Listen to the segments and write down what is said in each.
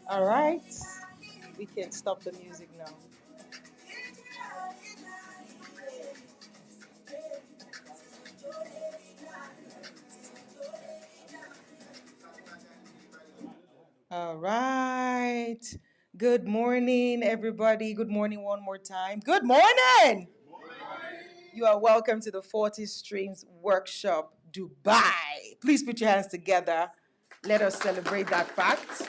All right. We can stop the music now. All right. Good morning, everybody. Good morning one more time. Good morning. You are welcome to the 40 Streams Workshop Dubai. Please put your hands together. Let us celebrate that fact.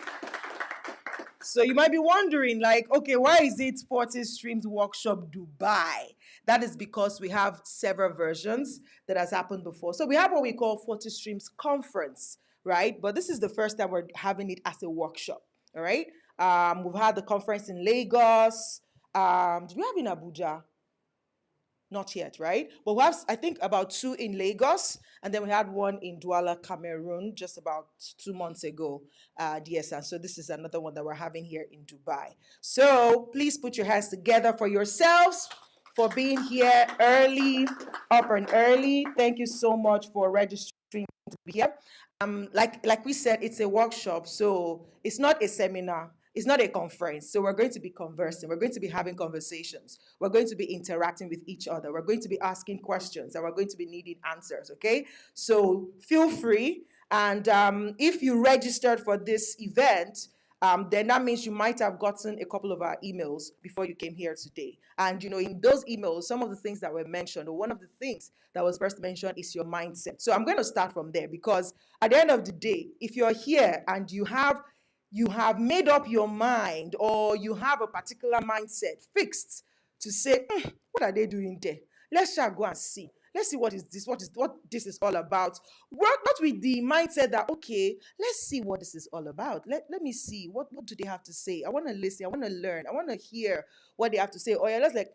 So you might be wondering, like, okay, why is it 40 Streams Workshop Dubai? That is because we have several versions that has happened before. So we have what we call 40 Streams Conference, right? But this is the first time we're having it as a workshop, all right? We've had the conference in Lagos. Did we have in Abuja? Not yet, right? But we have, I think, about two in Lagos, and then we had one in Douala, Cameroon, just about 2 months ago. Yes, and so this is another one that we're having here in Dubai. So please put your hands together for yourselves for being here early, up and early. Thank you so much for registering to be here. Like we said, it's a workshop, so it's not a seminar. It's not a conference. So we're going to be conversing. We're going to be having conversations. We're going to be interacting with each other. We're going to be asking questions and we're going to be needing answers. Okay. So feel free. And if you registered for this event, then that means you might have gotten a couple of our emails before you came here today. And, in those emails, some of the things that were mentioned, or one of the things that was first mentioned is your mindset. So I'm going to start from there because at the end of the day, if you're here and you have made up your mind or you have a particular mindset fixed to say, what are they doing there? Let's shall go and see. Let's see what this is all about. Work not with the mindset that, okay, let's see what this is all about. Let me see what do they have to say. I want to listen, I want to learn, I want to hear what they have to say. Oh yeah, let's like,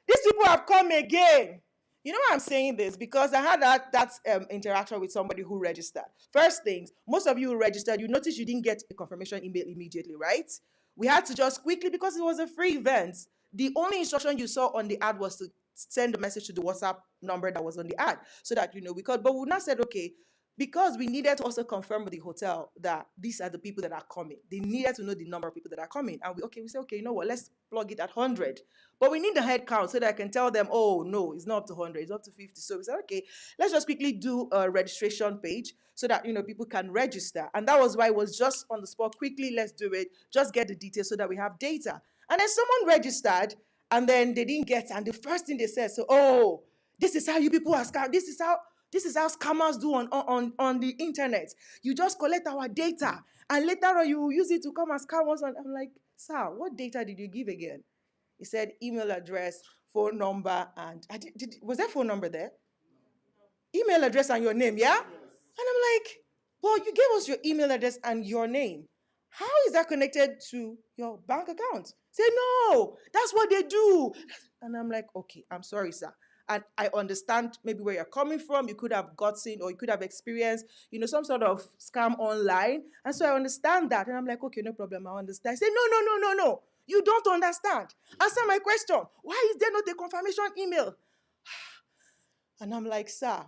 these people have come again. You know why I'm saying this? Because I had that interaction with somebody who registered. First things, most of you who registered, you noticed you didn't get a confirmation email immediately, right? We had to just quickly, because it was a free event, the only instruction you saw on the ad was to send a message to the WhatsApp number that was on the ad so that we could. But we now said, okay, because we needed to also confirm with the hotel that these are the people that are coming. They needed to know the number of people that are coming. And we said, okay, you know what, let's plug it at 100. But we need the head count so that I can tell them, oh, no, it's not up to 100, it's up to 50. So we said, okay, let's just quickly do a registration page so that, people can register. And that was why it was just on the spot, quickly, let's do it. Just get the details so that we have data. And then someone registered and then they didn't get, and the first thing they said, so, oh, this is how you people are scam. This is how scammers do on the internet. You just collect our data, and later on you will use it to come and scam us. And I'm like, sir, what data did you give again? He said email address, phone number, and was there phone number there? Email address and your name, yeah? And I'm like, well, you gave us your email address and your name. How is that connected to your bank account? Say, no, that's what they do. And I'm like, okay, I'm sorry, sir. And I understand maybe where you're coming from. You could have gotten or you could have experienced, some sort of scam online. And so I understand that. And I'm like, okay, no problem. I understand. I say, no, no, no, no, no. You don't understand. Answer my question. Why is there not a confirmation email? And I'm like, sir,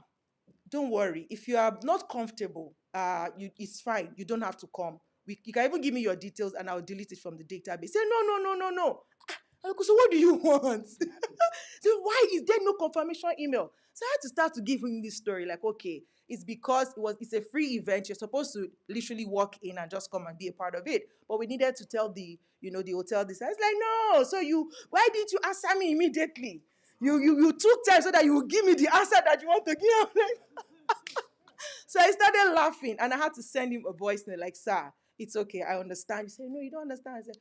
don't worry. If you are not comfortable, it's fine. You don't have to come. You can even give me your details and I'll delete it from the database. Say, no, no, no, no, no. So what do you want? So why is there no confirmation email? So I had to start to give him this story. Like, okay, it's because it's a free event. You're supposed to literally walk in and just come and be a part of it. But we needed to tell the hotel this. I was like, no. So why didn't you answer me immediately? You took time so that you would give me the answer that you want to give. So I started laughing and I had to send him a voice note like, sir, it's okay, I understand. He said, no, you don't understand. I said,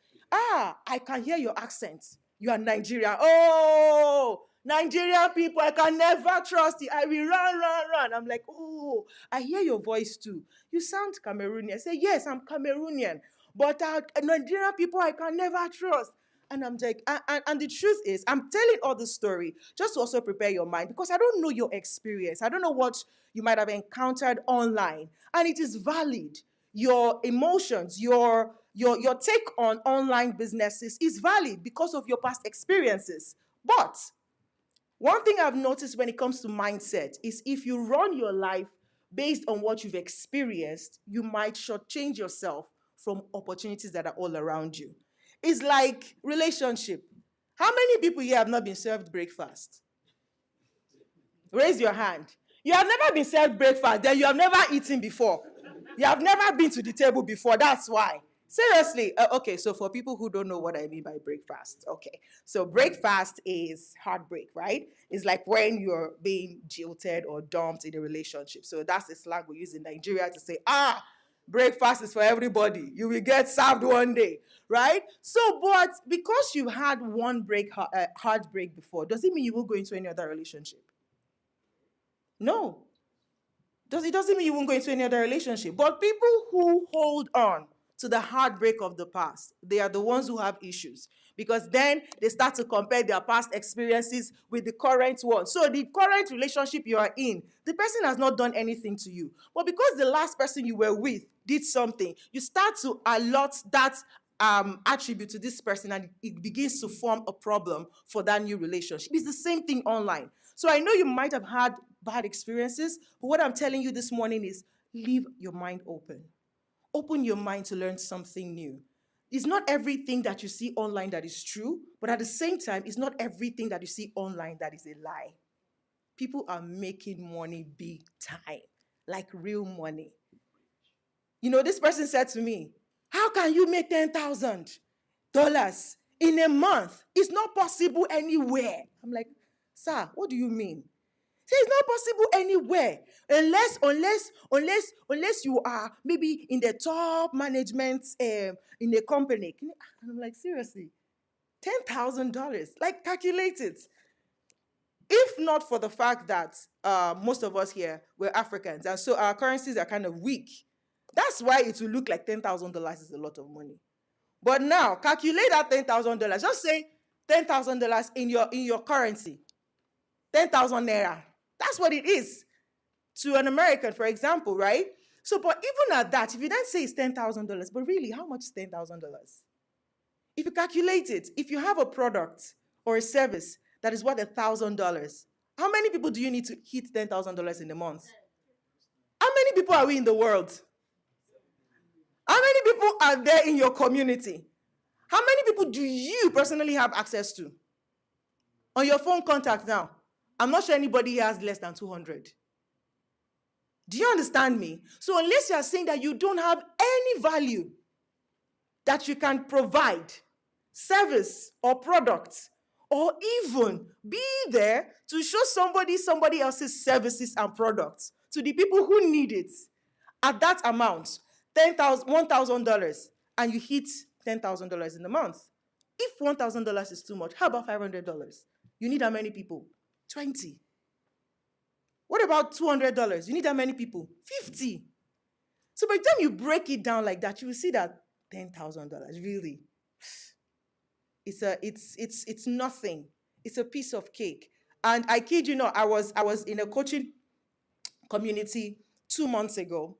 I can hear your accent. You are Nigerian. Oh, Nigerian people, I can never trust you. I will run. I'm like, oh, I hear your voice too. You sound Cameroonian. I say, yes, I'm Cameroonian. But Nigerian people, I can never trust. And I'm like, and the truth is, I'm telling all this story just to also prepare your mind because I don't know your experience. I don't know what you might have encountered online. And it is valid. Your emotions, your take on online businesses is valid because of your past experiences. But one thing I've noticed when it comes to mindset is if you run your life based on what you've experienced, you might shortchange yourself from opportunities that are all around you. It's like relationship. How many people here have not been served breakfast? Raise your hand. You have never been served breakfast, then you have never eaten before. You have never been to the table before. That's why. Seriously. Okay, so for people who don't know what I mean by breakfast, okay. So breakfast is heartbreak, right? It's like when you're being jilted or dumped in a relationship. So that's the slang we use in Nigeria to say, breakfast is for everybody. You will get served one day, right? So, but because you've had one heartbreak before, does it mean you will go into any other relationship? No. It doesn't mean you won't go into any other relationship. But people who hold on to the heartbreak of the past, they are the ones who have issues. Because then they start to compare their past experiences with the current one. So the current relationship you are in, the person has not done anything to you. But because the last person you were with did something, you start to allot that attribute to this person, and it begins to form a problem for that new relationship. It's the same thing online. So I know you might have had bad experiences, but what I'm telling you this morning is leave your mind open. Open your mind to learn something new. It's not everything that you see online that is true, but at the same time, it's not everything that you see online that is a lie. People are making money big time, like real money. You know, this person said to me, how can you make $10,000 in a month? It's not possible anywhere. I'm like, sir, what do you mean? Say it's not possible anywhere unless you are maybe in the top management in a company. And I'm like, seriously, $10,000, like calculate it. If not for the fact that most of us here were Africans, and so our currencies are kind of weak, that's why it will look like $10,000 is a lot of money. But now, calculate that $10,000. Just say $10,000 in your currency. 10,000 naira. That's what it is to an American, for example, right? So, but even at that, if you then say it's $10,000, but really, how much is $10,000? If you calculate it, if you have a product or a service that is worth $1,000, how many people do you need to hit $10,000 in a month? How many people are we in the world? How many people are there in your community? How many people do you personally have access to? On your phone contact now, I'm not sure anybody has less than 200. Do you understand me? So unless you are saying that you don't have any value that you can provide, service or product, or even be there to show somebody else's services and products to the people who need it at that amount, $1,000, and you hit $10,000 in a month. If $1,000 is too much, how about $500? You need how many people? 20. What about $200? You need how many people? 50. So by the time you break it down like that, you will see that $10,000 really, it's nothing. It's a piece of cake. And I kid you not, I was in a coaching community 2 months ago.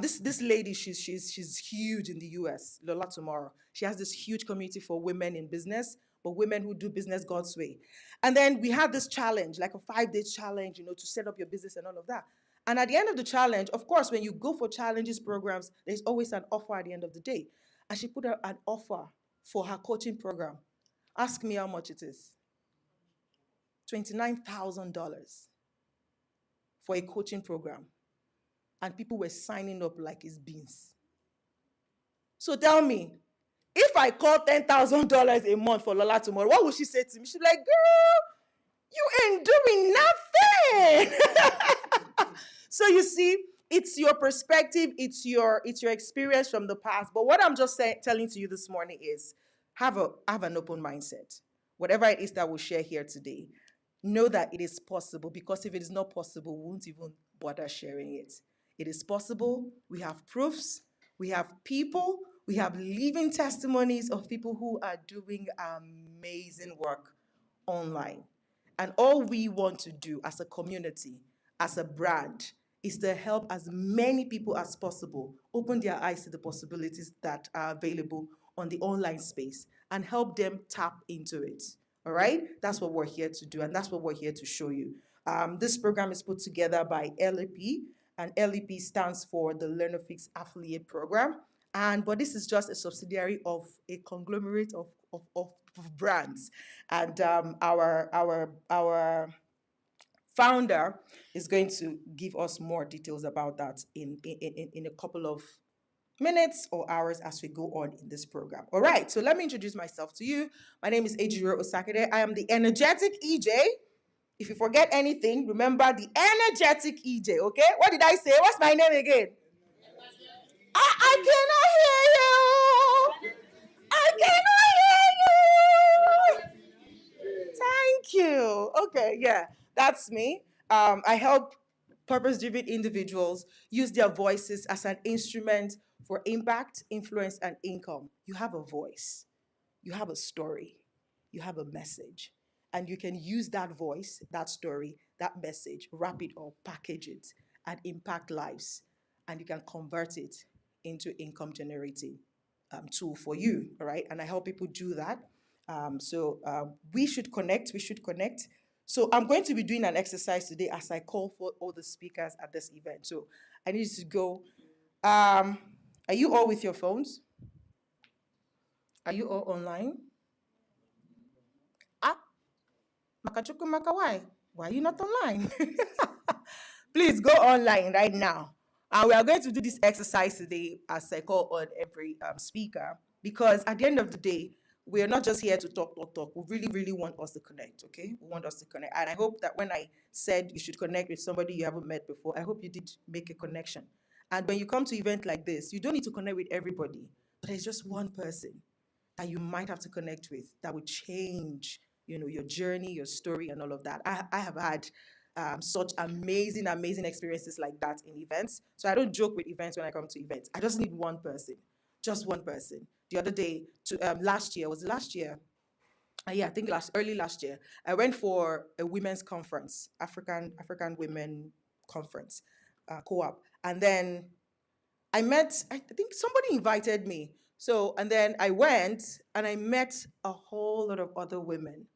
This lady, she's huge in the US, Lola Tomorrow. She has this huge community for women in business, but women who do business God's way. And then we had this challenge, like a 5-day challenge, to set up your business and all of that. And at the end of the challenge, of course, when you go for challenges programs, there's always an offer at the end of the day. And she put out an offer for her coaching program. Ask me how much it is. $29,000 for a coaching program. And people were signing up like it's beans. So tell me, if I call $10,000 a month for Lola tomorrow, what will she say to me? She'll be like, girl, you ain't doing nothing. So you see, it's your perspective, it's your experience from the past. But what I'm just telling to you this morning is have an open mindset. Whatever it is that we'll share here today, know that it is possible, because if it is not possible, we won't even bother sharing it. It is possible. We have proofs. We have people. We have living testimonies of people who are doing amazing work online. And all we want to do as a community, as a brand, is to help as many people as possible open their eyes to the possibilities that are available on the online space and help them tap into it. All right? That's what we're here to do, and that's what we're here to show you. This program is put together by LEP, and LEP stands for the LearnerFix Affiliate Program. But this is just a subsidiary of a conglomerate of brands. And our founder is going to give us more details about that in a couple of minutes or hours as we go on in this program. All right, so let me introduce myself to you. My name is Ejiro Osakide. I am the energetic EJ. If you forget anything, remember the energetic EJ, okay? What did I say? What's my name again? I cannot hear you. I cannot hear you. Thank you. Okay, yeah, that's me. I help purpose-driven individuals use their voices as an instrument for impact, influence, and income. You have a voice, you have a story, you have a message, and you can use that voice, that story, that message, wrap it up, package it, and impact lives. And you can convert it into income generating tool for you, all right? And I help people do that. We should connect. We should connect. So I'm going to be doing an exercise today as I call for all the speakers at this event. So I need to go. Are you all with your phones? Are you all online? Ah, Makachuku Maka, why? Why are you not online? Please go online right now. And we are going to do this exercise today as I call on every speaker, because at the end of the day, we are not just here to talk, talk, talk. We really, really want us to connect, okay? We want us to connect. And I hope that when I said you should connect with somebody you haven't met before, I hope you did make a connection. And when you come to event like this, you don't need to connect with everybody, but there's just one person that you might have to connect with that would change, your journey, your story, and all of that. I have had such amazing, amazing experiences like that in events. So I don't joke with events when I come to events. I just need one person, just one person. The other day, last year, was it last year? Yeah, I think early last year, I went for a women's conference, African women conference, co-op, and then I think somebody invited me. So, and then I went and I met a whole lot of other women.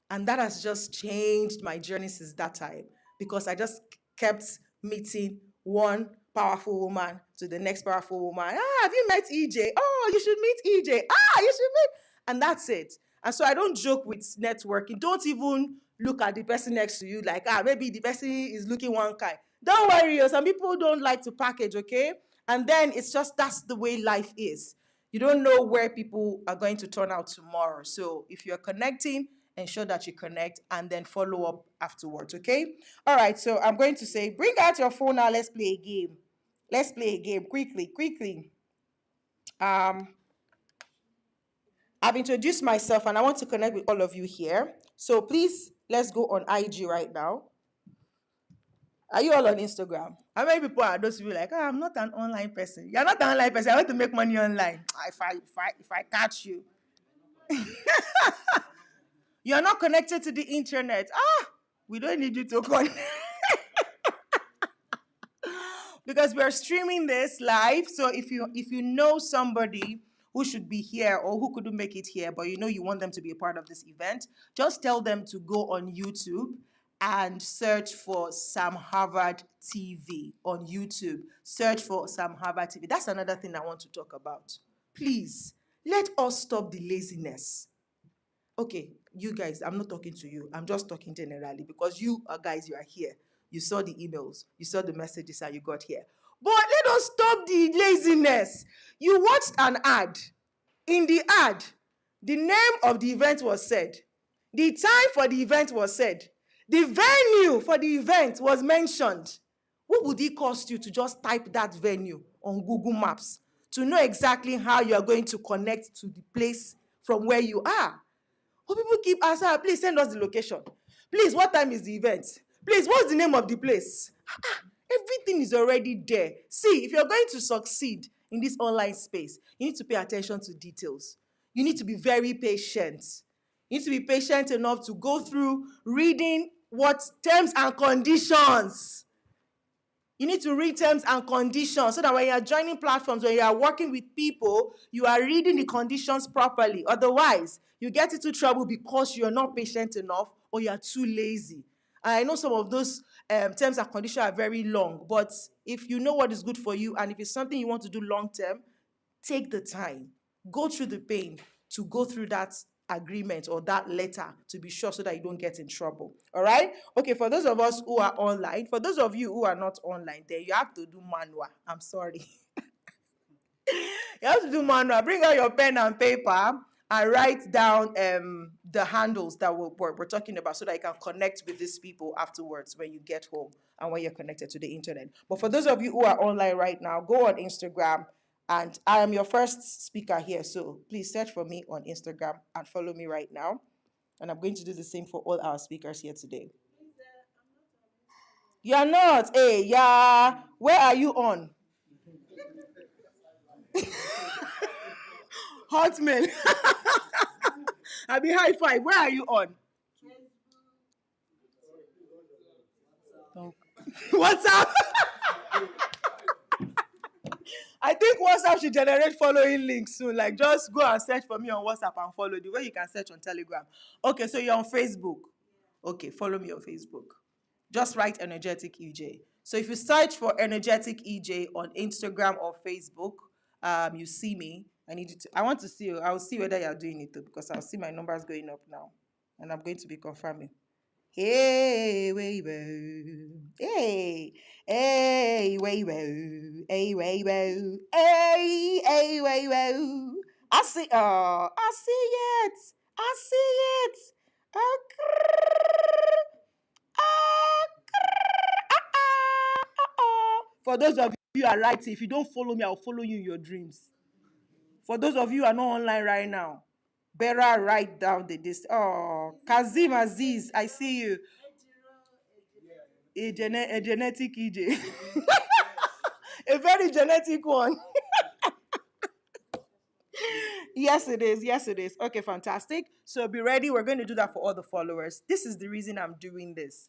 And that has just changed my journey since that time, because I just kept meeting one powerful woman to the next powerful woman. Ah, have you met EJ? Oh, you should meet EJ. Ah, you should meet. And that's it. And so I don't joke with networking. Don't even look at the person next to you like, maybe the person is looking one kind. Don't worry, some people don't like to package, okay? And then it's just that's the way life is. You don't know where people are going to turn out tomorrow. So if you're connecting, ensure that you connect and then follow up afterwards, okay? All right, so I'm going to say, bring out your phone now. Let's play a game. Let's play a game quickly, quickly. I've introduced myself and I want to connect with all of you here. So please, let's go on IG right now. Are you all on Instagram? How many people are those people like, I'm not an online person? You're not an online person. I want to make money online. If I catch you. You're not connected to the internet. We don't need you to connect. Because we're streaming this live. So if you know somebody who should be here or who couldn't make it here, but you want them to be a part of this event, just tell them to go on YouTube and search for Sam Harvard TV on YouTube. Search for Sam Harvard TV. That's another thing I want to talk about. Please, let us stop the laziness. Okay, you guys, I'm not talking to you. I'm just talking generally because you guys, you are here. You saw the emails, you saw the messages, and you got here. But let us stop the laziness. You watched an ad. In the ad, the name of the event was said. The time for the event was said. The venue for the event was mentioned. What would it cost you to just type that venue on Google Maps to know exactly how you are going to connect to the place from where you are? But people keep asking, please send us the location. Please, what time is the event? Please, what's the name of the place? Everything is already there. See, if you're going to succeed in this online space, you need to pay attention to details. You need to be very patient. You need to be patient enough to go through reading what terms and conditions. You need to read terms and conditions so that when you are joining platforms, when you are working with people, you are reading the conditions properly. Otherwise, you get into trouble because you're not patient enough or you're too lazy. And I know some of those terms and conditions are very long, but if you know what is good for you and if it's something you want to do long term, take the time, go through the pain to go through that agreement or that letter to be sure so that you don't get in trouble. All right? Okay, for those of us who are online, for those of you who are not online, then you have to do manual. I'm sorry. You have to do manual. Bring out your pen and paper and write down the handles that we're talking about so that you can connect with these people afterwards when you get home and when you're connected to the internet. But for those of you who are online right now, go on Instagram, and I am your first speaker here. So please search for me on Instagram and follow me right now. And I'm going to do the same for all our speakers here today. You're not. Hey, yeah. Where are you on? Hotmail. I'll be high five. Where are you on? What's up? I think WhatsApp should generate following links soon. Like, just go and search for me on WhatsApp and follow the way you can search on Telegram. Okay, so you're on Facebook. Okay, follow me on Facebook. Just write Energetic EJ. So if you search for Energetic EJ on Instagram or Facebook, you see me. I want to see you. I'll see whether you're doing it too, because I'll see my numbers going up now. And I'm going to be confirming. Hey, way, hey, hey, way, hey, way, hey, way, I see, I see it, I see it. Oh, for those of you who are writing, if you don't follow me, I'll follow you in your dreams. For those of you who are not online right now, better write down this. Oh, Kazim Aziz, I see you. A genetic EJ. A very genetic one. Yes, it is. Yes, it is. Okay, fantastic. So be ready. We're going to do that for all the followers. This is the reason I'm doing this.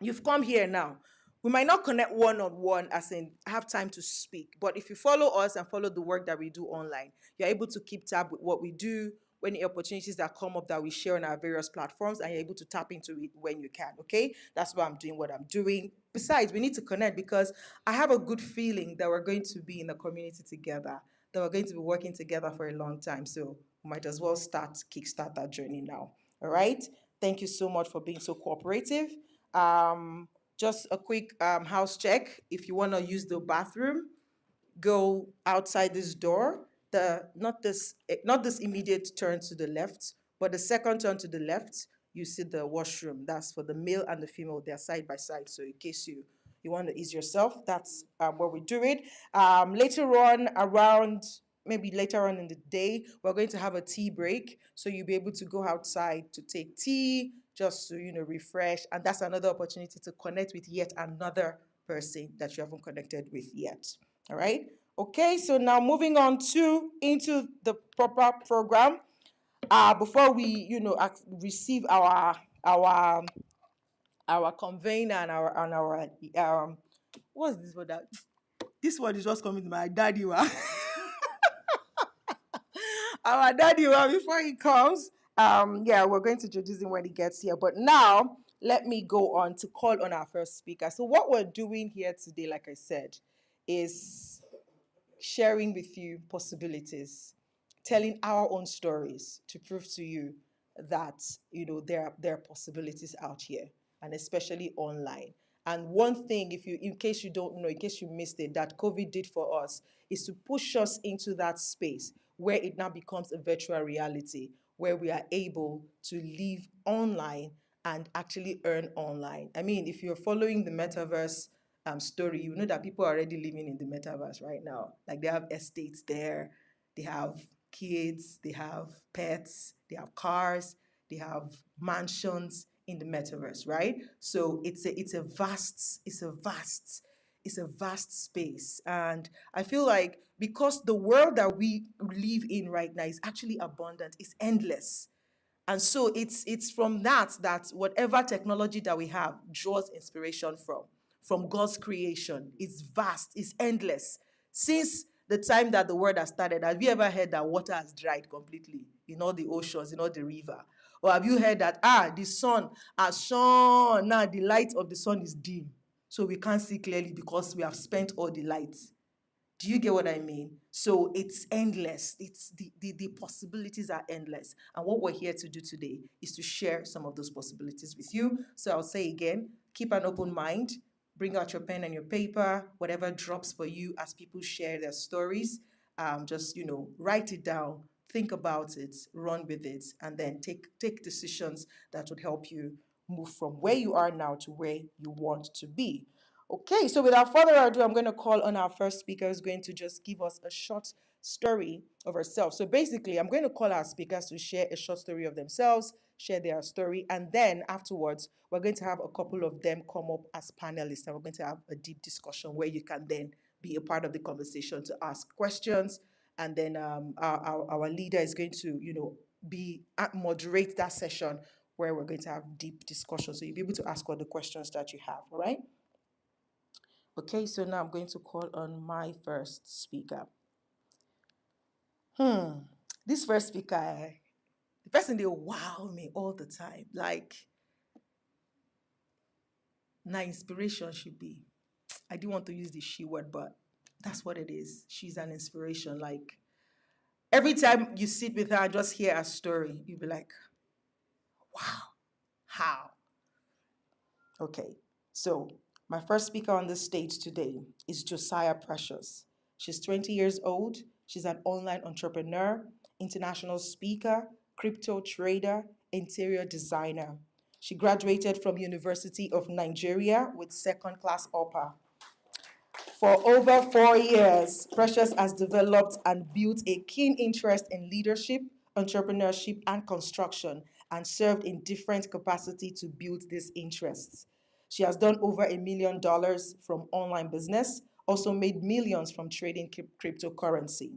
You've come here now. We might not connect one-on-one as in have time to speak, but if you follow us and follow the work that we do online, you're able to keep tab with what we do, any opportunities that come up that we share on our various platforms, and you're able to tap into it when you can, okay? That's why I'm doing what I'm doing. Besides, we need to connect because I have a good feeling that we're going to be in a community together, that we're going to be working together for a long time. So we might as well kickstart that journey now, all right? Thank you so much for being so cooperative. Just a quick house check. If you want to use the bathroom, go outside this door. Not this immediate turn to the left, but the second turn to the left, you see the washroom. That's for the male and the female. They're side by side. So in case you want to ease yourself, that's where we do it. Maybe later on in the day, we're going to have a tea break. So you'll be able to go outside to take tea, just to, refresh. And that's another opportunity to connect with yet another person that you haven't connected with yet. All right? Okay, so now moving on into the proper program. Before we, receive our convener and our what's this word that this word is just coming to my daddy. Our daddy, before he comes, we're going to introduce him when he gets here. But now, let me go on to call on our first speaker. So what we're doing here today, like I said, is sharing with you possibilities, telling our own stories to prove to you that, there are possibilities out here, and especially online. And one thing, in case you don't know, in case you missed it, that COVID did for us is to push us into that space where it now becomes a virtual reality, where we are able to live online and actually earn online. I mean, if you're following the metaverse story, you know that people are already living in the metaverse right now. Like, they have estates there, they have kids, they have pets, they have cars, they have mansions in the metaverse, right? So it's a vast space. And I feel like because the world that we live in right now is actually abundant, it's endless. And so it's from that whatever technology that we have draws inspiration from God's creation. It's vast, it's endless. Since the time that the world has started, have you ever heard that water has dried completely in all the oceans, in all the river? Or have you heard that, the sun has shone, now the light of the sun is dim, so we can't see clearly because we have spent all the light? Do you get what I mean? So it's endless. It's the possibilities are endless. And what we're here to do today is to share some of those possibilities with you. So I'll say again, keep an open mind, bring out your pen and your paper, whatever drops for you as people share their stories. Just write it down, think about it, run with it, and then take decisions that would help you move from where you are now to where you want to be. Okay, so without further ado, I'm going to call on our first speaker who's going to just give us a short story of herself. So basically, I'm going to call our speakers to share a short story of themselves, share their story, and then afterwards, we're going to have a couple of them come up as panelists, and we're going to have a deep discussion where you can then be a part of the conversation to ask questions. And then our leader is going to, be moderate that session where we're going to have deep discussion. So you'll be able to ask all the questions that you have, all right? Okay, so now I'm going to call on my first speaker. This first speaker, the person, they wow me all the time. Like, my inspiration should be. I didn't want to use the she word, but that's what it is. She's an inspiration. Like, every time you sit with her, just hear her story, you'll be like, wow, how? Okay, so my first speaker on the stage today is Josiah Precious. She's 20 years old. She's an online entrepreneur, international speaker, crypto trader, interior designer. She graduated from University of Nigeria with second class upper. For over 4 years, Precious has developed and built a keen interest in leadership, entrepreneurship, and construction, and served in different capacity to build these interests. She has done over $1 million from online business, also made millions from trading cryptocurrency.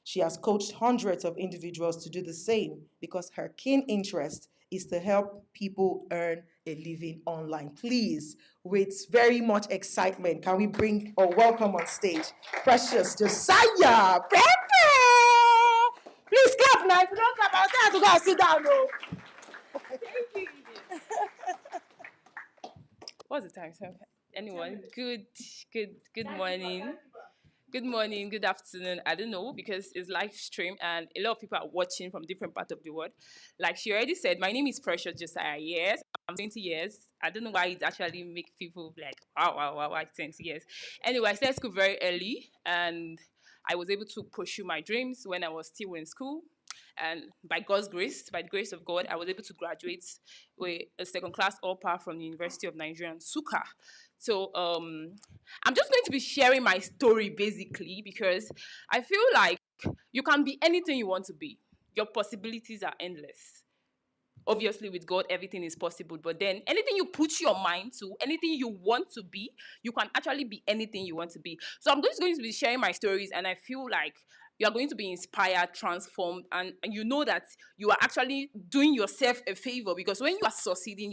She has coached hundreds of individuals to do the same because her keen interest is to help people earn a living online. Please, with very much excitement, can we bring or welcome on stage Precious Josiah Pepe? Please clap now. If you don't clap, I'll tell you to go and sit down. No. Thank you. What's the time? So, anyone? Good morning. Good morning, good afternoon. I don't know because it's live stream and a lot of people are watching from different parts of the world. Like she already said, my name is Precious Josiah. Yes, I'm 20 years. I don't know why it actually makes people like, wow, 20 years. Anyway, I started school very early and I was able to pursue my dreams when I was still in school. And by God's grace, by the grace of God, I was able to graduate with a second class upper from the University of Nigeria, Suka. So I'm just going to be sharing my story basically because I feel like you can be anything you want to be. Your possibilities are endless. Obviously, with God, everything is possible. But then anything you put your mind to, anything you want to be, you can actually be anything you want to be. So I'm just going to be sharing my stories, and I feel like you are going to be inspired, transformed, and you know that you are actually doing yourself a favor because when you are succeeding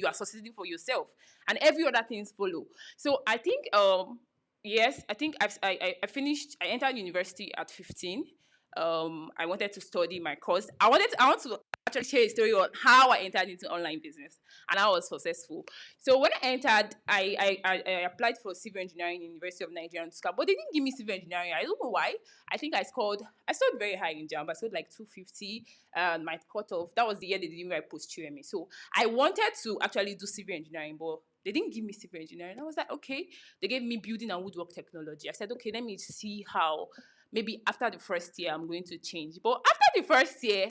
for yourself, and every other things follow. So I think, yes, I think I finished. I entered university at 15. I wanted to study my course. I want to actually share a story on how I entered into online business and how I was successful. So when I entered, I applied for civil engineering in University of Nigeria in Scarborough, but they didn't give me civil engineering. I don't know why. I think I scored very high in JAMB. I scored like 250. My cutoff, that was the year they didn't write post QMA. So I wanted to actually do civil engineering, but they didn't give me civil engineering. I was like, okay. They gave me building and woodwork technology. I said, okay, let me see how maybe after the first year I'm going to change. But after the first year,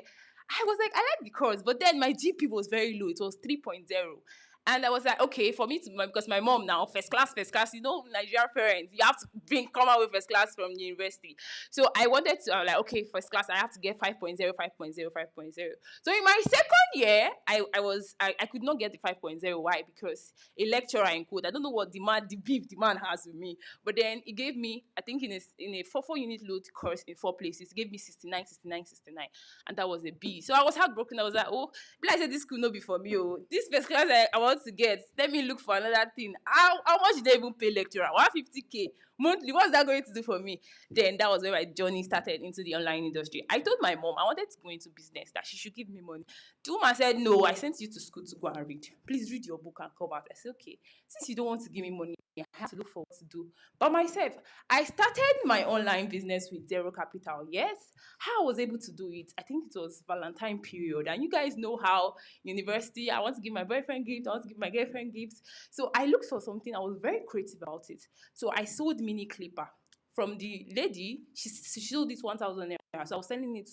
I was like, I like the course, but then my GP was very low. It was 3.0. And I was like, okay, for me to, because my mom now, first class, Nigerian parents, you have to come out with first class from university. So I wanted to, I was like, okay, first class, I have to get 5.0, 5.0, 5.0. So in my second year, I could not get the 5.0. Why? Because a lecturer in code, I don't know what the beef the man has with me, but then he gave me, I think in a four unit load course in 4 places, he gave me 69, 69, 69, and that was a B. So I was heartbroken. I was like, oh, but I said, this could not be for me. Oh, this first class I want to get, let me look for another thing. How much did they even pay lecturer? 150K. monthly. What's that going to do for me? Then that was where my journey started into the online industry. I told my mom I wanted to go into business, that she should give me money. The woman said, no, I sent you to school to go and read. Please read your book and come out. I said, okay, since you don't want to give me money, I have to look for what to do. But myself, I started my online business with zero capital. Yes. How I was able to do it, I think it was Valentine period. And you guys know how university, I want to give my boyfriend gifts, I want to give my girlfriend gifts. So I looked for something, I was very creative about it. So I sold mini clipper. From the lady, she sold it 1,000 naira. So I was selling it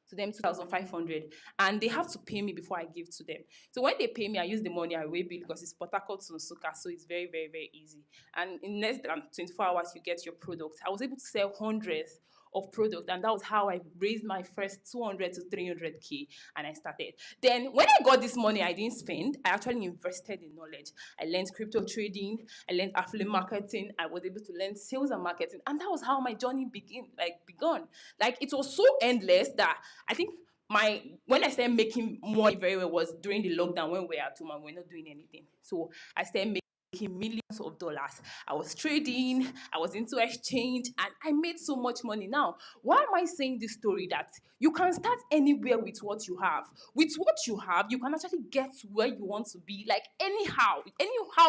to them 2,500, and they have to pay me before I give to them. So when they pay me, I use the money, I weigh bill, because it's Port Harcourt to Nsukka, so it's very, very, very easy. And in less than 24 hours, you get your product. I was able to sell hundreds of product, and that was how I raised my first 200 to 300k, and I started. Then when I got this money, I didn't spend. I actually invested in knowledge. I learned crypto trading, I learned affiliate marketing, I was able to learn sales and marketing, and that was how my journey begun. Like, it was so endless that I think when I started making money very well was during the lockdown, when we were at home and we're not doing anything. So I started making millions of dollars. I was trading, I was into exchange, and I made so much money. Now, why am I saying this story? That you can start anywhere with what you have. With what you have, you can actually get to where you want to be, like anyhow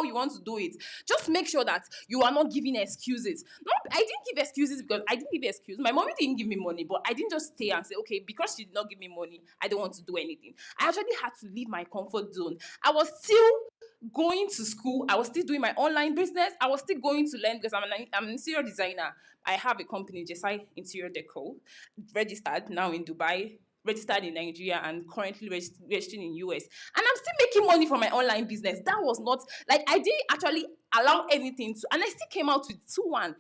you want to do it. Just make sure that you are not giving excuses. No, I didn't give excuses because I didn't give excuse. My mommy didn't give me money, but I didn't just stay and say, okay, because she did not give me money, I don't want to do anything. I actually had to leave my comfort zone. I was still going to school. I was still doing my online business. I was still going to learn because I'm an interior designer. I have a company, Jesai Interior Deco, registered now in Dubai, registered in Nigeria, and currently registered in US. And I'm still making money from my online business. That was not, like, I didn't actually allow anything to, and I still came out with 2-1.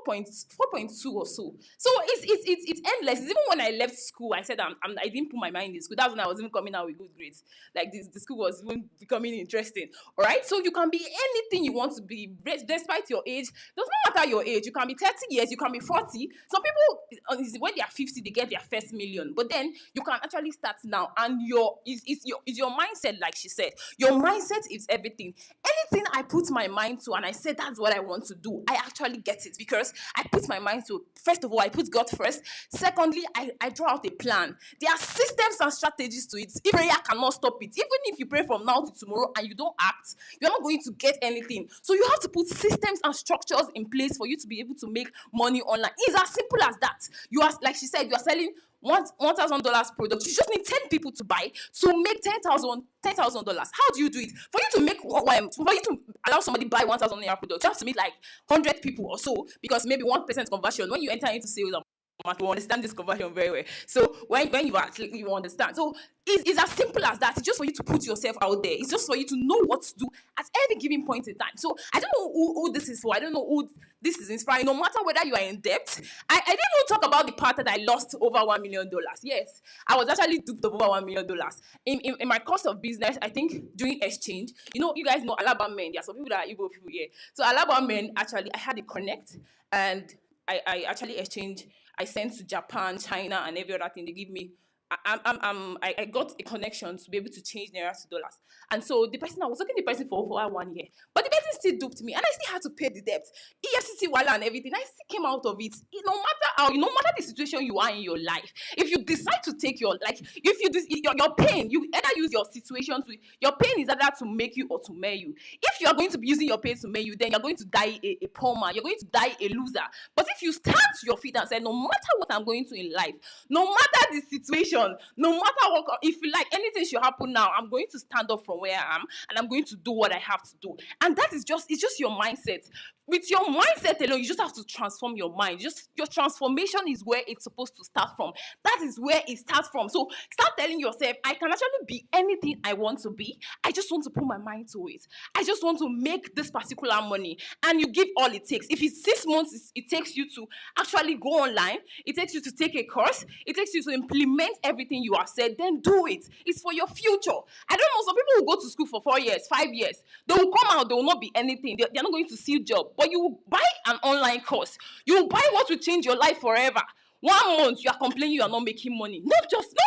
4.2 or so. So it's endless. It's even when I left school, I said I didn't put my mind in school. That's when I was even coming out with good grades. Like, the school was even becoming interesting. All right. So you can be anything you want to be, despite your age. Does not matter your age. You can be 30 years. You can be 40. Some people, when they are 50, they get their first million. But then you can actually start now, and your mindset, like she said. Your mindset is everything. Anything I put my mind to, and I say that's what I want to do, I actually get it, because I put my mind to, first of all, I put God first. Secondly, I draw out a plan. There are systems and strategies to it. If prayer cannot stop it, even if you pray from now to tomorrow and you don't act, you're not going to get anything. So you have to put systems and structures in place for you to be able to make money online. It's as simple as that. You are, like she said, you are selling $1,000 product. You just need 10 people to buy to make $10,000. How do you do it? For you to make, for you to allow somebody buy 1,000 naira product, you have to meet like 100 people or so, because maybe 1% conversion. When you enter into sales and marketing, you understand this conversion very well. So when you actually, you understand. So it's as simple as that. It's just for you to put yourself out there. It's just for you to know what to do at every given point in time. So I don't know who this is for. I don't know who this is inspiring. No matter whether you are in debt, I didn't even talk about the part that I lost over $1 million. Yes, I was actually duped of over $1 million. In my course of business, I think during exchange, you guys know Alaba men. There are some people that are Igbo people here. So Alaba men, actually, I had a connect, and I actually exchanged. I sent to Japan, China, and every other thing. They give me. I got a connection to be able to change naira to dollars. And so I was working the person for over 1 year. But the person still duped me, and I still had to pay the debt. EFCC wala and everything. I still came out of it. No matter how, no matter the situation you are in your life, if you decide to take your pain, you either use your situation to, your pain is either to make you or to marry you. If you are going to be using your pain to marry you, then you're going to die a poor man. You're going to die a loser. But if you stand to your feet and say, no matter what I'm going through in life, no matter the situation, no matter what, if you like, anything should happen now, I'm going to stand up from where I am, and I'm going to do what I have to do. And that is just, it's just your mindset. With your mindset alone, you just have to transform your mind. Just your transformation is where it's supposed to start from. That is where it starts from. So start telling yourself, I can actually be anything I want to be. I just want to put my mind to it. I just want to make this particular money. And you give all it takes. If it's 6 months, it takes you to actually go online. It takes you to take a course. It takes you to implement everything you have said. Then do it. It's for your future. I don't know. Some people will go to school for 4 years, 5 years. They will come out. They will not be anything. They're not going to see a job. But you will buy an online course. You will buy what will change your life forever. 1 month, you are complaining you are not making money. Not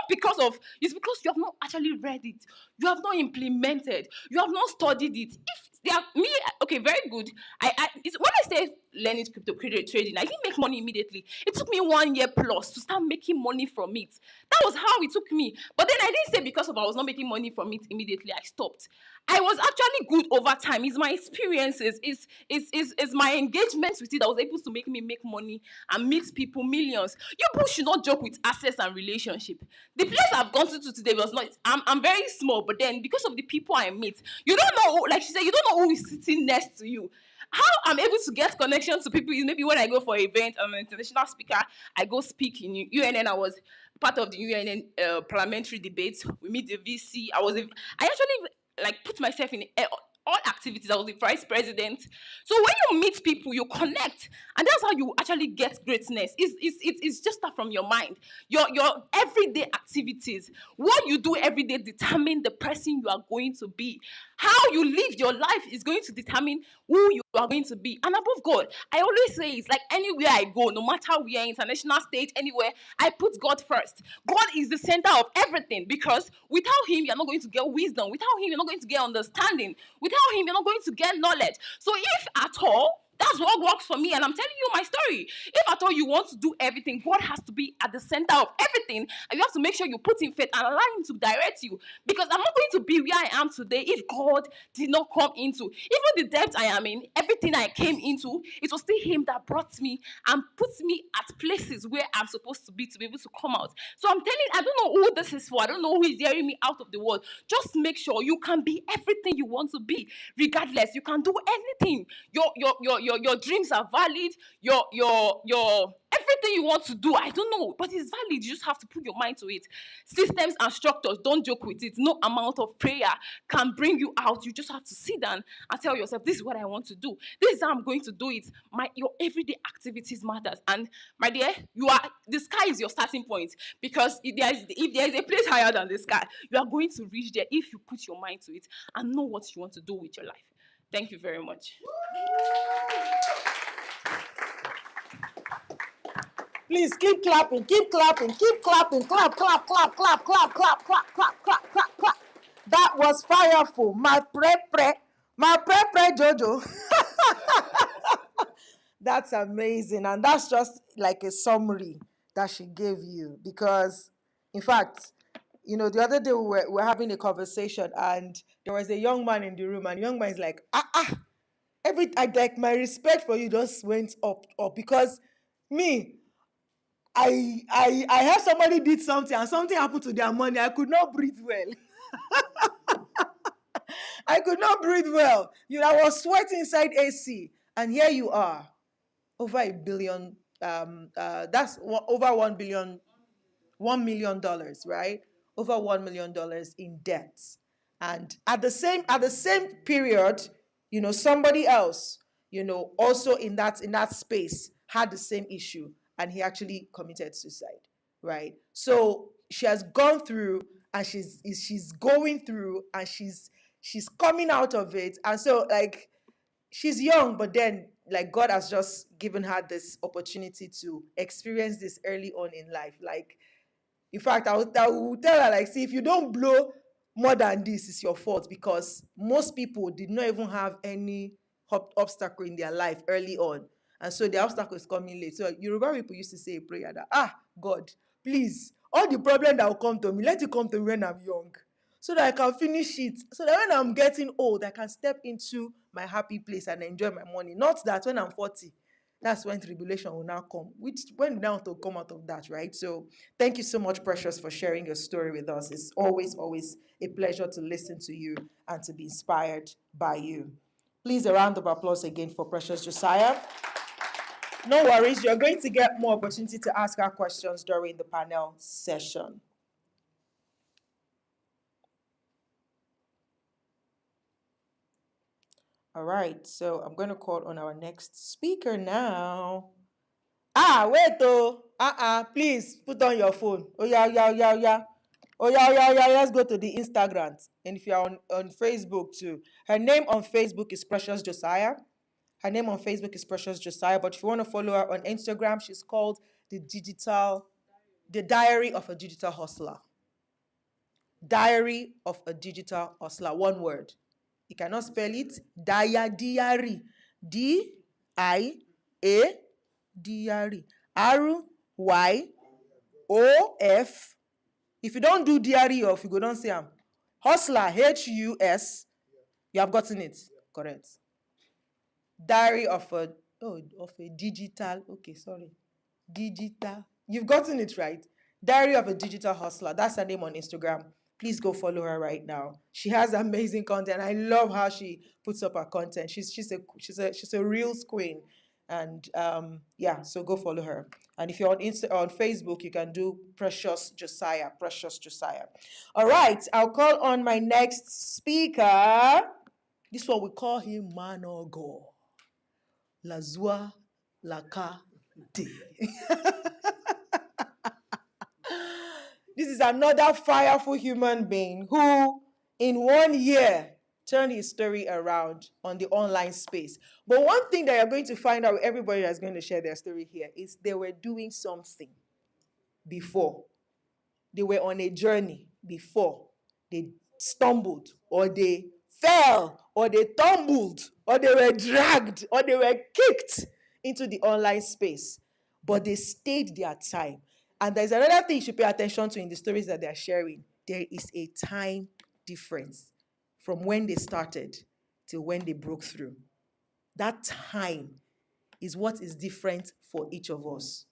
because of, it's because you have not actually read it. You have not implemented. You have not studied it. If Yeah, me, okay, very good. When I started learning crypto trading, I didn't make money immediately. It took me 1 year plus to start making money from it. That was how it took me. But then I didn't say because of I was not making money from it immediately, I stopped. I was actually good over time. It's my experiences, it's my engagement with it that was able to make me make money and meet people millions. You people should not joke with access and relationship. The place I've gone to today was not. I'm very small, but then because of the people I meet, you don't know. Like she said, you don't know who is sitting next to you. How I'm able to get connection to people is maybe when I go for an event. I'm an international speaker. I go speak in UNN. I was part of the UNN parliamentary debate. We meet the VC. I actually like put myself in all activities. I was the vice president. So when you meet people, you connect, and that's how you actually get greatness. It's just that from your mind. Your everyday activities, what you do every day, determine the person you are going to be. How you live your life is going to determine who you are going to be. And above God, I always say it's like anywhere I go, no matter where, international stage, anywhere, I put God first. God is the center of everything because without Him, you're not going to get wisdom. Without Him, you're not going to get understanding. Without Him, you're not going to get knowledge. So if at all, that's what works for me, and I'm telling you my story. If at all you want to do everything, God has to be at the center of everything, and you have to make sure you put in faith and allow Him to direct you. Because I'm not going to be where I am today if God did not come into even the depth I am in. Everything I came into, it was still Him that brought me and put me at places where I'm supposed to be able to come out. So I'm telling, I don't know who this is for. I don't know who is hearing me out of the world. Just make sure you can be everything you want to be, regardless. You can do anything. Your dreams are valid. Your everything you want to do, I don't know, but it's valid. You just have to put your mind to it. Systems and structures, don't joke with it. No amount of prayer can bring you out. You just have to sit down and tell yourself, this is what I want to do. This is how I'm going to do it. Your everyday activities matters. And my dear, the sky is your starting point, because if there is a place higher than the sky, you are going to reach there if you put your mind to it and know what you want to do with your life. Thank you very much. Please keep clapping, keep clapping, keep clapping, clap, clap, clap, clap, clap, clap, clap, clap, clap, clap, clap. That was fireful. My pre Jojo. That's amazing, and that's just like a summary that she gave you. Because, in fact, the other day we were having a conversation, and there was a young man in the room, and the young man is like, like my respect for you just went up because me. I heard somebody did something and something happened to their money. I could not breathe well. I could not breathe well. I was sweating inside AC. And here you are, over a billion. That's over 1 billion, $1 million, right? Over $1 million in debt. And at the same period, somebody else, also in that space had the same issue, and he actually committed suicide, right? So she has gone through, and she's going through, and she's coming out of it. And so, like, she's young, but then, like, God has just given her this opportunity to experience this early on in life. Like, in fact, I will tell her, like, see, if you don't blow more than this, it's your fault, because most people did not even have any obstacle in their life early on. And so the obstacle is coming late. So Yoruba people used to say a prayer that, God, please, all the problem that will come to me, let it come to me when I'm young, so that I can finish it. So that when I'm getting old, I can step into my happy place and enjoy my money. Not that when I'm 40, that's when tribulation will now come, which when we now to come out of that, right? So thank you so much, Precious, for sharing your story with us. It's always, always a pleasure to listen to you and to be inspired by you. Please, a round of applause again for Precious Josiah. No worries, you're going to get more opportunity to ask our questions during the panel session. All right, so I'm going to call on our next speaker now. Wait, though. Please put on your phone. Oh, yeah, yeah, yeah, yeah. Oh, yeah, yeah, yeah. Let's go to the Instagram. And if you're on Facebook too, her name on Facebook is Precious Josiah. Her name on Facebook is Precious Josiah. But if you want to follow her on Instagram, she's called The Diary of a Digital Hustler. Diary of a Digital Hustler. One word. You cannot spell it. Diary. D-I-A, diary. R-Y-O-F. If you don't do diary off, you go don't say hustler, H-U-S. You have gotten it. Correct. Diary of a digital. Okay, sorry. Digital. You've gotten it right. Diary of a Digital Hustler. That's her name on Instagram. Please go follow her right now. She has amazing content. I love how she puts up her content. She's a real queen. And yeah, so go follow her. And if you're on Facebook, you can do Precious Josiah. Precious Josiah. All right, I'll call on my next speaker. This one we call him Manogo. Lazua Laka De. This is another fireful human being who, in 1 year, turned his story around on the online space. But one thing that you're going to find out with everybody that's going to share their story here is they were doing something before. They were on a journey before. They stumbled, or they fell, or they tumbled, or they were dragged, or they were kicked into the online space. But they stayed their time. And there's another thing you should pay attention to in the stories that they're sharing. There is a time difference from when they started till when they broke through. That time is what is different for each of us.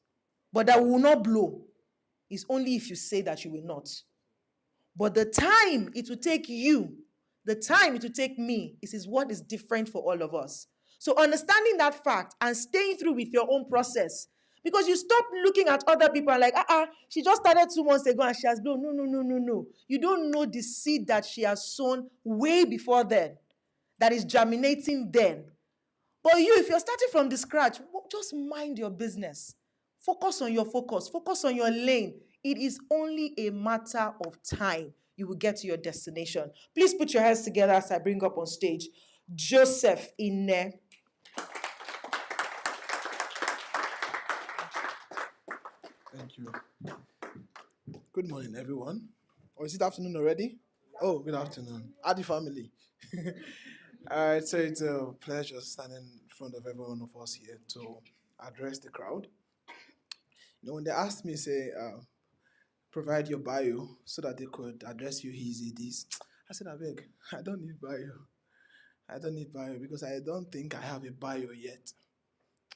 But that will not blow is only if you say that you will not. But the time it will take you, the time it will take me, is what is different for all of us. So understanding that fact and staying through with your own process, because you stop looking at other people and like, she just started 2 months ago and she has blown. No. You don't know the seed that she has sown way before then, that is germinating then. But you, if you're starting from the scratch, just mind your business. Focus on your focus. Focus on your lane. It is only a matter of time. You will get to your destination. Please put your hands together as I bring up on stage Joseph Ine. Thank you. Good morning, everyone. Or is it afternoon already? Oh, good afternoon. Adi family. All right, so it's a pleasure standing in front of every one of us here to address the crowd. When they asked me, provide your bio so that they could address you easy, this, I said, I beg, I don't need bio. I don't need bio because I don't think I have a bio yet.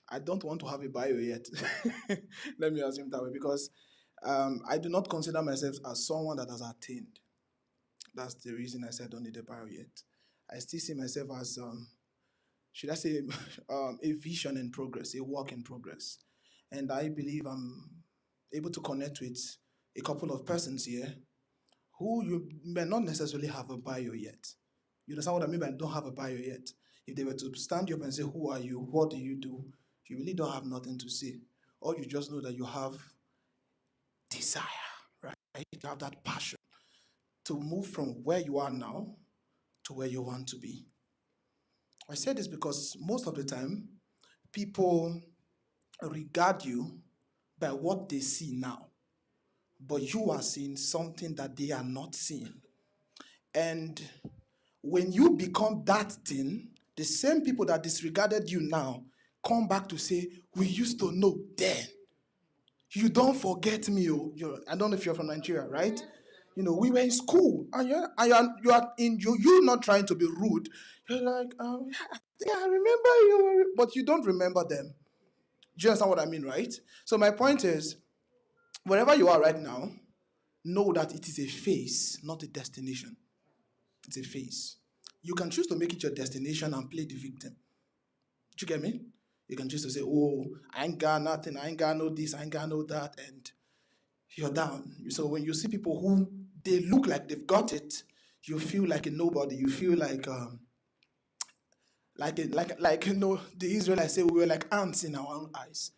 I don't want to have a bio yet. Let me assume that way because I do not consider myself as someone that has attained. That's the reason I said I don't need a bio yet. I still see myself as, should I say, a vision in progress, a work in progress. And I believe I'm able to connect with a couple of persons here who you may not necessarily have a bio yet. You understand what I mean by don't have a bio yet? If they were to stand you up and say, who are you? What do? You really don't have nothing to say. Or you just know that you have desire, right? You have that passion to move from where you are now to where you want to be. I say this because most of the time, people regard you by what they see now, but you are seeing something that they are not seeing. And when you become that thing, the same people that disregarded you now come back to say, we used to know then. You don't forget me. I don't know if you're from Nigeria, right? We were in school, and you're not trying to be rude. You're like, yeah, I remember you, but you don't remember them. Do you understand what I mean, right? So my point is, wherever you are right now, know that it is a phase, not a destination. It's a phase. You can choose to make it your destination and play the victim. Do you get me? You can choose to say, oh, I ain't got nothing, I ain't got no this, I ain't got no that, and you're down. So when you see people who, they look like they've got it, you feel like a nobody. You feel like the Israelites say we were like ants in our own eyes.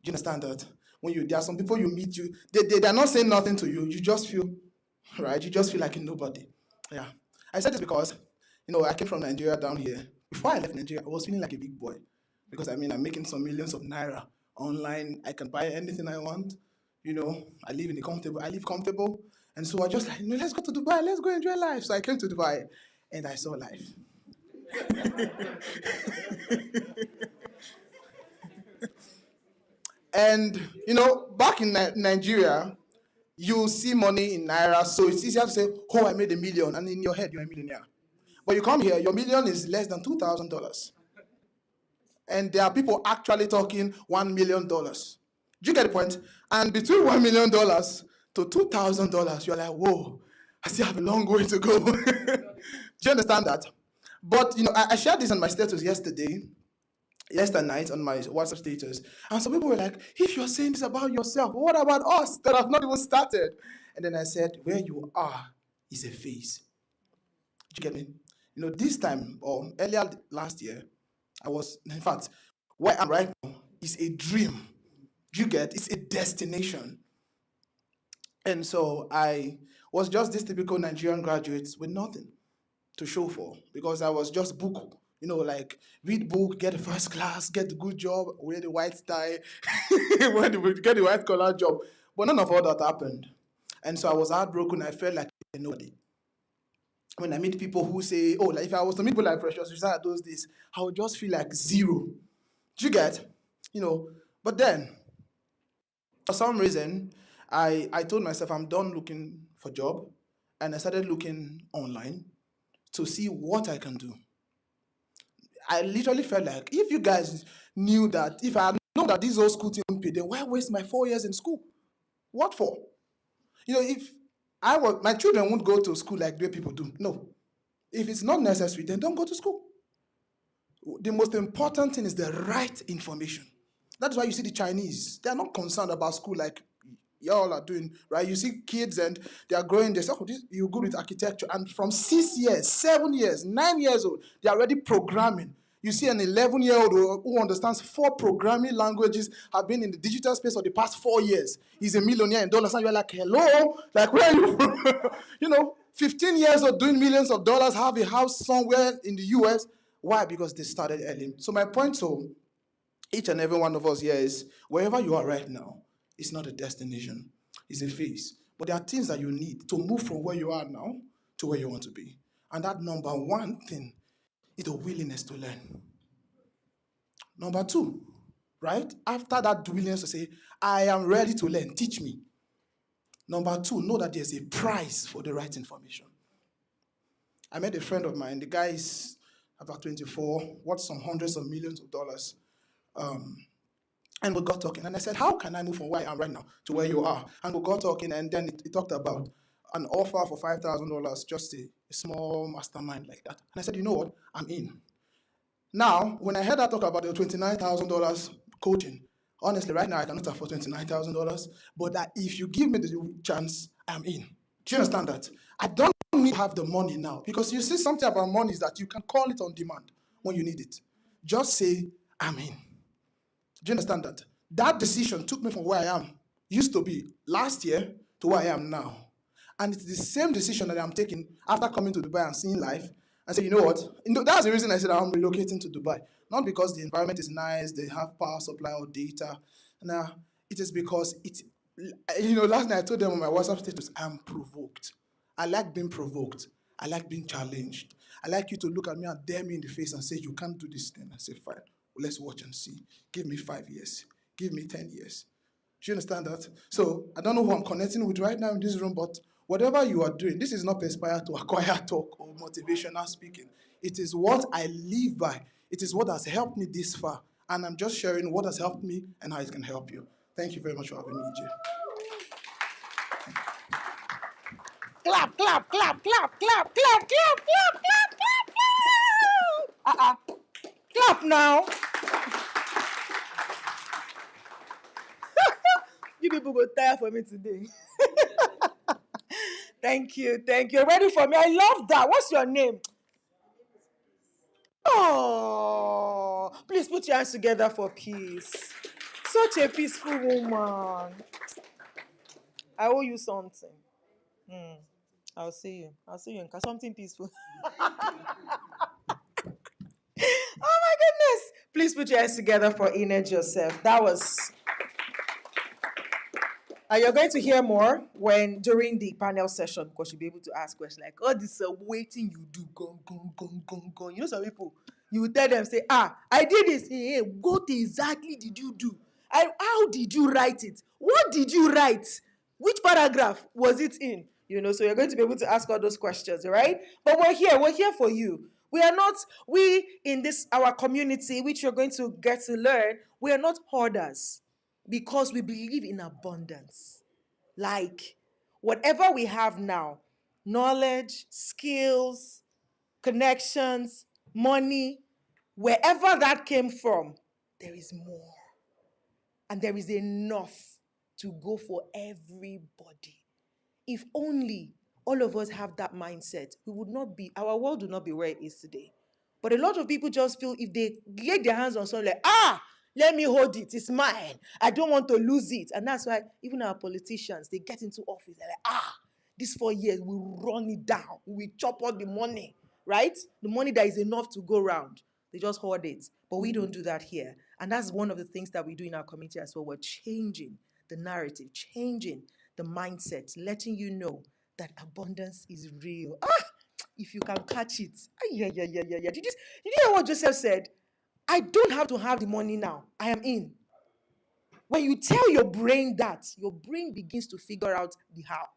Do you understand that? There are some people you meet, they're not saying nothing to you. You just feel, right? You just feel like a nobody. Yeah. I said this because, I came from Nigeria down here. Before I left Nigeria, I was feeling like a big boy. Because, I'm making some millions of naira online. I can buy anything I want. I live comfortable. And so I just like, let's go to Dubai. Let's go enjoy life. So I came to Dubai and I saw life. And back in Nigeria, you see money in naira, so it's easier to say, "Oh, I made a million," and in your head you're a millionaire. But you come here, your million is less than $2,000, and there are people actually talking $1 million. Do you get the point? And between $1 million to $2,000, you're like, "Whoa, I still have a long way to go." Do you understand that? But I shared this on my status yesterday night on my WhatsApp status. And some people were like, "If you're saying this about yourself, what about us that have not even started?" And then I said, where you are is a phase. Did you get me? This time or earlier last year, in fact, where I'm right now is a dream. Do you get? It's a destination. And so I was just this typical Nigerian graduate with nothing to show for, because I was just book, like read book, get a first class, get a good job, wear the white tie, get the white collar job. But none of all that happened. And so I was heartbroken. I felt like nobody. When I meet people who say, "Oh, like if I was to meet people like Precious Richard those days, I would just feel like zero." Do you get? But then for some reason, I told myself I'm done looking for job, and I started looking online to see what I can do. I literally felt like, if you guys knew that, if I know that this old school thing don't pay, then why waste my 4 years in school? What for? If my children won't go to school like the way people do. No. If it's not necessary, then don't go to school. The most important thing is the right information. That's why you see the Chinese, they're not concerned about school like y'all are doing, right? You see kids and they are growing, they say, "Oh, you're good with architecture." And from 6 years, 7 years, 9 years old, they're already programming. You see an 11-year-old who understands 4 programming languages, have been in the digital space for the past 4 years. He's a millionaire in dollars. And you're like, "Hello? Like, where are you from?" 15 years old doing millions of dollars, have a house somewhere in the US. Why? Because they started early. So my point to each and every one of us here is, wherever you are right now, it's not a destination, it's a phase. But there are things that you need to move from where you are now to where you want to be. And that number one thing is the willingness to learn. Number two, right? After that willingness to say, "I am ready to learn, teach me." Number two, know that there's a price for the right information. I met a friend of mine. The guy is about 24, worth some hundreds of millions of dollars. And we got talking, and I said, "How can I move from where I am right now to where you are?" And we got talking, and then it talked about an offer for $5,000, just a small mastermind like that. And I said, "You know what? I'm in." Now, when I heard that talk about the $29,000 coaching, honestly, right now I cannot afford $29,000, but that if you give me the chance, I'm in. Do you understand that? I don't need to have the money now, because you see something about money is that you can call it on demand when you need it. Just say, "I'm in." Do you understand that? That decision took me from where I am, used to be last year, to where I am now. And it's the same decision that I'm taking after coming to Dubai and seeing life and say, "You know what?" That's the reason I said I'm relocating to Dubai. Not because the environment is nice, they have power supply or data. Now, it is because last night I told them on my WhatsApp status, I'm provoked. I like being provoked. I like being challenged. I like you to look at me and dare me in the face and say, "You can't do this thing." I say, "Fine, let's watch and see. Give me 5 years. Give me 10 years. Do you understand that? So I don't know who I'm connecting with right now in this room, but whatever you are doing, this is not Perspire to acquire talk or motivational speaking. It is what I live by. It is what has helped me this far. And I'm just sharing what has helped me and how it can help you. Thank you very much for having me, EJ. Clap, clap, clap, clap, clap, clap, clap, clap, clap, clap, clap. Clap now. You people go tire for me today. Thank you, thank you. Ready for me? I love that. What's your name? Oh, please put your hands together for peace. Such a peaceful woman. I owe you something. I'll see you. I'll see you in something peaceful. Oh my goodness. Please put your hands together for Ined Joseph. That was And you're going to hear more when during the panel session because you'll be able to ask questions like, "Oh, this waiting you do, gong, gong, gong, gong, gong." You know, some people, you will tell them, say, I did this. Hey, what exactly did you do? How did you write it? What did you write? Which paragraph was it in? So you're going to be able to ask all those questions, all right? But we're here for you. We in this, our community, which you're going to get to learn, we are not hoarders because we believe in abundance. Like whatever we have now, knowledge, skills, connections, money, wherever that came from, there is more. And there is enough to go for everybody. If only all of us have that mindset, our world would not be where it is today. But a lot of people just feel if they lay their hands on something like, let me hold it, it's mine. I don't want to lose it. And that's why even our politicians, they get into office, they're like, these 4 years, we run it down. We chop all the money, right? The money that is enough to go around. They just hoard it. But we don't do that here. And that's one of the things that we do in our community as well. We're changing the narrative, changing the mindset, letting you know that abundance is real. If you can catch it. Yeah. Did you hear what Joseph said? I don't have to have the money now. I am in. When you tell your brain that, your brain begins to figure out the how.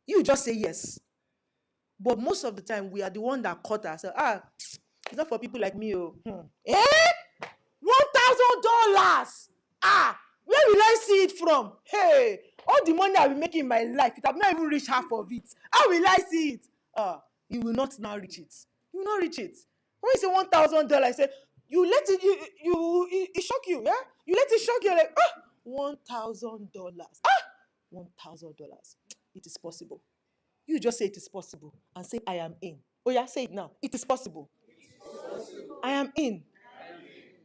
You just say yes. But most of the time, we are the one that caught ourselves. It's not for people like me. $1,000. Where will I see it from? Hey, all the money I've been making in my life, it have not even reached half of it. How will I see it? You will not now reach it. You will not reach it. When you say $1,000, say you let it it shock you, yeah? You let it shock you like $1,000. $1,000. It is possible. You just say it is possible and say I am in. Oh yeah, say it now. It is possible. I am in.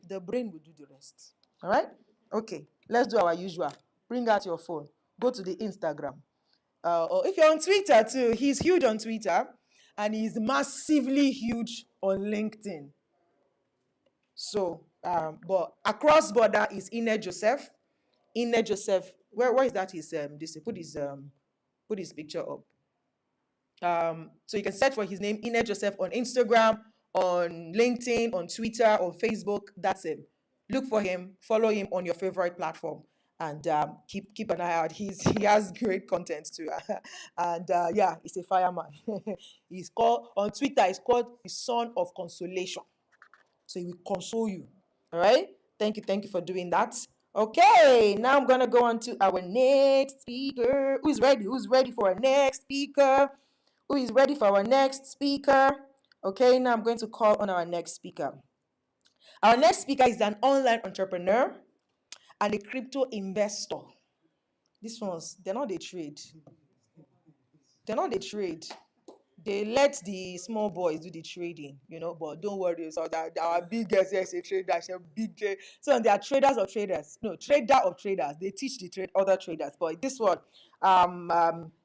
The brain will do the rest. All right? Okay, let's do our usual. Bring out your phone. Go to the Instagram. Or if you're on Twitter too, he's huge on Twitter and he's massively huge on LinkedIn. So, but across border is Ine Joseph. Ine Joseph, where is that? Put his picture up. So you can search for his name, Ine Joseph, on Instagram, on LinkedIn, on Twitter, on Facebook. That's him. Look for him, follow him on your favorite platform, and keep an eye out. He has great content too, and yeah, he's a fireman. He's called on Twitter. He's called the Son of Consolation. So he will console you. All right. Thank you for doing that. Okay, now I'm gonna go on to our next speaker. Who's ready? Who's ready for our next speaker? Who is ready for our next speaker? Okay, now I'm going to call on our next speaker. Our next speaker is an online entrepreneur and a crypto investor. These ones, they're not a trade. They're not a trade. They let the small boys do the trading, but don't worry. So that our big guys here say trader, say big trade. So they are traders of traders. No, trader of traders. They teach the other traders. But this one,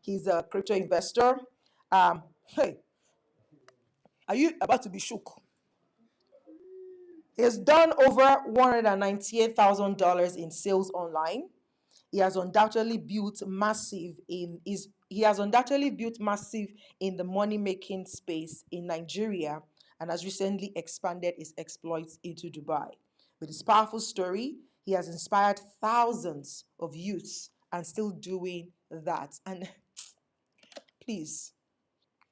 he's a crypto investor. Hey, are you about to be shook? He has done over $198,000 in sales online. He has undoubtedly built massive in the money-making space in Nigeria and has recently expanded his exploits into Dubai. With his powerful story, he has inspired thousands of youths and still doing that. And please,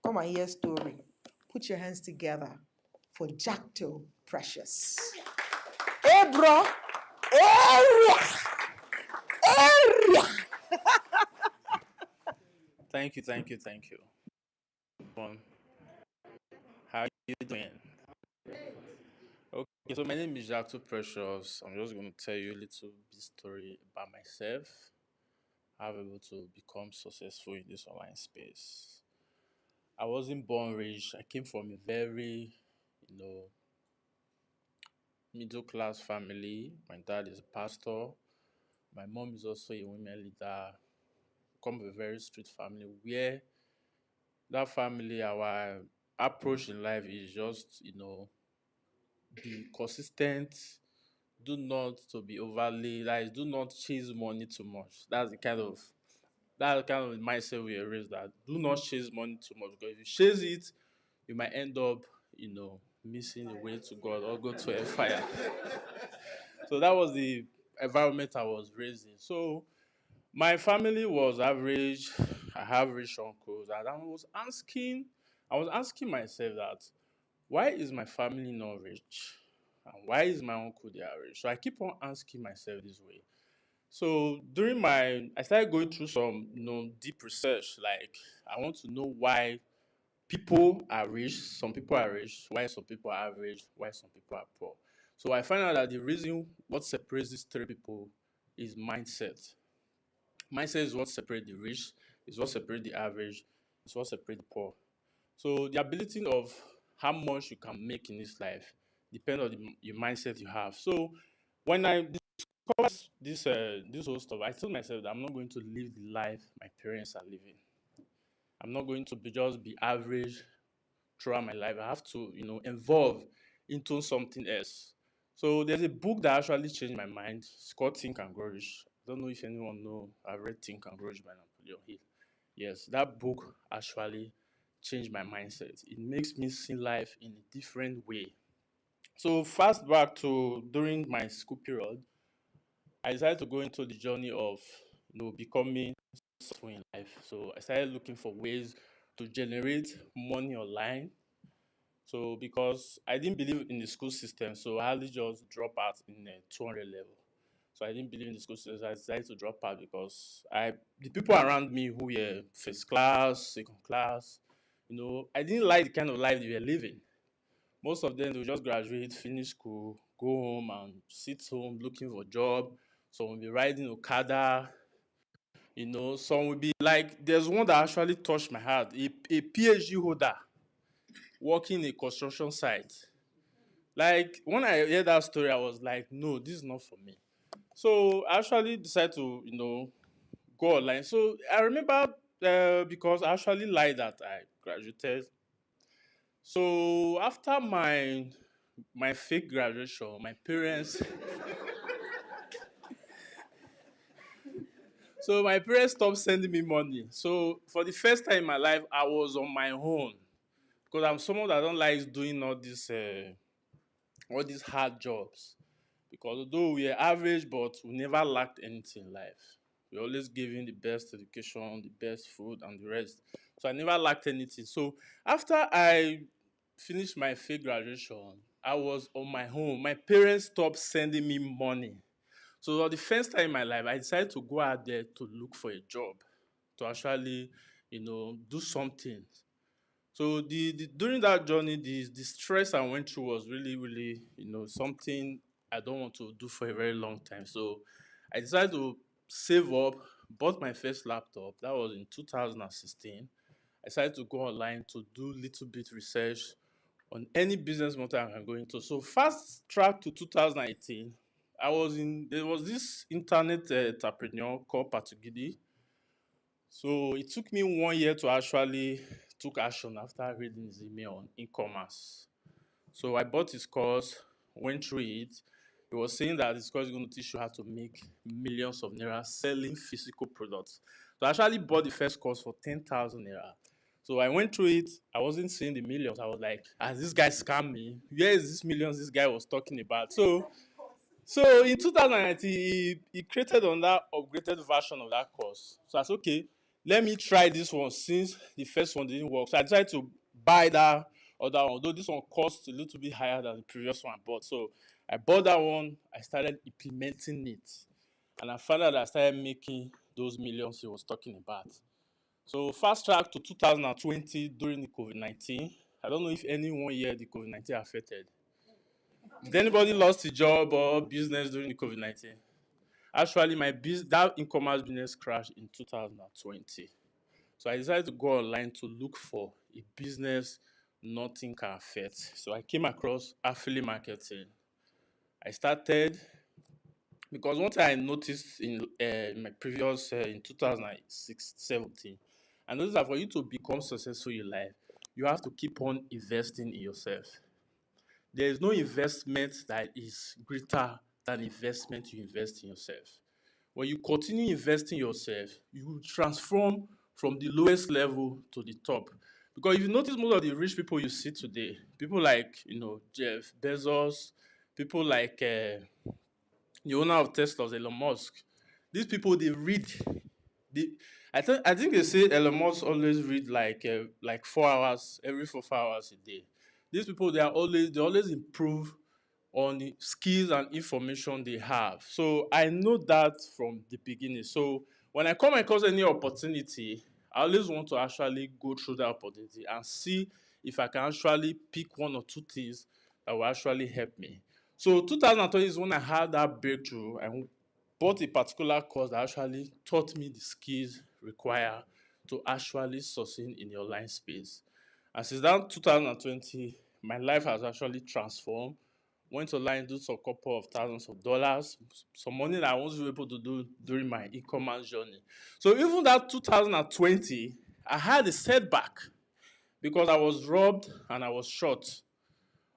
come and hear story. Put your hands together for Jacto Precious. Hey, bro. Area. Thank you. How are you doing? Okay, so my name is Jacto Precious. I'm just going to tell you a little bit story about myself. How I'm able to become successful in this online space. I wasn't born rich. I came from a very, middle class family. My dad is a pastor. My mom is also a women leader. Come from a very strict family where that family, our approach in life is just, be consistent, do not to be overly, like, do not chase money too much. That's the kind of mindset we raised, that do not chase money too much, because if you chase it, you might end up, missing the way to God or go to a fire. So that was the environment I was raised in. So my family was average. I have rich uncles, and I was asking myself that, why is my family not rich? And why is my uncle they are rich? So I keep on asking myself this way. So I started going through some, deep research. Like, I want to know why people are rich, some people are rich, why some people are average, why some people are poor. So I find out that the reason what separates these three people is mindset. Mindset is what separates the rich, is what separates the average, is what separates the poor. So the ability of how much you can make in this life depends on your mindset you have. So when I discovered this whole stuff, I told myself that I'm not going to live the life my parents are living. I'm not going to just be average throughout my life. I have to, evolve into something else. So there's a book that actually changed my mind. It's called Think and Grow Rich. I don't know if anyone know. I've read Think and Grow Rich by Napoleon Hill. Yes, that book actually changed my mindset. It makes me see life in a different way. So fast back to during my school period, I decided to go into the journey of, becoming successful in life. So I started looking for ways to generate money online. So because I didn't believe in the school system, so I hardly just drop out in the 200 level. So I didn't believe in the school system. So I decided to drop out because the people around me who were first class, second class, I didn't like the kind of life they were living. Most of them will just graduate, finish school, go home and sit home looking for a job. Some will be riding Okada, some will be like, there's one that actually touched my heart, a PhD holder working in a construction site. Like, when I heard that story, I was like, no, this is not for me. So I actually decided to, go online. So I remember, because I actually lied that I graduated. So after my fake graduation, my parents so my parents stopped sending me money. So for the first time in my life, I was on my own, because I'm someone that don't like doing all these hard jobs. Because although we are average, but we never lacked anything in life. We always giving the best education, the best food, and the rest. So I never lacked anything. So after I finished my fake graduation, I was on my own. My parents stopped sending me money. So for the first time in my life, I decided to go out there to look for a job, to actually, do something. So during that journey, the stress I went through was really, really, something I don't want to do for a very long time. So I decided to save up, bought my first laptop. That was in 2016. I decided to go online to do little bit research on any business model I can go into. So fast track to 2018, there was this internet entrepreneur called Patugidi. So it took me 1 year to actually took action after reading his email on e-commerce. So I bought his course, went through it. He was saying that his course is going to teach you how to make millions of naira selling physical products. So I actually bought the first course for 10,000 naira. So I went through it. I wasn't seeing the millions. I was like, this guy scammed me. Where is this millions this guy was talking about? So in 2019, he created on that upgraded version of that course. So I said, okay, let me try this one since the first one didn't work. So I decided to buy that other one, although this one cost a little bit higher than the previous one I bought. So I bought that one, I started implementing it. And I found out that I started making those millions he was talking about. So fast track to 2020 during the COVID-19. I don't know if anyone here the COVID-19 affected. Did anybody lost a job or business during the COVID-19? Actually, that e-commerce business crashed in 2020. So I decided to go online to look for a business nothing can affect. So I came across affiliate marketing. I started because one thing I noticed in my previous in 2017, I noticed that for you to become successful in life, you have to keep on investing in yourself. There is no investment that is greater than investment you invest in yourself. When you continue investing in yourself, you will transform from the lowest level to the top. Because if you notice most of the rich people you see today, people like Jeff Bezos, people like the owner of Tesla, Elon Musk, these people they read. They, I think they say Elon Musk always read like 4 hours every 4 hours a day. These people they always improve on the skills and information they have. So I know that from the beginning. So when I come across any opportunity, I always want to actually go through that opportunity and see if I can actually pick one or two things that will actually help me. So 2020 is when I had that breakthrough and bought a particular course that actually taught me the skills required to actually succeed in the online space. And since that 2020, my life has actually transformed. Went online, do some couple of thousands of dollars, some money that I wasn't able to do during my e-commerce journey. So even that 2020, I had a setback because I was robbed and I was shot,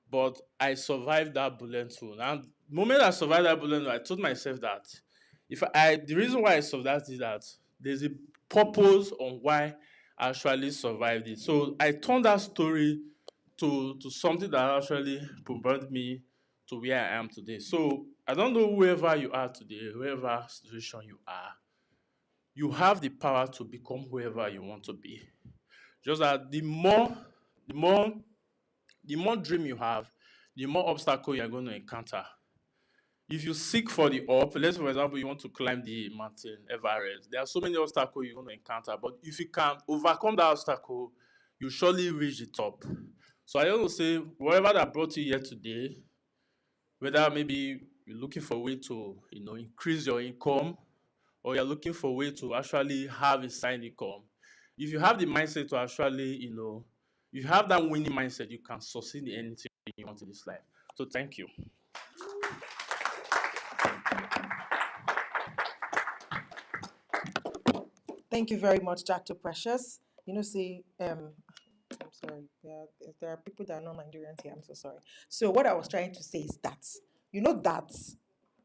but I survived that bullet wound. And the moment I survived that bullet wound, I told myself that the reason why I survived is that there's a purpose on why I actually survived it. So I turned that story to something that actually propelled me to where I am today. So I don't know whoever you are today, whoever situation you are, you have the power to become whoever you want to be. Just that the more dream you have, the more obstacle you are going to encounter. If you seek for the up, let's for example, you want to climb the mountain Everest. There are so many obstacles you're going to encounter, but if you can overcome that obstacle, you surely reach the top. So I want to say, whatever that brought you here today, whether maybe you're looking for a way to increase your income, or you're looking for a way to actually have a side income, if you have the mindset to actually if you have that winning mindset, you can succeed in anything you want in this life. So thank you. Thank you very much, Dr. Precious. See, I'm sorry. There are people that are not Nigerians here. I'm so sorry. So what I was trying to say is that, that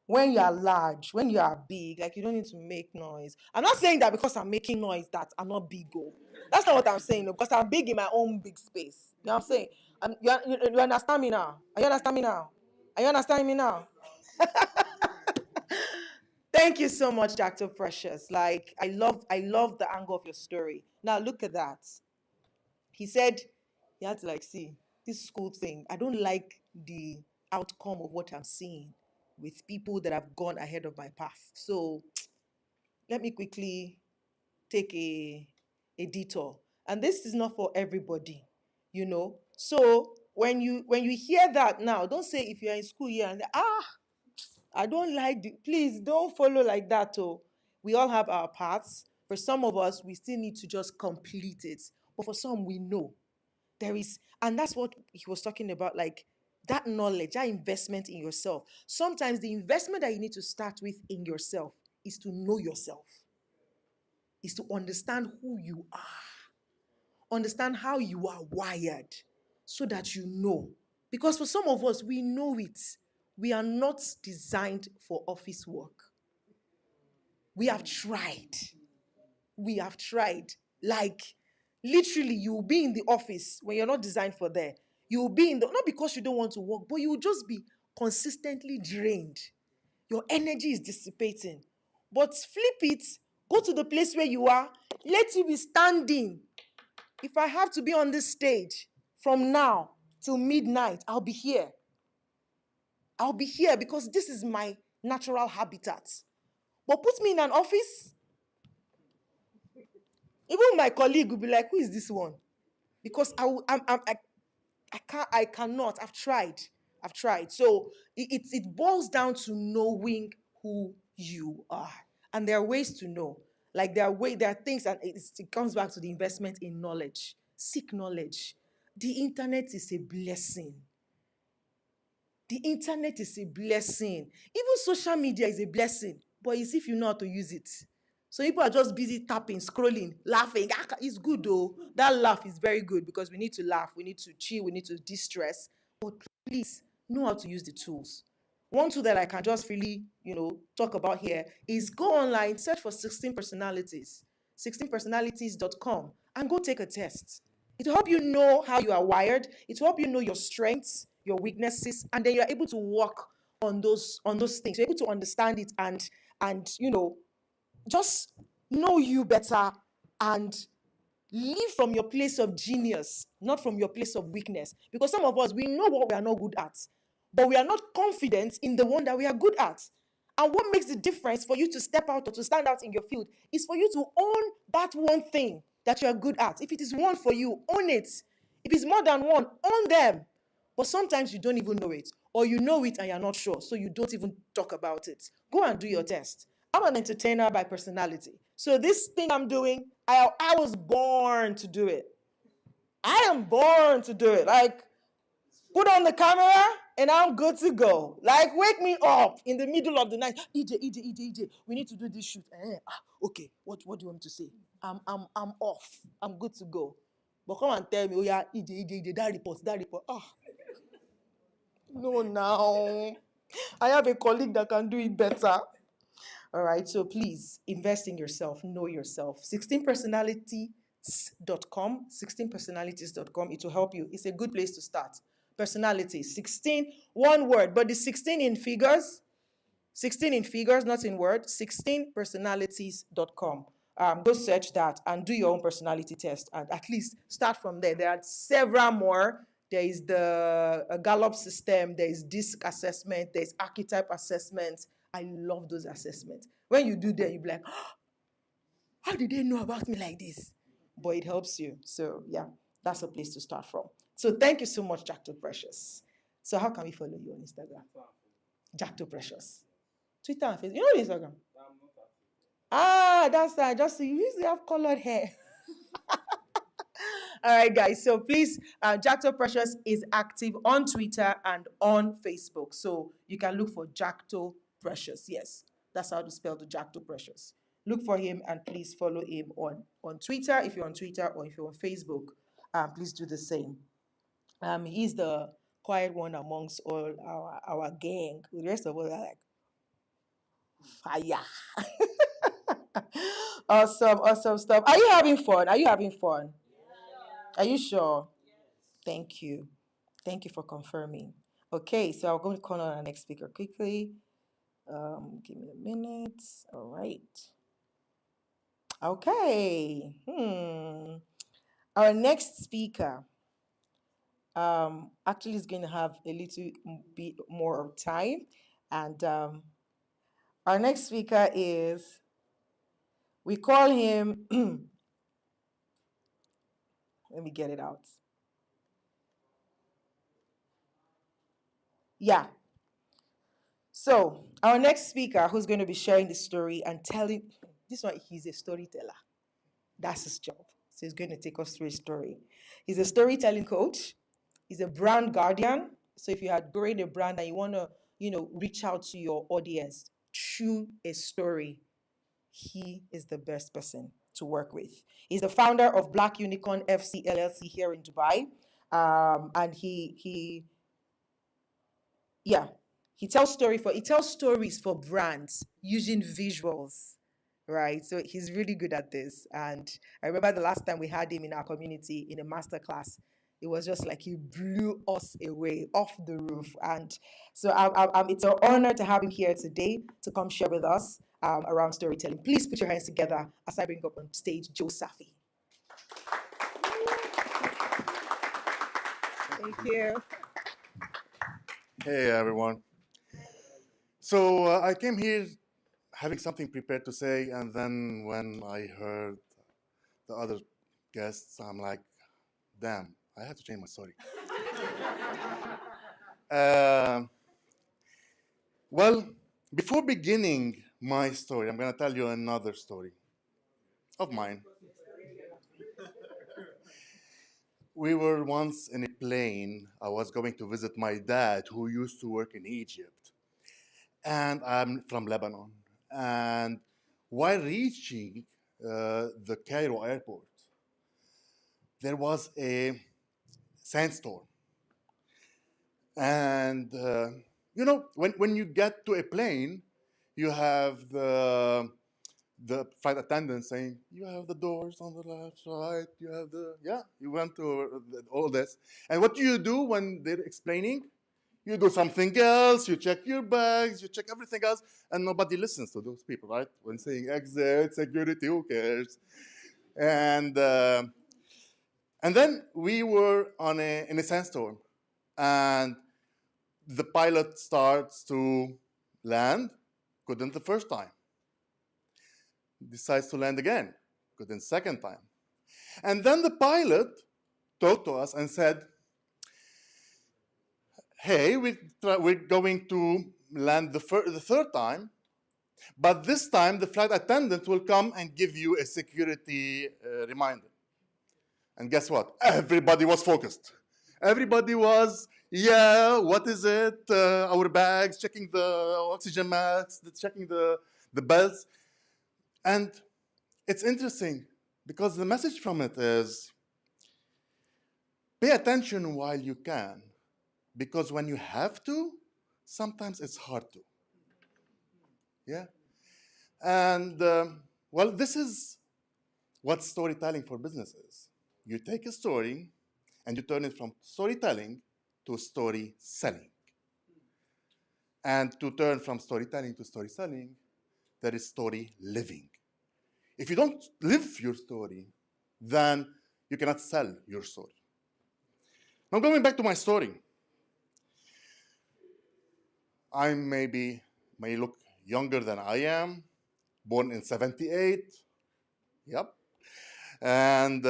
when you are large, when you are big, like you don't need to make noise. I'm not saying that because I'm making noise that I'm not big. Oh, that's not what I'm saying. No, because I'm big in my own big space. You know what I'm saying? You understand me now? Are you understand me now? Are you understanding me now? Thank you so much, Dr. Precious. Like I love the angle of your story. Now look at that. He said he had to see this school thing. I don't like the outcome of what I'm seeing with people that have gone ahead of my path. So let me quickly take a detour. And this is not for everybody. So when you hear that now, don't say if you're in school here and I don't like please don't follow like that. Oh, we all have our paths. For some of us, we still need to just complete it. But for some, we know there is, and that's what he was talking about, like that knowledge, that investment in yourself. Sometimes the investment that you need to start with in yourself is to know yourself, is to understand who you are, understand how you are wired, so that you know. Because for some of us, we know it. We are not designed for office work. We have tried. We have tried. Like, literally, you will be in the office when you're not designed for there. You will be not because you don't want to work, but you will just be consistently drained. Your energy is dissipating. But flip it, go to the place where you are, let you be standing. If I have to be on this stage from now till midnight, I'll be here. I'll be here because this is my natural habitat. But put me in an office, even my colleague will be like, who is this one? Because I cannot. I've tried. So it boils down to knowing who you are. And there are ways to know. Like there are things, and it comes back to the investment in knowledge. Seek knowledge. The internet is a blessing. The internet is a blessing. Even social media is a blessing. But it's if you know how to use it. So people are just busy tapping, scrolling, laughing. It's good though. That laugh is very good because we need to laugh, we need to chill, we need to de-stress. But please know how to use the tools. One tool that I can just really, talk about here is go online, search for 16 personalities, 16personalities.com, and go take a test. It will help you know how you are wired. It will help you know your strengths, your weaknesses, and then you're able to work on those things. You're able to understand it and just know you better and live from your place of genius, not from your place of weakness. Because some of us, we know what we are not good at, but we are not confident in the one that we are good at. And what makes the difference for you to step out or to stand out in your field is for you to own that one thing that you are good at. If it is one for you, own it. If it's more than one, own them. But sometimes you don't even know it, or you know it and you're not sure, so you don't even talk about it. Go and do your test. I'm an entertainer by personality. So this thing I'm doing, I was born to do it. I am born to do it. Like, put on the camera and I'm good to go. Like, wake me up in the middle of the night. EJ, we need to do this shoot. Okay, what do you want me to say? I'm off. I'm good to go. But come and tell me, oh yeah, EJ, that report. No, now. I have a colleague that can do it better. All right, so please invest in yourself, know yourself. 16personalities.com, 16personalities.com. It will help you. It's a good place to start. Personality, 16, one word, but the 16 in figures, 16 in figures, not in words, 16personalities.com. Go search that and do your own personality test and at least start from there. There are several more. There is the Gallup system, there is DISC assessment, there is archetype assessment. I love those assessments. When you do that, you'll be like, oh, how did they know about me like this? But it helps you. So yeah, that's a place to start from. So thank you so much, Jack to Precious. So how can we follow you on Instagram? Jack to Precious. Twitter and Facebook. You know Instagram? That's that. Just you usually have colored hair. All right, guys. So please, Jacto Precious is active on Twitter and on Facebook. So you can look for Jacto Precious. Yes, that's how to spell the Jacto Precious. Look for him and please follow him on Twitter if you're on Twitter or if you're on Facebook. Please do the same. He's the quiet one amongst all our gang. The rest of us are like fire. Awesome stuff. Are you having fun? Are you having fun? Are you sure? Thank you. Thank you for confirming. Okay, so I'm going to call on our next speaker quickly. Give me a minute. All right. Okay. Our next speaker actually is going to have a little bit more of time. And our next speaker is, we call him, let me get it out. Yeah. So our next speaker who's going to be sharing the story and telling, this one, he's a storyteller. That's his job. So he's going to take us through his story. He's a storytelling coach. He's a brand guardian. So if you are growing a brand and you want to, reach out to your audience through a story, he is the best person to work with. He's the founder of Black Unicorn FC LLC here in Dubai. And he tells stories for brands using visuals, right? So he's really good at this. And I remember the last time we had him in our community in a master class, it was just like he blew us away off the roof. And so it's an honor to have him here today to come share with us around storytelling. Please put your hands together as I bring up on stage Joe Safi. Thank you. Hey everyone. So I came here having something prepared to say, and then when I heard the other guests, I'm like, damn, I have to change my story. Um well, before beginning my story, I'm going to tell you another story of mine. We were once in a plane. I was going to visit my dad, who used to work in Egypt. And I'm from Lebanon. And while reaching the Cairo airport, there was a sandstorm. And You know, when you get to a plane, you have the flight attendant saying, you have the doors on the left, right, you have the, yeah, you went to all this. And what do you do when they're explaining? You do something else, you check your bags, you check everything else, and nobody listens to those people, right? When saying exit, security, who cares? And and then we were in a sandstorm, and the pilot starts to land, couldn't the first time. Decides to land again, couldn't second time. And then the pilot talked to us and said, hey, we're going to land the third time, but this time the flight attendant will come and give you a security reminder. And guess what? Everybody was focused. Everybody was, yeah, what is it? Our bags, checking the oxygen masks, checking the belts. And it's interesting because the message from it is pay attention while you can, because when you have to, sometimes it's hard to. Yeah? And well, this is what storytelling for business is. You take a story and you turn it from storytelling to story selling. And to turn from storytelling to story selling, there is story living. If you don't live your story, then you cannot sell your story. Now, going back to my story, I may look younger than I am, born in 78. Yep. And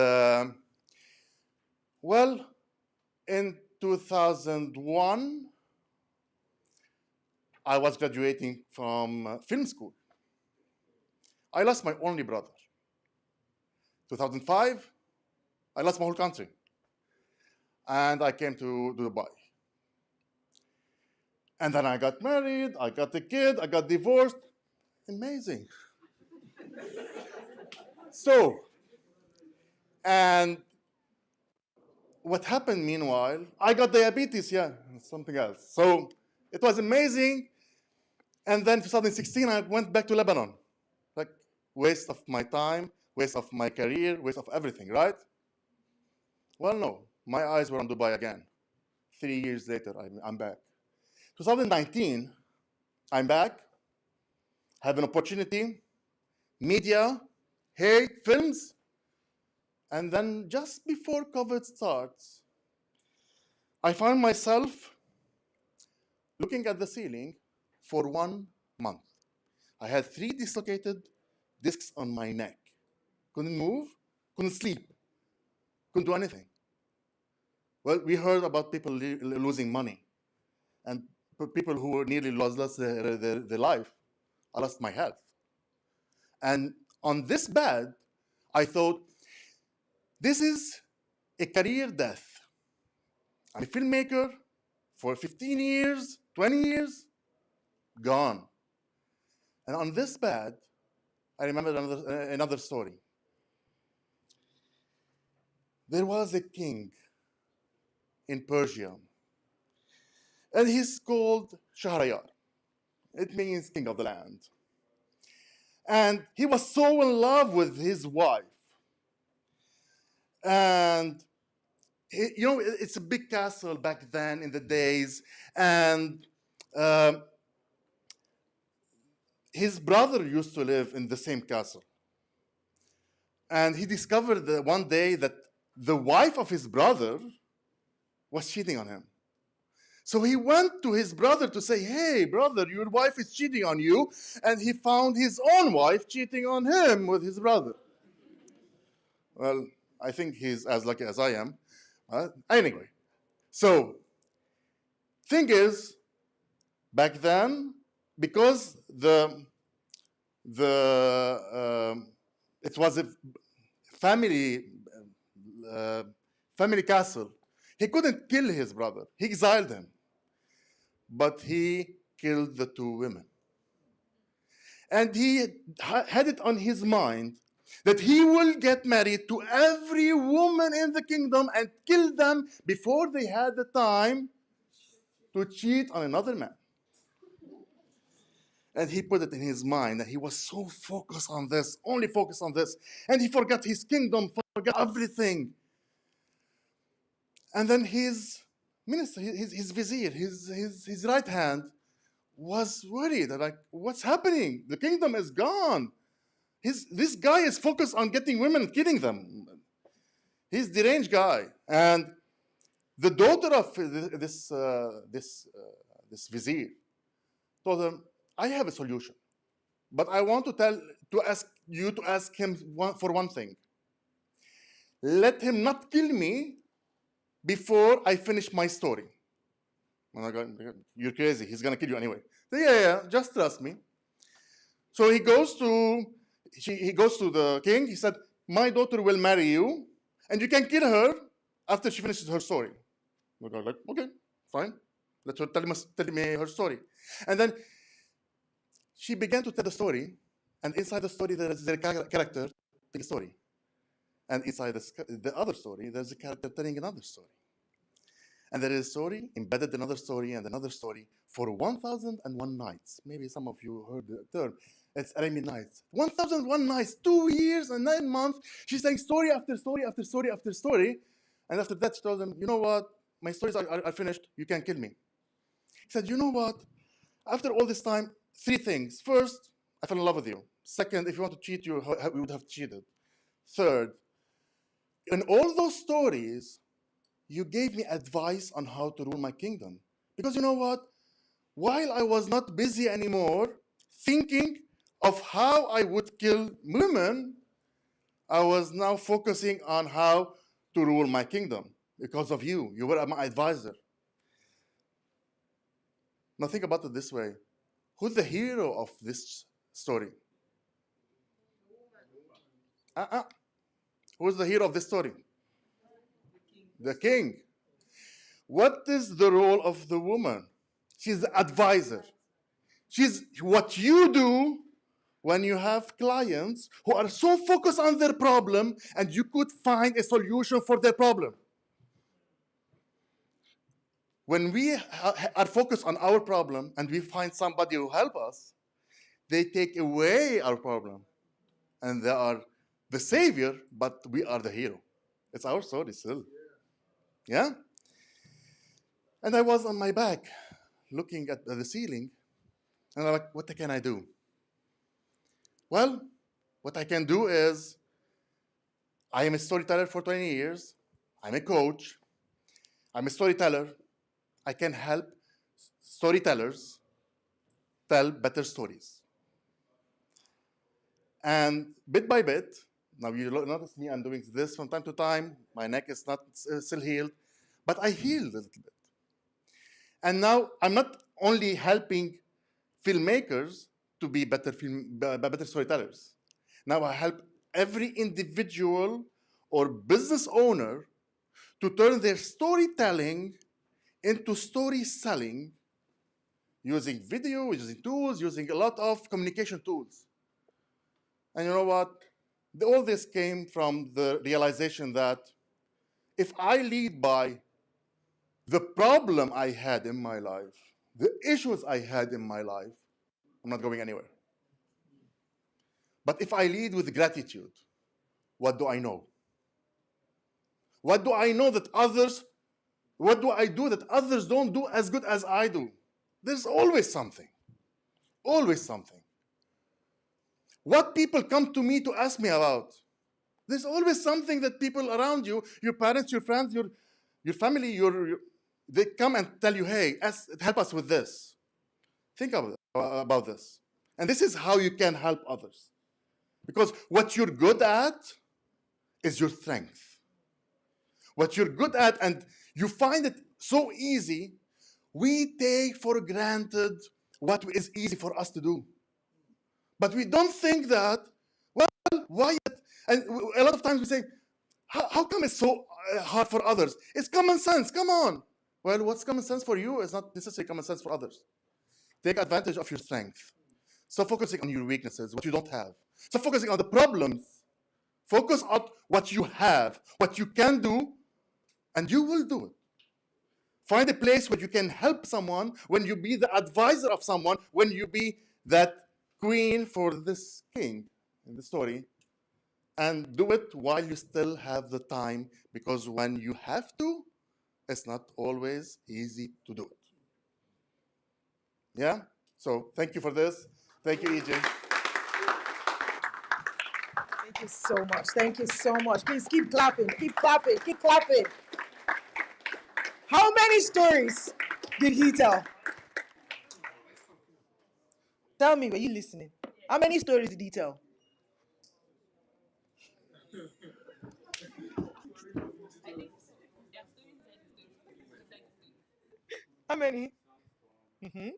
well, in 2001, I was graduating from film school. I lost my only brother. 2005, I lost my whole country. And I came to Dubai. And then I got married, I got a kid, I got divorced. Amazing. So, and what happened meanwhile, I got diabetes, yeah, something else. So it was amazing. And then 2016, I went back to Lebanon. Like, waste of my time, waste of my career, waste of everything, right? Well, no, my eyes were on Dubai again. 3 years later, I'm back. 2019, I'm back, have an opportunity, media, hey, films, and then just before COVID starts, I found myself looking at the ceiling for 1 month. I had 3 dislocated discs on my neck. Couldn't move, couldn't sleep, couldn't do anything. Well, we heard about people losing money and people who nearly lost their life. I lost my health. And on this bed, I thought, this is a career death. I'm a filmmaker for 15 years, 20 years, gone. And on this bed, I remember another story. There was a king in Persia, and he's called Shahriyar. It means king of the land. And he was so in love with his wife. And you know, it's a big castle back then in the days, and his brother used to live in the same castle. And he discovered one day that the wife of his brother was cheating on him. So he went to his brother to say, hey, brother, your wife is cheating on you. And he found his own wife cheating on him with his brother. Well, I think he's as lucky as I am. Anyway, so thing is, back then, because it was a family castle, he couldn't kill his brother. He exiled him. But he killed the 2 women. And he had it on his mind that he will get married to every woman in the kingdom and kill them before they had the time to cheat on another man. And he put it in his mind that he was so focused on this, only focused on this. And he forgot his kingdom, forgot everything. And then his minister, his vizier, his right hand was worried. Like, what's happening? The kingdom is gone. This guy is focused on getting women and killing them. He's the deranged guy. And the daughter of this vizier told him, I have a solution, but I want to ask you to ask him for one thing. Let him not kill me before I finish my story. And I go, you're crazy. He's gonna kill you anyway. So, yeah, just trust me. So he goes to the king. He said, my daughter will marry you, and you can kill her after she finishes her story. We go like, okay, fine. Let her tell me her story. And then she began to tell the story, and inside the story there is a character telling a story. And inside the other story, there's a character telling another story. And there is a story embedded in another story and another story for 1,001 nights. Maybe some of you heard the term. It's Arabian Nights. 1,001 nights, 2 years and 9 months. She's saying story after story after story after story. And after that, she told them, you know what? My stories are finished. You can kill me. He said, you know what? After all this time, 3 things. First, I fell in love with you. Second, if you want to cheat, you would have cheated. Third, in all those stories, you gave me advice on how to rule my kingdom. Because you know what? While I was not busy anymore thinking of how I would kill women, I was now focusing on how to rule my kingdom because of you. You were my advisor. Now think about it this way. Who's the hero of this story? Who's the hero of this story? The king. What is the role of the woman? She's the advisor. She's what you do when you have clients who are so focused on their problem and you could find a solution for their problem. When we are focused on our problem and we find somebody who help us, they take away our problem. And they are the savior, but we are the hero. It's our story still. Yeah? And I was on my back looking at the ceiling, and I'm like, what can I do? Well, what I can do is, I am a storyteller for 20 years. I'm a coach. I'm a storyteller. I can help storytellers tell better stories. And bit by bit, now you notice me, I'm doing this from time to time. My neck is not still healed, but I healed a little bit. And now I'm not only helping filmmakers to be better storytellers. Now I help every individual or business owner to turn their storytelling into story selling using video, using tools, using a lot of communication tools. And you know what? All this came from the realization that if I lead by the problem I had in my life, the issues I had in my life, I'm not going anywhere. But if I lead with gratitude, what do I know? What do I know that others, what do I do that others don't do as good as I do? There's always something. Always something. What people come to me to ask me about? There's always something that people around you, your parents, your friends, your family, they come and tell you, hey, help us with this. Think about this. And this is how you can help others. Because what you're good at is your strength. What you're good at, and you find it so easy, we take for granted what is easy for us to do. But we don't think that, well, why? And a lot of times we say, how come it's so hard for others? It's common sense, come on. Well, what's common sense for you is not necessarily common sense for others. Take advantage of your strength. Stop focusing on your weaknesses, what you don't have. Stop focusing on the problems. Focus on what you have, what you can do, and you will do it. Find a place where you can help someone, when you be the advisor of someone, when you be that queen for this king in the story, and do it while you still have the time, because when you have to, it's not always easy to do it. Yeah? So thank you for this. Thank you, EJ. Thank you so much. Thank you so much. Please keep clapping. Keep clapping. Keep clapping. How many stories did he tell? Tell me, were you listening? How many stories did he tell? How many? Mm-hmm.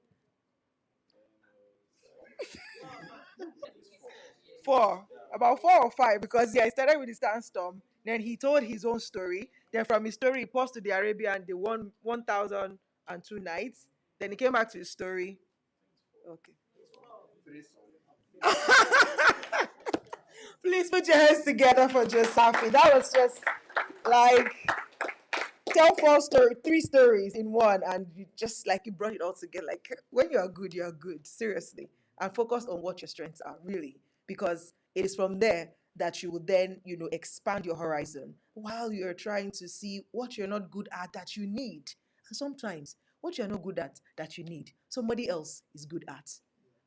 Four. About four or five, because yeah, he started with the sandstorm. Then he told his own story. Then from his story, he paused to the Arabian, the 1,002 nights. Then he came back to his story. Okay. Please put your hands together for Josafi. That was just like tell three stories in one, and you just like you brought it all together. Like when you are good, you are good. Seriously, and focus on what your strengths are really, because it is from there that you will then expand your horizon while you're trying to see what you're not good at that you need. And sometimes what you're not good at that you need, somebody else is good at,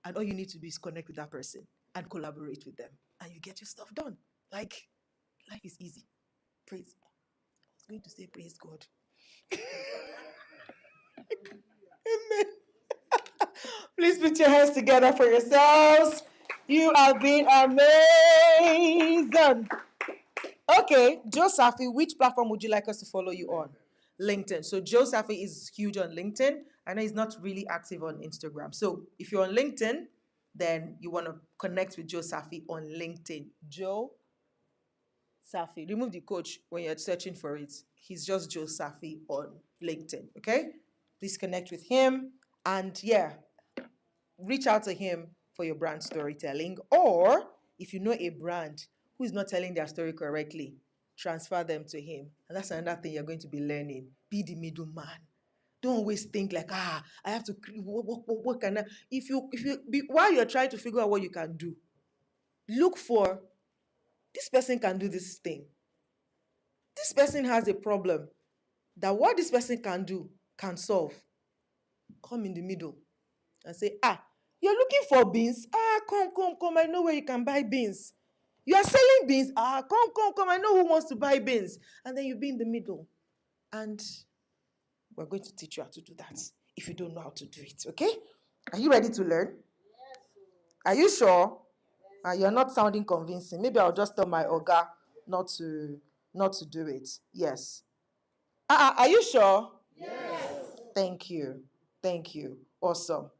and all you need to do is connect with that person and collaborate with them, and you get your stuff done. Like life is easy. Praise. I was going to say praise God. Amen. Please put your hands together for yourselves. You have been amazing. Okay, Joe Safi, which platform would you like us to follow you on? LinkedIn. So Joe Safi is huge on LinkedIn. I know he's not really active on Instagram. So if you're on LinkedIn, then you want to connect with Joe Safi on LinkedIn. Joe Safi. Remove the coach when you're searching for it. He's just Joe Safi on LinkedIn. Okay? Please connect with him. And yeah, reach out to him for your brand storytelling. Or if you know a brand who is not telling their story correctly, transfer them to him. And that's another thing you're going to be learning. Be the middleman. Don't always think like, I have to, what can I, while you're trying to figure out what you can do, look for, this person can do this thing. This person has a problem that what this person can do can solve. Come in the middle and say, you're looking for beans? Come. I know where you can buy beans. You are selling beans? Come. I know who wants to buy beans. And then you be in the middle. And we're going to teach you how to do that if you don't know how to do it, okay? Are you ready to learn? Are you sure? You're not sounding convincing. Maybe I'll just tell my Oga not to do it. Yes. Are you sure? Yes. Thank you. Thank you. Awesome.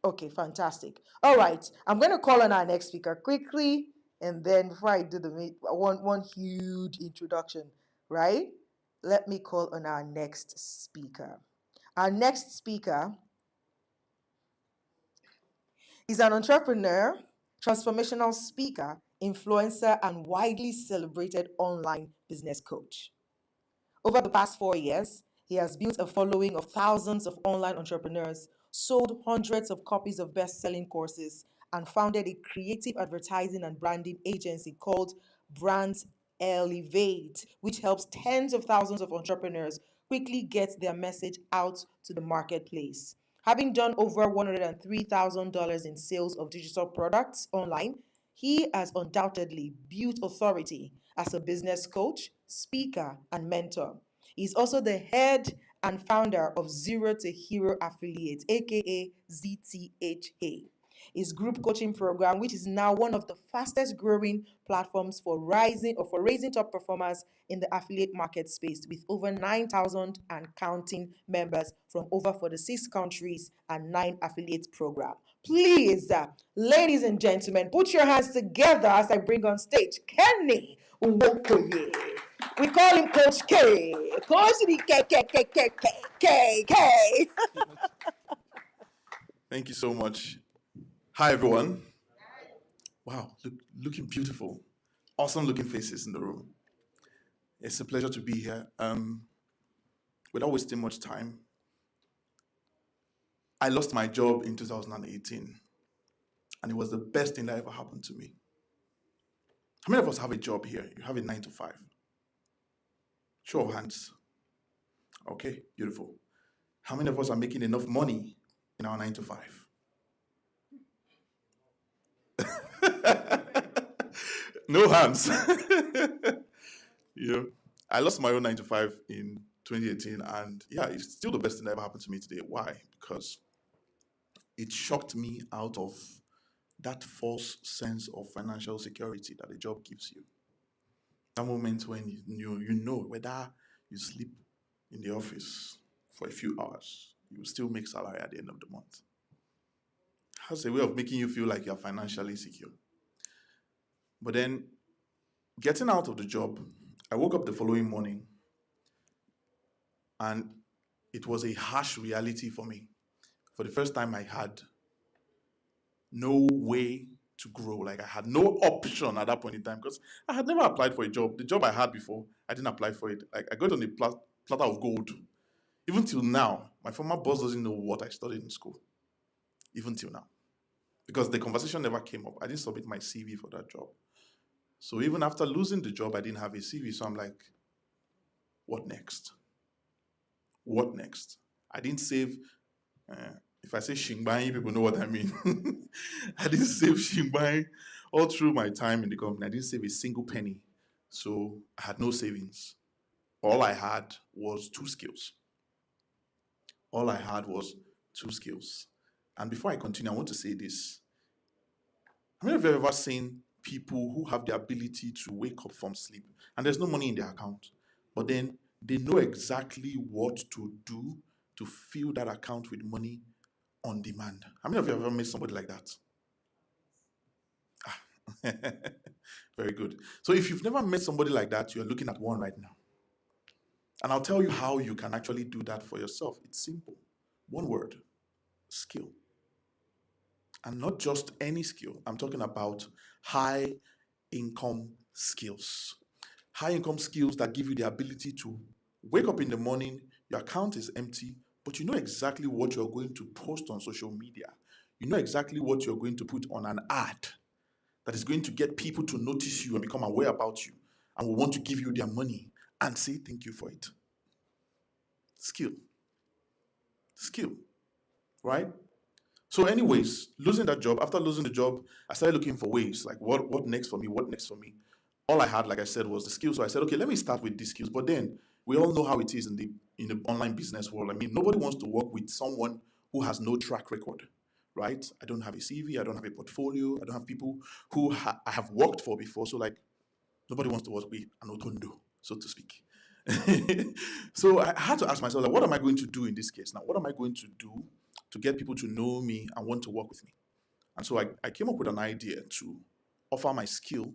Okay, fantastic. All right, I'm going to call on our next speaker quickly, and then before I do one huge introduction, right? Let me call on our next speaker. Our next speaker is an entrepreneur, transformational speaker, influencer, and widely celebrated online business coach. Over the past 4 years, he has built a following of thousands of online entrepreneurs, sold hundreds of copies of best-selling courses, and founded a creative advertising and branding agency called Brands Elevate, which helps tens of thousands of entrepreneurs quickly get their message out to the marketplace. Having done over $103,000 in sales of digital products online, he has undoubtedly built authority as a business coach, speaker, and mentor. He's also the head and founder of Zero to Hero Affiliates, aka ZTHA. His group coaching program, which is now one of the fastest growing platforms for raising top performers in the affiliate market space, with over 9,000 and counting members from over 46 countries and 9 affiliate programs. Please, ladies and gentlemen, put your hands together as I bring on stage Kenny Nwokoye. We call him Coach K. Coach K. Thank you so much. Hi, everyone. Wow, looking beautiful. Awesome looking faces in the room. It's a pleasure to be here. Without wasting much time, I lost my job in 2018, and it was the best thing that ever happened to me. How many of us have a job here? You have a 9 to 5. Show of hands. Okay, beautiful. How many of us are making enough money in our 9 to 5? No hands. you know, I lost my own 9 to 5 in 2018, and yeah, it's still the best thing that ever happened to me today. Why? Because it shocked me out of that false sense of financial security that a job gives you. That moment when you know whether you sleep in the office for a few hours, you will still make salary at the end of the month. Has a way of making you feel like you're financially secure. But then, getting out of the job, I woke up the following morning and it was a harsh reality for me. For the first time, I had no way to grow. Like, I had no option at that point in time because I had never applied for a job. The job I had before, I didn't apply for it. Like, I got on a platter of gold. Even till now, my former boss doesn't know what I studied in school. Even till now. Because the conversation never came up. I didn't submit my CV for that job. So even after losing the job, I didn't have a CV. So I'm like, what next? What next? I didn't save. If I say Shingbai, people know what I mean. I didn't save Shingbai all through my time in the company. I didn't save a single penny. So I had no savings. All I had was 2 skills. All I had was 2 skills. And before I continue, I want to say this. How many of you have ever seen people who have the ability to wake up from sleep and there's no money in their account, but then they know exactly what to do to fill that account with money on demand? How many of you have ever met somebody like that? Very good. So if you've never met somebody like that, you're looking at one right now. And I'll tell you how you can actually do that for yourself. It's simple. One word: skill. And not just any skill. I'm talking about high income skills. High income skills that give you the ability to wake up in the morning, your account is empty, but you know exactly what you're going to post on social media. You know exactly what you're going to put on an ad that is going to get people to notice you and become aware about you and will want to give you their money and say thank you for it. Skill. Skill. Right? So anyways, losing that job, after losing the job, I started looking for ways, like what next for me, what next for me. All I had, like I said, was the skills. So I said, okay, let me start with these skills. But then we all know how it is in the online business world. I mean, nobody wants to work with someone who has no track record, right? I don't have a CV, I don't have a portfolio, I don't have people who I have worked for before. So like, nobody wants to work with an otondo, so to speak. So I had to ask myself, like, what am I going to do in this case now? What am I going to do to get people to know me and want to work with me? And so I came up with an idea to offer my skill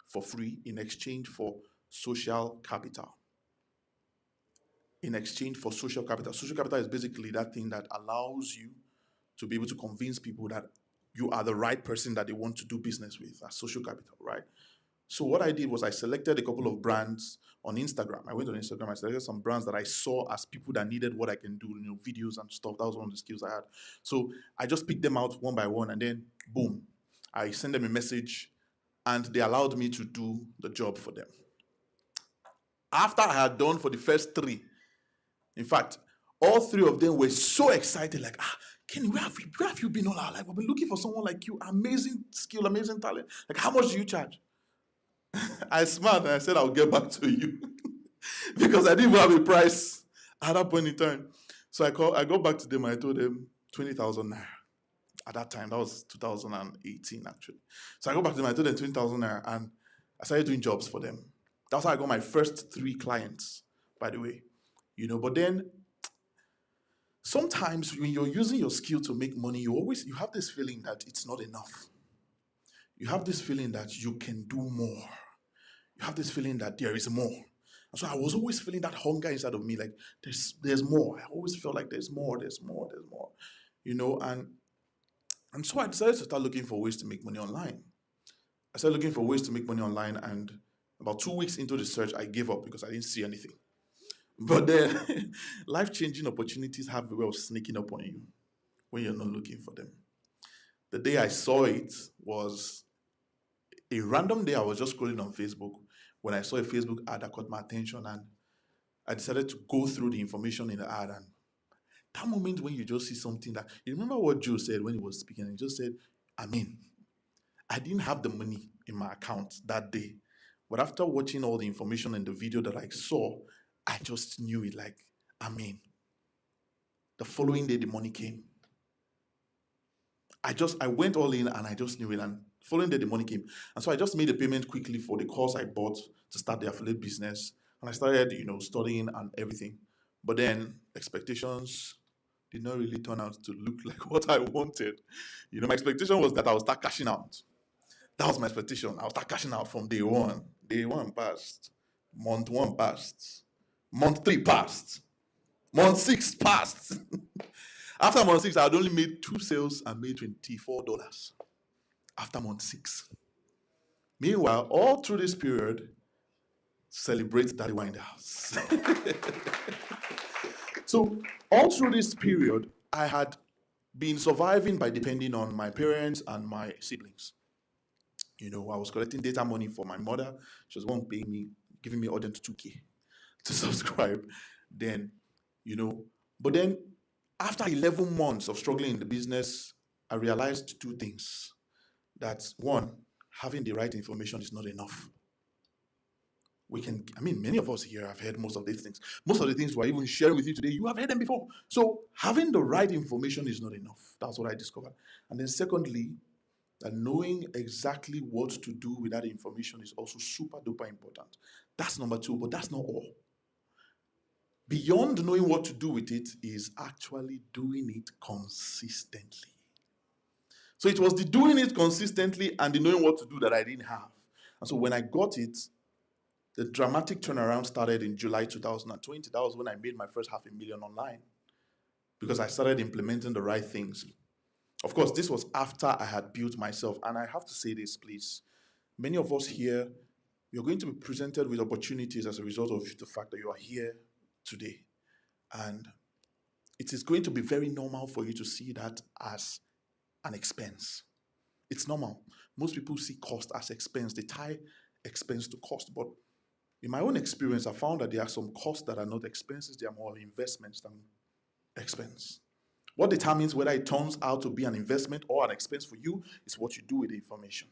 for free in exchange for social capital. In exchange for social capital. Social capital is basically that thing that allows you to be able to convince people that you are the right person that they want to do business with. That's social capital, right? So what I did was I selected a couple of brands on Instagram. I went on Instagram, I selected some brands that I saw as people that needed what I can do, videos and stuff. That was one of the skills I had. So I just picked them out one by one and then boom, I sent them a message and they allowed me to do the job for them. After I had done for the first 3, in fact, all 3 of them were so excited, like, Kenny, where have you been all our life? We've been looking for someone like you, amazing skill, amazing talent. Like, how much do you charge? I smiled and I said, I'll get back to you. Because I didn't even have a price at that point in time. So I got back to them and I told them 20,000 naira. At that time, that was 2018 actually. So I got back to them, I told them 20,000 naira and I started doing jobs for them. That's how I got my first 3 clients, by the way. But then sometimes when you're using your skill to make money, you have this feeling that it's not enough. You have this feeling that you can do more. You have this feeling that there is more. And so I was always feeling that hunger inside of me, like there's more. I always felt like there's more. And so I decided to start looking for ways to make money online. I started looking for ways to make money online, and about 2 weeks into the search, I gave up because I didn't see anything. But then life-changing opportunities have a way of sneaking up on you when you're not looking for them. The day I saw it was a random day. I was just scrolling on Facebook when I saw a Facebook ad that caught my attention, and I decided to go through the information in the ad. And that moment when you just see something that, you remember what Joe said when he was speaking? He just said, I mean, I didn't have the money in my account that day. But after watching all the information in the video that I saw, I just knew it. Like, I mean, the following day the money came. I went all in and I just knew it. And following day the money came. And so I just made a payment quickly for the course I bought to start the affiliate business. And I started, studying and everything. But then expectations did not really turn out to look like what I wanted. My expectation was that I would start cashing out. That was my expectation. I would start cashing out from day one. Day one passed. Month one passed. Month 3 passed. Month 6 passed. After month 6, I had only made 2 sales and made $24 after month 6. Meanwhile, all through this period, celebrate Daddy Wine in the house. So, all through this period, I had been surviving by depending on my parents and my siblings. I was collecting data money for my mother. She was the one paying me, giving me urgent 2K to subscribe. Then, but then after 11 months of struggling in the business, I realized 2 things. That one, having the right information is not enough. Many of us here have heard most of these things. Most of the things we're even sharing with you today, you have heard them before. So having the right information is not enough. That's what I discovered. And then secondly, that knowing exactly what to do with that information is also super duper important. That's number 2, but that's not all. Beyond knowing what to do with it is actually doing it consistently. So it was the doing it consistently and the knowing what to do that I didn't have. And so when I got it, the dramatic turnaround started in July 2020. That was when I made my first $500,000 online because I started implementing the right things. Of course, this was after I had built myself. And I have to say this, please. Many of us here, you're going to be presented with opportunities as a result of the fact that you are here today. And it is going to be very normal for you to see that as an expense. It's normal. Most people see cost as expense. They tie expense to cost. But in my own experience, I found that there are some costs that are not expenses. They are more investments than expense. What determines whether it turns out to be an investment or an expense for you is what you do with the information.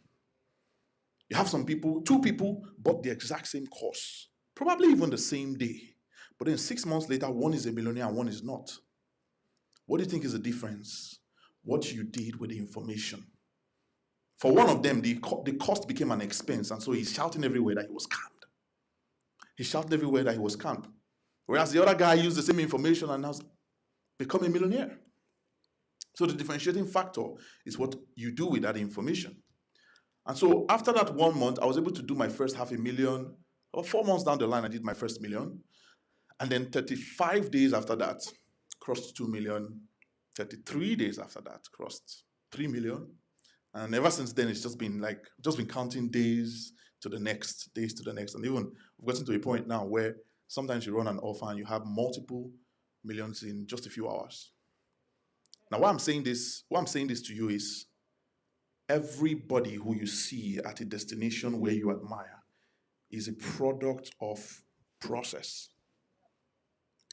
You have 2 people bought the exact same course, probably even the same day. But then 6 months later, one is a millionaire and one is not. What do you think is the difference? What you did with the information. For one of them, the cost became an expense, and so he's shouting everywhere that he was scammed. He shouted everywhere that he was scammed. Whereas the other guy used the same information and has become a millionaire. So the differentiating factor is what you do with that information. And so after that 1 month, I was able to do my first $500,000. About 4 months down the line, I did my first $1 million. And then 35 days after that, crossed 2 million. 33 days after that, crossed 3 million. And ever since then, it's just been counting days to the next. And even we've gotten to a point now where sometimes you run an offer and you have multiple millions in just a few hours. Now, why I'm saying this to you is everybody who you see at a destination where you admire is a product of process.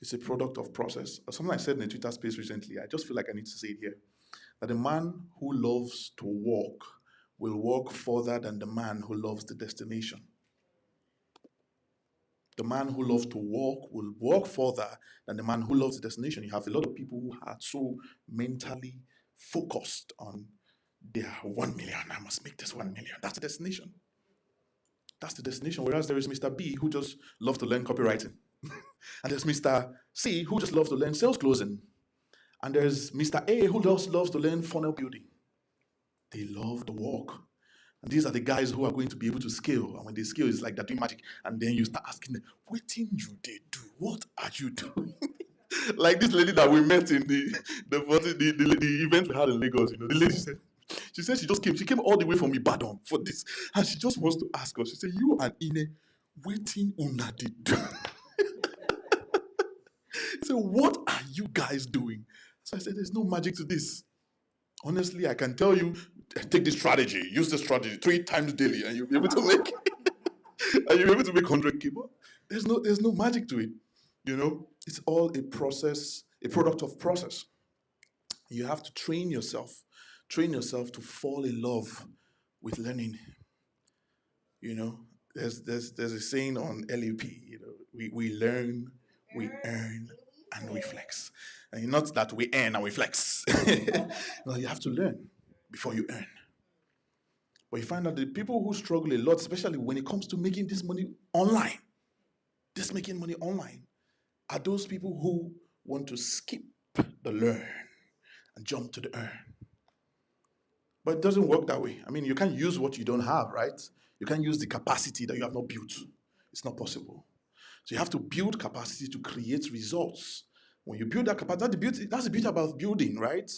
It's a product of process. Something I said in a Twitter space recently, I just feel like I need to say it here. That a man who loves to walk will walk further than the man who loves the destination. The man who loves to walk will walk further than the man who loves the destination. You have a lot of people who are so mentally focused on their 1 million. I must make this 1 million. That's the destination. That's the destination. Whereas there is Mr. B who just loves to learn copywriting. And there's Mr. C who just loves to learn sales closing. And there's Mr. A who just loves to learn funnel building. They love the walk. And these are the guys who are going to be able to scale. And when they scale, it's like they're doing magic. And then you start asking them, what thing you did do? What are you doing? Like this lady that we met in the event we had in Lagos. The lady said, she just came. She came all the way from Ibadan for this. And she just wants to ask us. She said, you and Ine, waiting una did do? So what are you guys doing? So I said, there's no magic to this. Honestly, I can tell you, take this strategy, use this strategy 3 times daily, and you'll be able to make and you'll be able to make 100K. But there's no magic to it. It's all a process, a product of process. You have to train yourself to fall in love with learning. You know, there's a saying on LAP, we learn, we earn, and we flex. And not that we earn and we flex. No, you have to learn before you earn. But you find that the people who struggle a lot, especially when it comes to making this money online, are those people who want to skip the learn and jump to the earn. But it doesn't work that way. I mean, you can't use what you don't have, right? You can't use the capacity that you have not built. It's not possible. So you have to build capacity to create results. When you build that capacity, that's the beauty about building, right?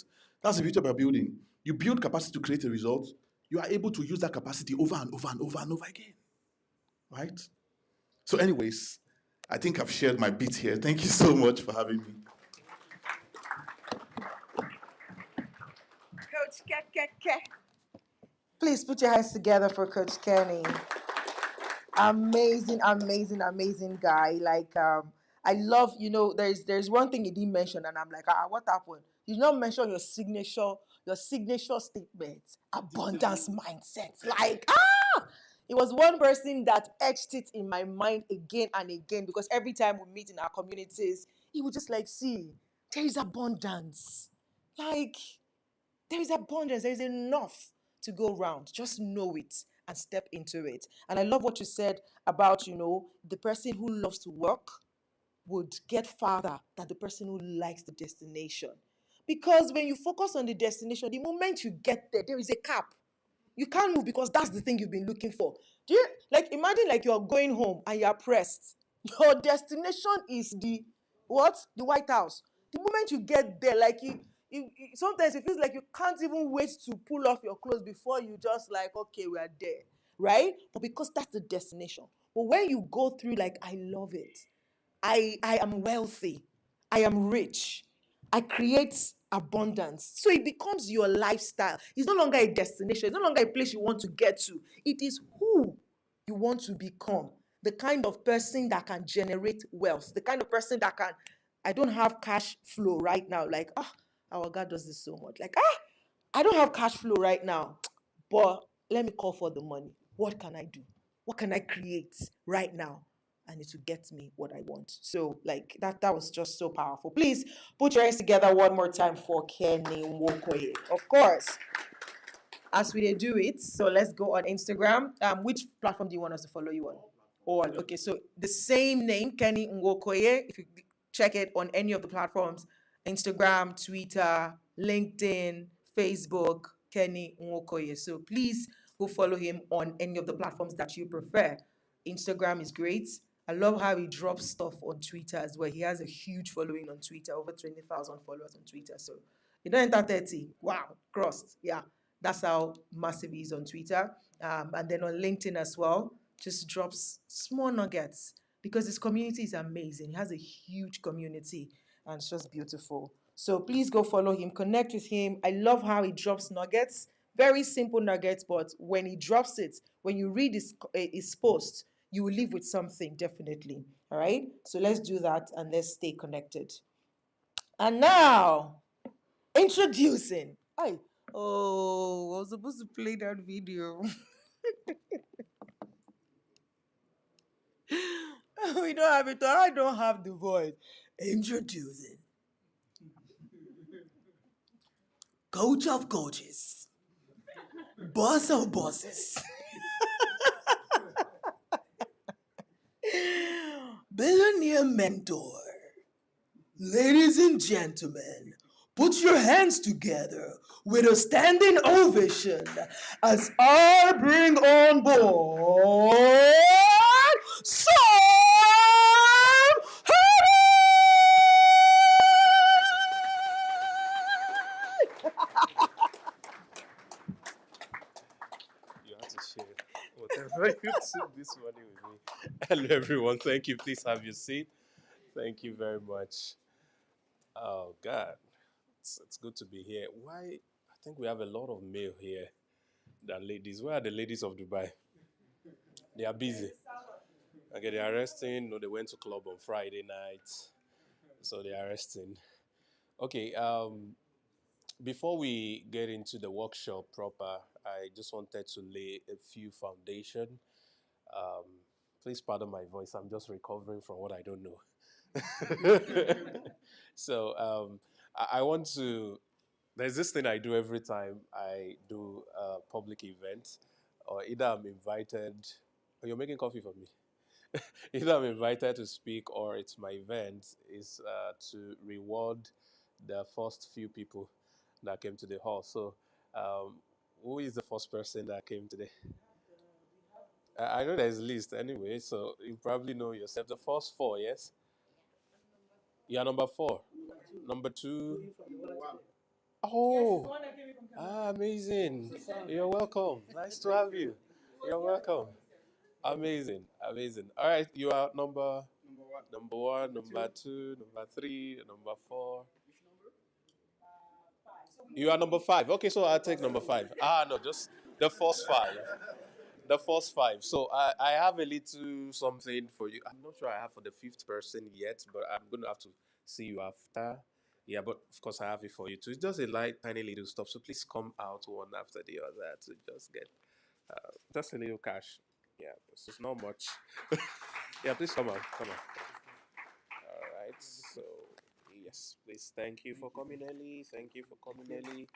That's the beauty about building. You build capacity to create a result. You are able to use that capacity over and over and over and over again, right? So anyways, I think I've shared my bit here. Thank you so much for having me. Coach Ke. Please put your hands together for Coach Kenny. Amazing, amazing, amazing guy. Like, I love, there's one thing he didn't mention, and I'm like, what happened? You did not mention your signature statement, abundance mindset. Like, it was one person that etched it in my mind again and again, because every time we meet in our communities, he would just like, see, there is abundance. Like, there is abundance. There is enough to go around. Just know it and step into it. And I love what you said about, the person who loves to work would get farther than the person who likes the destination. Because when you focus on the destination, the moment you get there, there is a cap. You can't move because that's the thing you've been looking for. Do you imagine you're going home and you're pressed? Your destination is the what? The White House. The moment you get there, sometimes it feels like you can't even wait to pull off your clothes before you just okay, we are there, right? But because that's the destination. But when you go through, I love it. I am wealthy. I am rich. I create abundance. So it becomes your lifestyle. It's no longer a destination. It's no longer a place you want to get to. It is who you want to become. The kind of person that can generate wealth. The kind of person that can, I don't have cash flow right now. Our God does this so much. I don't have cash flow right now, but let me call for the money. What can I do? What can I create right now? And it will get me what I want. So that was just so powerful. Please put your hands together one more time for Kenny Nwokoye. Of course, as we do it. So let's go on Instagram. Which platform do you want us to follow you on? All. Okay, so the same name, Kenny Nwokoye. If you check it on any of the platforms, Instagram, Twitter, LinkedIn, Facebook, Kenny Nwokoye. So please go follow him on any of the platforms that you prefer. Instagram is great. I love how he drops stuff on Twitter as well. He has a huge following on Twitter, over 20,000 followers on Twitter. So you don't enter 30. Wow, crossed. Yeah, that's how massive he is on Twitter. And then on LinkedIn as well, just drops small nuggets because his community is amazing. He has a huge community and it's just beautiful. So please go follow him, connect with him. I love how he drops nuggets, very simple nuggets, but when he drops it, when you read his post, you will leave with something, definitely. All right? So let's do that and let's stay connected. And now, introducing. I was supposed to play that video. We don't have it. I don't have the voice. Introducing. Coach of coaches. Boss of bosses. Billionaire mentor. Ladies and gentlemen, put your hands together with a standing ovation as I bring on board Sam You have to share whatever you took this morning with me. Hello, everyone. Thank you. Please have your seat. Thank you very much. Oh, God. It's good to be here. Why? I think we have a lot of male here than ladies. Where are the ladies of Dubai? They are busy. Okay, they are resting. No, they went to club on Friday night, so they are resting. Okay. Before we get into the workshop proper, I just wanted to lay a few foundation. Um, Please pardon my voice. I'm just recovering from what I don't know. So I want to. There's this thing I do every time I do a public event, or either I'm invited. Oh, you're making coffee for me. Either I'm invited to speak or it's my event, is to reward the first few people that came to the hall. So, um, who is the first person that came today? I know there's a list anyway, so you probably know yourself. The first four, yes? You are number four. Number two. Oh, amazing. You're welcome. Nice to have you. You're welcome. Amazing, amazing. All right, you are number one, number two, number three, number four. You are number five. Okay, so I'll take number five. No, just the first five. The first five. So I have a little something for you. I'm not sure I have for the fifth person yet, but I'm going to have to see you after. Yeah, but of course I have it for you too. It's just a light, tiny little stuff. So please come out one after the other to just get just a little cash. Yeah, it's not much. Yeah, please come on, come on. All right. So yes, please. Thank you for coming early. Thank you for coming early.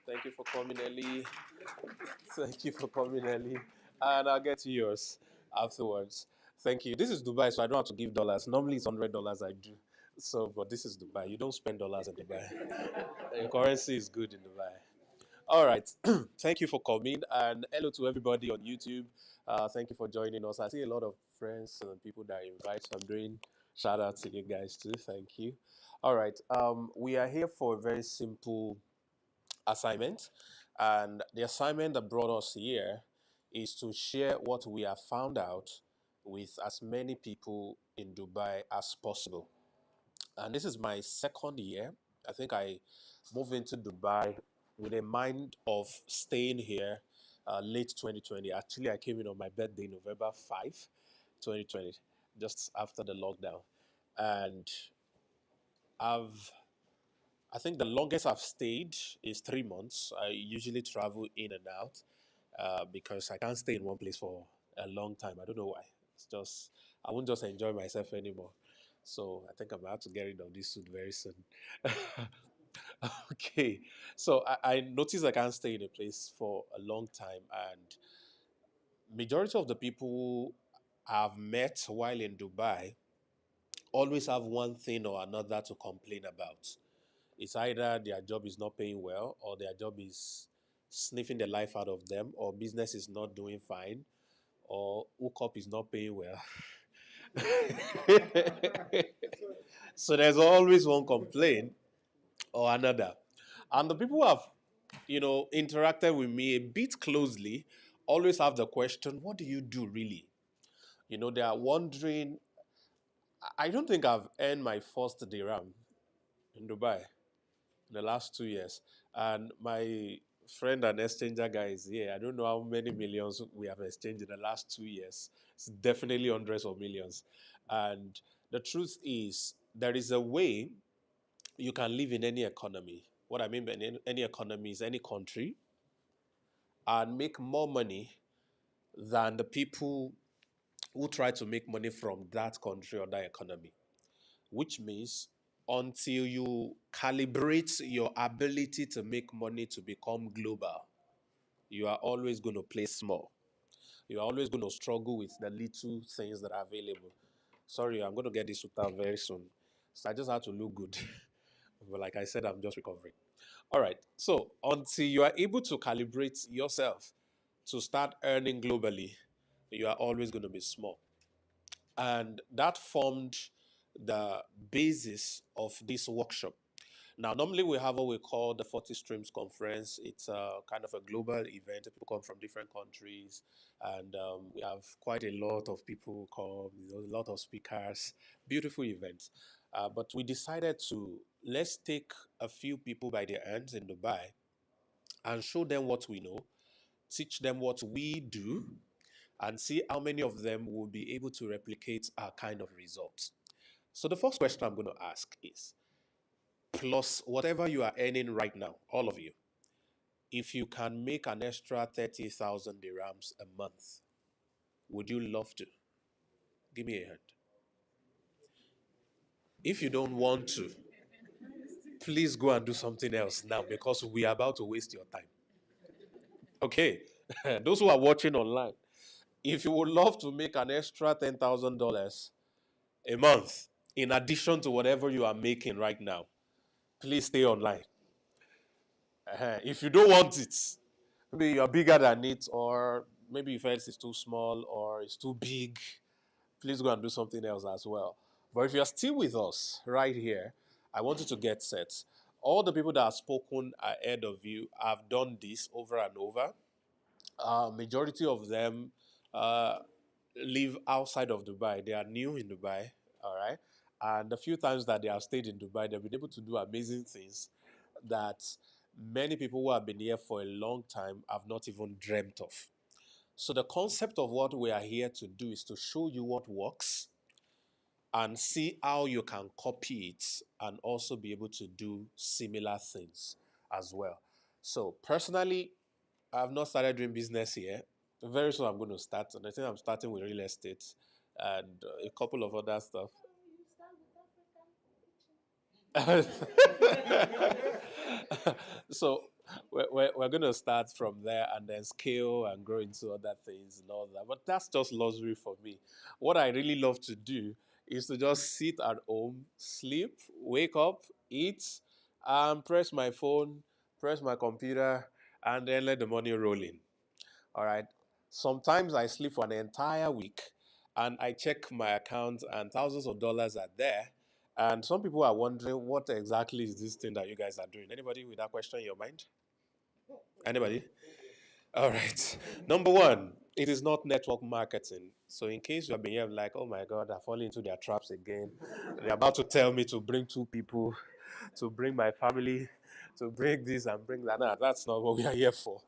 Thank you for coming early. Thank you for coming early. And I'll get to yours afterwards. Thank you. This is Dubai, so I don't have to give dollars. Normally it's $100 I do. So, but this is Dubai. You don't spend dollars in Dubai. Your currency is good in Dubai. All right. Thank you for coming. And hello to everybody on YouTube. Thank you for joining us. I see a lot of friends and people that I invite. So I'm doing shout out to you guys too. Thank you. All right. We are here for a very simple assignment. And the assignment that brought us here is to share what we have found out with as many people in Dubai as possible. And this is my second year. I think I moved into Dubai with a mind of staying here late 2020. Actually, I came in on my birthday, November 5, 2020, just after the lockdown. And I've I think the longest I've stayed is 3 months. I usually travel in and out because I can't stay in one place for a long time. I don't know why. It's just, I won't just enjoy myself anymore. So I think I'm about to get rid of this suit very soon. Okay. So I noticed I can't stay in a place for a long time. And majority of the people I've met while in Dubai always have one thing or another to complain about. It's either their job is not paying well, or their job is sniffing the life out of them, or business is not doing fine, or hookup is not paying well. So there's always one complaint or another. And the people who have, interacted with me a bit closely always have the question, what do you do really? They are wondering, I don't think I've earned my first dirham in Dubai in the last 2 years. And my friend and exchanger guy is here. I don't know how many millions we have exchanged in the last 2 years. It's definitely hundreds of millions. And the truth is, there is a way you can live in any economy. What I mean by any economy is any country and make more money than the people who try to make money from that country or that economy, which means until you calibrate your ability to make money to become global, you are always going to play small. You are always going to struggle with the little things that are available. Sorry, I'm going to get this out very soon. So I just have to look good. But like I said, I'm just recovering. All right. So until you are able to calibrate yourself to start earning globally, you are always going to be small. And that formed the basis of this workshop. Now, normally we have what we call the 40 Streams Conference. It's a kind of a global event. People come from different countries, and we have quite a lot of people come, a lot of speakers. Beautiful event. But we decided to let's take a few people by their hands in Dubai and show them what we know, teach them what we do, and see how many of them will be able to replicate our kind of results. So the first question I'm going to ask is, plus whatever you are earning right now, all of you, if you can make an extra 30,000 dirhams a month, would you love to? Give me a hand. If you don't want to, please go and do something else now because we are about to waste your time. Okay, those who are watching online, if you would love to make an extra $10,000 a month in addition to whatever you are making right now, please stay online. If you don't want it, maybe you are bigger than it, or maybe you felt it's too small or it's too big, please go and do something else as well. But if you're still with us right here, I want you to get set. All the people that have spoken ahead of you have done this over and over. Majority of them uh, live outside of Dubai. They are new in Dubai, all right? And the few times that they have stayed in Dubai, they've been able to do amazing things that many people who have been here for a long time have not even dreamt of. So the concept of what we are here to do is to show you what works and see how you can copy it and also be able to do similar things as well. So personally, I've not started doing business here. Very soon I'm going to start, and I think I'm starting with real estate and a couple of other stuff. So we're going to start from there and then scale and grow into other things and all that. But that's just luxury for me. What I really love to do is to just sit at home, sleep, wake up, eat, and press my phone, press my computer, and then let the money roll in. All right. Sometimes I sleep for an entire week and I check my account and thousands of dollars are there. And some people are wondering what exactly is this thing that you guys are doing. Anybody with that question in your mind? Anybody? All right. Number one, it is not network marketing. So in case you have been here like, oh my God, I've fallen into their traps again. They're about to tell me to bring two people, to bring my family, to bring this and bring that. No, that's not what we are here for.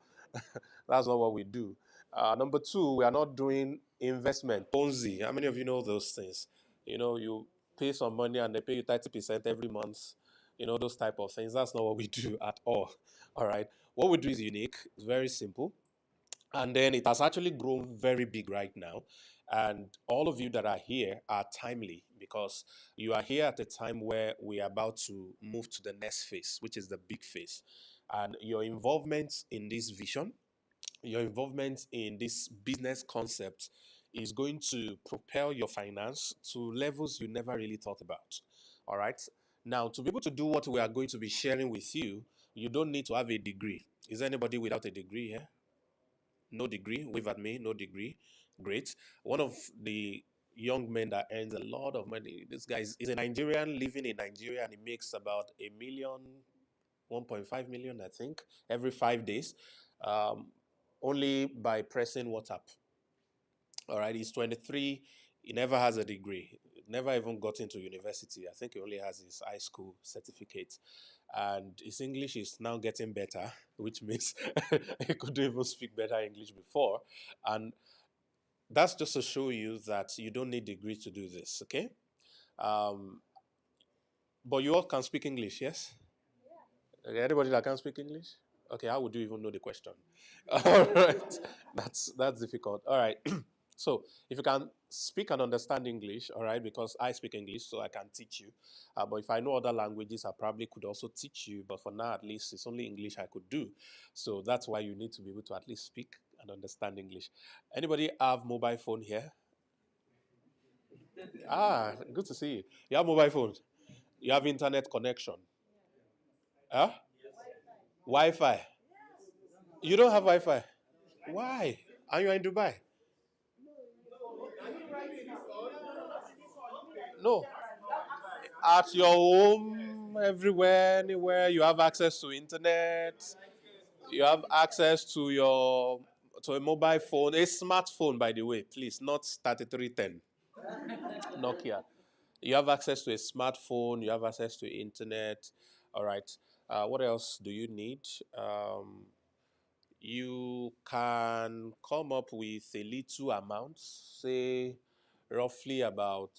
That's not what we do. Number two, we are not doing investment. Ponzi. How many of you know those things? You know, you pay some money and they pay you 30% every month. You know, those type of things. That's not what we do at all. All right. What we do is unique. It's very simple. And then it has actually grown very big right now. And all of you that are here are timely because you are here at a time where we are about to move to the next phase, which is the big phase. And your involvement in this vision, your involvement in this business concept is going to propel your finance to levels you never really thought about. All right. Now, to be able to do what we are going to be sharing with you, you don't need to have a degree. Is there anybody without a degree here? No degree? Wave at me, no degree. Great. One of the young men that earns a lot of money, this guy is a Nigerian living in Nigeria and he makes about a million, 1.5 million, I think, every 5 days, um, only by pressing WhatsApp. All right, he's 23. He never has a degree. Never even got into university. I think he only has his high school certificate. And his English is now getting better, which means he couldn't even speak better English before. And that's just to show you that you don't need degree to do this, okay? Um, but you all can speak English, yes? Okay, anybody that can speak English? Okay, how would you even know the question? All right, that's difficult. All right, so if you can speak and understand English, all right, because I speak English, so I can teach you. But if I know other languages, I probably could also teach you. But for now, at least, it's only English I could do. So that's why you need to be able to at least speak and understand English. Anybody have mobile phone here? Ah, good to see you. You have mobile phones. You have internet connection. Huh? Wi-Fi. You don't have Wi-Fi. Why? And you're in Dubai? No. At your home, everywhere, anywhere, you have access to internet. You have access to your to a mobile phone, a smartphone, by the way, please, not 3310 Nokia. You have access to a smartphone. You have access to internet. All right. What else do you need? You can come up with a little amount, say roughly about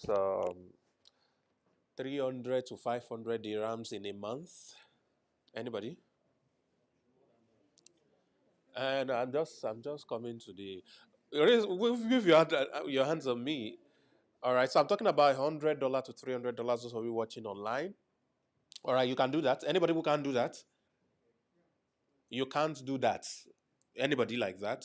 300 to 500 dirhams in a month. Anybody? And I'm just coming to the. Give your hands on me. All right. So I'm talking about $100 to $300. Those of you watching online. All right. You can do that. Anybody who can do that? You can't do that. Anybody like that?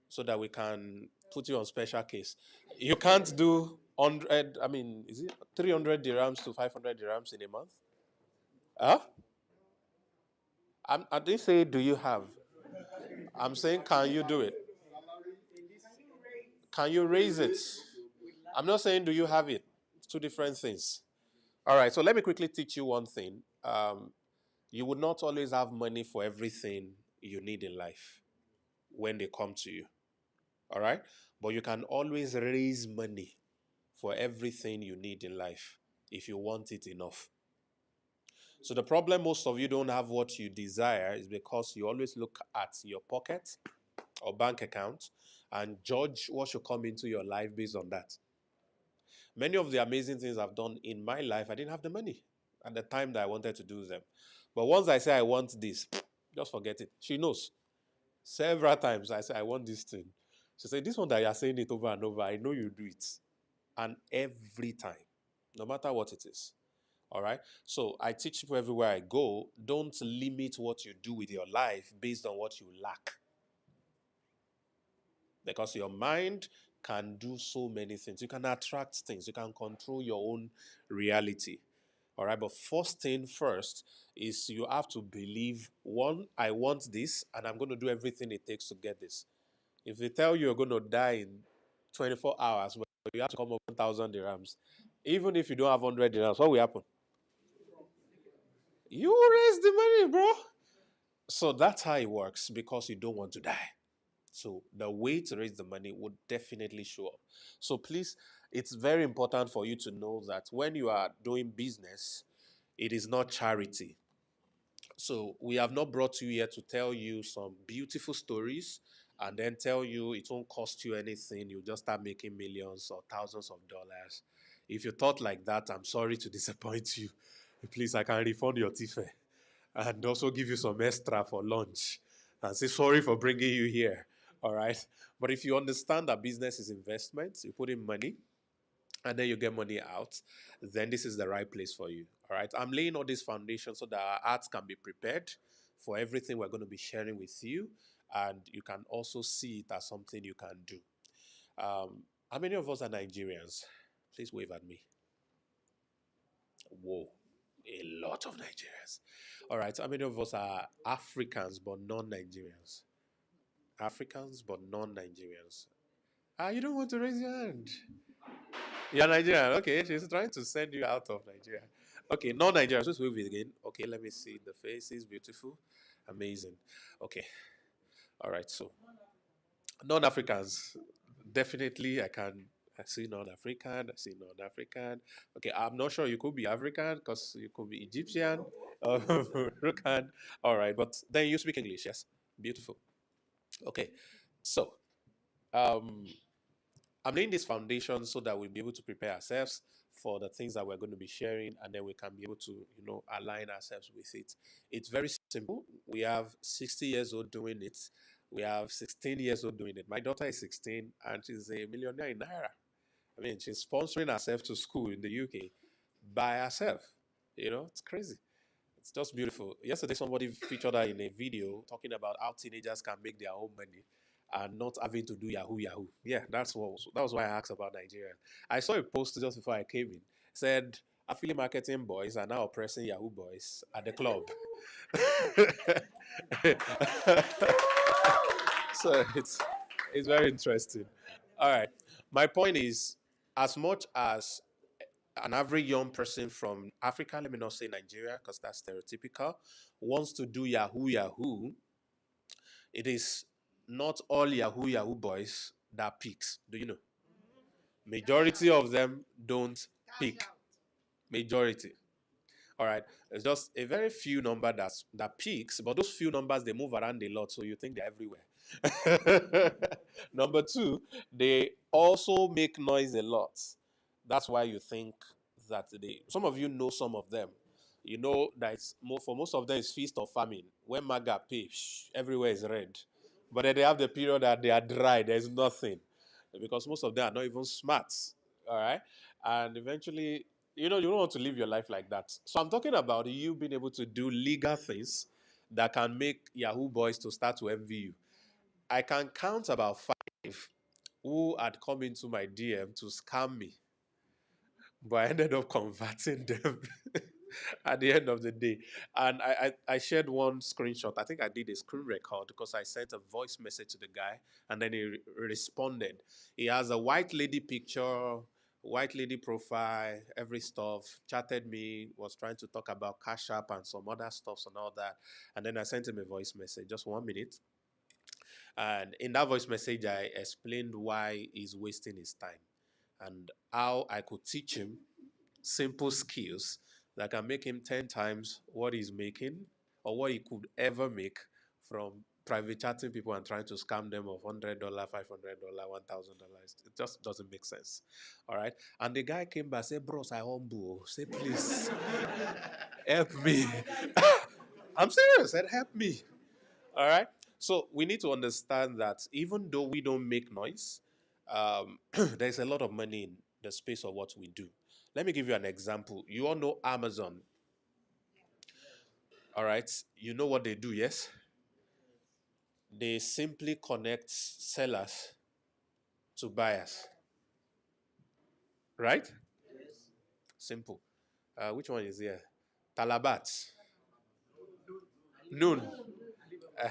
So that we can put you on special case. You can't do 100. I mean, is it 300 dirhams to 500 dirhams in a month? Huh? I didn't say do you have. I'm saying can you do it? Can you raise it? I'm not saying do you have it. It's two different things. All right, so let me quickly teach you one thing. You would not always have money for everything you need in life when they come to you. All right? But you can always raise money for everything you need in life if you want it enough. So the problem most of you don't have what you desire is because you always look at your pocket or bank account and judge what should come into your life based on that. Many of the amazing things I've done in my life, I didn't have the money at the time that I wanted to do them. But once I say I want this, just forget it. She knows. Several times I say I want this thing. She said, this one that you're saying it over and over, I know you do it. And every time, no matter what it is. All right. So I teach people everywhere I go, don't limit what you do with your life based on what you lack. Because your mind can do so many things. You can attract things. You can control your own reality. All right. But first thing first is you have to believe, one, I want this and I'm going to do everything it takes to get this. If they tell you you're going to die in 24 hours, but you have to come up with 1,000 dirhams, even if you don't have 100 dirhams, what will happen? You raise the money, bro. So that's how it works because you don't want to die. So the way to raise the money would definitely show up. So please, it's very important for you to know that when you are doing business, it is not charity. So we have not brought you here to tell you some beautiful stories and then tell you it won't cost you anything. You just start making millions or thousands of dollars. If you thought like that, I'm sorry to disappoint you. Please, I can refund your tiffet and also give you some extra for lunch and say sorry for bringing you here. All right. But if you understand that business is investment, you put in money and then you get money out, then this is the right place for you. All right. I'm laying all this foundation so that our hearts can be prepared for everything we're going to be sharing with you. And you can also see it as something you can do. How many of us are Nigerians? Please wave at me. Whoa, a lot of Nigerians. All right, how many of us are Africans but non-Nigerians? Africans but non-Nigerians. Ah, you don't want to raise your hand. You're Nigerian. Okay, she's trying to send you out of Nigeria. Okay, non-Nigerians. Just wave it again. Okay, let me see the faces. Beautiful, amazing. Okay, all right. So non-Africans, definitely I see non-African. I see non-African. Okay, I'm not sure you could be African because you could be Egyptian or Moroccan. All right, but then you speak English, yes? Beautiful. Okay, so um, I'm laying this foundation so that we'll be able to prepare ourselves for the things that we're going to be sharing, and then we can be able to, align ourselves with it. It's very simple. We have 60 years old doing it. We have 16 years old doing it. My daughter is 16 and she's a millionaire in Naira. I mean, she's sponsoring herself to school in the UK by herself. It's crazy. It's just beautiful. Yesterday, somebody featured her in a video talking about how teenagers can make their own money and not having to do Yahoo Yahoo. Yeah, that was why I asked about Nigeria. I saw a post just before I came in. Said affiliate marketing boys are now oppressing Yahoo boys at the club. So it's very interesting. All right. My point is, as much as an average young person from Africa, let me not say Nigeria because that's stereotypical, wants to do Yahoo Yahoo, it is not all Yahoo Yahoo boys that peaks. Do you know? Majority of them don't peak. Majority. All right. It's just a very few number that peaks, but those few numbers they move around a lot, so you think they're everywhere. Number two, they also make noise a lot. That's why you think that they. Some of you know some of them. You know that it's more for most of them it's feast or famine. When maga pay, everywhere is red. But then they have the period that they are dry. There's nothing because most of them are not even smart. All right, and eventually you don't want to live your life like that. So I'm talking about you being able to do legal things that can make Yahoo boys to start to envy you. I can count about five who had come into my DM to scam me, but I ended up converting them at the end of the day. And I shared one screenshot. I think I did a screen record because I sent a voice message to the guy and then he responded. He has a white lady picture, white lady profile, every stuff, chatted me, was trying to talk about Cash App and some other stuffs and all that. And then I sent him a voice message, just 1 minute. And in that voice message, I explained why he's wasting his time and how I could teach him simple skills that can make him 10 times what he's making or what he could ever make from private chatting people and trying to scam them of $100, $500, $1,000. It just doesn't make sense. All right. And the guy came back, said, Bros, I humble. Say, please help me. I'm serious. Said, help me. All right. So we need to understand that even though we don't make noise, there's a lot of money in the space of what we do. Let me give you an example. You all know Amazon. All right. You know what they do, yes? They simply connect sellers to buyers. Right? Simple. Which one is here? Talabat. Noon.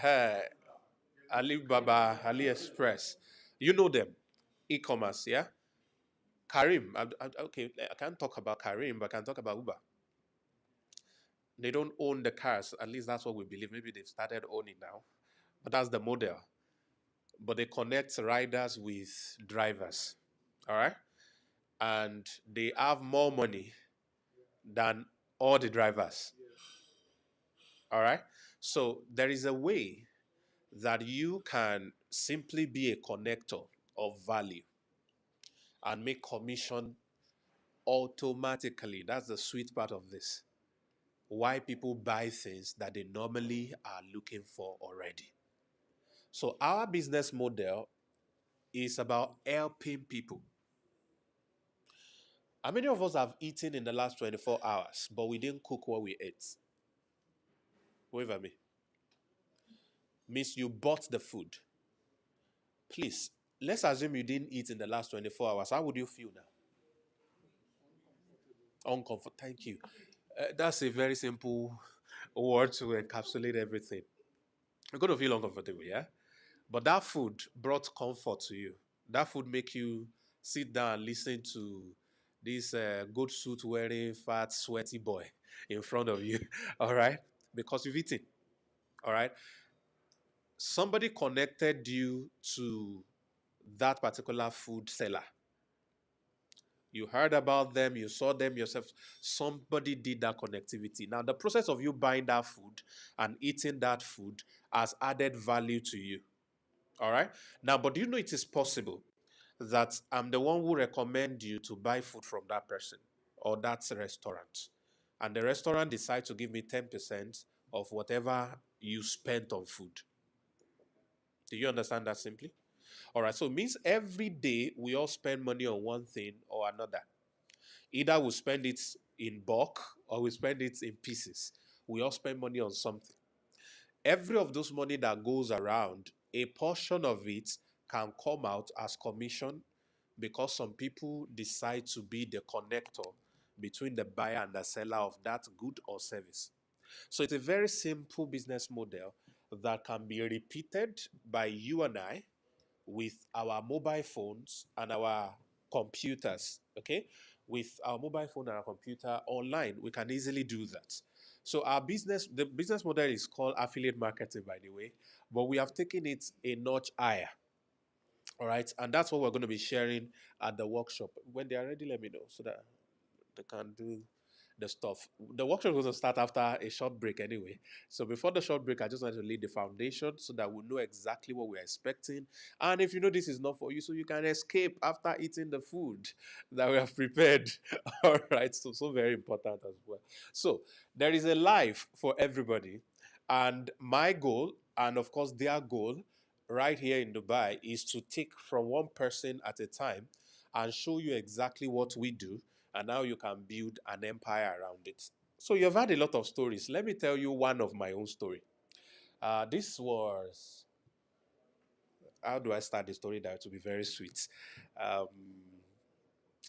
Uh, Alibaba, AliExpress. You know them. E-commerce, yeah? Karim. Okay, I can't talk about Karim, but I can talk about Uber. They don't own the cars. At least that's what we believe. Maybe they've started owning now. But that's the model. But they connect riders with drivers. All right? And they have more money than all the drivers. All right? So there is a way that you can simply be a connector of value and make commission automatically. That's the sweet part of this. Why people buy things that they normally are looking for already. So our business model is about helping people. How many of us have eaten in the last 24 hours, but we didn't cook what we ate? Wave at me. Means you bought the food. Please, let's assume you didn't eat in the last 24 hours. How would you feel now? Uncomfort. Thank you. That's a very simple word to encapsulate everything. You're going to feel uncomfortable, yeah? But that food brought comfort to you. That food make you sit down and listen to this good suit wearing, fat, sweaty boy in front of you, all right? Because you've eaten, all right? Somebody connected you to that particular food seller. You heard about them, you saw them yourself. Somebody did that connectivity. Now, the process of you buying that food and eating that food has added value to you. All right? Now, but do you know it is possible that I'm the one who recommend you to buy food from that person or that restaurant? And the restaurant decides to give me 10% of whatever you spent on food. Do you understand that simply? All right, so it means every day we all spend money on one thing or another. Either we spend it in bulk or we spend it in pieces. We all spend money on something. Every of those money that goes around, a portion of it can come out as commission because some people decide to be the connector between the buyer and the seller of that good or service. So it's a very simple business model that can be repeated by you and I with our mobile phones and our computers, okay? With our mobile phone and our computer online, we can easily do that. So the business model is called affiliate marketing, by the way, but we have taken it a notch higher. All right, and that's what we're going to be sharing at the workshop. When they are ready, let me know so that they can do the stuff. The workshop is going to start after a short break anyway. So before the short break, I just wanted to lay the foundation so that we know exactly what we're expecting. And if you know this is not for you, so you can escape after eating the food that we have prepared. All right. So very important as well. So there is a life for everybody. And my goal, and of course their goal, right here in Dubai, is to take from one person at a time and show you exactly what we do and how you can build an empire around it. So you've had a lot of stories. Let me tell you one of my own story. This was, how do I start the story that to be very sweet? Um,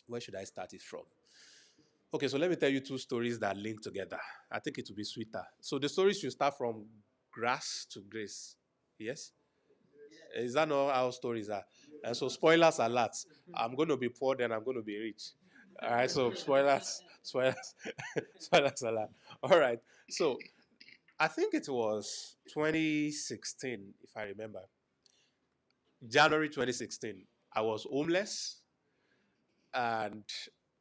where should I start it from? Okay, so let me tell you two stories that link together. I think it will be sweeter. So the stories should start from grass to grace. Yes? Is that not how stories are? And so spoilers alert. I'm going to be poor, then I'm going to be rich. All right, so spoilers, spoilers alert. All right, so I think it was 2016, if I remember. January 2016. I was homeless, and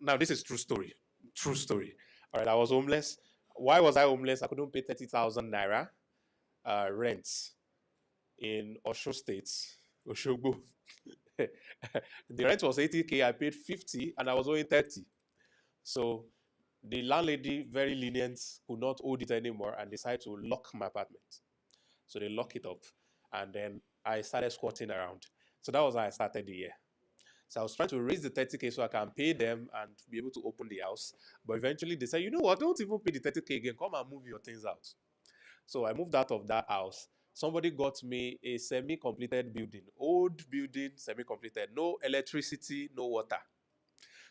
now this is true story. True story. All right, I was homeless. Why was I homeless? I couldn't pay 30,000 naira rent in Osho State, Oshogbo. The rent was 80K, I paid 50, and I was owing 30. So the landlady, very lenient, could not hold it anymore and decided to lock my apartment. So they lock it up, and then I started squatting around. So that was how I started the year. So I was trying to raise the 30K so I can pay them and be able to open the house. But eventually they said, you know what, don't even pay the 30K again, come and move your things out. So I moved out of that house. Somebody got me a semi-completed building, old building, semi-completed, no electricity, no water.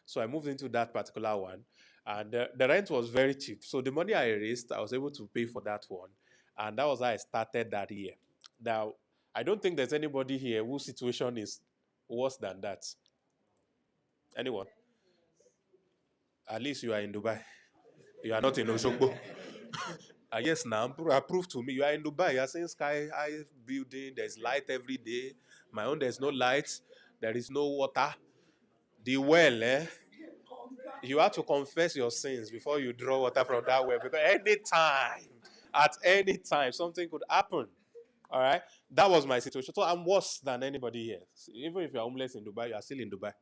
So I moved into that particular one, and the rent was very cheap. So the money I raised, I was able to pay for that one, and that was how I started that year. Now, I don't think there's anybody here whose situation is worse than that. Anyone? At least you are in Dubai. You are not in Oshogbo. Yes, now prove to me. You are in Dubai. You are saying sky high building. There's light every day. My own, there's no light. There is no water. The well, you have to confess your sins before you draw water from that well. Because at any time, something could happen. All right? That was my situation. So I'm worse than anybody here. Even if you're homeless in Dubai, you are still in Dubai.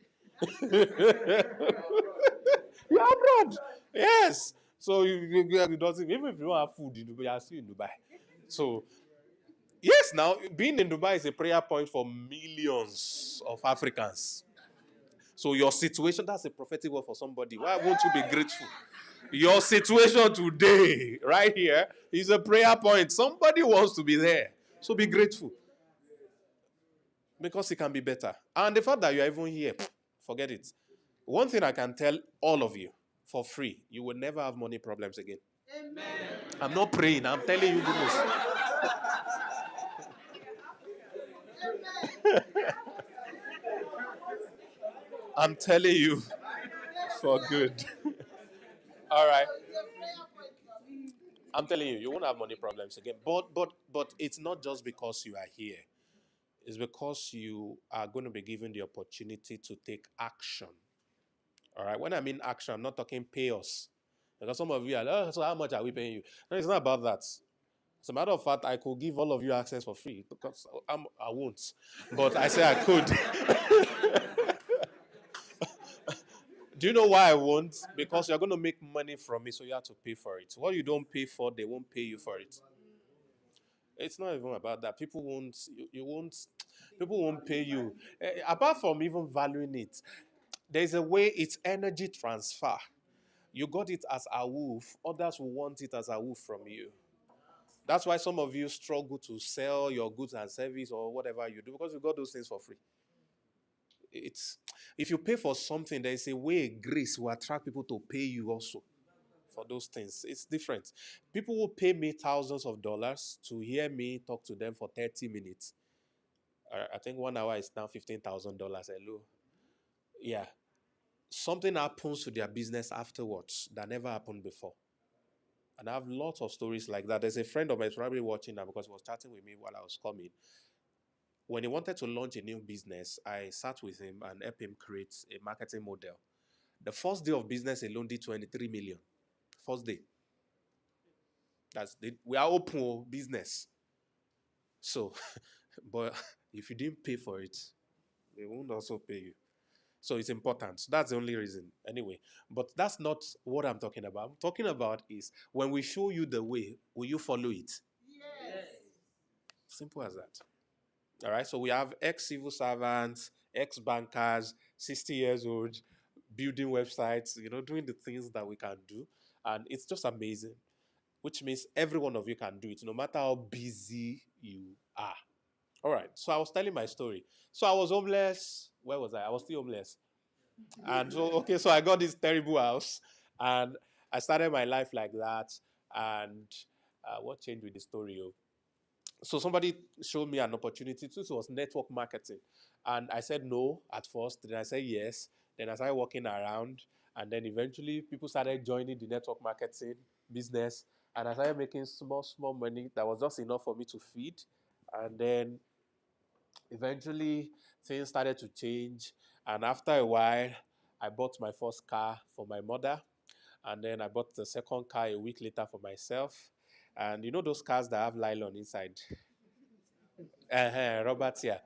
You're abroad. Yes. So you doesn't, even if you don't have food in Dubai, you are still in Dubai. So yes, now being in Dubai is a prayer point for millions of Africans. So your situation, that's a prophetic word for somebody. Why won't you be grateful? Your situation today, right here, is a prayer point. Somebody wants to be there. So be grateful. Because it can be better. And the fact that you are even here, forget it. One thing I can tell all of you for free, you will never have money problems again. Amen. I'm not praying, I'm telling you goodness. I'm telling you for good. All right. I'm telling you, you won't have money problems again. But it's not just because you are here. It's because you are going to be given the opportunity to take action. All right. When I mean action, I'm not talking pay us. Because some of you are, oh, so how much are we paying you? No, it's not about that. As a matter of fact, I could give all of you access for free because I won't. But I say I could. Do you know why I won't? Because you're going to make money from it, so you have to pay for it. What you don't pay for, they won't pay you for it. It's not even about that. People won't, people won't pay you. Apart from even valuing it, there's a way it's energy transfer. You got it as a wolf, others will want it as a wolf from you. That's why some of you struggle to sell your goods and service or whatever you do because you got those things for free. It's if you pay for something, there is a way grace will attract people to pay you also for those things. It's different. People will pay me thousands of dollars to hear me talk to them for 30 minutes. I think 1 hour is now $15,000. Hello. Yeah. Something happens to their business afterwards that never happened before. And I have lots of stories like that. There's a friend of mine who's probably watching now because he was chatting with me while I was coming. When he wanted to launch a new business, I sat with him and helped him create a marketing model. The first day of business alone did 23 million. First day. We are open business. So, but if you didn't pay for it, they won't also pay you. So it's important. That's the only reason. Anyway, but that's not what I'm talking about. I'm talking about is when we show you the way, will you follow it? Yes. Simple as that. All right. So we have ex-civil servants, ex-bankers, 60 years old, building websites, doing the things that we can do. And it's just amazing, which means every one of you can do it, no matter how busy you are. All right. So I was telling my story. So I was homeless. Where was I? I was still homeless. And so, okay, so I got this terrible house and I started my life like that. And what changed with the story? Oh? So somebody showed me an opportunity. So it was network marketing. And I said no at first. Then I said yes. Then I started walking around. And then eventually people started joining the network marketing business. And I started making small, small money that was just enough for me to feed. And then eventually things started to change. And after a while, I bought my first car for my mother. And then I bought the second car a week later for myself. And you know those cars that have nylon inside? Robert, yeah.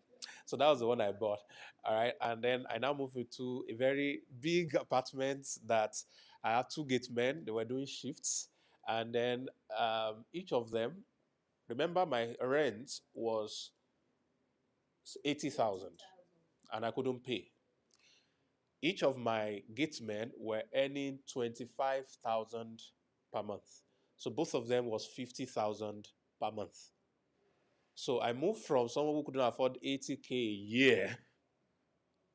So that was the one I bought. All right. And then I now moved into a very big apartment that I have two gate men. They were doing shifts. And then each of them, remember my rent was 80,000 and I couldn't pay. Each of my gate men were earning 25,000 per month. So both of them was 50,000 per month. So I moved from someone who couldn't afford 80K a year.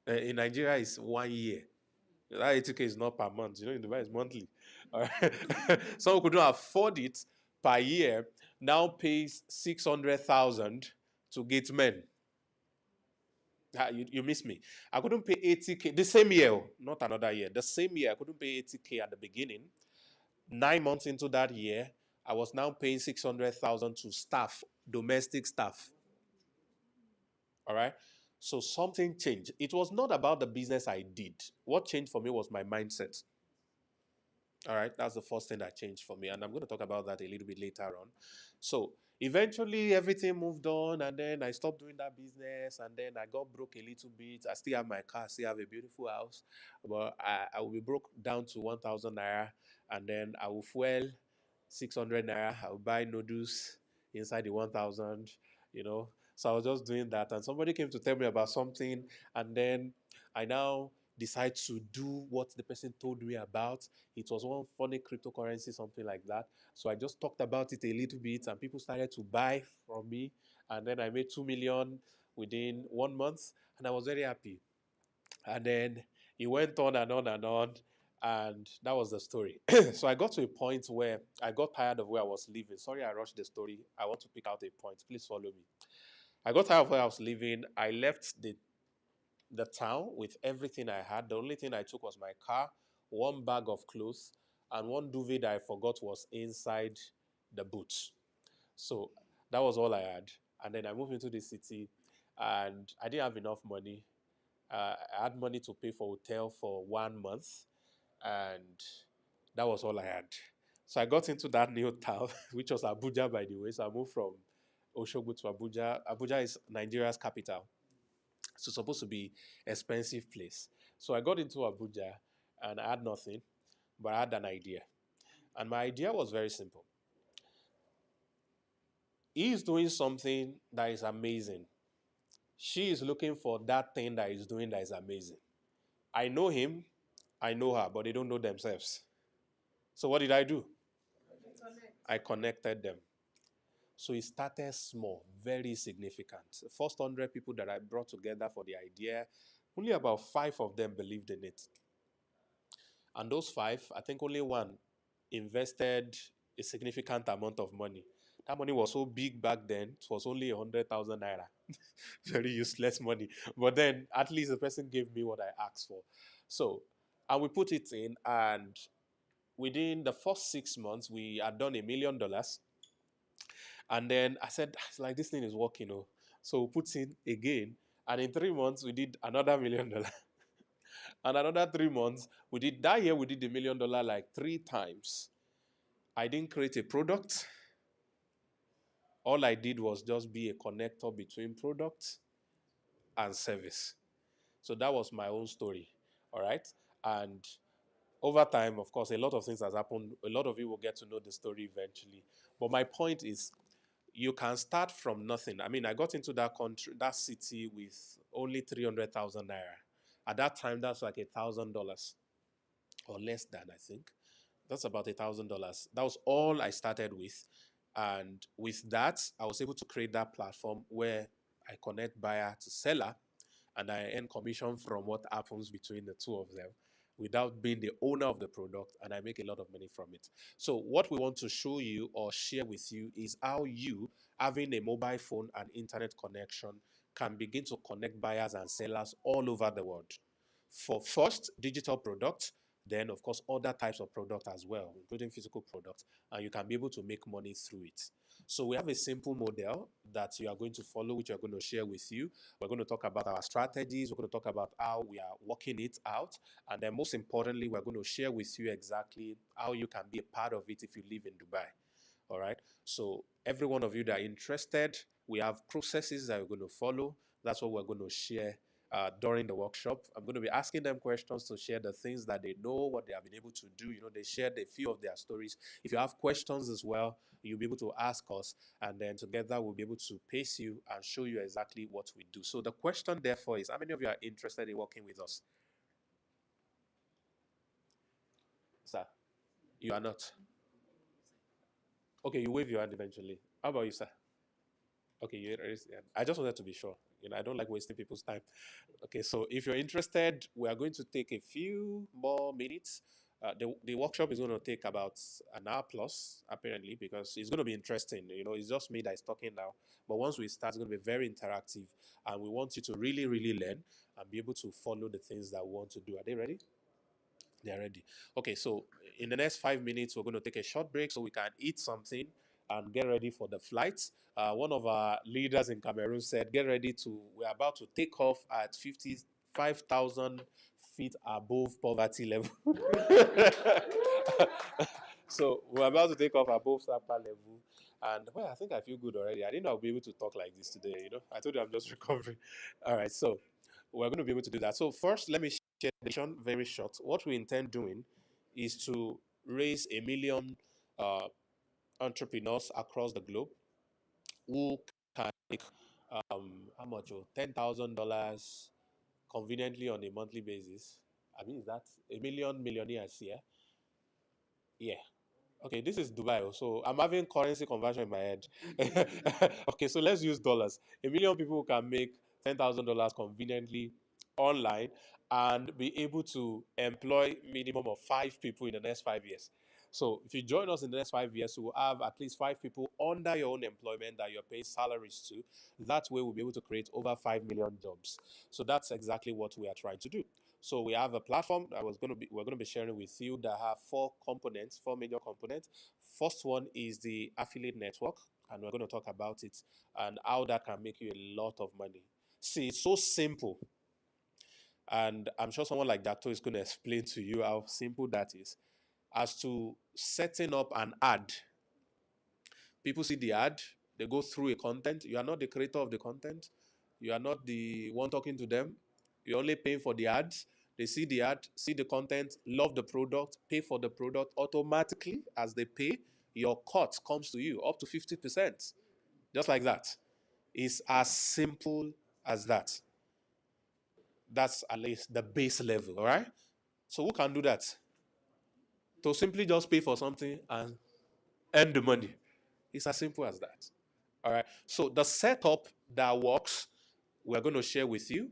In Nigeria, it's 1 year. That 80K is not per month. In Dubai, it's monthly. All right. Someone who couldn't afford it per year now pays 600,000 to gate men. You miss me. I couldn't pay 80K the same year, not another year. The same year, I couldn't pay 80K at the beginning. 9 months into that year, I was now paying 600,000 to staff, domestic staff. All right. So something changed. It was not about the business I did. What changed for me was my mindset. All right, that's the first thing that changed for me, and I'm going to talk about that a little bit later on. So eventually, everything moved on, and then I stopped doing that business, and then I got broke a little bit. I still have my car, still have a beautiful house, but I will be broke down to 1,000 naira, and then I will fuel 600 naira. I will buy noodles inside the 1,000, So I was just doing that, and somebody came to tell me about something, and then I now decide to do what the person told me about. It was one funny cryptocurrency, something like that. So I just talked about it a little bit, and people started to buy from me. And then I made 2 million within 1 month, and I was very happy. And then it went on and on and on, and that was the story. So I got to a point where I got tired of where I was living. Sorry, I rushed the story. I want to pick out a point. Please follow me. I got tired of where I was living. I left the town with everything I had. The only thing I took was my car, one bag of clothes, and one duvet that I forgot was inside the boot. So that was all I had. And then I moved into the city, and I didn't have enough money. I had money to pay for hotel for 1 month, and that was all I had. So I got into that new town, which was Abuja, by the way. So I moved from Oshogbo to Abuja. Abuja is Nigeria's capital. So it's supposed to be expensive place. So I got into Abuja and I had nothing, but I had an idea. And my idea was very simple. He is doing something that is amazing. She is looking for that thing that he's doing that is amazing. I know him, I know her, but they don't know themselves. So what did I do? I connected them. So it started small, very significant. The first 100 people that I brought together for the idea, only about 5 of them believed in it. And those 5, I think only one invested a significant amount of money. That money was so big back then, it was only 100,000 naira. Very useless money. But then at least the person gave me what I asked for. So, and we put it in, and within the first 6 months, we had done $1 million. And then I said, it's like this thing is working. Oh. So we put in again, and in 3 months, we did another $1 million. And another 3 months, we did $1 million like 3 times. I didn't create a product. All I did was just be a connector between product and service. So that was my own story. All right. And over time, of course, a lot of things has happened. A lot of you will get to know the story eventually. But my point is, you can start from nothing. I mean, I got into that country, that city with only 300,000 naira. At that time, that's like $1,000 or less than, I think. That's about $1,000. That was all I started with. And with that, I was able to create that platform where I connect buyer to seller and I earn commission from what happens between the two of them without being the owner of the product, and I make a lot of money from it. So what we want to show you or share with you is how you, having a mobile phone and internet connection, can begin to connect buyers and sellers all over the world. For first, digital products, then of course other types of products as well, including physical products, and you can be able to make money through it. So we have a simple model that you are going to follow, which we are going to share with you. We're going to talk about our strategies. We're going to talk about how we are working it out. And then most importantly, we're going to share with you exactly how you can be a part of it if you live in Dubai. All right. So every one of you that are interested, we have processes that we're going to follow. That's what we're going to share during the workshop. I'm going to be asking them questions to share the things that they know, what they have been able to do. You know, they shared a few of their stories. If you have questions as well, you'll be able to ask us, and then together we'll be able to pace you and show you exactly what we do. So the question, therefore, is how many of you are interested in working with us? Sir, you are not. Okay, you wave your hand eventually. How about you, sir? Okay, you raised your hand. I just wanted to be sure. You know, I don't like wasting people's time. Okay, so if you're interested, we are going to take a few more minutes. The workshop is going to take about an hour plus, apparently, because it's going to be interesting. You know, it's just me that is talking now. But once we start, it's going to be very interactive. And we want you to really, really learn and be able to follow the things that we want to do. Are they ready? They're ready. Okay, so in the next 5 minutes, we're going to take a short break so we can eat something and get ready for the flight. One of our leaders in Cameroon said, "Get ready to, we're about to take off at 55,000 feet above poverty level." So we're about to take off above SAPA level. And well, I think I feel good already. I didn't know I'll be able to talk like this today. You know, I told you I'm just recovering. All right, so we're going to be able to do that. So first, let me share the vision very short. What we intend doing is to raise 1 million uh, entrepreneurs across the globe who can make how much? $10,000 conveniently on a monthly basis. I mean, is that 1 million millionaires here? Yeah. Okay, this is Dubai, so I'm having currency conversion in my head. Okay, so let's use dollars. 1 million people can make $10,000 conveniently online and be able to employ minimum of 5 people in the next 5 years. So if you join us in the next 5 years, you will have at least 5 people under your own employment that you're paying salaries to. That way, we'll be able to create over 5 million jobs. So that's exactly what we are trying to do. So we have a platform that we're going to be sharing with you that have 4 components, 4 major components. First one is the affiliate network, and we're going to talk about it and how that can make you a lot of money. See, it's so simple, and I'm sure someone like Dato is going to explain to you how simple that is. As to setting up an ad, people see the ad, they go through a content. You are not the creator of the content. You are not the one talking to them. You're only paying for the ads. They see the ad, see the content, love the product, pay for the product. Automatically, as they pay, your cut comes to you up to 50%. Just like that. It's as simple as that. That's at least the base level, all right? So who can do that? To simply just pay for something and earn the money. It's as simple as that. All right. So the setup that works, we're going to share with you.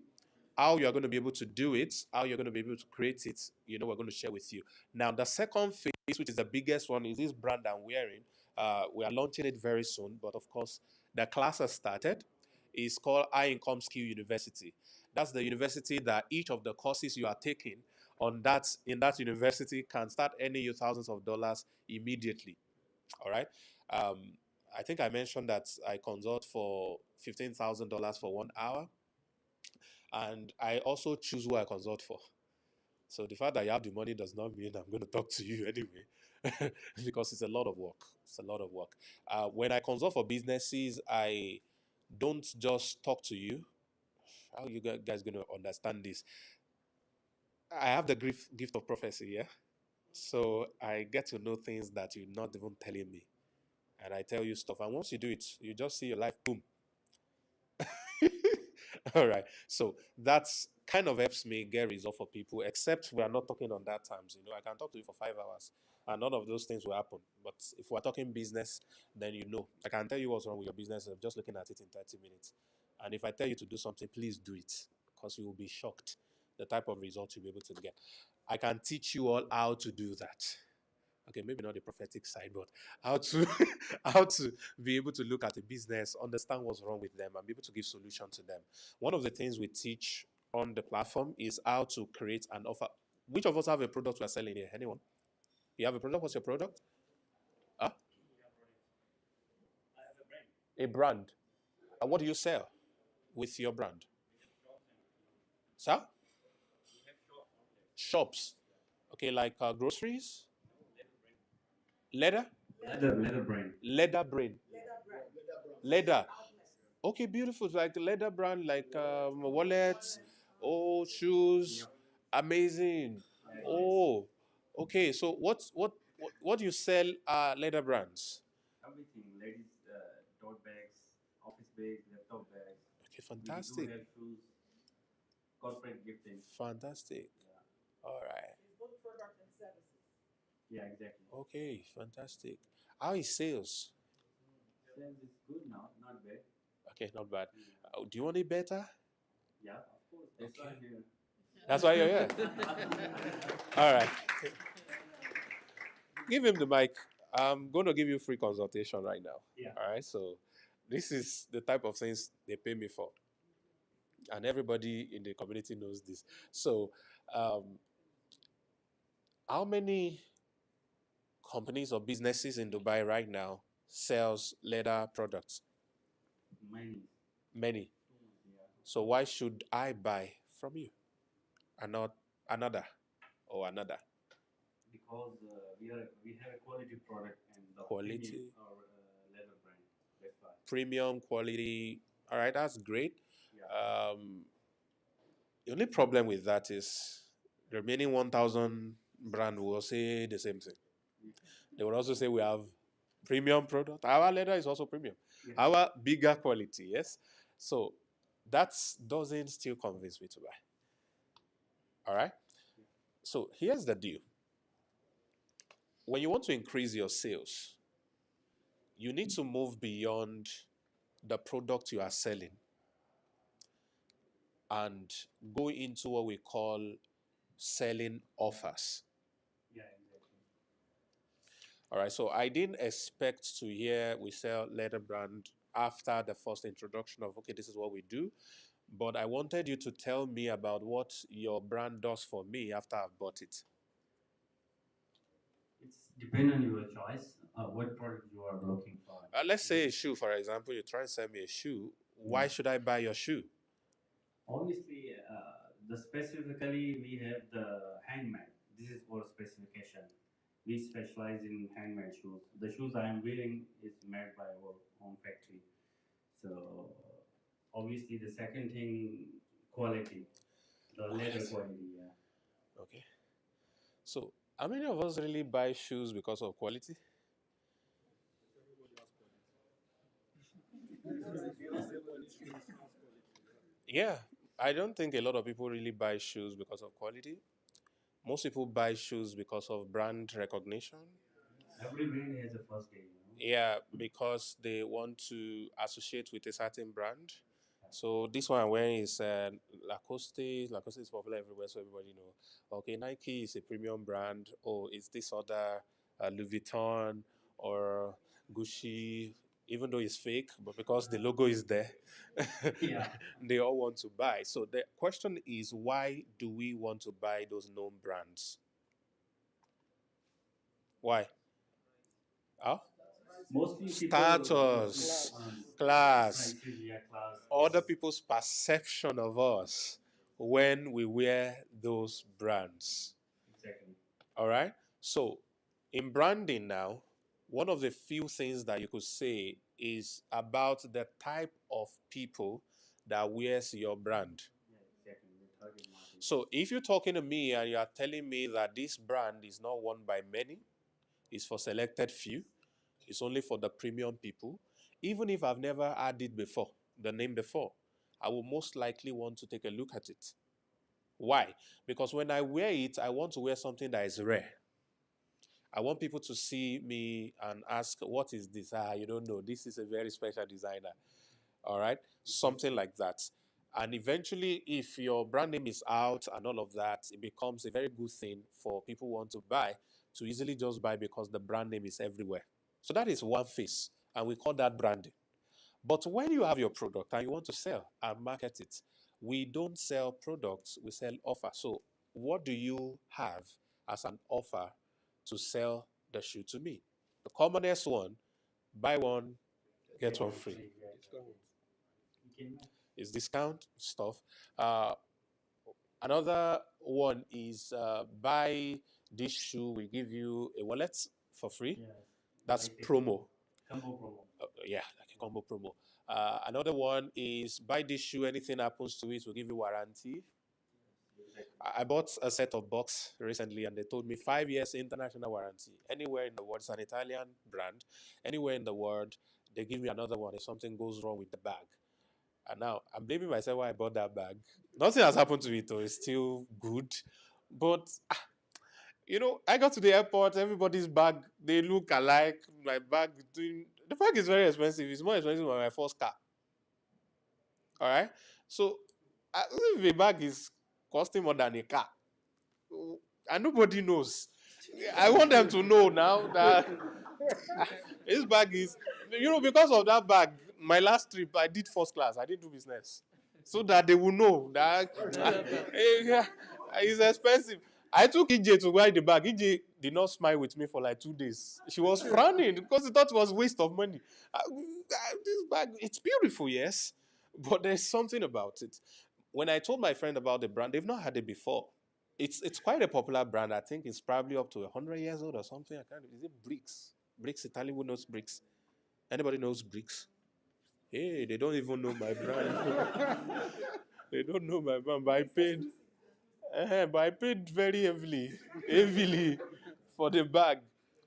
How you're going to be able to do it, how you're going to be able to create it, we're going to share with you. Now, the second phase, which is the biggest one, is this brand I'm wearing. We are launching it very soon, but of course, the class has started. It's called High Income Skill University. That's the university that each of the courses you are taking in that university can start earning you thousands of dollars immediately. All right. Um, I think I mentioned that I consult for $15,000 for 1 hour, and I also choose who I consult for. So the fact that you have the money does not mean I'm going to talk to you anyway, because it's a lot of work. It's a lot of work. When I consult for businesses, I don't just talk to you. How you guys going to understand this? I have the gift of prophecy, yeah. So I get to know things that you're not even telling me, and I tell you stuff. And once you do it, you just see your life boom. All right. So that's kind of helps me get result for people, except we are not talking on that terms. I can talk to you for 5 hours and none of those things will happen. But if we're talking business, then I can tell you what's wrong with your business. I'm just looking at it in 30 minutes. And if I tell you to do something, please do it because you will be shocked the type of results you'll be able to get. I can teach you all how to do that. Okay, maybe not the prophetic side, but how to how to be able to look at a business, understand what's wrong with them, and be able to give solution to them. One of the things we teach on the platform is how to create an offer. Which of us have a product we're selling here? Anyone? You have a product? What's your product? Huh? A brand. What do you sell with your brand? Sir? Shops. Okay, like groceries? Leather? Leather brand. Leather brain. Leather. Okay, beautiful. Like leather brand, like wallets, oh, shoes, amazing. Oh, okay. So what do you sell? Leather brands. Everything. Ladies, tote bags, office bags, laptop bags. Okay, We do fantastic, have shoes, corporate gifting. fantastic. Yeah, All right. yeah, exactly. Okay, fantastic. How is sales? Sales is good now, not bad. Okay, not bad. Yeah, Do you want it better? yeah, of course. That's why Okay. I'm here. That's why you're here. All right. Give him the mic. I'm going to give you free consultation right now. Yeah. All right. So this is the type of things they pay me for, and everybody in the community knows this. So, how many companies or businesses in Dubai right now sells leather products? Many. Many. Yeah. So why should I buy from you and not another or another? Because we have a quality product and the premium Quality, or leather brand. That's why. premium quality. All right, that's great. Yeah. The only problem with that is the remaining 1,000 brand will say the same thing. They will also say we have premium product. Our leather is also premium. Yeah. Our bigger quality, yes. So that doesn't still convince me to buy. All right. So here's the deal. When you want to increase your sales, you need to move beyond the product you are selling and go into what we call selling offers. Yeah, exactly. All right, so I didn't expect to hear we sell leather brand after the first introduction of, okay, this is what we do. But I wanted you to tell me about what your brand does for me after I've bought it. It's depend on your choice. What product you are looking for. Let's say a shoe, for example. You try and sell me a shoe. Why Yeah. should I buy your shoe? Obviously, the specifically we have the handmade. This is for specification. We specialize in handmade shoes. The shoes I am wearing is made by our own factory. So obviously the second thing, quality, the leather quality. Yeah. Okay. So, how many of us really buy shoes because of quality? Yeah, I don't think a lot of people really buy shoes because of quality. Most people buy shoes because of brand recognition. Every brand has a first day. Yeah, because they want to associate with a certain brand. So this one I'm wearing is Lacoste. Lacoste is popular everywhere, so everybody know. Okay, Nike is a premium brand. Oh, it's this other Louis Vuitton or Gucci. Even though it's fake, but because the logo is there, Yeah. they all want to buy. So the question is, why do we want to buy those known brands? Why? Huh? Mostly people Status, focus on class, prices, yeah, class, other people's perception of us. when we wear those brands. Exactly. All right. So, in branding now, one of the few things that you could say is about the type of people that wears your brand. Yeah, exactly. The target market. So, if you're talking to me and you are telling me that this brand is not worn by many, it's for selected few, it's only for the premium people, even if I've never had it before, the name before, I will most likely want to take a look at it. Why? Because when I wear it, I want to wear something that is rare. I want people to see me and ask, what is this? Ah, you don't know. This is a very special designer. All right? Something like that. And eventually, if your brand name is out and all of that, it becomes a very good thing for people who want to buy to easily just buy because the brand name is everywhere. So that is one face, and we call that branding. But when you have your product and you want to sell and market it, we don't sell products, we sell offer. So what do you have as an offer to sell the shoe to me? The commonest one, buy one, get one free. Is discount stuff. Uh, Another one is buy this shoe, we give you a wallet for free. Yes. That's Like a promo. combo promo. Yeah, like a combo promo. Another one is buy this shoe, anything happens to it, we'll give you warranty. Exactly. I bought a set of box recently and they told me 5 years international warranty. Anywhere in the world, it's an Italian brand. Anywhere in the world, they give me another one if something goes wrong with the bag. And now I'm blaming myself why I bought that bag. Nothing has happened to it, though. It's still good. But, I got to the airport, everybody's bag, they look alike. My bag, the bag is very expensive. It's more expensive than my first car. All right? So, if a bag is costing more than a car, and nobody knows. I want them to know now that this bag is, because of that bag, my last trip, I did first class. I didn't do business. So that they will know that it's expensive. I took EJ to buy the bag. EJ did not smile with me for like 2 days. She was frowning because she thought it was waste of money. This bag, it's beautiful, yes, but there's something about it. When I told my friend about the brand, they've not had it before. It's quite a popular brand. I think it's probably up to 100 years old or something. I can't. Is it Bricks? Bricks Italy. Who knows Bricks? Anybody knows Bricks? Hey, they don't even know my brand. They don't know my brand. But I paid very heavily for the bag.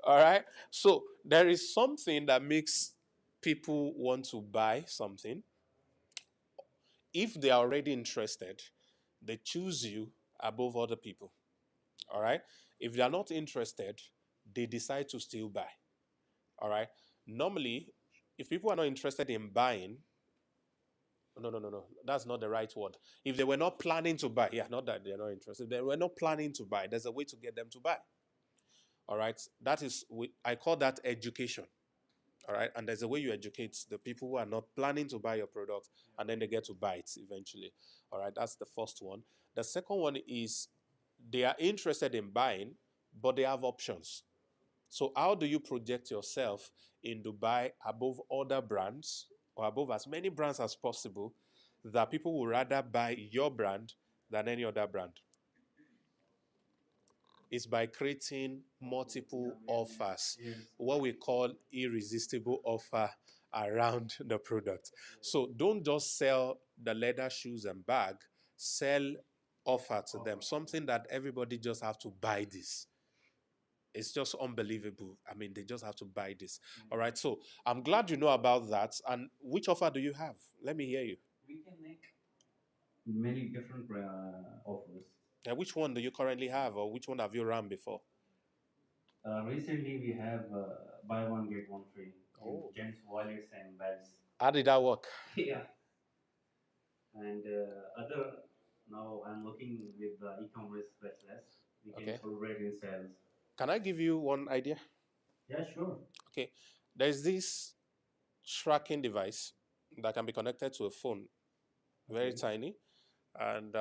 All right. So there is something that makes people want to buy something. If they are already interested, they choose you above other people. All right. If they are not interested, they decide to still buy. All right. Normally, if people are not interested in buying, no, that's not the right word. If they were not planning to buy, yeah, not that they're not interested, they were not planning to buy, there's a way to get them to buy. All right. That is, I call that education. All right. And there's a way you educate the people who are not planning to buy your product and then they get to buy it eventually. All right. That's the first one. The second one is they are interested in buying, but they have options. So, how do you project yourself in Dubai above other brands or above as many brands as possible that people will rather buy your brand than any other brand? Is by creating multiple offers, Yes. what we call irresistible offer around the product. So don't just sell the leather shoes and bag, sell offer to them, something that everybody just have to buy this. It's just unbelievable. I mean, they just have to buy this. All right. So I'm glad you know about that. And which offer do you have? Let me hear you. We can make many different offers. Which one do you currently have, or which one have you run before? Recently, we have buy one get one free in Oh. gents wallets and bags. How did that work? Yeah. And other now I'm working with the e-commerce specialist. We can Okay. collaborate in sales. Can I give you one idea? Yeah, sure. Okay. There's this tracking device that can be connected to a phone, very Okay. tiny. And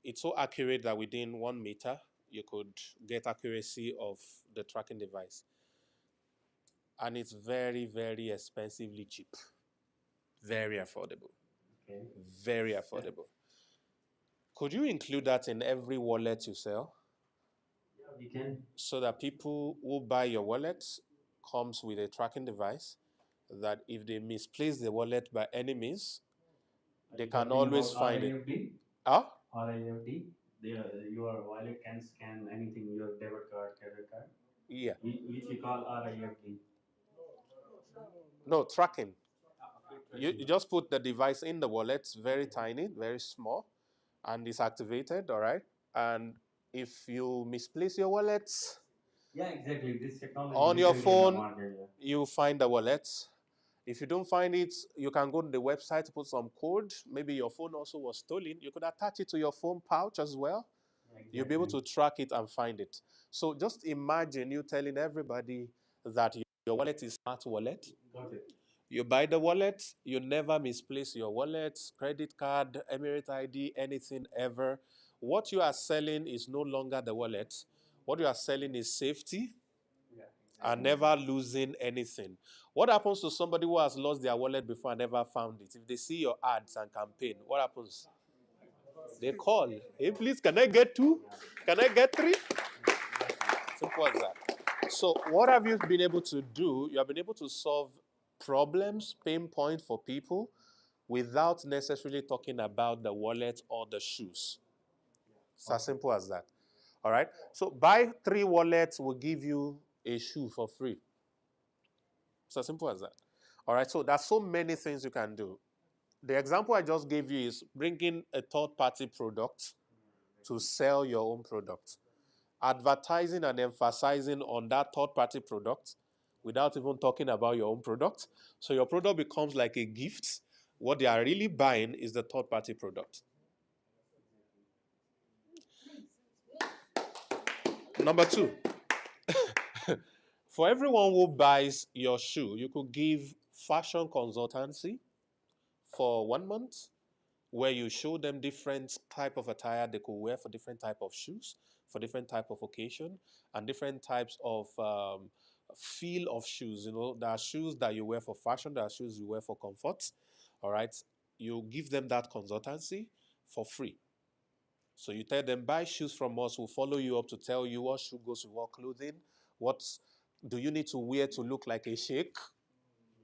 it's so accurate that within 1 meter, you could get accuracy of the tracking device. And it's very, very expensively cheap. Very affordable. Okay. Very affordable. Could you include that in every wallet you sell? Yeah, we can. So that people who buy your wallet comes with a tracking device that if they misplace the wallet by any means, Are they you can talking always about find it. RIFD? Huh? RIFD? Your wallet can scan anything, your debit card, credit card, Yeah. which we call RIFD. No, tracking. You Tracking. just put the device in the wallet, it's very tiny, very small, and it's activated, all right? And if you misplace your wallet Yeah, exactly. This technology on your recently in the phone, market. Yeah. you find the wallet. If you don't find it, you can go to the website, put some code. Maybe your phone also was stolen. You could attach it to your phone pouch as well. Yeah, You'll be able exactly. to track it and find it. So just imagine you telling everybody that your wallet is smart wallet. Got it. You buy the wallet, you never misplace your wallet, credit card, Emirate ID, anything ever. What you are selling is no longer the wallet. What you are selling is safety Yeah, and exactly. never losing anything. What happens to somebody who has lost their wallet before and never found it? If they see your ads and campaign, what happens? They call. Hey, please, can I get two? Can I get three? Simple as that. So, what have you been able to do? You have been able to solve problems, pain point for people without necessarily talking about the wallet or the shoes. It's as simple as that. All right. So, buy 3 wallets will give you a shoe for free. It's as simple as that. All right. So, there's so many things you can do. The example I just gave you is bringing a third party product to sell your own product. Advertising and emphasizing on that third party product without even talking about your own product. So your product becomes like a gift. What they are really buying is the third party product. Number 2, for everyone who buys your shoe, you could give fashion consultancy for 1 month where you show them different type of attire they could wear for different type of shoes, for different type of occasion, and different types of feel of shoes. You know, there are shoes that you wear for fashion, there are shoes you wear for comfort. All right, you give them that consultancy for free. So you tell them buy shoes from us. We'll follow you up to tell you what shoe goes with what clothing. What do you need to wear to look like a sheikh?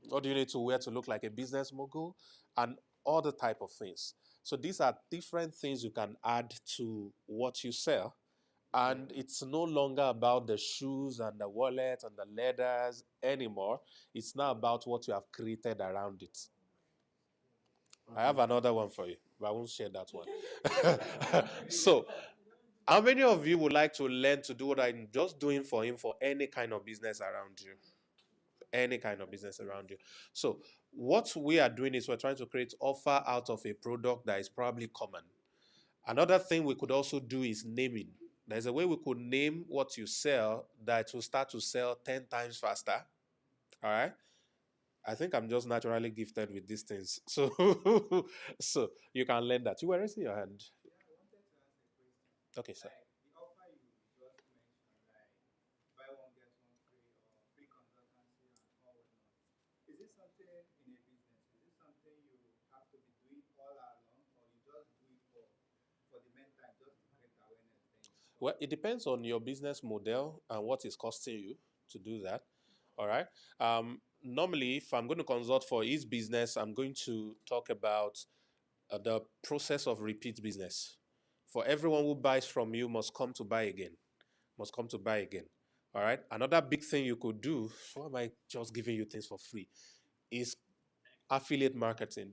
What do you need to wear to look like a business mogul? And all the type of things. So these are different things you can add to what you sell. And it's no longer about the shoes and the wallet and the leathers anymore. It's now about what you have created around it. I have another one for you, but I won't share that one. So, how many of you would like to learn to do what I'm just doing for him for any kind of business around you? Any kind of business around you. So, what we are doing is we're trying to create offer out of a product that is probably common. Another thing we could also do is naming. There's a way we could name what you sell that will start to sell 10 times faster. All right. I think I'm just naturally gifted with these things. So so you can learn that. You were raising your hand. Okay, sir. Well, it depends on your business model and what is costing you to do that. All right. Normally, if I'm going to consult for his business, I'm going to talk about the process of repeat business. For everyone who buys from you must come to buy again. Must come to buy again. All right. Another big thing you could do, why am I just giving you things for free, is affiliate marketing.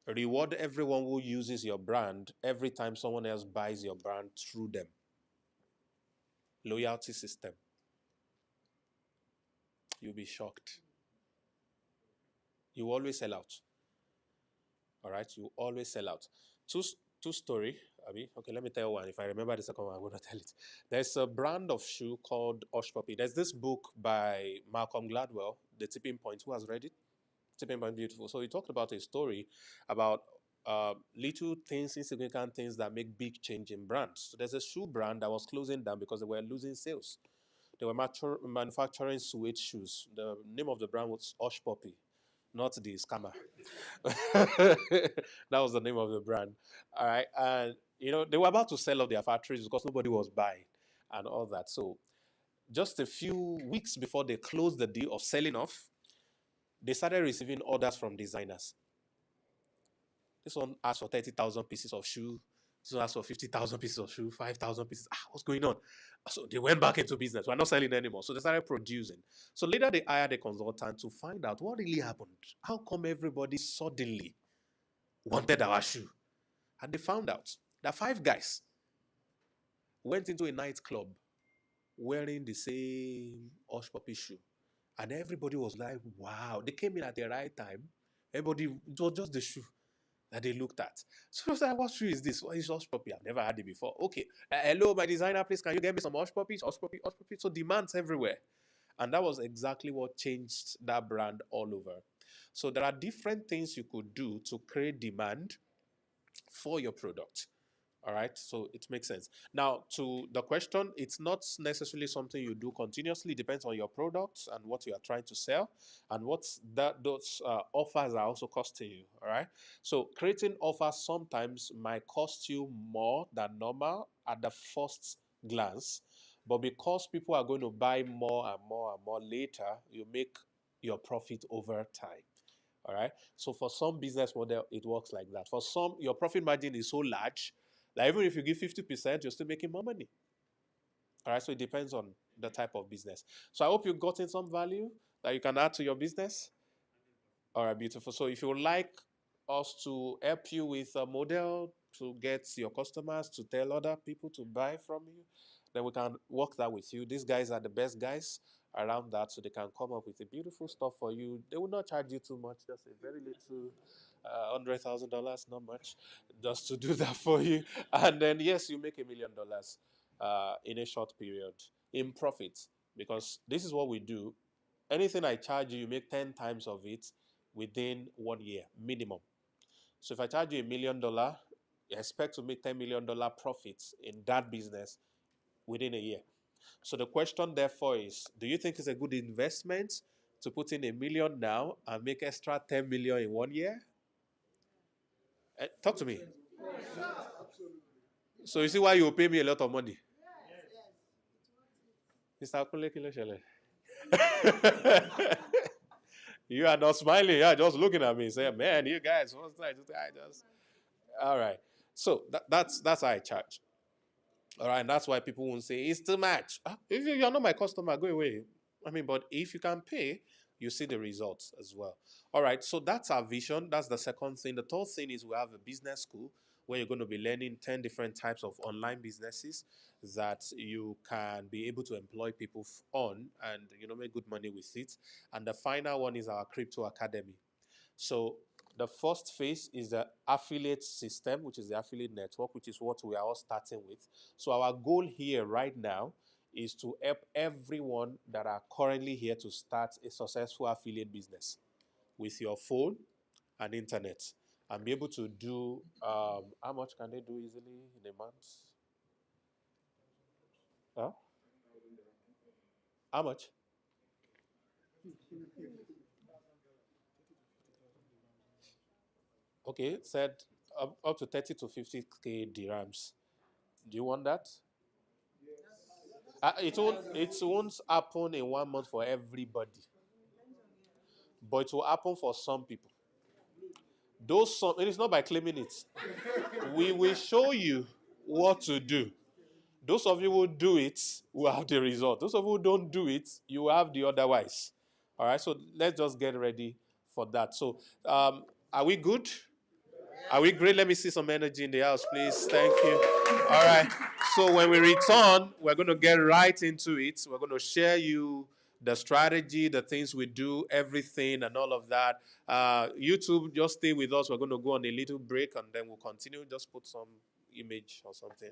Reward everyone who uses your brand every time someone else buys your brand through them. Loyalty system. You'll be shocked. You always sell out. All right, you always sell out. Two two story. I mean, okay, let me tell one. If I remember the second one, I'm gonna tell it. There's a brand of shoe called Osh Puppy. There's this book by Malcolm Gladwell, The Tipping Point. Who has read it? Tipping Point, beautiful. So he talked about a story about little things, insignificant things that make big change in brands. So there's a shoe brand that was closing down because they were losing sales. They were manufacturing suede shoes. The name of the brand was Osh Puppy, not the scammer. That was the name of the brand. All right. And They were about to sell off their factories because nobody was buying and all that. So just a few weeks before they closed the deal of selling off, they started receiving orders from designers. This one asked for 30,000 pieces of shoe. This one asked for 50,000 pieces of shoe, 5,000 pieces. What's going on? So they went back into business. We're not selling anymore. So they started producing. So later they hired a consultant to find out what really happened. How come everybody suddenly wanted our shoe? And they found out that 5 guys went into a nightclub wearing the same Hush Puppy shoe. And everybody was like, wow. They came in at the right time. Everybody, it was just the shoe that they looked at. So I was like, what shoe is this? What is Hush Puppy? I've never had it before. Okay. Hello, my designer, please, can you get me some Hush Puppies? Hush Puppy, Hush Puppy. So demands everywhere. And that was exactly what changed that brand all over. So there are different things you could do to create demand for your product. All right, so it makes sense. Now, to the question, it's not necessarily something you do continuously. It depends on your products and what you are trying to sell, and what those offers are also costing you. All right, so creating offers sometimes might cost you more than normal at the first glance, but because people are going to buy more and more and more later, you make your profit over time. All right. So for some business model, it works like that. For some, your profit margin is so large that even if you give 50%, you're still making more money. All right. So it depends on the type of business. So I hope you've gotten some value that you can add to your business. All right, beautiful. So if you would like us to help you with a model to get your customers to tell other people to buy from you, then we can work that with you. These guys are the best guys around that, so they can come up with a beautiful stuff for you. They will not charge you too much, just a very little $100,000, not much, just to do that for you. And then, yes, you make $1 million in a short period in profit, because this is what we do. Anything I charge you, you make 10 times of it within 1 year, minimum. So if I charge you $1 million, you expect to make $10 million profits in that business within a year. So the question therefore is, do you think it's a good investment to put in $1 million now and make extra 10 million in 1 year? Talk to me. So you see why you pay me a lot of money? Mr. Akunle, kí ló ṣẹlẹ̀? You are not smiling. You are just looking at me and saying, man, you guys, what's that? I just... All right. So that's how I charge. All right. And that's why people won't say, it's too much. If you're not my customer, go away. I mean, but if you can pay, you see the results as well. All right. So that's our vision. That's the second thing. The third thing is we have a business school where you're going to be learning 10 different types of online businesses that you can be able to employ people on and, make good money with it. And the final one is our crypto academy. So the first phase is the affiliate system, which is the affiliate network, which is what we are all starting with. So our goal here right now is to help everyone that are currently here to start a successful affiliate business with your phone and internet, and be able to do, how much can they do easily in a month? Huh? How much? Okay, said up to 30 to 50K dirhams. Do you want that? It won't happen in 1 month for everybody, but it will happen for some people. It is not by claiming it. We will show you what to do. Those of you who do it will have the result. Those of you who don't do it, you will have the otherwise. All right, so let's just get ready for that. So, are we good? Are we great? Let me see some energy in the house, please. Thank you. All right. So when we return, we're going to get right into it. We're going to share you the strategy, the things we do, everything, and all of that. YouTube, just stay with us. We're going to go on a little break, and then we'll continue. Just put some image or something.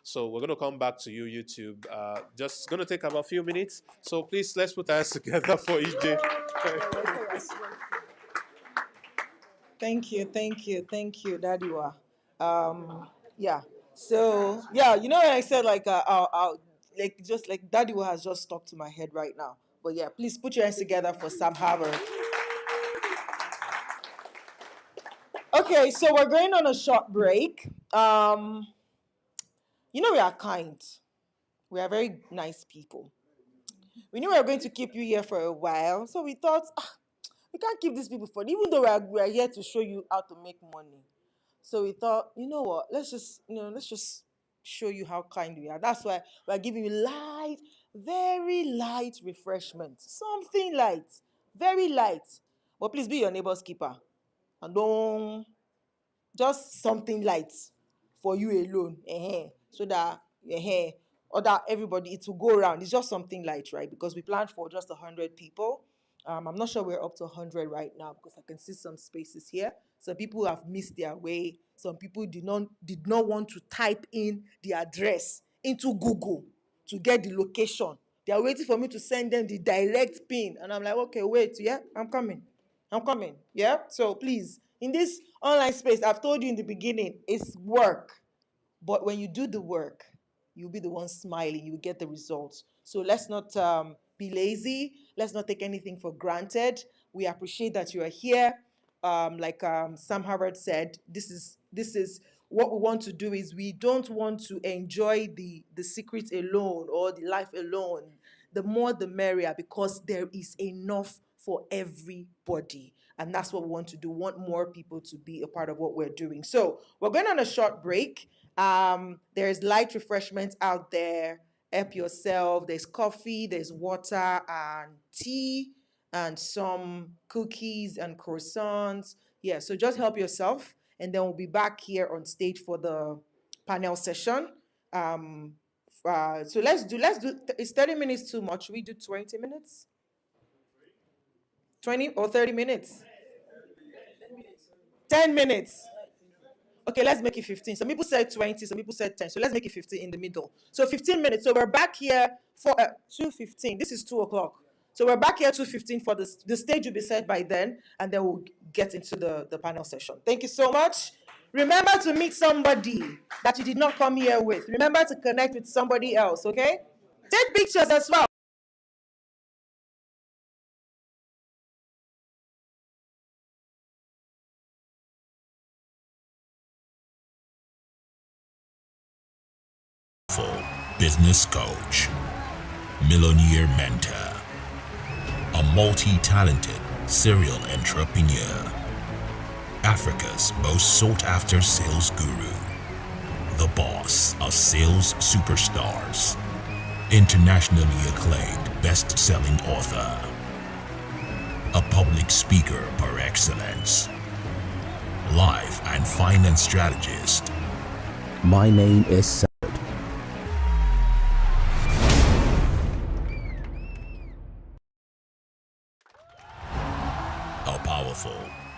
So we're going to come back to you, YouTube. Just going to take about a few minutes. So please, let's put our hands together for each day. Thank you, Dadiwa. Yeah. So yeah, when I said just like Dadiwa has just stuck to my head right now. But yeah, please put your hands together for Sam Harbour. Okay, so we're going on a short break. We are kind. We are very nice people. We knew we were going to keep you here for a while, so we thought we can't keep these people for even though we are here to show you how to make money. So we thought, you know what? Let's just show you how kind we are. That's why we're giving you light, very light refreshment. Something light, very light. But please be your neighbor's keeper. And don't just something light for you alone. So that or that everybody it will go around. It's just something light, right? Because we planned for just 100 people. I'm not sure we're up to 100 right now because I can see some spaces here. Some people have missed their way. Some people did not want to type in the address into Google to get the location. They are waiting for me to send them the direct pin. And I'm like, okay, wait, yeah, I'm coming. Yeah. So please, in this online space, I've told you in the beginning, it's work. But when you do the work, you'll be the one smiling. You will get the results. So let's not be lazy. Let's not take anything for granted. We appreciate that you are here. Like Sam Harvard said, this is what we want to do. Is we don't want to enjoy the secret alone or the life alone. The more the merrier, because there is enough for everybody. And that's what we want to do. We want more people to be a part of what we're doing. So we're going on a short break. There's light refreshments out there. Help yourself. There's coffee, there's water and tea, and some cookies and croissants. Yeah, so just help yourself. And then we'll be back here on stage for the panel session. So let's do, is 30 minutes too much? Should we do 20 minutes? 20 or 30 minutes? 10 minutes. Okay, let's make it 15. Some people said 20, some people said 10. So let's make it 15 in the middle. So 15 minutes. So we're back here for 2:15. This is 2 o'clock. So we're back here 2:15 for the stage will be set by then, and then we'll get into the panel session. Thank you so much. Remember to meet somebody that you did not come here with. Remember to connect with somebody else, okay? Take pictures as well. Business coach, millionaire mentor, a multi-talented serial entrepreneur, Africa's most sought-after sales guru, the boss of sales superstars, internationally acclaimed best-selling author, a public speaker par excellence, life and finance strategist. My name is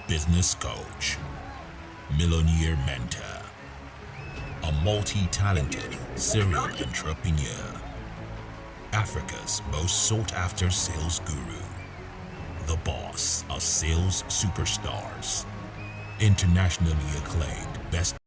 Business coach, millionaire mentor, a multi-talented serial entrepreneur, Africa's most sought-after sales guru, the boss of sales superstars, internationally acclaimed best.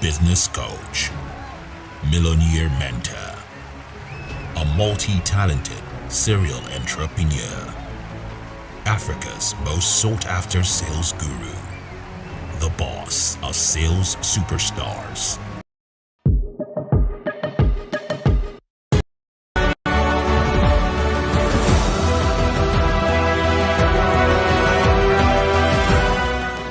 Business coach, millionaire mentor, a multi-talented serial entrepreneur, Africa's most sought-after sales guru, the boss of sales superstars.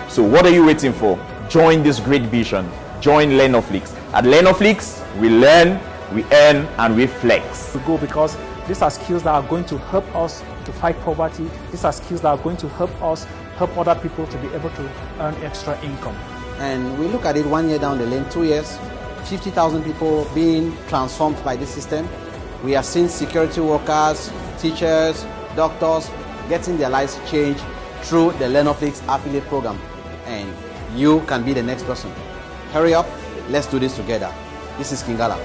So what are you waiting for? Join this great vision. Join Lenoflix. At Lenoflix, we learn, we earn, and we flex. We go because these are skills that are going to help us to fight poverty. These are skills that are going to help us help other people to be able to earn extra income. And we look at it 1 year down the lane, 2 years, 50,000 people being transformed by this system. We have seen security workers, teachers, doctors getting their lives changed through the Lenoflix affiliate program. And you can be the next person. Hurry up, let's do this together. This is Kingala.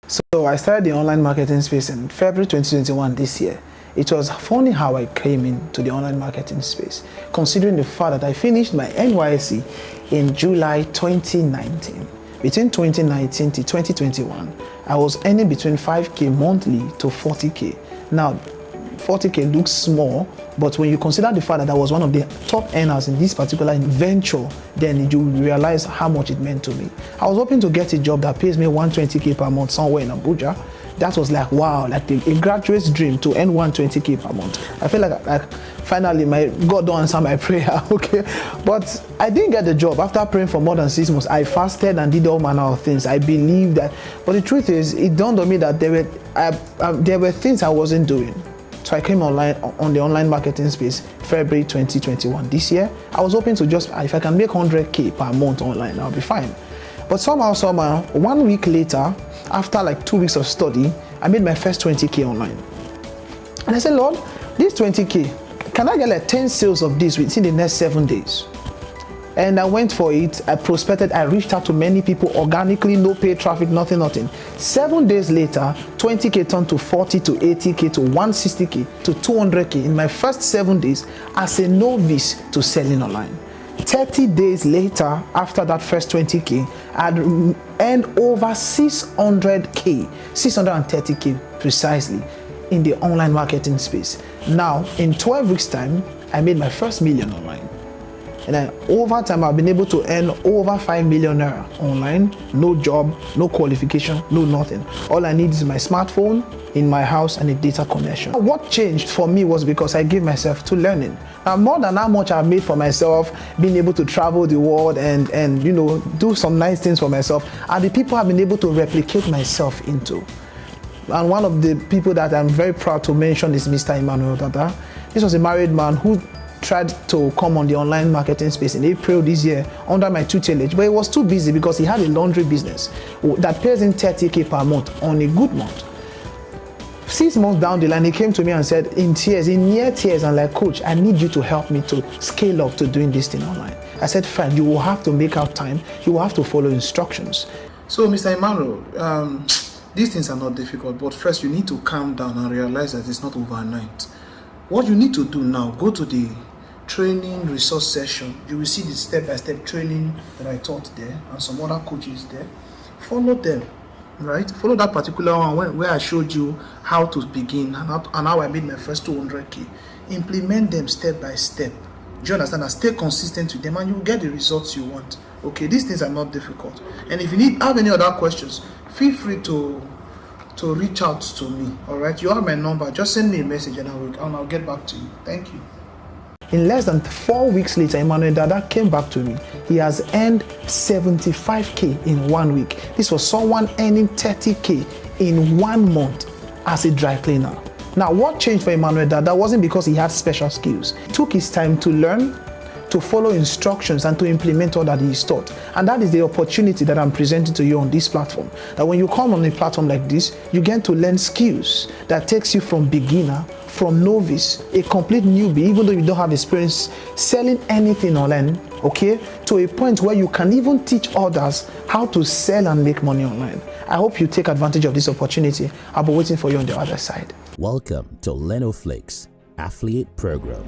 So I started the online marketing space in February 2021 this year. It was funny how I came into the online marketing space, considering the fact that I finished my NYSC in July 2019. Between 2019 to 2021, I was earning between 5K monthly to 40K. Now, 40K looks small, but when you consider the fact that I was one of the top earners in this particular venture, then you realize how much it meant to me. I was hoping to get a job that pays me 120K per month somewhere in Abuja. That was like, wow, like a graduate's dream to earn 120K per month. I feel like finally my God don't answer my prayer, okay? But I didn't get the job. After praying for more than 6 months, I fasted and did all manner of things. I believed that, but the truth is, it dawned on me that there were things I wasn't doing. So I came online on the online marketing space February 2021. This year, I was hoping to just, if I can make 100K per month online, I'll be fine. But somehow, 1 week later, after like 2 weeks of study, I made my first 20K online. And I said, Lord, this 20K, can I get like 10 sales of this within the next 7 days? And I went for it. I prospected. I reached out to many people organically, no paid traffic, nothing. 7 days later, 20K turned to 40 to 80K to 160K to 200K in my first 7 days as a novice to selling online. 30 days later, after that first 20K, I'd earned over 600K, 630K precisely in the online marketing space. Now, in 12 weeks' time, I made my first million online. And then over time, I've been able to earn over 5 million naira online. No job, no qualification, no nothing. All I need is my smartphone in my house and a data connection. What changed for me was because I gave myself to learning. Now, more than how much I've made for myself, being able to travel the world and do some nice things for myself, are the people I've been able to replicate myself into. And one of the people that I'm very proud to mention is Mr. Emmanuel Dada. This was a married man who tried to come on the online marketing space in April this year under my tutelage, but he was too busy because he had a laundry business that pays him 30K per month on a good month. 6 months down the line, he came to me and said in near tears, and like, Coach, I need you to help me to scale up to doing this thing online. I said, fine, you will have to make out time. You will have to follow instructions. So, Mr. Emmanuel, these things are not difficult, but first you need to calm down and realize that it's not overnight. What you need to do now, go to the training resource session. You will see the step-by-step training that I taught there and some other coaches there. Follow them, right? Follow that particular one where I showed you how to begin and how I made my first 200K. Implement them step by step. Do you understand? And stay consistent with them and you will get the results you want. Okay, these things are not difficult. And if you have any other questions, feel free to reach out to me. All right, you have my number. Just send me a message and I'll get back to you. Thank you. In less than 4 weeks later, Emmanuel Dada came back to me. He has earned 75K in 1 week. This was someone earning 30K in 1 month as a dry cleaner. Now, what changed for Emmanuel Dada wasn't because he had special skills. He took his time to learn, to follow instructions, and to implement all that he is taught. And that is the opportunity that I'm presenting to you on this platform. That when you come on a platform like this, you get to learn skills that takes you from beginner, from novice, a complete newbie, even though you don't have experience selling anything online, okay, to a point where you can even teach others how to sell and make money online. I hope you take advantage of this opportunity. I'll be waiting for you on the other side. Welcome to Lenoflix Affiliate Program.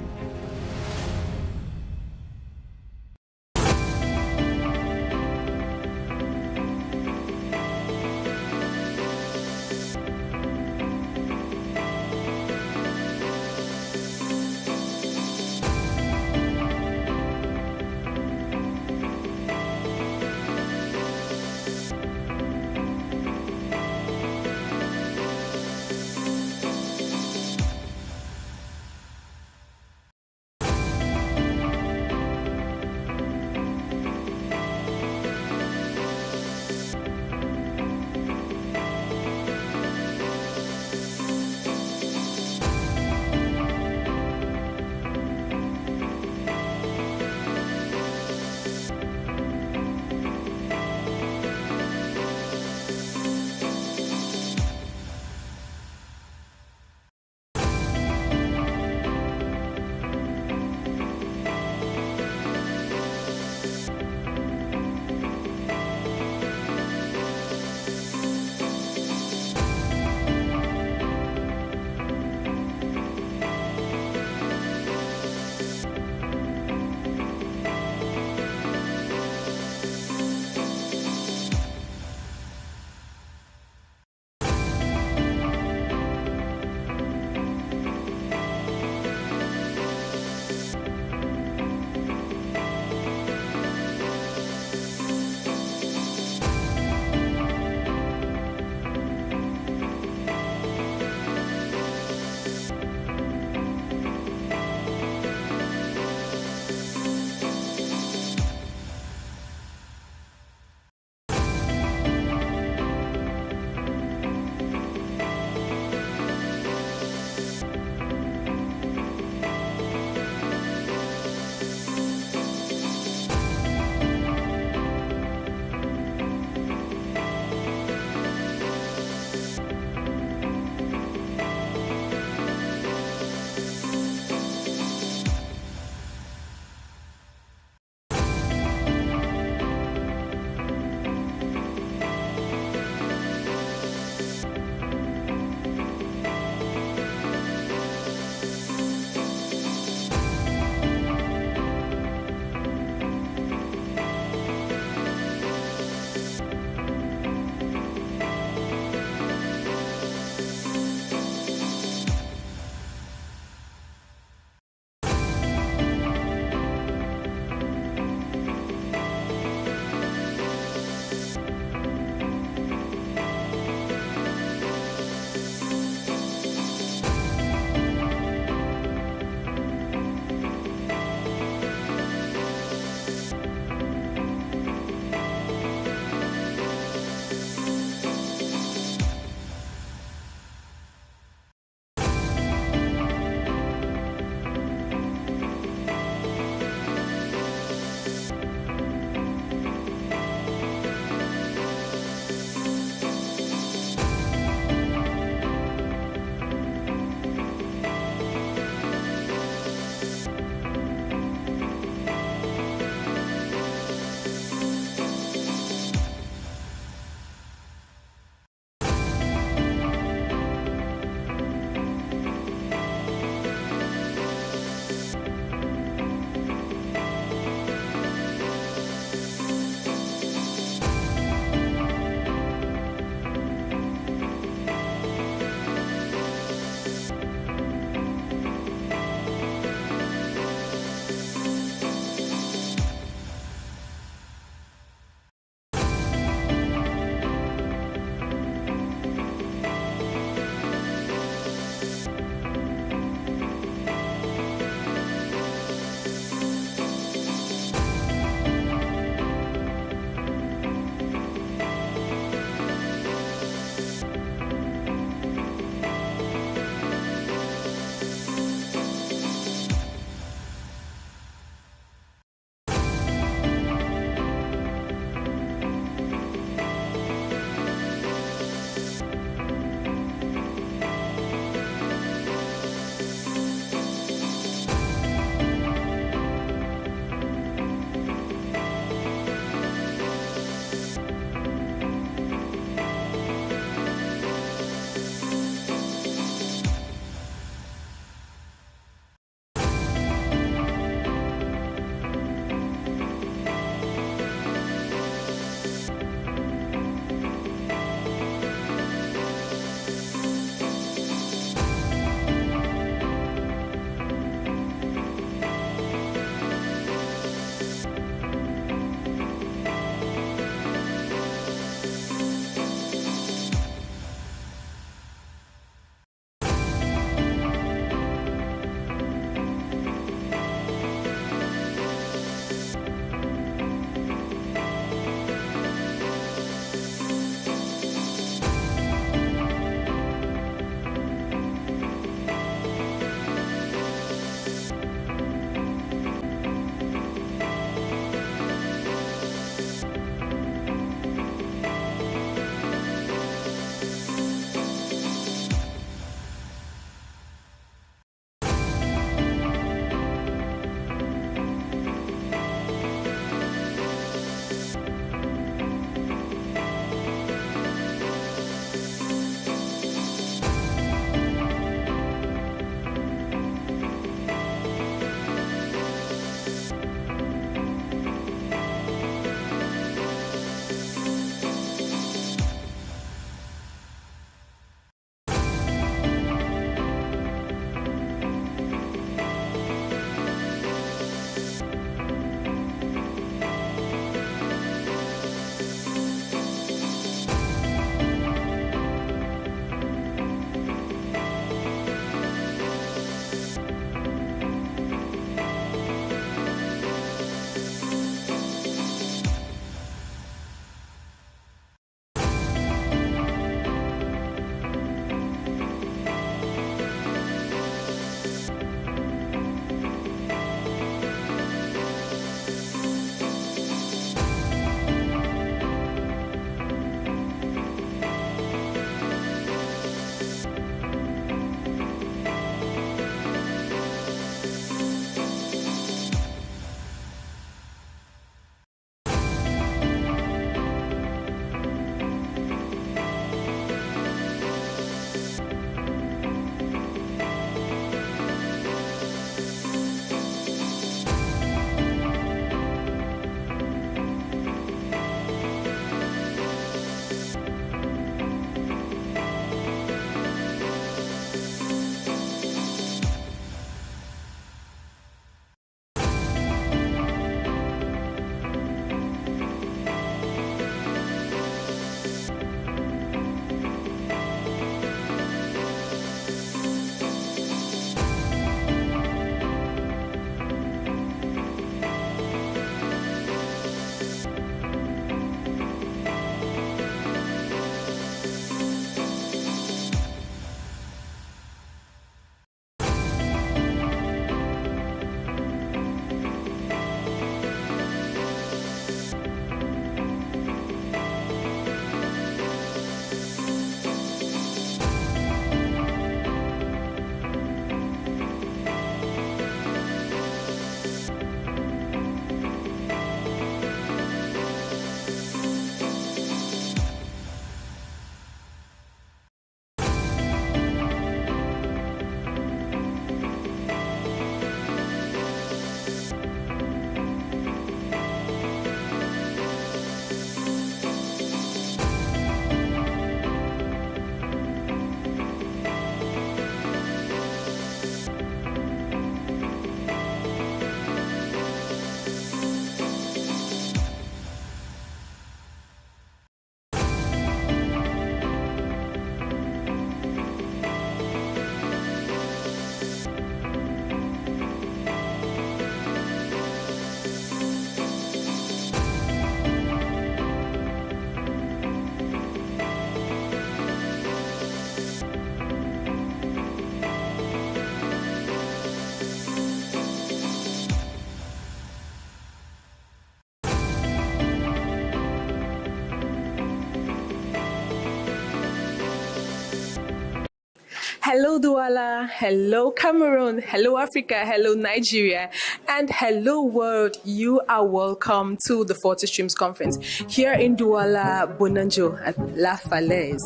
Hello, Douala. Hello, Cameroon. Hello, Africa. Hello, Nigeria. And hello, world. You are welcome to the 40 Streams Conference here in Douala, Bonanjo, at La Falaise.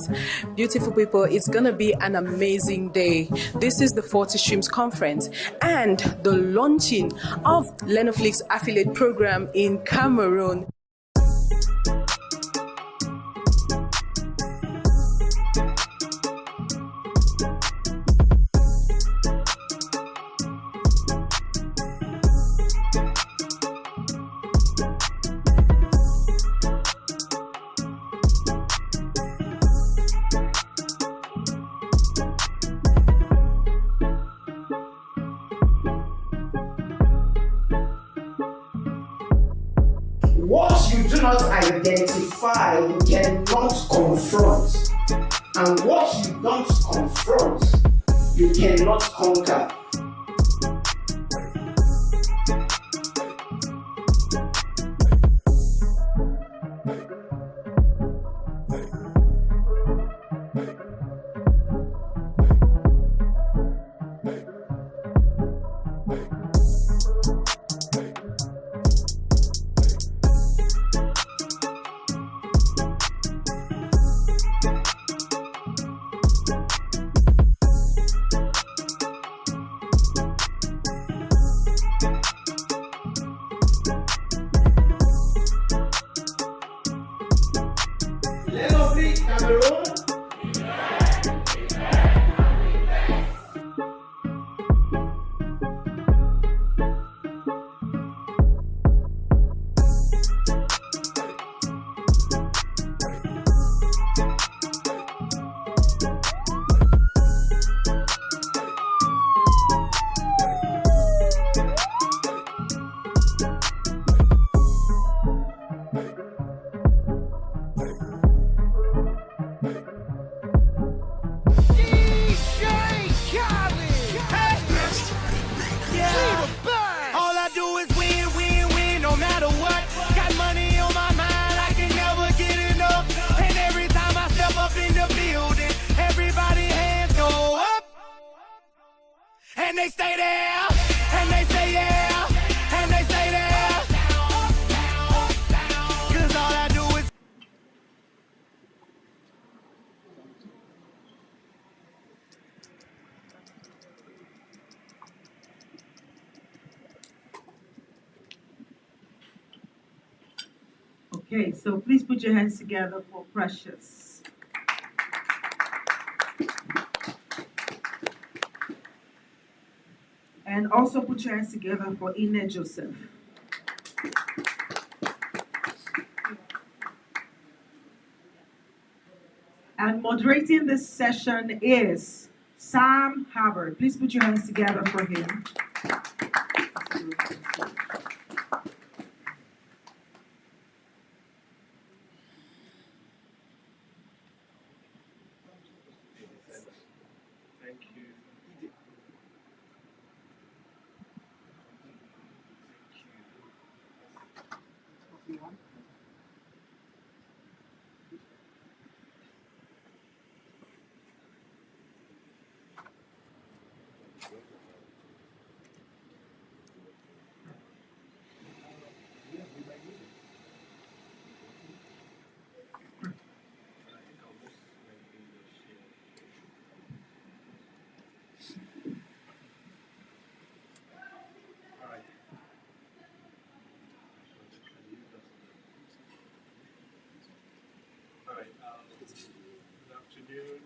Beautiful people, it's going to be an amazing day. This is the 40 Streams Conference and the launching of Lenoflix affiliate program in Cameroon. What you do not identify, you cannot confront. And what you don't confront, you cannot conquer. Cameroon. And they stay there, and they say yeah, and they stay there. Cause all I do is Okay, so please put your hands together for Precious. And also put your hands together for Ine Joseph. And moderating this session is Sam Hubbard. Please put your hands together for him. Good afternoon,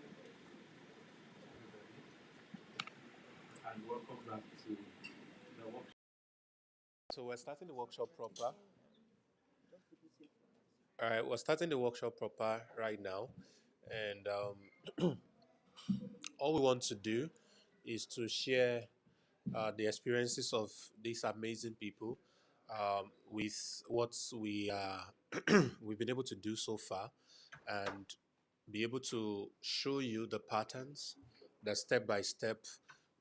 and welcome back to the workshop. So we're starting the workshop proper. All right, we're starting the workshop proper right now, and all we want to do is to share the experiences of these amazing people with what we've been able to do so far, and be able to show you the patterns, the step-by-step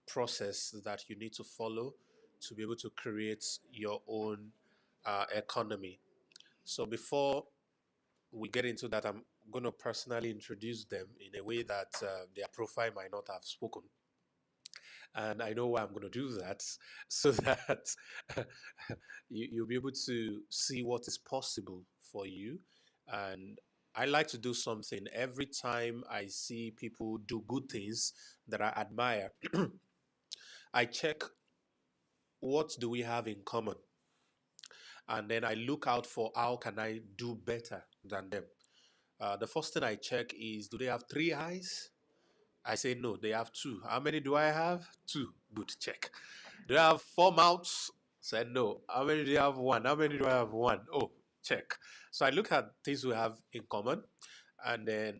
process that you need to follow to be able to create your own economy. So before we get into that, I'm going to personally introduce them in a way that their profile might not have spoken. And I know why I'm going to do that, so that you'll be able to see what is possible for you. And I like to do something every time I see people do good things that I admire. I check what do we have in common, and then I look out for how can I do better than them. The first thing I check is, do they have three eyes? I say no, they have two. How many do I have? Two. Good, check. Do I have four mouths? Said no. How many do you have? One. How many do I have? One. Oh, check. So I look at things we have in common, and then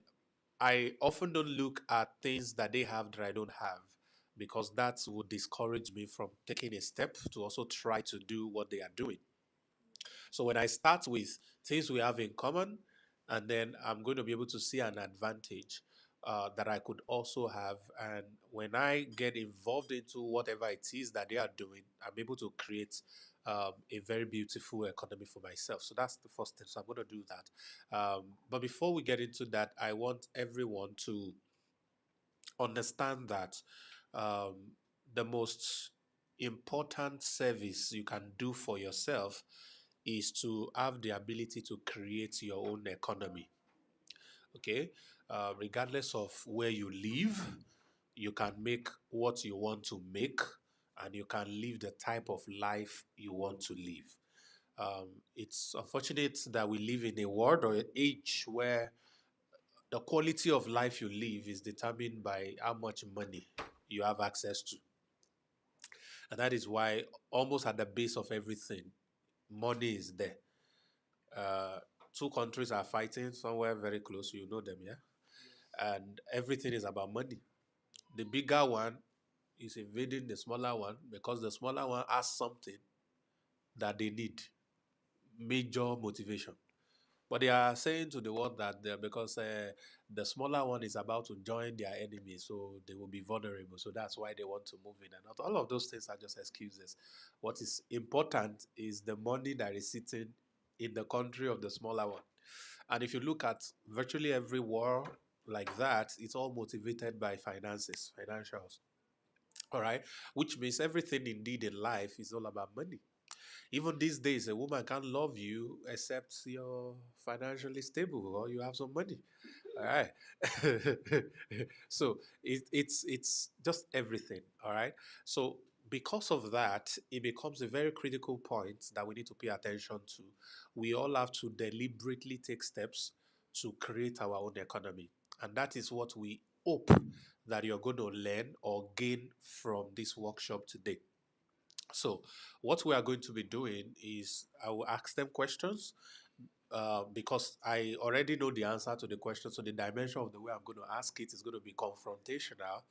I often don't look at things that they have that I don't have, because that would discourage me from taking a step to also try to do what they are doing. So when I start with things we have in common, and then I'm going to be able to see an advantage that I could also have. And when I get involved into whatever it is that they are doing, I'm able to create a very beautiful economy for myself. So that's the first thing. So I'm going to do that. But before we get into that, I want everyone to understand that um, the most important service you can do for yourself is to have the ability to create your own economy. Okay, regardless of where you live, you can make what you want to make, and you can live the type of life you want to live. It's unfortunate that we live in a world or an age where the quality of life you live is determined by how much money you have access to. And that is why almost at the base of everything, money is there. Uh, Two countries are fighting somewhere very close. You know them, yeah? And everything is about money. The bigger one is invading the smaller one because the smaller one has something that they need, major motivation. But they are saying to the world that because the smaller one is about to join their enemy, so they will be vulnerable. So that's why they want to move in. And all of those things are just excuses. What is important is the money that is sitting in the country of the smaller one. And if you look at virtually every war like that, it's all motivated by finances, financials. All right, which means everything indeed in life is all about money. Even these days, a woman can't love you except you're financially stable or you have some money. All right. So it's just everything. All right. So because of that, it becomes a very critical point that we need to pay attention to. We all have to deliberately take steps to create our own economy. And that is what we hope that you're going to learn or gain from this workshop today. So, what we are going to be doing is I will ask them questions because I already know the answer to the question. So, the dimension of the way I'm going to ask it is going to be confrontational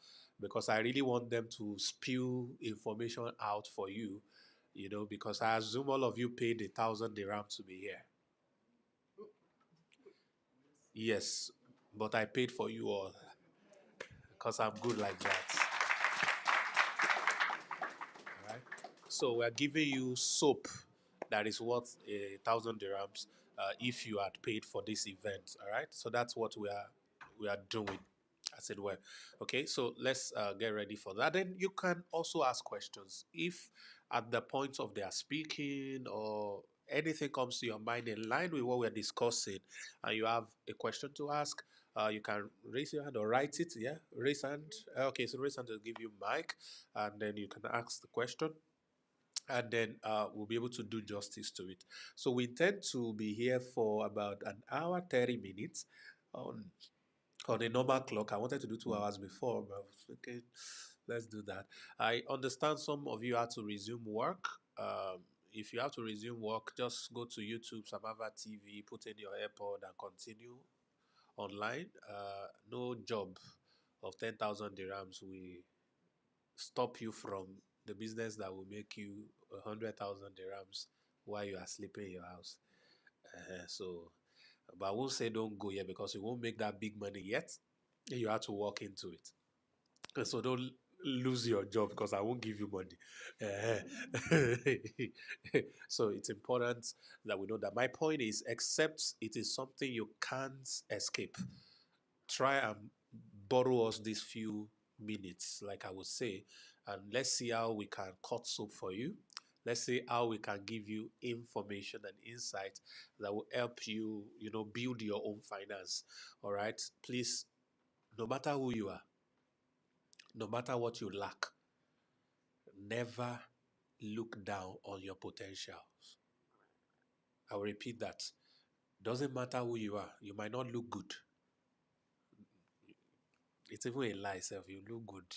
because I really want them to spew information out for you, because I assume all of you paid 1,000 dirham to be here. Yes, but I paid for you all because I'm good like that. All right. So we're giving you soap that is worth 1,000 dirhams if you had paid for this event. All right. So that's what we are doing. I said, well, okay. So let's get ready for that. Then you can also ask questions if at the point of their speaking or anything comes to your mind in line with what we're discussing, and you have a question to ask. You can raise your hand or write it. Yeah, raise hand. Okay, so raise hand will give you mic, and then you can ask the question, and then we'll be able to do justice to it. So we intend to be here for about an hour, 30 minutes on a normal clock. I wanted to do 2 hours before, but I was thinking, let's do that. I understand some of you had to resume work. If you have to resume work, just go to YouTube, Samava TV, put in your AirPod, and continue online. No job of 10,000 dirhams will stop you from the business that will make you 100,000 dirhams while you are sleeping in your house. So, but I won't say don't go yet because you won't make that big money yet. You have to walk into it. So don't lose your job because I won't give you money. So it's important that we know that. My point is, except it is something you can't escape, try and borrow us these few minutes, like I would say, and let's see how we can cut soap for you. Let's see how we can give you information and insight that will help you, build your own finance. All right. Please, no matter who you are, no matter what you lack, never look down on your potentials. I will repeat that. Doesn't matter who you are, you might not look good. It's even a lie, self. You look good.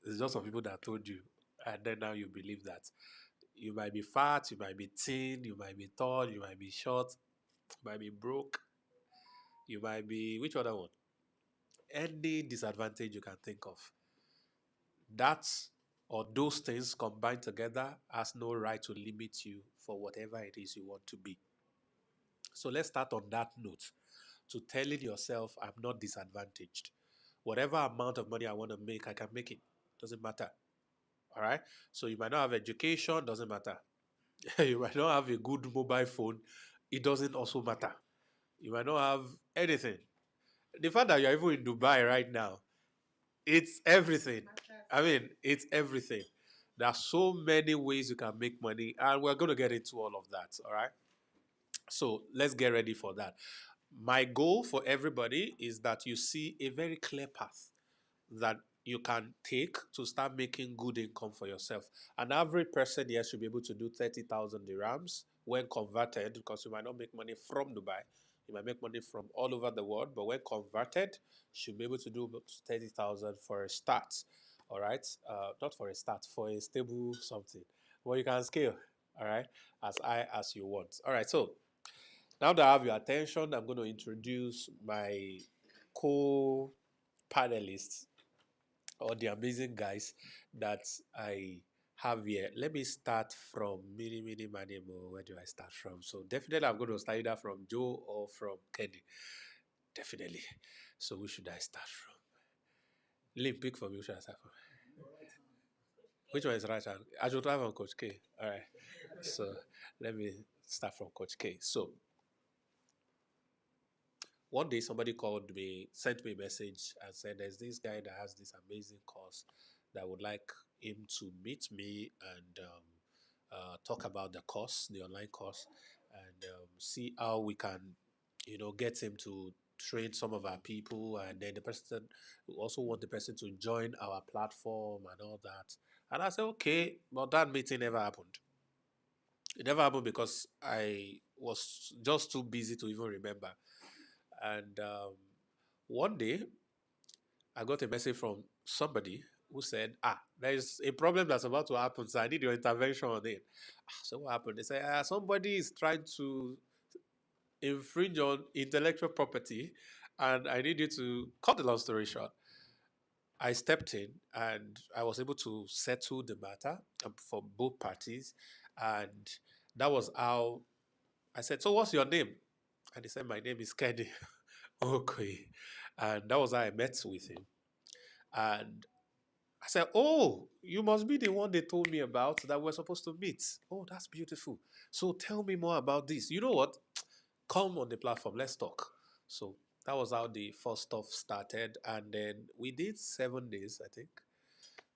It's just some people that told you, and then now you believe that. You might be fat, you might be thin, you might be tall, you might be short, you might be broke, you might be which other one? Any disadvantage you can think of. That or those things combined together has no right to limit you for whatever it is you want to be. So let's start on that note to telling yourself, I'm not disadvantaged. Whatever amount of money I want to make, I can make it. Doesn't matter. All right. So you might not have education, doesn't matter. You might not have a good mobile phone, it doesn't also matter. You might not have anything. The fact that you're even in Dubai right now, it's everything. I mean, it's everything. There are so many ways you can make money, and we're going to get into all of that. All right. So let's get ready for that. My goal for everybody is that you see a very clear path that you can take to start making good income for yourself. An average person here should be able to do 30,000 dirhams when converted, because you might not make money from Dubai. You might make money from all over the world, but when converted, you should be able to do about 30,000 for a start. All right? Not for a start, for a stable something. Well, you can scale, all right, as high as you want. All right, so now that I have your attention, I'm going to introduce my co-panelists or the amazing guys that I have here. Let me start from Mini Mini Manimo. Where do I start from? So definitely I'm going to start either from Joe or from Kenny. Definitely. So who should I start from? Lim, pick for me. Who should I start from? Which one is right hand? I should try from Coach K. All right. So let me start from Coach K. So one day somebody called me, sent me a message and said, there's this guy that has this amazing course that would like him to meet me and talk about the course, the online course, and see how we can, get him to train some of our people. And then the person, we also want the person to join our platform and all that. And I said, okay, but that meeting never happened. It never happened because I was just too busy to even remember. And one day, I got a message from somebody who said, there is a problem that's about to happen, so I need your intervention on it. So what happened? They said, somebody is trying to infringe on intellectual property, and I need you to cut the long story short. I stepped in and I was able to settle the matter for both parties. And that was how I said, so what's your name? And he said, my name is Kenny. Okay. And that was how I met with him. And I said, oh, you must be the one they told me about that we're supposed to meet. Oh, that's beautiful. So tell me more about this. You know what? Come on the platform. Let's talk. So that was how the first stuff started. And then we did 7 days, I think.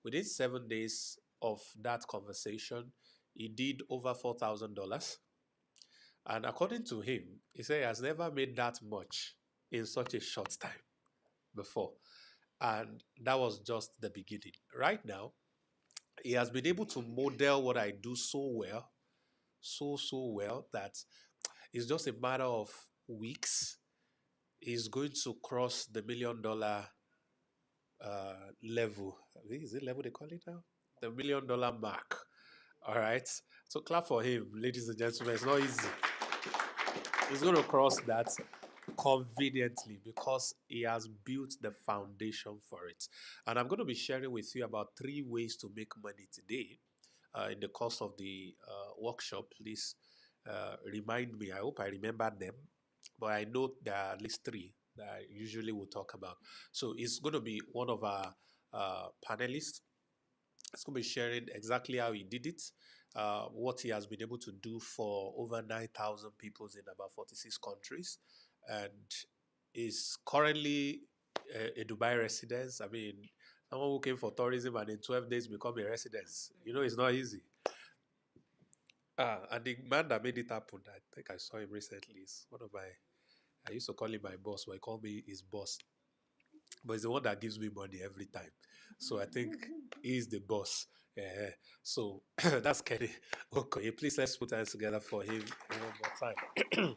We did 7 days of that conversation. He did over $4,000. And according to him, he said he has never made that much in such a short time before. And that was just the beginning. Right now, he has been able to model what I do so well, so well, that it's just a matter of weeks. He's going to cross the $1 million level. Is it level they call it now? The $1 million mark. All right. So clap for him, ladies and gentlemen. It's not easy. He's going to cross that conveniently because he has built the foundation for it. And I'm going to be sharing with you about 3 ways to make money today in the course of the workshop. Please remind me. I hope I remember them. But I know there are at least 3 that I usually will talk about. So it's going to be one of our panelist. He's going to be sharing exactly how he did it, what he has been able to do for over 9,000 people in about 46 countries, and is currently a Dubai resident. I mean, someone who came for tourism and in 12 days become a resident. It's not easy. And the man that made it happen, I think I saw him recently, is one of I used to call him my boss, but he called me his boss. But he's the one that gives me money every time. So I think he's the boss. So that's Kenny. Okay, please let's put hands together for him one more time.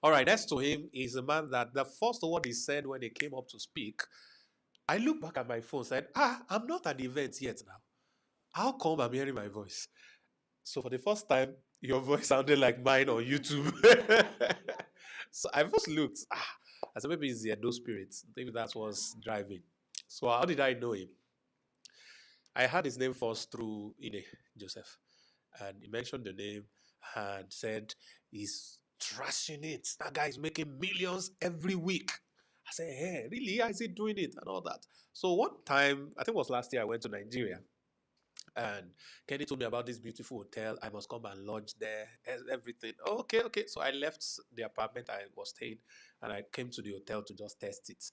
All right, next to him is a man that the first word he said when he came up to speak, I looked back at my phone and said, I'm not at the event yet now. How come I'm hearing my voice? So for the first time, your voice sounded like mine on YouTube. So I first looked. I said, maybe it's the Edo spirit. Maybe that was driving. So how did I know him? I had his name first through Ine Joseph. And he mentioned the name and said, he's trashing it. That guy is making millions every week. I said, hey, really? How is he doing it? And all that. So one time, I think it was last year, I went to Nigeria. And Kenny told me about this beautiful hotel. I must come and lodge there. Everything. Okay. So I left the apartment I was staying and I came to the hotel to just test it.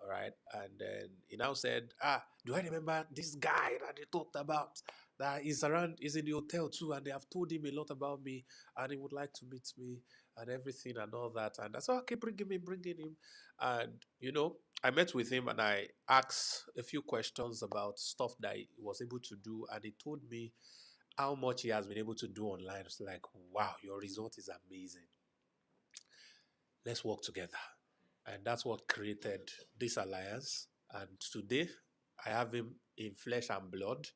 All right. And then he now said, do I remember this guy that they talked about? That is in the hotel too, and they have told him a lot about me, and he would like to meet me and everything and all that. And I said, okay, bringing him. And I met with him and I asked a few questions about stuff that he was able to do, and he told me how much he has been able to do online. It's like, wow, your result is amazing. Let's work together. And that's what created this alliance. And today, I have him in flesh and blood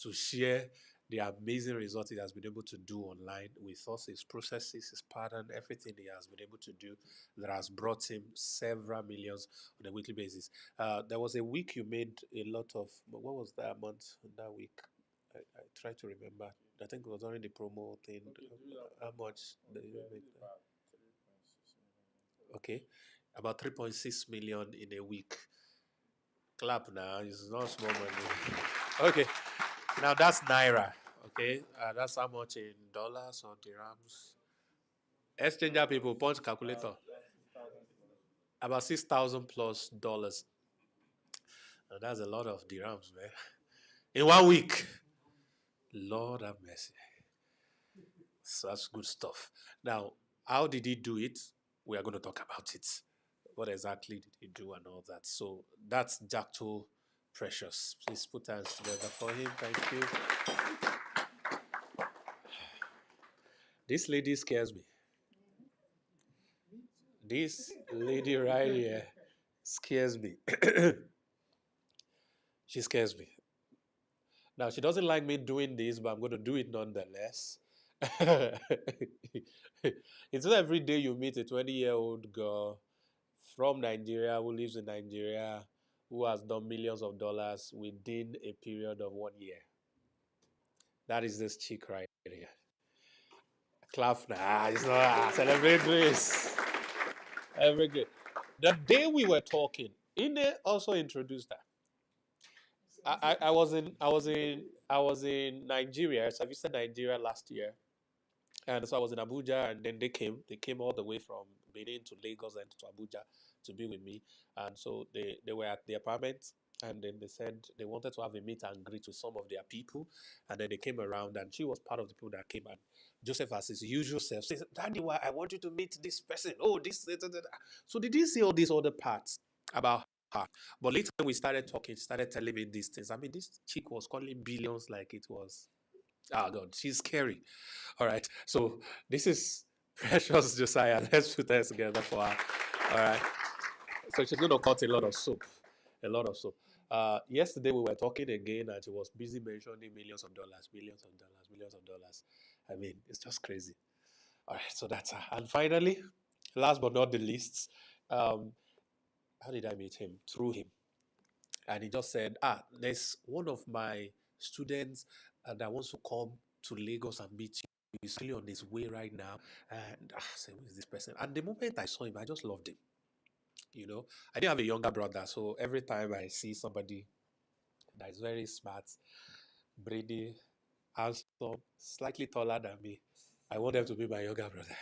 to share the amazing results he has been able to do online with us, his processes, his pattern, everything he has been able to do that has brought him several millions on a weekly basis. There was a week you made a lot of, what was that month, that week? I try to remember. I think it was during the promo thing. How much did you make? Okay, about 3.6 million in a week. Clap now, it's not small money. Okay, now that's Naira. Okay, that's how much in dollars or dirhams. Exchanger people, punch calculator. About 6,000 plus dollars. Now that's a lot of dirhams, man. In 1 week. Lord have mercy. So that's good stuff. Now, how did he do it? We are going to talk about it. What exactly did he do and all that? So that's Jacto Precious. Please put hands together for him. Thank you. This lady scares me. This lady right here scares me. She scares me. Now, she doesn't like me doing this, but I'm going to do it nonetheless. It's not every day you meet a 20-year-old girl from Nigeria who lives in Nigeria who has done millions of dollars within a period of 1 year. That is this chick right here. Clap now. It's not celebrate this. Every good. The day we were talking, Ine also introduced her. I was in Nigeria. So I visited Nigeria last year, and so I was in Abuja, and then they came all the way from Benin to Lagos and to Abuja to be with me, and so they were at the apartment, and then they said they wanted to have a meet and greet with some of their people, and then they came around, and she was part of the people that came, and Joseph, as his usual self, says, "Daddy, why I want you to meet this person? Oh, this." So did you see all these other parts about her? But later when we started talking, she started telling me these things. I mean, this chick was calling billions like it was. Oh God, she's scary. All right. So this is Precious Josiah. Let's put that together for her. All right. So she's going to cut a lot of soap. A lot of soap. Yesterday we were talking again and she was busy mentioning millions of dollars, millions of dollars, millions of dollars. I mean, it's just crazy. All right. So that's her. And finally, last but not the least, how did I meet him? Through him. And he just said, there's one of my students that wants to come to Lagos and meet you. He's really on his way right now. And I said, who is this person? And the moment I saw him, I just loved him. You know, I didn't have a younger brother, so every time I see somebody that is very smart, brainy, handsome, slightly taller than me, I want them to be my younger brother.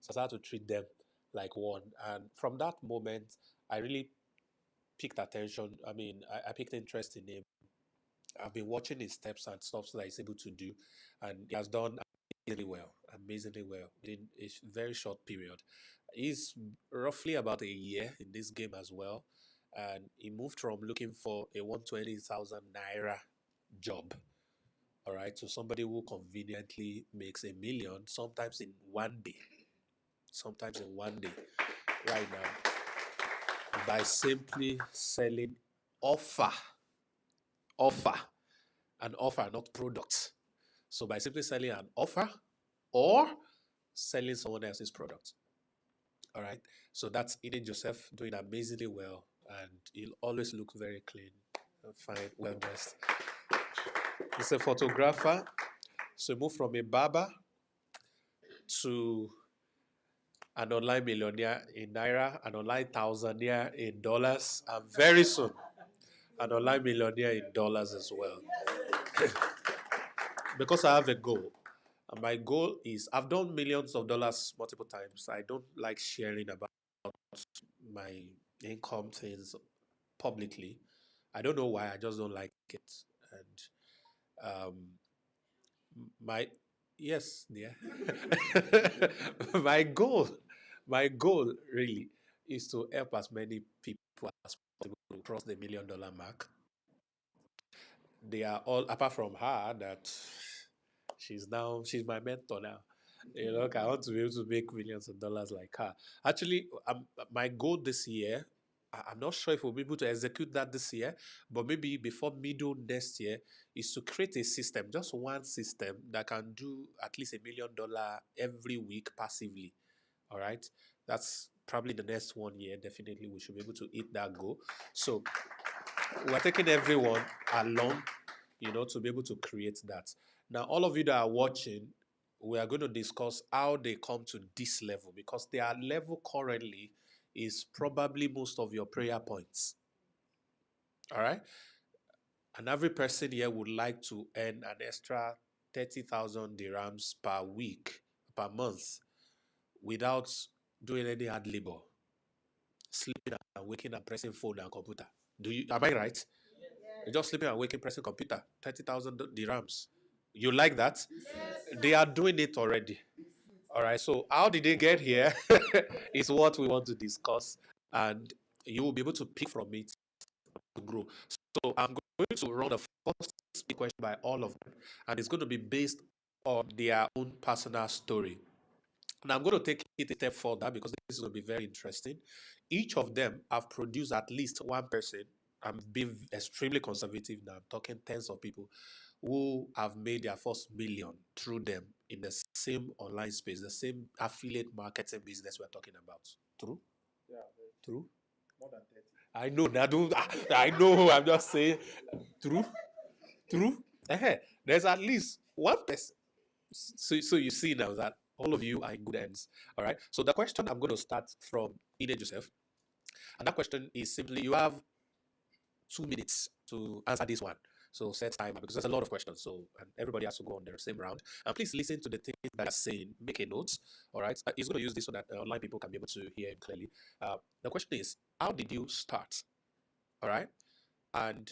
So I started to treat them like one. And from that moment, I really picked attention. I picked interest in him. I've been watching his steps and stuff that he's able to do, and he has done amazingly well in a very short period. He's roughly about a year in this game as well, and he moved from looking for a 120,000 naira job, all right, to somebody who conveniently makes a million, sometimes in one day, right now, by simply selling offer, offer, an offer, not products. So by simply selling an offer or selling someone else's product. All right. So that's Eden Joseph doing amazingly well, and he'll always look very clean, fine, well dressed. He's a photographer. So he moved from a barber to an online millionaire in naira, an online thousandaire in dollars, and very soon an online millionaire in dollars as well. Because I have a goal. And my goal is I've done millions of dollars multiple times. I don't like sharing about my income things publicly. I don't know why. I just don't like it. And my yes, yeah. my goal, my goal really is to help as many people as possible to cross the $1 million mark. They are all apart from her that she's my mentor now. You know, I want to be able to make millions of dollars like her. Actually, my goal this year, I'm not sure if we'll be able to execute that this year, but maybe before middle next year, is to create a system, just one system that can do at least $1 million every week passively. All right, that's probably the next 1 year. Definitely, we should be able to hit that goal. So we're taking everyone along, to be able to create that. Now, all of you that are watching, we are going to discuss how they come to this level, because their level currently is probably most of your prayer points. All right? And every person here would like to earn an extra 30,000 dirhams per week, per month, without doing any hard labor, sleeping and waking and pressing phone and computer. Am I right? You're just sleeping and waking, pressing computer, 30,000 dirhams. You like that? Yes. They are doing it already. All right. So how did they get here? Is what we want to discuss, and you will be able to pick from it to grow. So I'm going to run the first question by all of them, and it's going to be based on their own personal story. Now I'm going to take it a step further, because this is going to be very interesting. Each of them have produced at least one person. I'm being extremely conservative now. I'm talking tens of people who have made their first million through them in the same online space, the same affiliate marketing business we're talking about. True? Yeah. True? More than 30. I know. I know. I'm just saying. True? True? There's at least one person. So you see now that all of you are in good hands. All right. So the question I'm going to start from Eden Joseph. And that question is simply, you have 2 minutes to answer this one. So set time, because there's a lot of questions. So, and everybody has to go on their same round. And please listen to the things that I'm saying. Make a note. All right. He's going to use this so that online people can be able to hear him clearly. The question is, how did you start? All right. And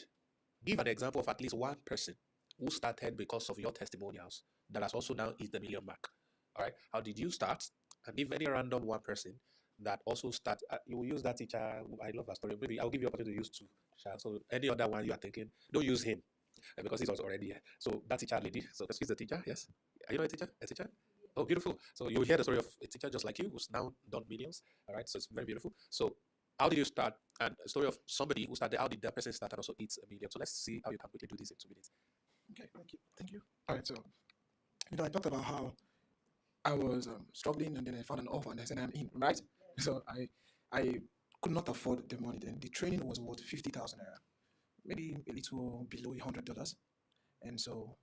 give an example of at least one person who started because of your testimonials that has also now hit the million mark. All right. How did you start? And give any random one person that also start. You will use that teacher. I love that story. Maybe I'll give you opportunity to use two. So any other one you are thinking, don't use him because he's already here. So that teacher lady. So she's the teacher. Yes. Are you a teacher? A teacher? Oh, beautiful. So you will hear the story of a teacher just like you who's now done millions. All right. So it's very beautiful. So how did you start? And a story of somebody who started. How did that person start and also eat a million? So let's see how you can quickly do this in 2 minutes. Okay, thank you. All right, so I talked about how I was struggling, and then I found an offer, and I said I'm in, right? So I could not afford the money. Then the training was worth 50,000 naira, maybe a little below $100, and so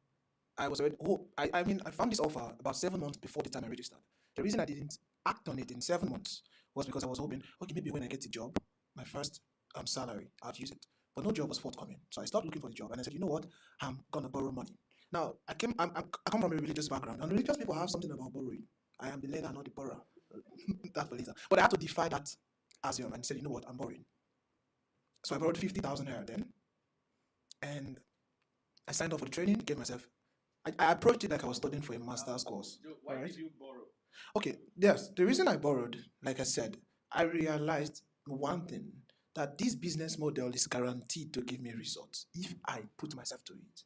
I was already. I found this offer about 7 months before the time I registered. The reason I didn't act on it in 7 months was because I was hoping, okay, maybe when I get a job, my first salary, I'll use it. But no job was forthcoming. So I stopped looking for the job and I said, you know what? I'm gonna borrow money. Now I come from a religious background, and religious people have something about borrowing. I am the lender, not the borrower. That's for later. But I had to defy that axiom and said, you know what, I'm borrowing. So I borrowed 50,000 naira then, and I signed up for the training, gave myself. I approached it like I was studying for a master's course. Why did you borrow? Okay, yes. The reason I borrowed, like I said, I realized one thing, that this business model is guaranteed to give me results if I put myself to it.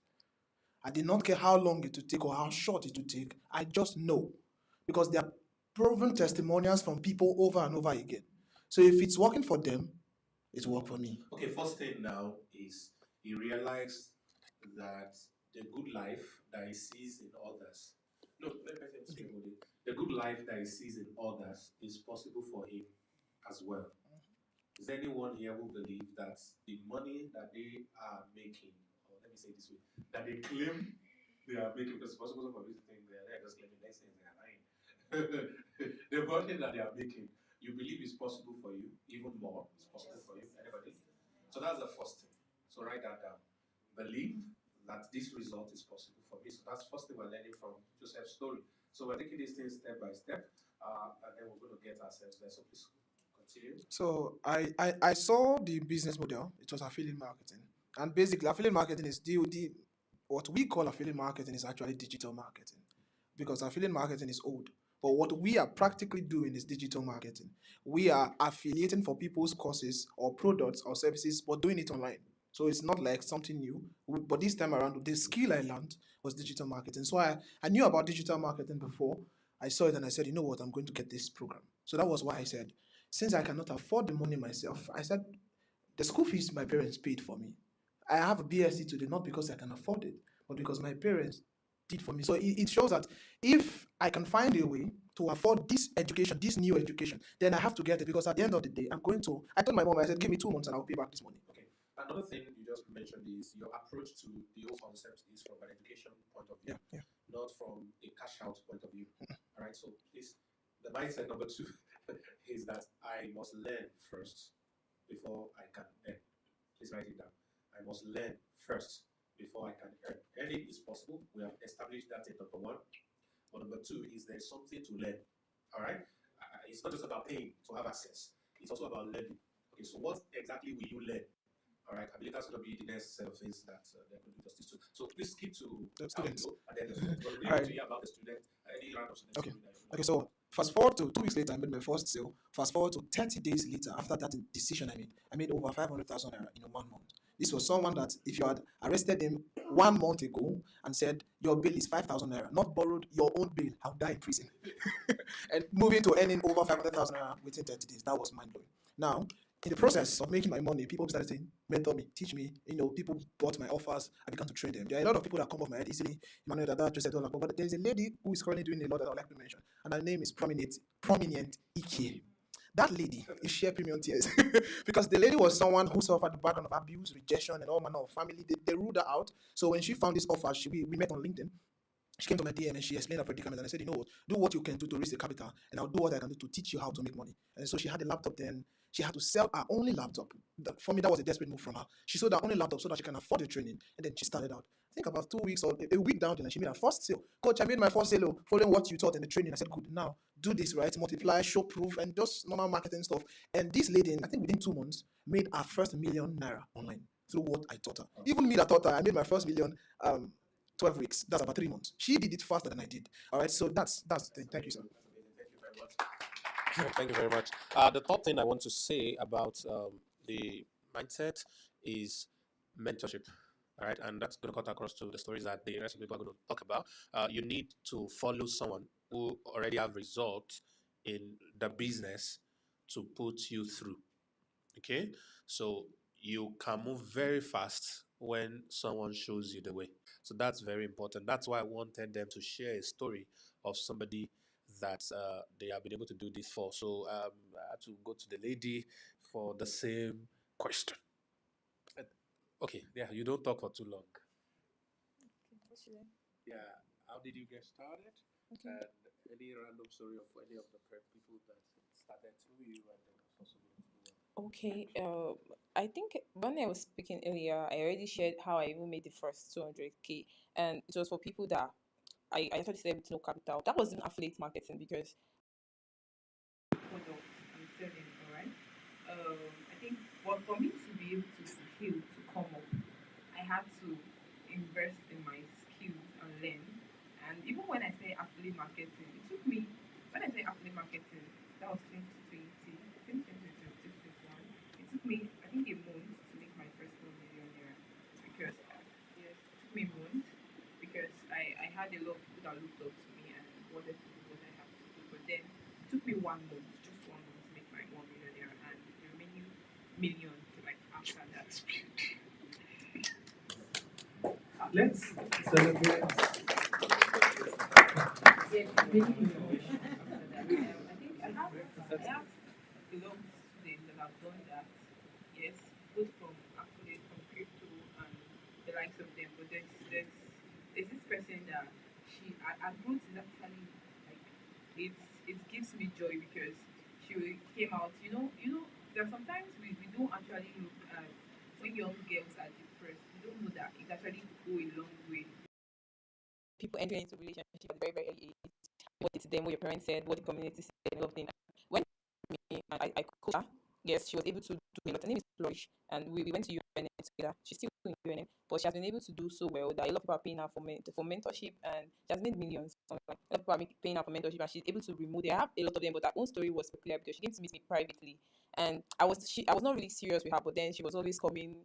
I did not care how long it would take or how short it would take. I just know. Because there are proven testimonials from people over and over again. So if it's working for them, it's work for me. Okay, first thing now is he realized that the good life that he sees in others. No, let me speak with it. The good life that he sees in others is possible for him as well. Is there anyone here who believes that the money that they are making, or let me say it this way, that they claim they are making, because it's possible for me to think they're just claiming, next thing they are lying. The money that they are making, you believe is possible for you, even more, it's possible for you, anybody? So that's the first thing. So write that down. Believe that this result is possible for me. So that's the first thing we're learning from Joseph's story. So we're taking these things step by step, and then we're going to get ourselves there. So please continue. So I saw the business model. It was affiliate marketing. And basically affiliate marketing is what we call affiliate marketing is actually digital marketing. Because affiliate marketing is old. But what we are practically doing is digital marketing. We are affiliating for people's courses or products or services, but doing it online. So it's not like something new. But this time around, the skill I learned was digital marketing. So I knew about digital marketing before. I saw it and I said, you know what, I'm going to get this program. So that was why I said, since I cannot afford the money myself, I said, the school fees my parents paid for me. I have a BSc today, not because I can afford it, but because my parents did for me. So it shows that if I can find a way to afford this education, this new education, then I have to get it, because at the end of the day, I told my mom, I said, give me 2 months and I'll pay back this money. Okay. Another thing you just mentioned is your approach to the whole concept is from an education point of view, not from a cash out point of view. All right. So please, the mindset number 2 is that I must learn first before I can earn. Please write it down. I must learn first before I can earn. Earning is possible. We have established that in number 1. But number 2 is there's something to learn. All right. It's not just about paying to have access. It's also about learning. Okay. So what exactly will you learn? All right, I believe that's going to be the next set of things that they're going to do justice to. So please keep to the students. And then the students. But really All right. to hear about the student, any round of students. Okay, so fast forward to 2 weeks later, I made my first sale. Fast forward to 30 days later, after that decision I made over 500,000 naira in 1 month. This was someone that if you had arrested him 1 month ago and said, your bill is 5,000 naira, not borrowed your own bill, I'll die in prison. And moving to earning over 500,000 naira within 30 days, that was mind blowing. Now, in the process of making my money, people started saying, mentor me, teach me. People bought my offers. I began to train them. There are a lot of people that come off my head easily. Emmanuel Dada, Joseph Dollar, but there's a lady who is currently doing a lot that I would like to mention, and her name is Prominent Ike. That lady is sheer premium tears because the lady was someone who suffered the background of abuse, rejection, and all manner of family. They ruled her out. So when she found this offer, we met on LinkedIn. She came to my DM and she explained her predicament, and I said, you know what, do what you can do to raise the capital, and I'll do what I can do to teach you how to make money. And so she had a laptop then. She had to sell her only laptop. For me, that was a desperate move from her. She sold her only laptop so that she can afford the training, and then she started out. I think about 2 weeks or a week down the line, she made her first sale. Coach, I made my first sale following what you taught in the training. I said, good, now do this, right? Multiply, show proof, and just normal marketing stuff. And this lady, I think within 2 months, made her first million naira online through what I taught her. Even me that taught her, I made my first million 12 weeks. That's about 3 months. She did it faster than I did. All right, so that's the thing. Thank you, sir. Thank you very much. The third thing I want to say about the mindset is mentorship. All right, and that's going to cut across to the stories that the rest of the people are going to talk about. You need to follow someone who already have results in the business to put you through. Okay, so you can move very fast when someone shows you the way. So that's very important. That's why I wanted them to share a story of somebody that they have been able to do this for. So I had to go to the lady for the same question. Okay, yeah, you don't talk for too long. Yeah, how did you get started? Okay. And Any random story of any of the people that started through you and then also going to do well? Okay. I think when I was speaking earlier, I already shared how I even made the first 200K, and it was for people that I actually said with no capital. That wasn't affiliate marketing because product I'm selling, all right? I think for me to be able to scale to come up, I had to invest in my skills and learn. And even when I say affiliate marketing, it took me, when I say affiliate marketing, that was 2020, I think 2021. It took me, I think, a month to make my first 1 million naira because, yes, it took me a month because I had a lot of people that looked up to me and wanted to do what I had to do. But then it took me 1 month, just 1 month to make my 1 million naira and the remaining million to like after that. Let's celebrate. Yes, many innovations after that. I think I have a lot of students that have done that. Yes, both from affiliate, from crypto, and the likes of them. But there's this person that I growth is actually like it gives me joy because she came out. There are sometimes we don't actually look at when young girls are depressed. We don't know that it actually go a long way. People entering into relationship at a very, very early age. What did them, what your parents said, what the community said, and all of things. When me and I coached her, yes, she was able to do a lot. Her name is Flourish, and we went to UNM together. She's still in UNM, but she has been able to do so well that a lot of people are paying her for mentorship, and she has made millions. A lot of people are paying her for mentorship, and she's able to remove. They have a lot of them, but her own story was peculiar because she came to meet me privately, and I was not really serious with her, but then she was always coming,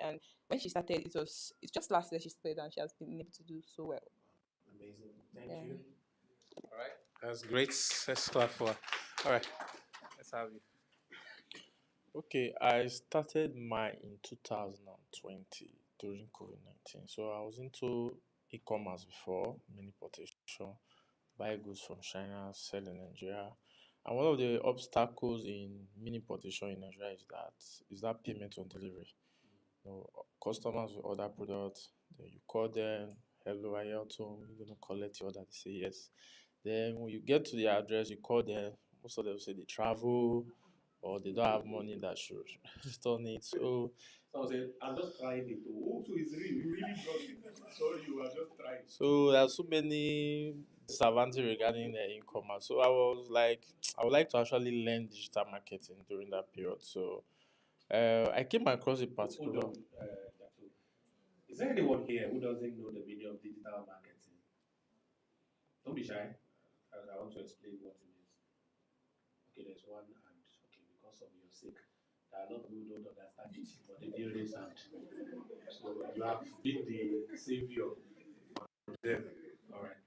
and when she started, it's just last year she started, and she has been able to do so well. Amazing. Thank Yeah. you. All right. That's great. Let's clap for her. All right. Let's have you. Okay, I started mine in 2020 during COVID 19. So I was into e commerce before, mini importation, buy goods from China, sell in Nigeria. And one of the obstacles in mini importation in Nigeria is that payment on delivery. Customers will order products, then you call them, hello, are you at home? You're gonna collect your order, they say yes. Then when you get to the address, you call them, most of them say they travel or they don't have money that should return it. So So I said, I'm just trying it. Oh, so it's real. You really brought it. Sorry, you are just trying. so there are so many disadvantages regarding the e-commerce. So I was like, I would like to actually learn digital marketing during that period. So I came across a Hold particular. on, Datu. Is there anyone here who doesn't know the meaning of digital marketing? Don't be shy. I want to explain what it means. Okay, there's one hand. Okay, because of your sake, there are a lot of people who don't understand it, but they did raise hand. So you have been the savior of them. All right.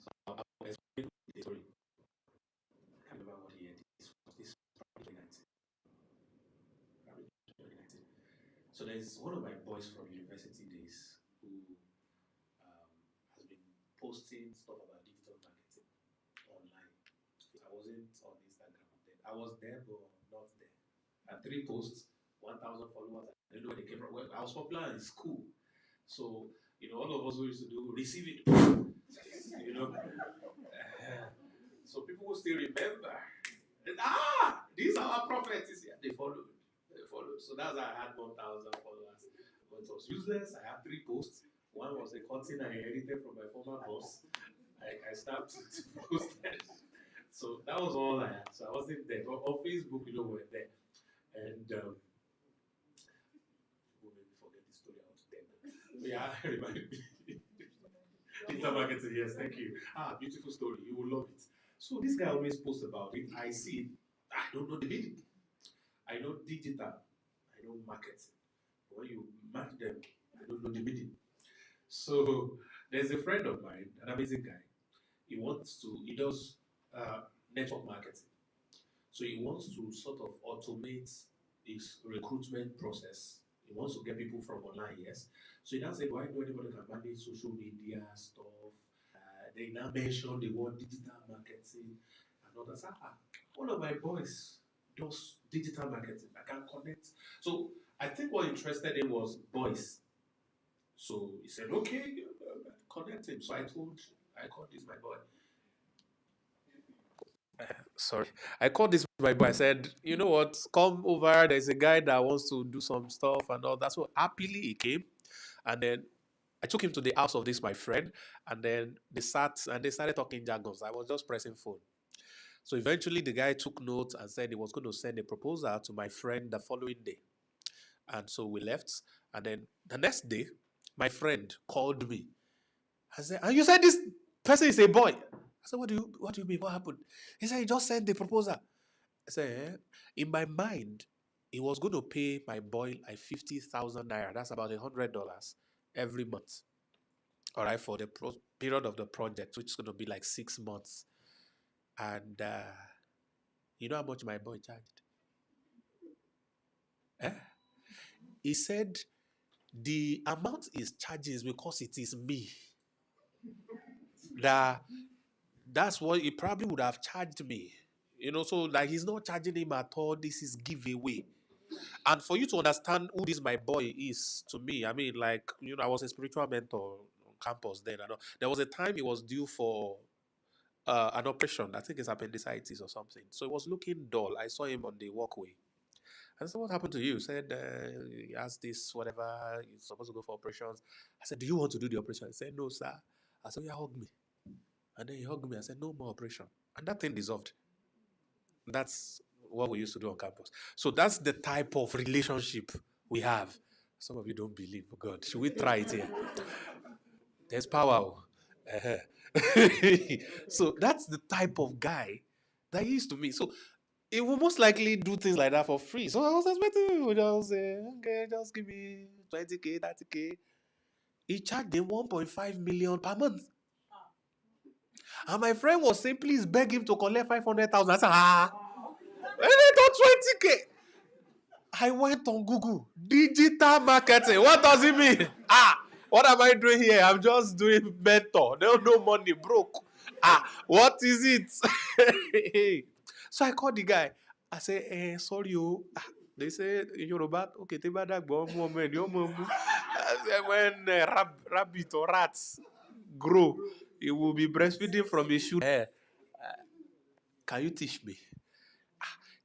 So I'll explain the story. I can't remember what year this was 2019. Probably 2019. So there's one of my boys from university days who has been posting stuff about digital marketing online. I wasn't on Instagram then. I was there, but not there. I had 3 posts, 1,000 followers. I don't know where they came from. Well, I was popular in school. So, all of us who used to do receive it. So people will still remember. And, these are our prophets. Yeah, they followed. They followed. So that's how I had 1,000 followers. But it was useless. I had 3 posts. One was a content I inherited from my former boss. I snapped it, posted. So that was all I had. So I wasn't there. But on Facebook, we're there. And people made me forget the story I was there. Yeah, remind me. Digital marketing, yes, thank you. Beautiful story. You will love it. So this guy always posts about it. I see it. I don't know the meaning. I know digital. I know marketing. But when you match them, I don't know the meaning. So there's a friend of mine, an amazing guy. He does network marketing. So he wants to sort of automate his recruitment process. He wants to get people from online, yes. So he now said, why do anybody can manage social media stuff? They now mention the word digital marketing and others. One of my boys does digital marketing. I can connect. So I think what interested him was boys. So he said, okay, connect him. So I told I called this my boy. Sorry. I called this my boy. I said, you know what? Come over. There's a guy that wants to do some stuff and all that. So happily he came. And then I took him to the house of this my friend. And then they sat and they started talking jargons. I was just pressing phone. So eventually the guy took notes and said he was going to send a proposal to my friend the following day. And so we left. And then the next day, my friend called me. I said, and you said this person is a boy. I said, what do you mean? What happened? He said, he just sent the proposal. I said, in my mind, he was going to pay my boy like 50,000 naira. That's about $100 every month. All right, for the period of the project, which is going to be like 6 months. And you know how much my boy charged? He said the amount he's charging is because it is me. That's what he probably would have charged me. You know, so like he's not charging him at all. This is giveaway. And for you to understand who this my boy is to me, I mean, like, you know, I was a spiritual mentor on campus then. I know there was a time he was due for an operation. I think it's appendicitis or something. So he was looking dull. I saw him on the walkway. I said, what happened to you? He said, he has this, whatever, he's supposed to go for operations. I said, do you want to do the operation? He said, no, sir. I said, yeah, hug me. And then he hugged me. I said, no more operation. And that thing dissolved. That's what we used to do on campus. So that's the type of relationship we have. Some of you don't believe, God. Should we try it here? There's power. So that's the type of guy that he is to me. So he will most likely do things like that for free. So I was expecting him to just say, okay, just give me 20K, 30K. He charged them 1.5 million per month. And my friend was saying, please beg him to collect 500,000. I said, and they got 20K. I went on Google. Digital marketing. What does it mean? What am I doing here? I'm just doing mentor. No money, broke. What is it? So I called the guy. I said, sorry, you. They say in Yoruba, okay, when rabbit or rats grow, it will be breastfeeding from a shoe. Can you teach me?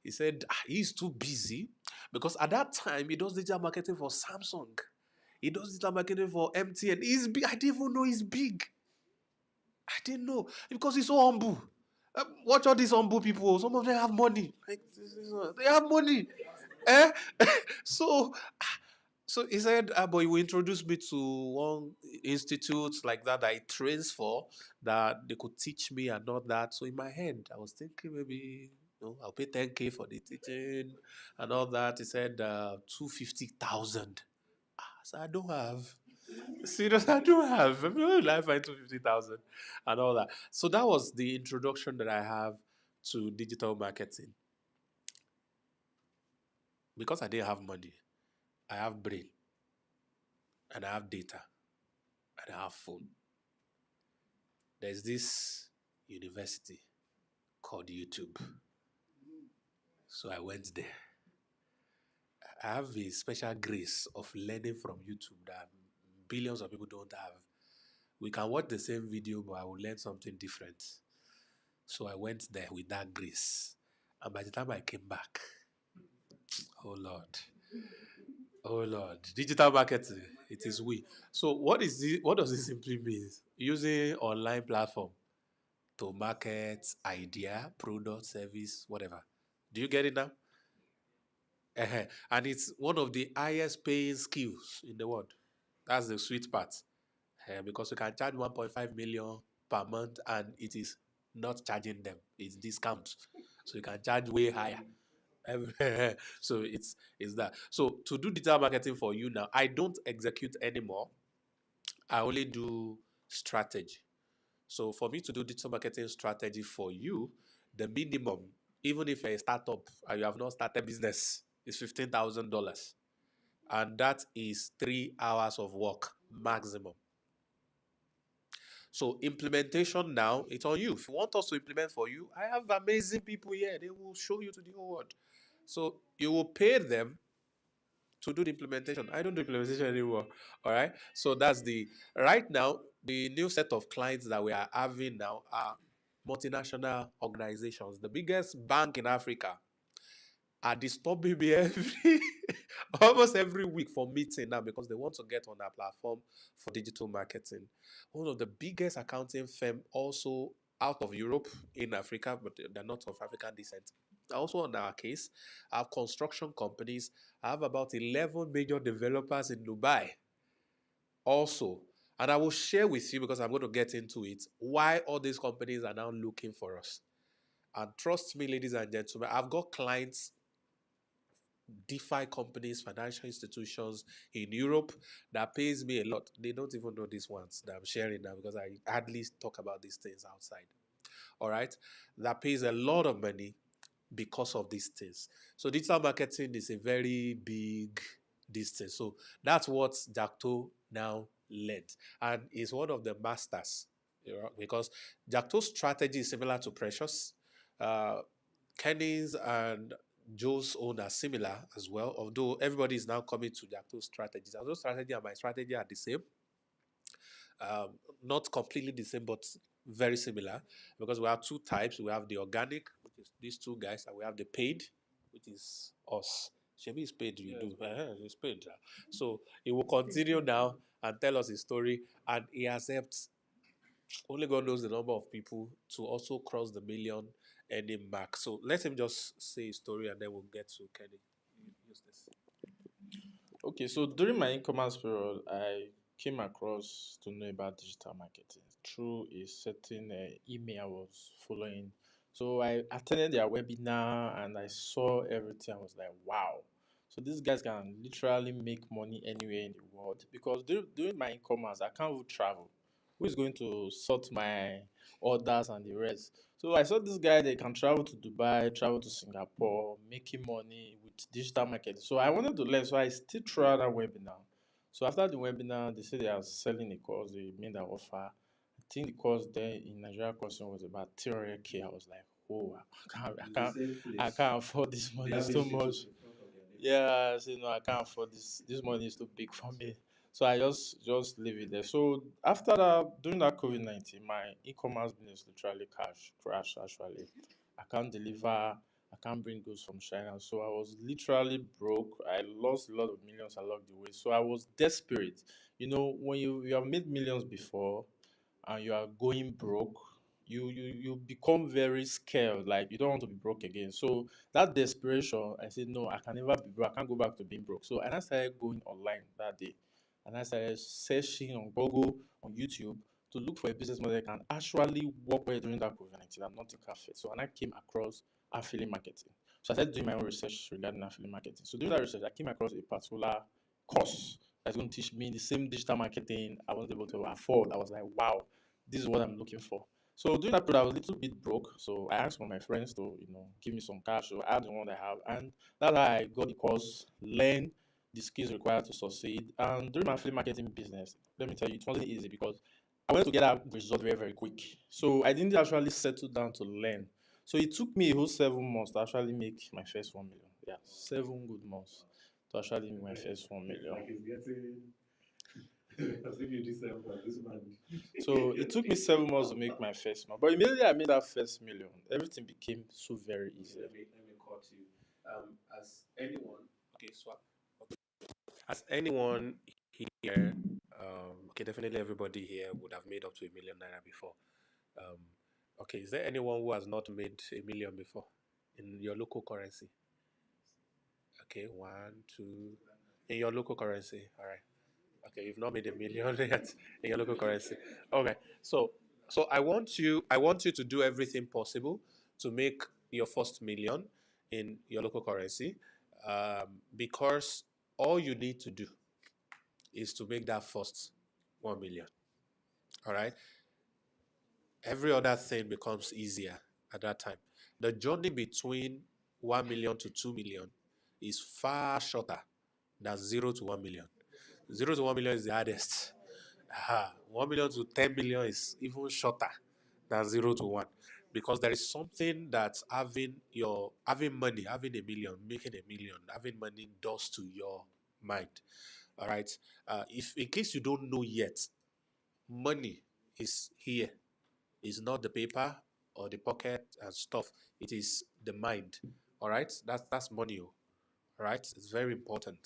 He said he's too busy because at that time he does digital marketing for Samsung. He does digital marketing for MTN. He's big. I didn't even know he's big. I didn't know because he's so humble. Watch all these humble people. Some of them have money. They have money. So he said, but he will introduce me to one institute like that he trains for, that they could teach me and all that. So in my head, I was thinking maybe I'll pay 10K for the teaching and all that. He said 250,000. So I don't have. Serious, I don't have. I mean, I find 250,000 and all that. So that was the introduction that I have to digital marketing. Because I didn't have money, I have brain, and I have data, and I have phone. There's this university called YouTube. So I went there. I have a special grace of learning from YouTube that billions of people don't have. We can watch the same video, but I will learn something different. So I went there with that grace. And by the time I came back, oh Lord, digital marketing, it is we. So what does it simply mean? Using online platform to market idea, product, service, whatever. Do you get it now? And it's one of the highest paying skills in the world. That's the sweet part. Because you can charge 1.5 million per month and it is not charging them. It's discount. So you can charge way higher. So it's that. So to do digital marketing for you now, I don't execute anymore. I only do strategy. So for me to do digital marketing strategy for you, the minimum, even if you're a startup and you have not started business, is $15,000. And that is 3 hours of work maximum. So implementation now, it's on you. If you want us to implement for you, I have amazing people here. They will show you to the whole world. So you will pay them to do the implementation. I don't do implementation anymore. All right. So that's right now, the new set of clients that we are having now are multinational organizations. The biggest bank in Africa are disturbing me almost every week for meeting now because they want to get on our platform for digital marketing. One of the biggest accounting firm also out of Europe in Africa, but they're not of African descent. Also on our case, I have construction companies. I have about 11 major developers in Dubai also. And I will share with you, because I'm going to get into it, why all these companies are now looking for us. And trust me, ladies and gentlemen, I've got clients, DeFi companies, financial institutions in Europe that pays me a lot. They don't even know these ones that I'm sharing now because I hardly talk about these things outside. All right. That pays a lot of money because of these things. So digital marketing is a very big distance. So that's what Jacto now led. And is one of the masters, because Jacto's strategy is similar to Precious. Kenny's and Joe's own are similar as well, although everybody is now coming to Jacto's strategies. Jacto's strategy and my strategy are the same. Not completely the same, but very similar, because we have two types. We have the organic, which is these two guys, and we have the paid, which is us. Shemi is paid, you do. He's paid. So he will continue now and tell us his story, and he has helped, only God knows the number of people, to also cross the million earning mark. So let him just say his story, and then we'll get to Kenny. Use this. Okay, so during my e-commerce period, I came across to know about digital marketing through a certain email I was following. So I attended their webinar and I saw everything. I was like, wow. So these guys can literally make money anywhere in the world, because during my e-commerce, I can't even travel. Who is going to sort my orders and the rest? So I saw this guy, they can travel to Dubai, travel to Singapore, making money with digital marketing. So I wanted to learn. So I still tried that webinar. So after the webinar, they said they are selling a course, they made an offer. I think the course there in Nigeria costing was about 300K. I was like, oh, I can't afford this money. It's too much. Yeah, I said, no, I can't afford this. This money is too big for me. So I just leave it there. So after that, during that COVID-19, my e-commerce business literally crashed actually. I can't deliver, I can't bring goods from China. So I was literally broke. I lost a lot of millions along the way. So I was desperate. You know, when you have made millions before and you are going broke, you become very scared, like you don't want to be broke again. So that desperation, I said, no, I can never be broke. I can't go back to being broke. So and I started going online that day, and I started searching on Google, on YouTube, to look for a business model that can actually work well during that COVID-19 and not take effect. So and I came across affiliate marketing. So I started doing my own research regarding affiliate marketing. So doing that research, I came across a particular course that's going to teach me the same digital marketing I wasn't able to afford. I was like, wow, this is what I'm looking for. So during that period, I was a little bit broke. So I asked for my friends to, give me some cash. So I had the one I have, and that's how I got the course, learn the skills required to succeed. And during my affiliate marketing business, let me tell you, it wasn't easy because I wanted to get that result very, very quick. So I didn't actually settle down to learn. So it took me a whole 7 months to actually make my first 1 million. Yeah, 7 good months to actually make my first 1 million. Like it's getting as if you December, this man. So it took me 7 months to make my first million. But immediately I made that first million, everything became so very easy. Let me cut you. As anyone, okay, swap. Okay. As anyone here, okay, definitely everybody here would have made up to ₦1 million before. Okay, is there anyone who has not made $1 million before in your local currency? Okay, one, two, in your local currency. All right. Okay, you've not made $1 million yet in your local currency. Okay, so I want you to do everything possible to make your first million in your local currency, because all you need to do is to make that first 1 million. All right. Every other thing becomes easier at that time. The journey between 1 million to 2 million is far shorter than 0 to 1 million. 0 to 1 million is the hardest. 1 million to 10 million is even shorter than 0 to 1, because there is something that having money, having $1 million, making $1 million, having money does to your mind. All right. If in case you don't know yet, money is here. It's not the paper or the pocket and stuff. It is the mind. All right. That's money. All right. It's very important,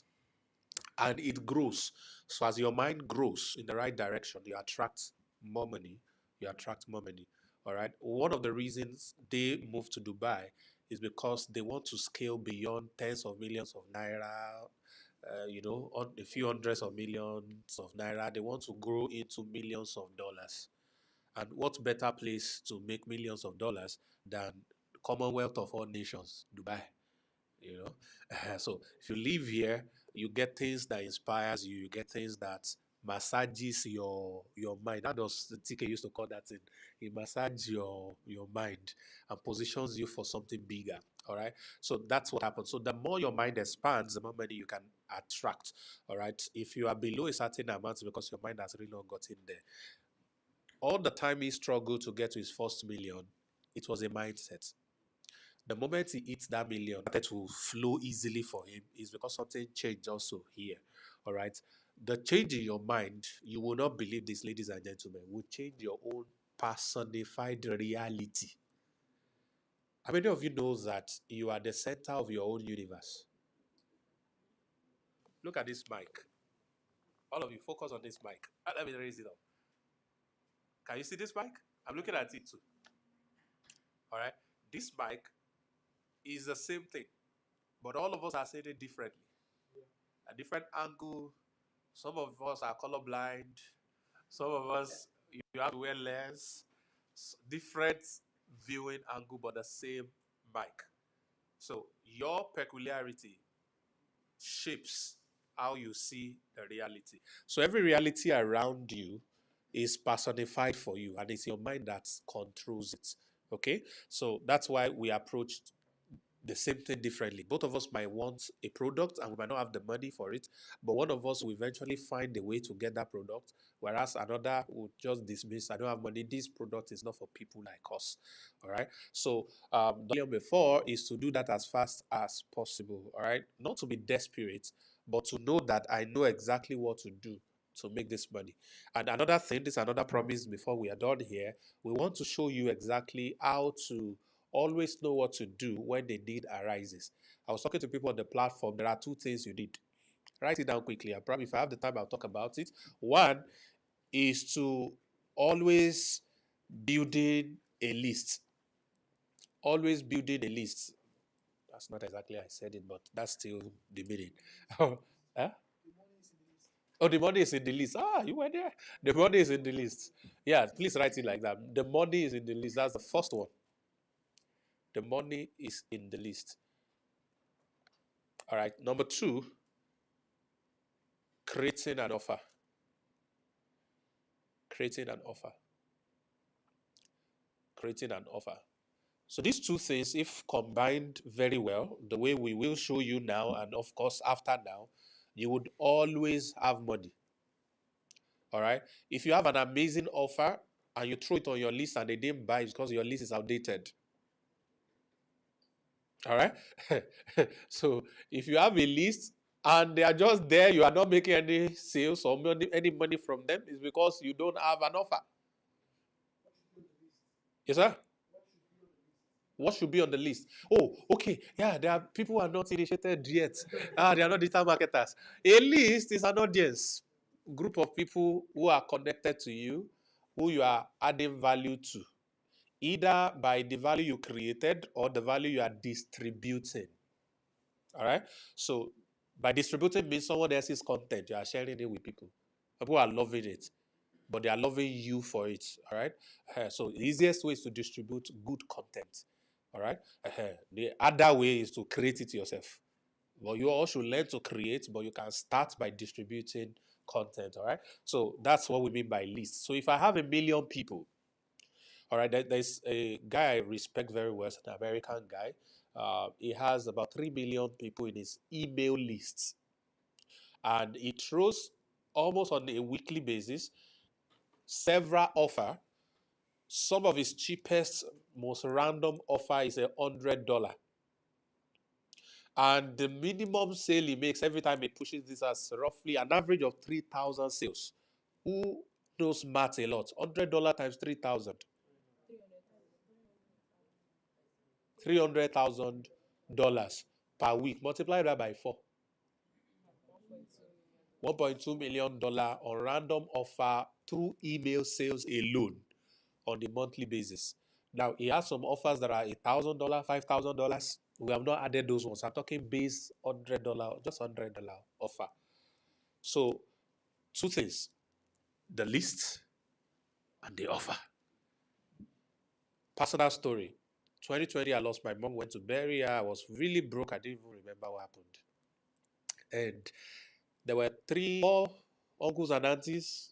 and it grows. So as your mind grows in the right direction, you attract more money. You attract more money. All right. One of the reasons they moved to Dubai is because they want to scale beyond tens of millions of naira. On a few hundreds of millions of naira. They want to grow into millions of dollars. And what better place to make millions of dollars than Commonwealth of all nations, Dubai? You know, so if you live here, you get things that inspires you. You get things that massages your mind. That does the TK used to call that thing. It massages your mind and positions you for something bigger. All right. So that's what happens. So the more your mind expands, the more money you can attract. All right. If you are below a certain amount, because your mind has really not gotten there. All the time he struggled to get to his first million, it was a mindset. The moment he hits that million, that to flow easily for him is because something changed also here. All right. The change in your mind, you will not believe this, ladies and gentlemen, will change your own personified reality. How many of you knows that you are the center of your own universe? Look at this mic. All of you, focus on this mic. Let me raise it up. Can you see this mic? I'm looking at it too. All right. This mic is the same thing, but all of us are saying it differently. A different angle. Some of us are colorblind. Some of us, you have to wear lens. Different viewing angle, but the same mic. So your peculiarity shapes how you see the reality. So every reality around you is personified for you, and it's your mind that controls it. Okay? So that's why we approached the same thing differently. Both of us might want a product and we might not have the money for it, but one of us will eventually find a way to get that product, whereas another will just dismiss, I don't have money, this product is not for people like us. All right. So the idea before is to do that as fast as possible. All right. Not to be desperate, but to know that I know exactly what to do to make this money. And another thing, this is another promise before we are done here. We want to show you exactly how to always know what to do when the need arises. I was talking to people on the platform. There are two things you need. Write it down quickly. I probably, if I have the time, I'll talk about it. One is to always building a list. Always building a list. That's not exactly how I said it, but that's still the meaning. Huh? Oh, the money is in the list. Ah, you were there. The money is in the list. Yeah, please write it like that. The money is in the list. That's the first one. The money is in the list. All right. Number two, creating an offer. Creating an offer. Creating an offer. So these two things, if combined very well, the way we will show you now, and of course after now, you would always have money. All right. If you have an amazing offer and you throw it on your list and they didn't buy it because your list is outdated. All right. So if you have a list and they are just there, you are not making any sales or any money from them, it's because you don't have an offer. Yes, sir? What should be on the list? Oh, okay. Yeah, there are people who are not initiated yet. They are not digital marketers. A list is an audience, group of people who are connected to you, who you are adding value to, either by the value you created or the value you are distributing. All right. So by distributing means someone else's content, you are sharing it with people. People are loving it, but they are loving you for it. All right. So the easiest way is to distribute good content. All right. The other way is to create it yourself. Well, you also learn to create, but you can start by distributing content. All right. So that's what we mean by list. So if I have 1 million people, all right, there's a guy I respect very well, an American guy. He has about 3 million people in his email list. And he throws almost on a weekly basis several offers. Some of his cheapest, most random offer is $100. And the minimum sale he makes every time he pushes this as roughly an average of 3,000 sales. Who knows math a lot? $100 times 3,000. $300,000 per week. Multiply that by 4. $1.2 million on random offer through email sales alone on a monthly basis. Now, he has some offers that are $1,000, $5,000. We have not added those ones. I'm talking base $100, just $100 offer. So, two things: the list and the offer. Personal story. 2020, I lost my mom, went to bury her. I was really broke. I didn't even remember what happened. And there were 4 uncles and aunties.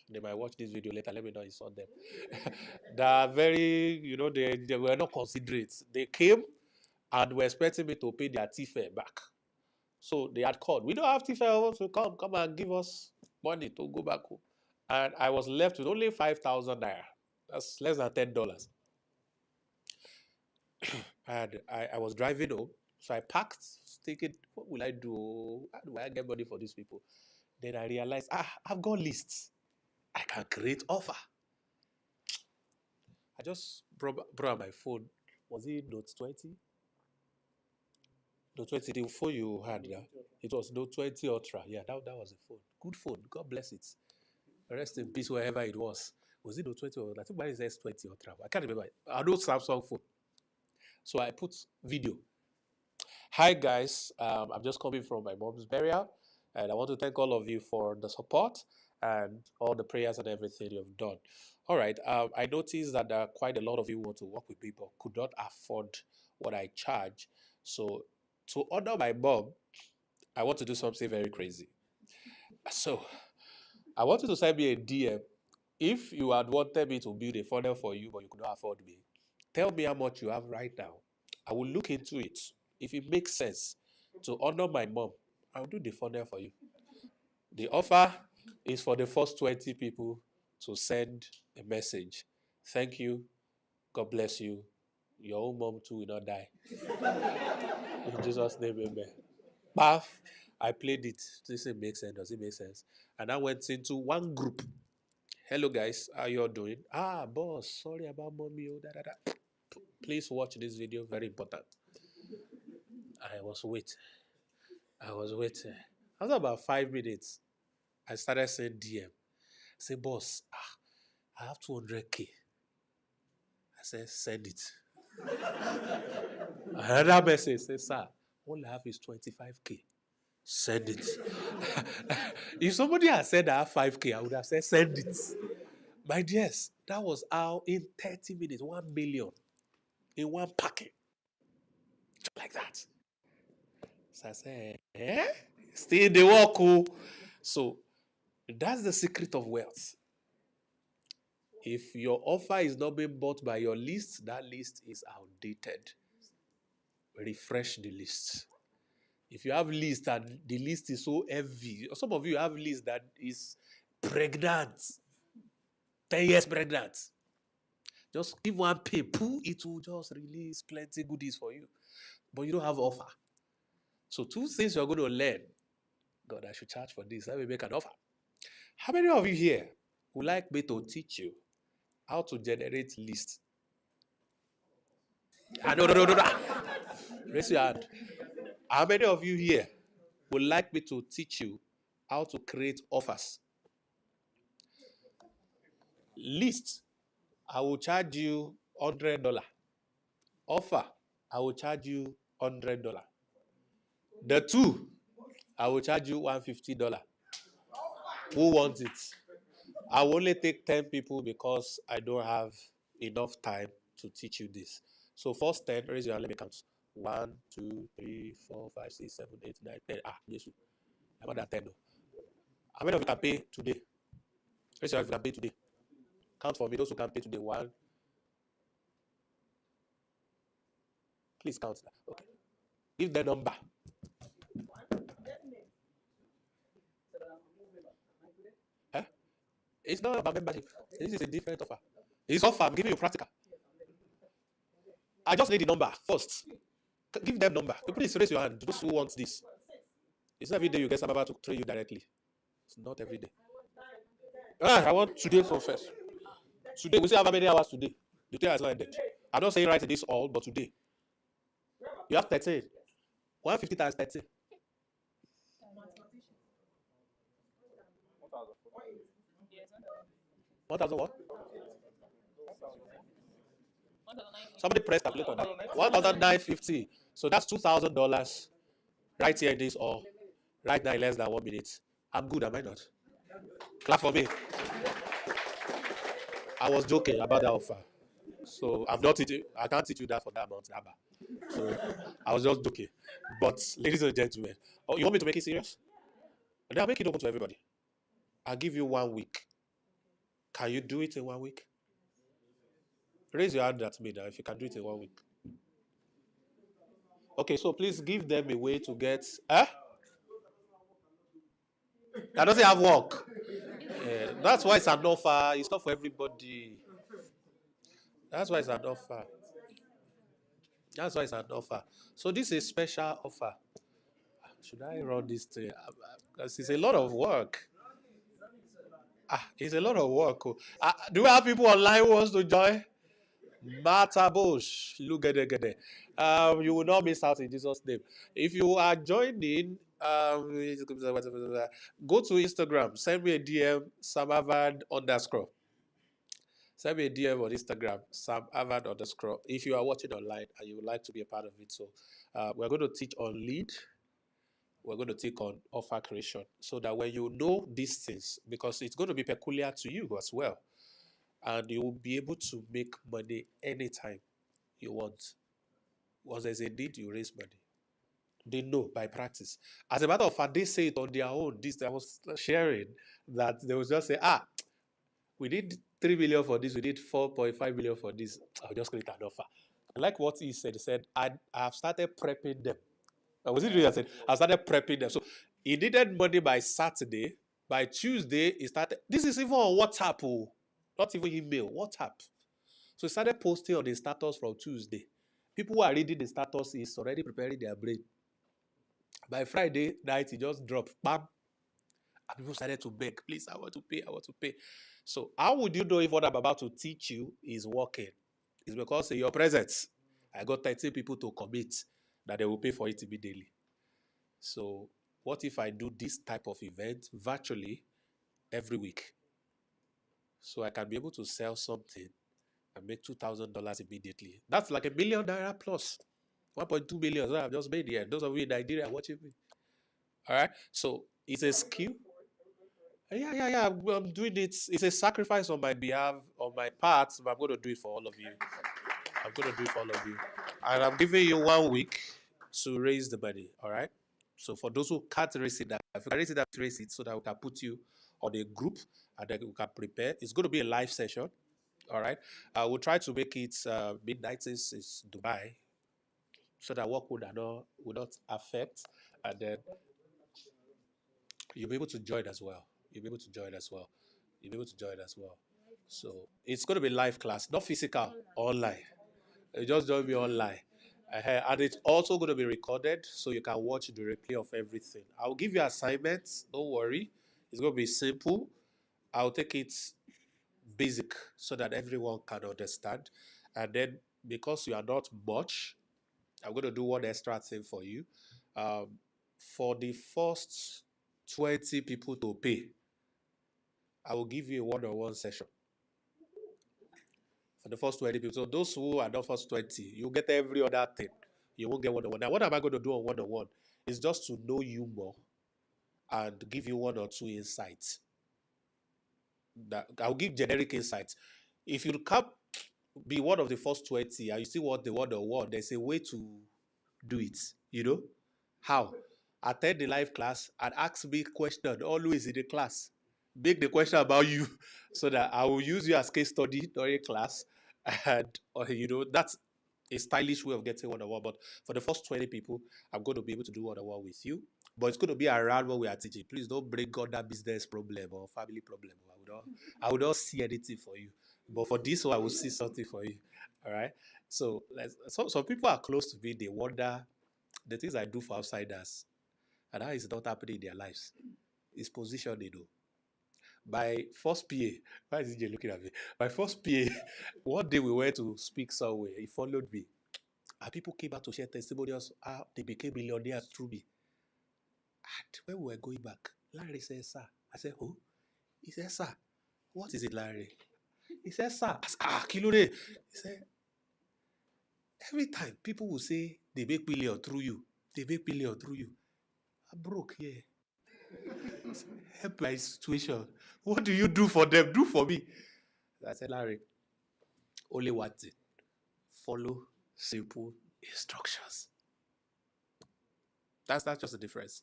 They might watch this video later. Let me know you saw them. They are very, they were not considerate. They came and were expecting me to pay their tea fare back. So they had called. We don't have tea fare, so come and give us money to go back home. And I was left with only 5,000 naira. That's less than $10. And I was driving home. So I parked, thinking, what will I do? How do I get money for these people? Then I realized, I've got lists. I can create offer. I just brought out my phone. Was it Note 20? Note 20, the phone you had, yeah? It was Note 20 Ultra. Yeah, that was a phone. Good phone. God bless it. Rest in peace wherever it was. Was it Note 20 or I think mine is S20 Ultra. I can't remember. I know Samsung phone. So I put video. Hi guys, I'm just coming from my mom's burial, and I want to thank all of you for the support and all the prayers and everything you've done. All right, I noticed that there are quite a lot of you who want to work with me but could not afford what I charge. So to honor my mom, I want to do something very crazy. So I want you to send me a DM. If you had wanted me to build a funnel for you but you could not afford me, tell me how much you have right now. I will look into it. If it makes sense to honor my mom, I'll do the funnel for you. The offer is for the first 20 people to send a message. Thank you. God bless you. Your own mom too will not die. In Jesus' name, amen. Paf, I played it. Does it make sense? Does it make sense? And I went into one group. Hello guys, how you all doing? Boss, sorry about mommy. Please watch this video, very important. I was waiting. After about 5 minutes, I started saying DM. I said, boss, I have 200K. I said, send it. Another message says, sir, all I have is 25K. Send it. If somebody had said I have 5K, I would have said, send it. My dears, that was how in 30 minutes, 1 million in one packet. Just like that. So I said, still they walk. So that's the secret of wealth. If your offer is not being bought by your list, that list is outdated. Refresh the list. If you have list and the list is so heavy, some of you have list that is pregnant, 10 years pregnant. Just give one pay, it will just release plenty goodies for you. But you don't have offer. So 2 things you're going to learn. God, I should charge for this. Let me make an offer. How many of you here would like me to teach you how to generate lists? No. Raise your hand. How many of you here would like me to teach you how to create offers? List, I will charge you $100. Offer, I will charge you $100. The 2, I will charge you $150. Who wants it? I will only take 10 people because I don't have enough time to teach you this. So first 10, raise your hand, let me count. 1, 2, 3, 4, 5, 6, 7, 8, 9, 10. Yes. I'm not that 10 though. How many of you can pay today? Raise your hand if you can pay today. Count for me, those who can pay today. 1. Please count that. Okay. Give the number. Huh? It's not about membership. This is a different offer. It's offer. I'm giving you practical. I just need the number first. Give them number. Please raise your hand. Those who want this. It's not every day you get somebody to train you directly. It's not every day. I want today for first. Today, we still have how many hours today? The day has not ended. I'm not saying right this all, but today. You have 13. 150 times 13. 1,000 what? Somebody press calculate on that. 1,950. So that's $2,000 right here in this all. Right now in less than 1 minute. I'm good, am I not? Clap for me. I was joking about that offer. So I'm not teaching, I can't teach you that for that amount. So I was just joking. But ladies and gentlemen, oh, you want me to make it serious? Then I'll make it open to everybody. I'll give you 1 week. Can you do it in 1 week? Raise your hand at me now if you can do it in 1 week. Okay, so please give them a way to get. That doesn't have work. That's why it's an offer. It's not for everybody. That's why it's an offer. That's why it's an offer. So this is a special offer. Should I run this thing? Because it's a lot of work. It's a lot of work. Do we have people online who wants to join? Matabosh, look at it. You will not miss out in Jesus' name. If you are joining, go to Instagram, send me a DM, samavad_. Send me a DM on Instagram, samavad_. If you are watching online and you would like to be a part of it, so we're going to teach on lead. We're going to take on offer creation so that when you know these things, because it's going to be peculiar to you as well, and you will be able to make money anytime you want. Once there's a need, you raise money. They know by practice. As a matter of fact, they say it on their own. I was sharing that they will just say, we need 3 million for this, we need 4.5 million for this. I'll just create an offer. I like what he said. He said, I have started prepping them. Was it really? I said, I started prepping them. So he needed money by Saturday. By Tuesday, he started. This is even on WhatsApp, not even email, WhatsApp. So he started posting on his status from Tuesday. People who are reading the status is already preparing their brain. By Friday night, he just dropped. Bam. And people started to beg, please, I want to pay, I want to pay. So how would you know if what I'm about to teach you is working? It's because in your presence, I got 30 people to commit that they will pay for it immediately. So what if I do this type of event virtually every week? So I can be able to sell something and make $2,000 immediately. That's like $1 million plus. 1.2 million. So I've just made here. Those of you in Nigeria watching me. All right. So it's a skill. Yeah. I'm doing it. It's a sacrifice on my behalf, on my part, but I'm going to do it for all of you. And I'm giving you 1 week to raise the money. All right. So for those who can't raise it, if you can raise it, raise it so that we can put you on a group and then we can prepare. It's going to be a live session. All right. We'll try to make it midnight since it's Dubai, so that work would not affect, and then you'll be able to join as well. So it's going to be live class, not physical, online. You just join me online. And it's also going to be recorded, so you can watch the replay of everything. I'll give you assignments. Don't worry. It's going to be simple. I'll take it basic so that everyone can understand. And then because you are not much, I'm going to do one extra thing for you. For the first 20 people to pay, I will give you a one-on-one session. For the first 20 people. So those who are not first 20, you get every other thing. You won't get one-on-one. Now, what am I going to do on one-on-one? It's just to know you more and give you 1 or 2 insights. I'll give generic insights. If you can't be one of the first 20 and you still want the one-on-one, there's a way to do it. You know? How? Attend the live class and ask me question always in the class. Make the question about you so that I will use you as case study during class. And, that's a stylish way of getting one-on-one. But for the first 20 people, I'm going to be able to do one-on-one with you. But it's going to be around what we are teaching. Please don't bring other business problem or family problem. I would not see anything for you. But for this one, I will see something for you. All right. So some people are close to me. They wonder the things I do for outsiders and how it's not happening in their lives. It's position they do. My first PA, why is EJ looking at me? My first PA, one day we went to speak somewhere. He followed me. And people came out to share testimonials how they became millionaires through me. And when we were going back, Larry said, sir. I said, who? He said, sir. What is it, Larry? He said, sir. I said, Kilode. He said, every time people will say they make million through you, they make million through you. I'm broke here. Help my situation. What do you do for them? Do for me. I said, Larry, only one thing. Follow simple instructions. That's just the difference.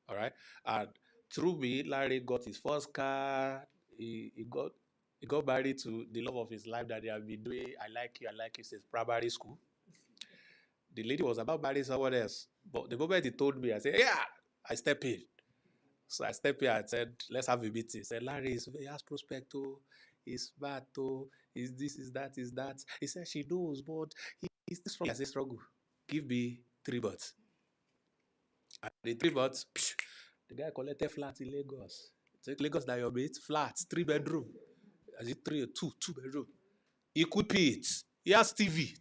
All right. And through me, Larry got his first car. He got married to the love of his life that they have been doing. I like you since primary school. The lady was about marrying someone else. But the moment he told me, I said, yeah, I step in. So I stepped in and said, let's have a meeting. He said, Larry, he has prospecto, he's bad, he's this, is that, is that. He said, she knows, but he's strong. I said, struggle. Give me 3 months. And in 3 months, the guy collected flat in Lagos. Take Lagos now your mate, flat, 3 bedroom. As it 2 bedroom. He could pay it. He has TV.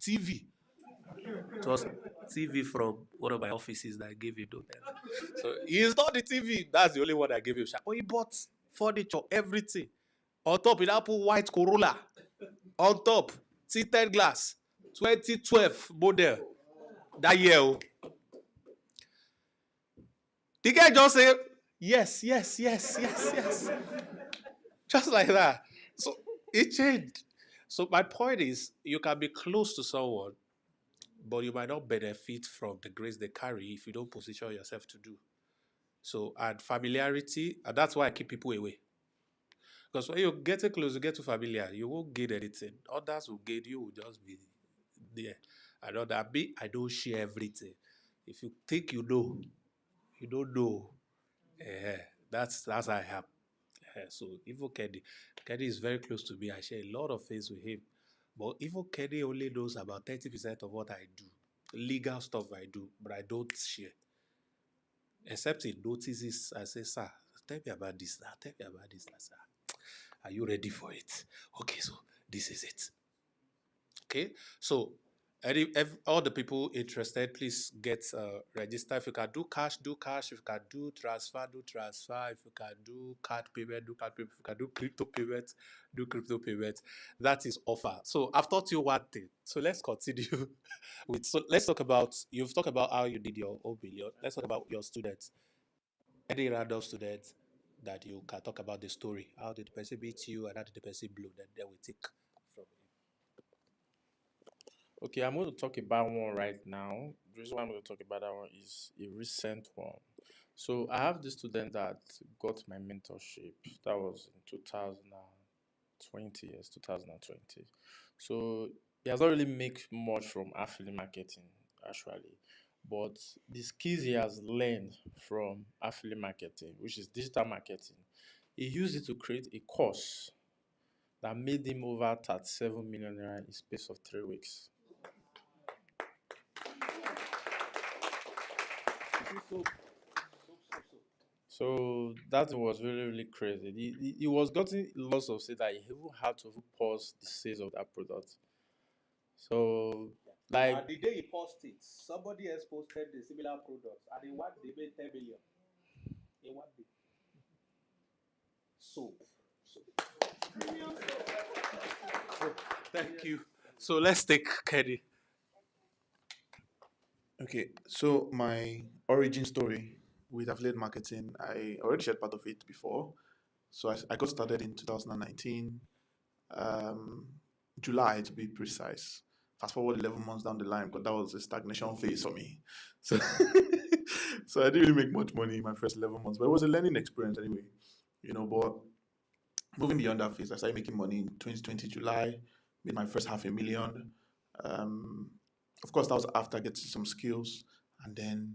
It was TV from one of my offices that I gave him. So he installed the TV. That's the only one I gave him. But he bought furniture, everything. On top, he now put white Corolla. On top, tinted glass. 2012 model. That year. The guy just said, yes. Just like that. So it changed. So my point is, you can be close to someone, but you might not benefit from the grace they carry if you don't position yourself to do. So, and familiarity, and that's why I keep people away. Because when you're getting close, you get too familiar, you won't gain anything. Others will gain, you will just be there. I know that I don't share everything. If you think you know, you don't know. That's how I am. So even Kenny is very close to me. I share a lot of things with him. But even Kenny only knows about 30% of what I do. Legal stuff I do, but I don't share. Except he notices, I say, sir, tell me about this now. Tell me about this now, sir. Are you ready for it? Okay, so this is it. Okay, so all the people interested, please get registered. If you can do cash, do cash. If you can do transfer, do transfer. If you can do card payment, do card payment. If you can do crypto payment, do crypto payment. That is offer. So I've taught you one thing. So let's continue with. So let's talk about. You've talked about how you did your own million. Let's talk about your students. Any random students that you can talk about the story. How did the person beat you, and how did the person blow? Then we take from. Okay, I'm going to talk about one right now. The reason why I'm going to talk about that one is a recent one. So I have this student that got my mentorship. That was in 2020, yes, 2020. So he has not really made much from affiliate marketing, actually. But the skills he has learned from affiliate marketing, which is digital marketing, he used it to create a course that made him over 37 million naira in the space of 3 weeks. So that was really crazy. He was getting lots of sales that he even had to pause the sales of that product. So, like, the day he posted, somebody else posted the similar product, and in one day made 10 million. In one day. So thank you. So let's take Kenny. Okay, so my origin story with affiliate marketing, I already shared part of it before. So I got started in 2019, July to be precise. Fast forward 11 months down the line, because that was a stagnation phase for me. So, so I didn't really make much money in my first 11 months, but it was a learning experience anyway. But moving beyond that phase, I started making money in 2020 July, made my first $500,000. Of course, that was after getting some skills, and then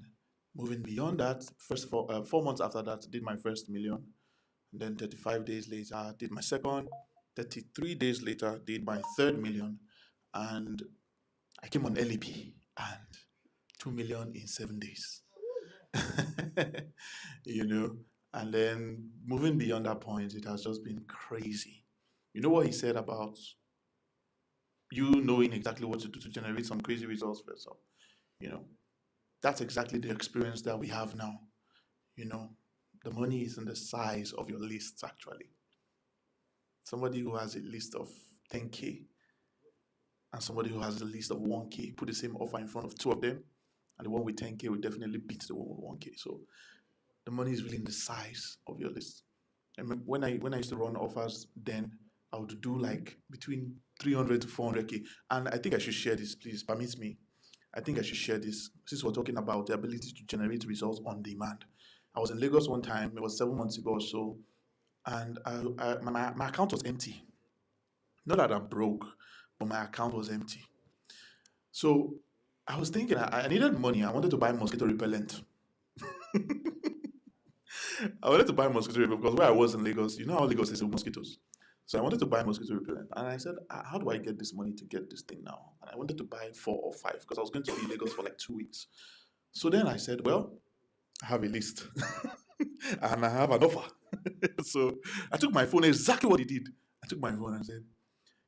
moving beyond that, first 4 months after that, did my first million, and then 35 days later, did my second. 33 days later, did my third million, and I came on LEP and 2 million in 7 days. you know, and then moving beyond that point, it has just been crazy. You know what he said about you knowing exactly what to do to generate some crazy results for yourself? You know, that's exactly the experience that we have now. You know, the money is in the size of your lists, actually. Somebody who has a list of 10K and somebody who has a list of 1K, put the same offer in front of two of them, and the one with 10K will definitely beat the one with 1K. So the money is really in the size of your list. And when I used to run offers, then I would do like between 300 to 400K. And I think I should share this, please. Permit me. I think I should share this since we're talking about the ability to generate results on demand. I was in Lagos one time, it was 7 months ago or so, and my account was empty. Not that I'm broke, but my account was empty. So I was thinking I needed money. I wanted to buy mosquito repellent. I wanted to buy mosquito repellent because where I was in Lagos, you know how Lagos is with mosquitoes. So I wanted to buy mosquito repellent. And I said, how do I get this money to get this thing now? And I wanted to buy 4 or 5 because I was going to be in Lagos for like 2 weeks. So then I said, well, I have a list and I have an offer. So I took my phone, exactly what he did. I took my phone and said,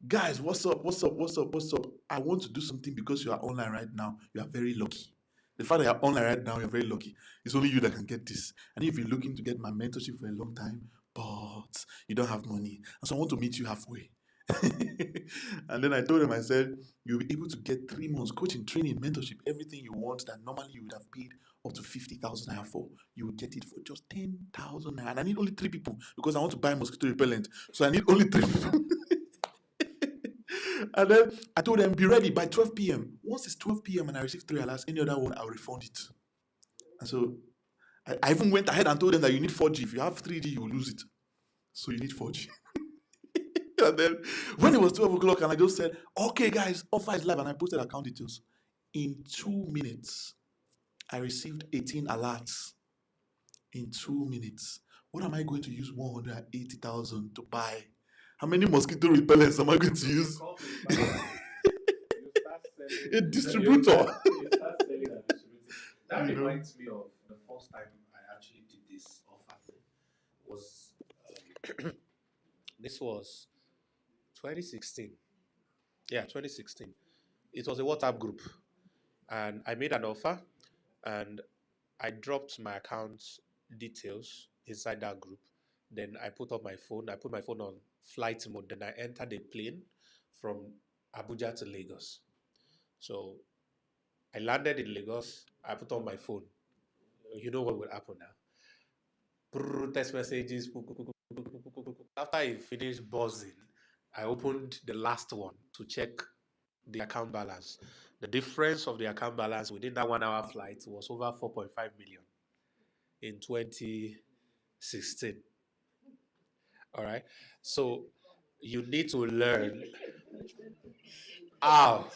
guys, what's up? What's up? What's up? What's up? I want to do something because you are online right now. You are very lucky. The fact that you're online right now, you're very lucky. It's only you that can get this. And if you're looking to get my mentorship for a long time, but you don't have money, and so I want to meet you halfway. And then I told him, I said, you'll be able to get 3 months coaching, training, mentorship, everything you want that normally you would have paid up to 50,000 naira for. You will get it for just 10,000 naira. And I need only 3 people because I want to buy mosquito repellent. So I need only 3 people. And then I told them, be ready by 12 p.m. Once it's 12 p.m. and I receive 3 alerts, any other one, I'll refund it. And so I even went ahead and told them that you need 4G. If you have 3G, you will lose it. So you need 4G. And then when it was 12 o'clock and I just said, okay, guys, offer is live, and I posted account details. In 2 minutes, I received 18 alerts. In 2 minutes. What am I going to use 180,000 to buy? How many mosquito repellents am I going to use? A distributor. That reminds me of the first time I actually did this offer thing. Was this was 2016. Yeah, 2016. It was a WhatsApp group, and I made an offer, and I dropped my account details inside that group. Then I put up my phone. I put my phone on flight mode. Then I entered a plane from Abuja to Lagos. So I landed in Lagos. I put on my phone. You know what will happen now. Text messages. After I finished buzzing, I opened the last one to check the account balance. The difference of the account balance within that 1 hour flight was over 4.5 million in 2016. All right. So you need to learn how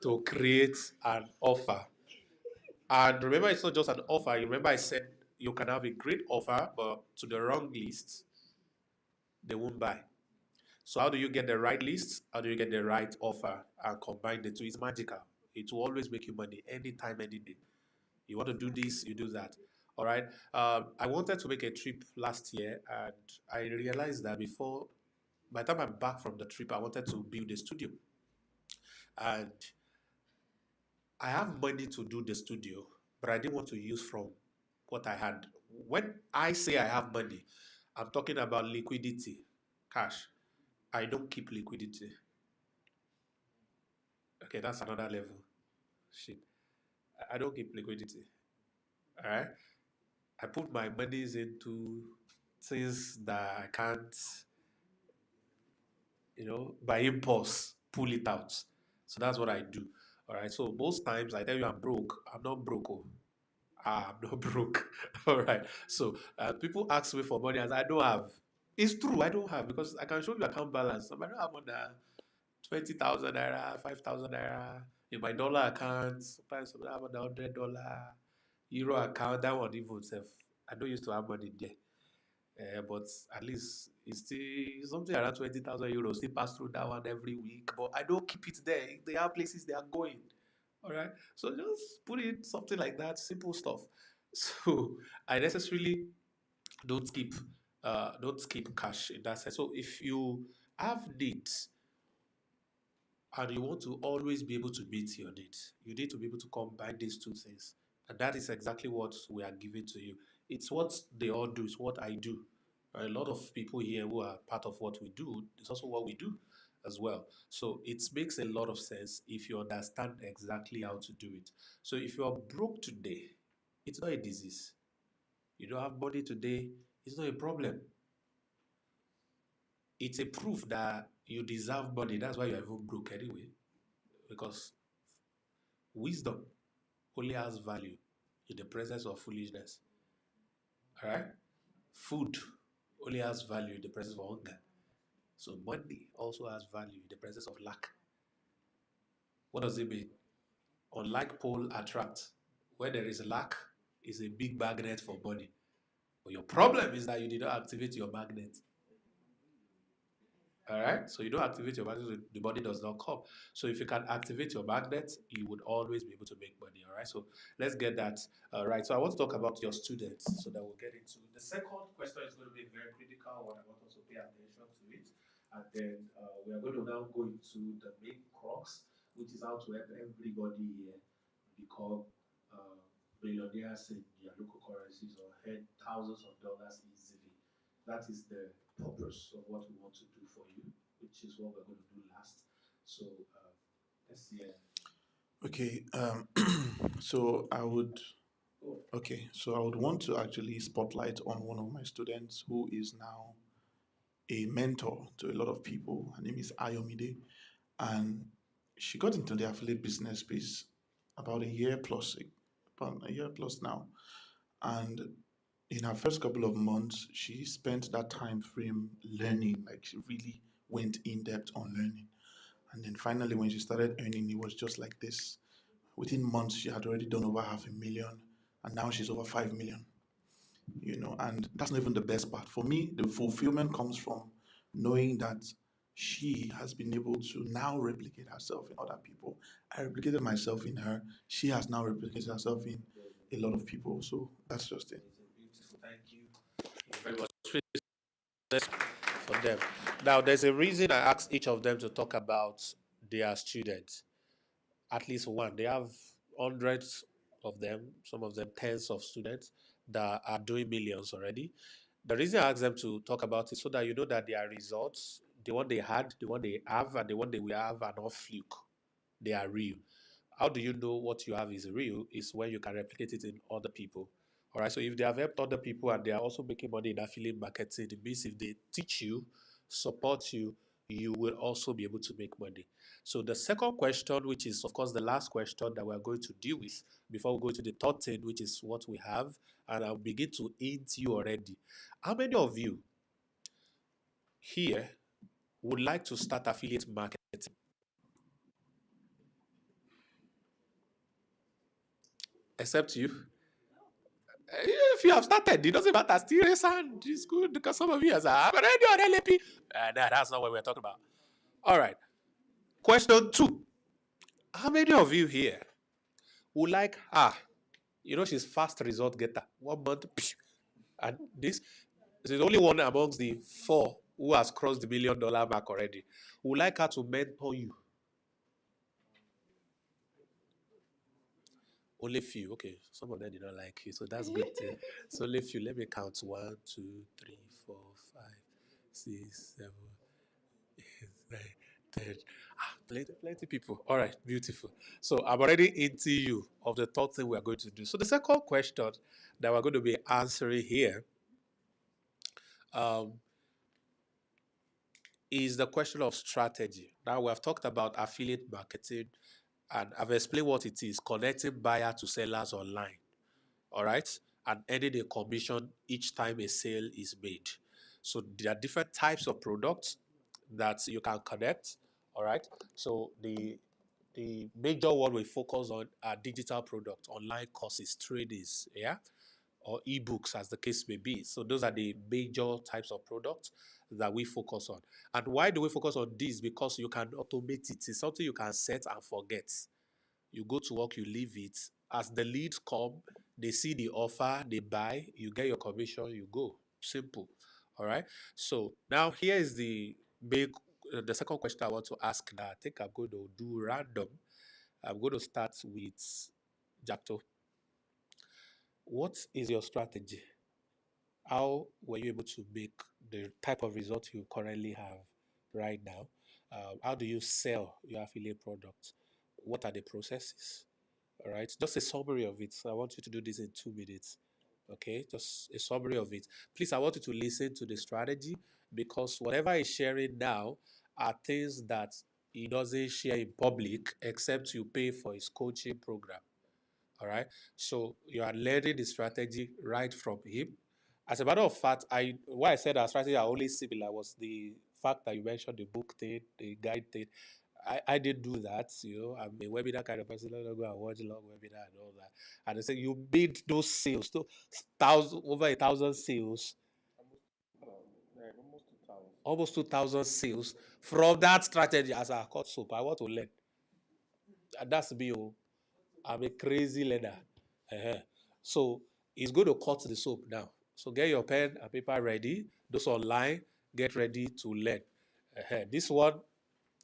to create an offer. And remember, it's not just an offer. You remember I said you can have a great offer, but to the wrong list, they won't buy. So how do you get the right list? How do you get the right offer and combine the two? It's magical. It will always make you money anytime, any day. You want to do this, you do that. All right. I wanted to make a trip last year, and I realized that by the time I'm back from the trip, I wanted to build a studio. And I have money to do the studio, but I didn't want to use from what I had. When I say I have money, I'm talking about liquidity, cash. I don't keep liquidity. Okay, that's another level. Shit. I don't keep liquidity. All right. I put my monies into things that I can't, by impulse, pull it out. So that's what I do. All right. So most times I tell you I'm broke. I'm not broke. Oh. I'm not broke. All right. So people ask me for money as I don't have. It's true. I don't have because I can show you account balance. I don't have more than 20,000 naira, 5,000 naira in my dollar account. Sometimes I have $100 euro account. That one even self. I don't used to have money there. But at least it's still something around 20,000 euros. Still pass through that one every week. But I don't keep it there. They have places they are going. All right. So just put in something like that, simple stuff. So I necessarily don't keep cash in that sense. So if you have needs and you want to always be able to meet your needs, you need to be able to combine these two things. And that is exactly what we are giving to you. It's what they all do, it's what I do. A lot of people here who are part of what we do, it's also what we do as well. So it makes a lot of sense if you understand exactly how to do it. So if you are broke today, it's not a disease. You don't have money today, it's not a problem. It's a proof that you deserve money. That's why you're even broke anyway. Because wisdom only has value in the presence of foolishness. All right? Food only has value in the presence of hunger. So money also has value in the presence of lack. What does it mean? Unlike pole attract, where there is lack, is a big magnet for money. But your problem is that you did not activate your magnet. All right. So you don't activate your magnet, so the money does not come. So if you can activate your magnet, you would always be able to make money. All right. So let's get that right. So I want to talk about your students so that we'll get into the second question is going to be a very critical one. I want us to pay attention to it. And then we are going to now go into the main crux, which is how to help everybody here become millionaires in their local currencies or earn thousands of dollars easily. That is the purpose of what we want to do for you, which is what we're going to do last. So let's see. Okay, so I would want to actually spotlight on one of my students who is now a mentor to a lot of people. Her name is Ayomide, and she got into the affiliate business space about about a year plus now. And in her first couple of months, she spent that time frame learning, like she really went in depth on learning. And then finally, when she started earning, it was just like this. Within months, she had already done over 500,000, and now she's over 5 million. And that's not even the best part. For me, the fulfillment comes from knowing that she has been able to now replicate herself in other people. I replicated myself in her. She has now replicated herself in a lot of people. So that's just it. Beautiful. Thank you very much for them. Now, there's a reason I asked each of them to talk about their students. At least one. They have hundreds of them, some of them tens of students that are doing millions already. The reason I asked them to talk about it so that you know that their results, the one they had, the one they have, and the one they will have are not fluke. They are real. How do you know what you have is real? Is when you can replicate it in other people. All right. So if they have helped other people and they are also making money in affiliate marketing, it means if they teach you, support you, you will also be able to make money. So the second question, which is of course the last question that we're going to deal with before we go to the third thing, which is what we have, and I'll begin to hint you already. How many of you here would like to start affiliate marketing? Except you. If you have started, it doesn't matter. Still raise hand. It's good because some of you are I'm already on LAP. That's not what we're talking about. All right. Question 2. How many of you here would like she's fast result getter. 1 month. And this is only one amongst the 4 who has crossed the $1 million mark already. Would like her to mentor you. Only few. Okay. Some of them did not like you. So that's good. So only few. Let me count. 1, 2, 3, 4, 5, 6, 7, 8, 9, 10. Plenty people. All right. Beautiful. So I'm already into you of the third thing we are going to do. So the second question that we're going to be answering here is the question of strategy. Now we have talked about affiliate marketing and I've explained what it is, connecting buyer to sellers online. All right, and earning a commission each time a sale is made. So there are different types of products that you can connect. All right, so the major one we focus on are digital products, online courses, tradings, yeah, or ebooks, as the case may be. So those are the major types of products that we focus on. And why do we focus on this? Because you can automate it. It's something you can set and forget. You go to work, you leave it. As the leads come, they see the offer, they buy, you get your commission, you go. Simple. All right. So now here is the the second question I want to ask now. I think I'm going to do random. I'm going to start with Jato. What is your strategy? How were you able to make the type of result you currently have right now? How do you sell your affiliate products? What are the processes? All right, just a summary of it. So I want you to do this in 2 minutes. Okay, just a summary of it. Please, I want you to listen to the strategy, because whatever he's sharing now are things that he doesn't share in public except you pay for his coaching program. All right, so you are learning the strategy right from him. As a matter of fact, why I said our strategy are only similar was the fact that you mentioned the book thing, the guide thing. I did do that, I'm a webinar kind of person. Let me go and watch a long webinar and all that. And they say you made those sales, over 1,000 sales, almost 2,000 sales from that strategy. As I cut soap, I want to learn. And that's me. I'm a crazy learner. Uh-huh. So it's going to cut the soap now. So get your pen and paper ready. Those online, get ready to learn. This one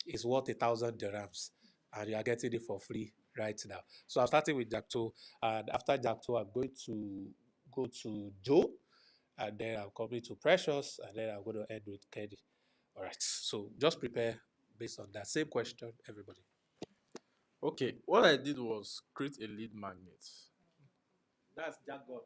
is worth 1,000 dirhams, and you are getting it for free right now. So I'm starting with Jack2, and after Jack2, I'm going to go to Joe, and then I'm coming to Precious, and then I'm going to end with Kenny. All right. So just prepare based on that same question, everybody. Okay, what I did was create a lead magnet. That's Jack God.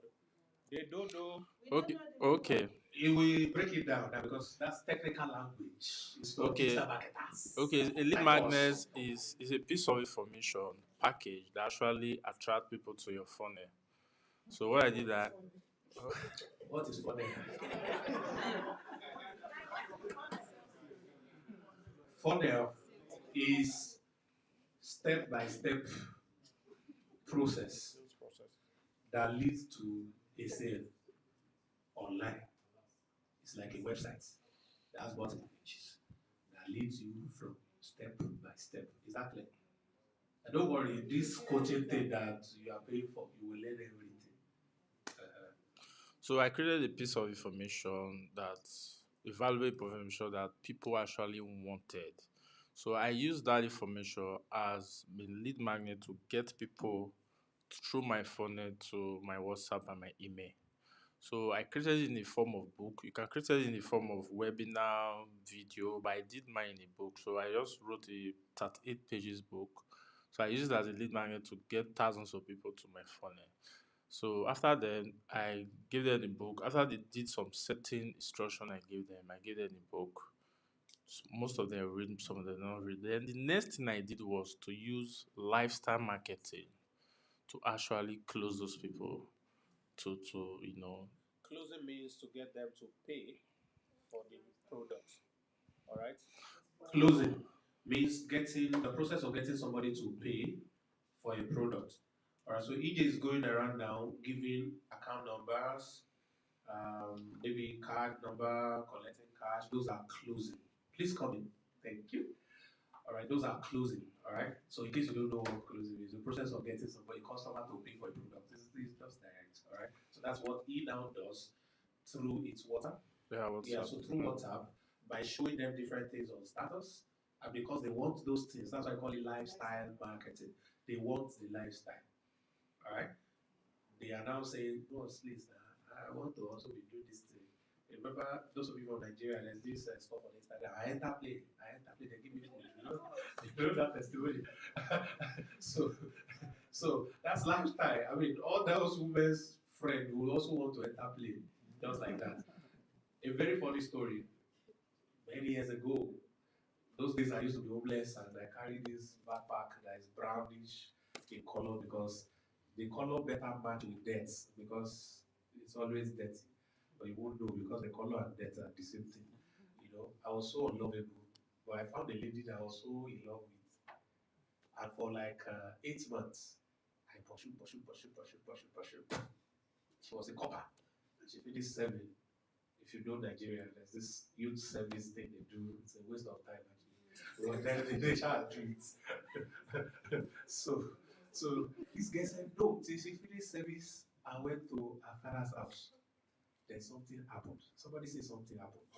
They don't know. Okay, okay. He will break it down now because that's technical language. It's for digital marketers. Okay, a lead Like magnet us. is a piece of information package that actually attract people to your funnel. So what I did that. What is funnel? Funnel is step-by-step process that leads to a sale online. It's like a website that has multiple pages that leads you from step by step. Is that clear? And don't worry, this coaching thing that you are paying for, you will learn everything. So I created a piece of information a valuable information that people actually wanted. So I used that information as a lead magnet to get people through my funnel to my WhatsApp and my email. So I created it in the form of book. You can create it in the form of webinar, video, but I did mine in a book. So I just wrote a 38 pages book. So I used it as a lead magnet to get thousands of people to my funnel. So after then, I gave them the book. After they did some certain instruction I gave them the book. So most of them read, some of them not read. Then the next thing I did was to use lifestyle marketing to actually close those people to Closing means to get them to pay for the product. All right. Closing means getting the process of getting somebody to pay for a product. All right. So EJ is going around now giving account numbers, maybe card number, collecting cash. Those are closing. Please come in. Thank you. All right, those are closing. All right. So in case you don't know what closing is, the process of getting somebody customer to pay for a product. This is just direct. All right. So that's what he now does through its WhatsApp. WhatsApp. So through WhatsApp, by showing them different things on status, and because they want those things, that's why I call it lifestyle marketing. They want the lifestyle. All right. They are now saying, "No, please, I want to also be doing this thing." Remember, those of you from Nigeria, there's this stuff on Instagram. I enter play, they give me food. You know that testimony. so that's lifestyle. I mean, all those women's friends will also want to enter play, just like that. A very funny story. Many years ago, those days I used to be homeless and I carried this backpack that is brownish in color because the color better match with dirt because it's always dirty. But you won't know because the color and dirt are the same thing. I was so unlovable. But I found a lady that I was so in love with. And for like 8 months, I pursue. She was a copper. And she finished serving. If you know Nigeria, there's this youth service thing they do. It's a waste of time actually. But then they shall do it. so this guy said, no, till she finished service and went to her father's house. Then something happened. Somebody say something happened.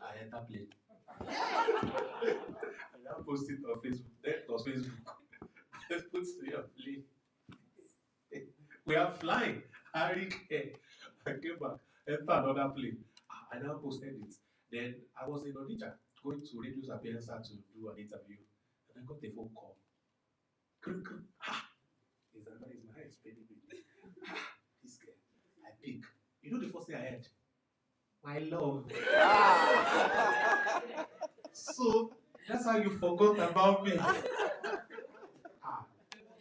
I enter plane. I now post it on Facebook. Then it was Facebook. I put it on plane. We are flying. Harry came. I came back. Enter another plane. I now posted it. Then I was in Onitsha going to Radio Sapienza to do an interview. And I got a phone call. Is my head spinning with me? This girl. I pick. You know the first thing I heard? My love. So that's how you forgot about me.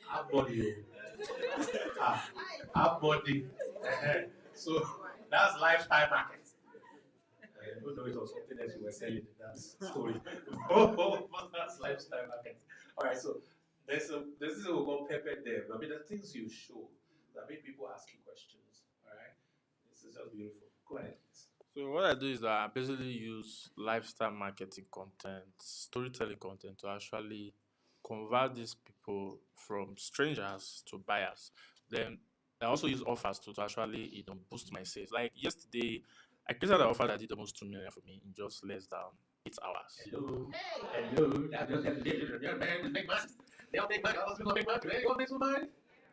Have body. Have body. So that's lifestyle market. I don't know it was something else you were selling in that story. But that's lifestyle market. All right, so there's this thing we call pepper there. I mean, the things you show that make people ask you questions. All right, this is just beautiful. Go ahead, please. So what I do is that I basically use lifestyle marketing content, storytelling content to actually convert these people from strangers to buyers. Then I also use offers to actually boost my sales. Like yesterday, I created an offer that did almost 2 million for me in just less than 8 hours. Hello. That just have to man, make money. They'll make money. All those people make money. They gonna make some money.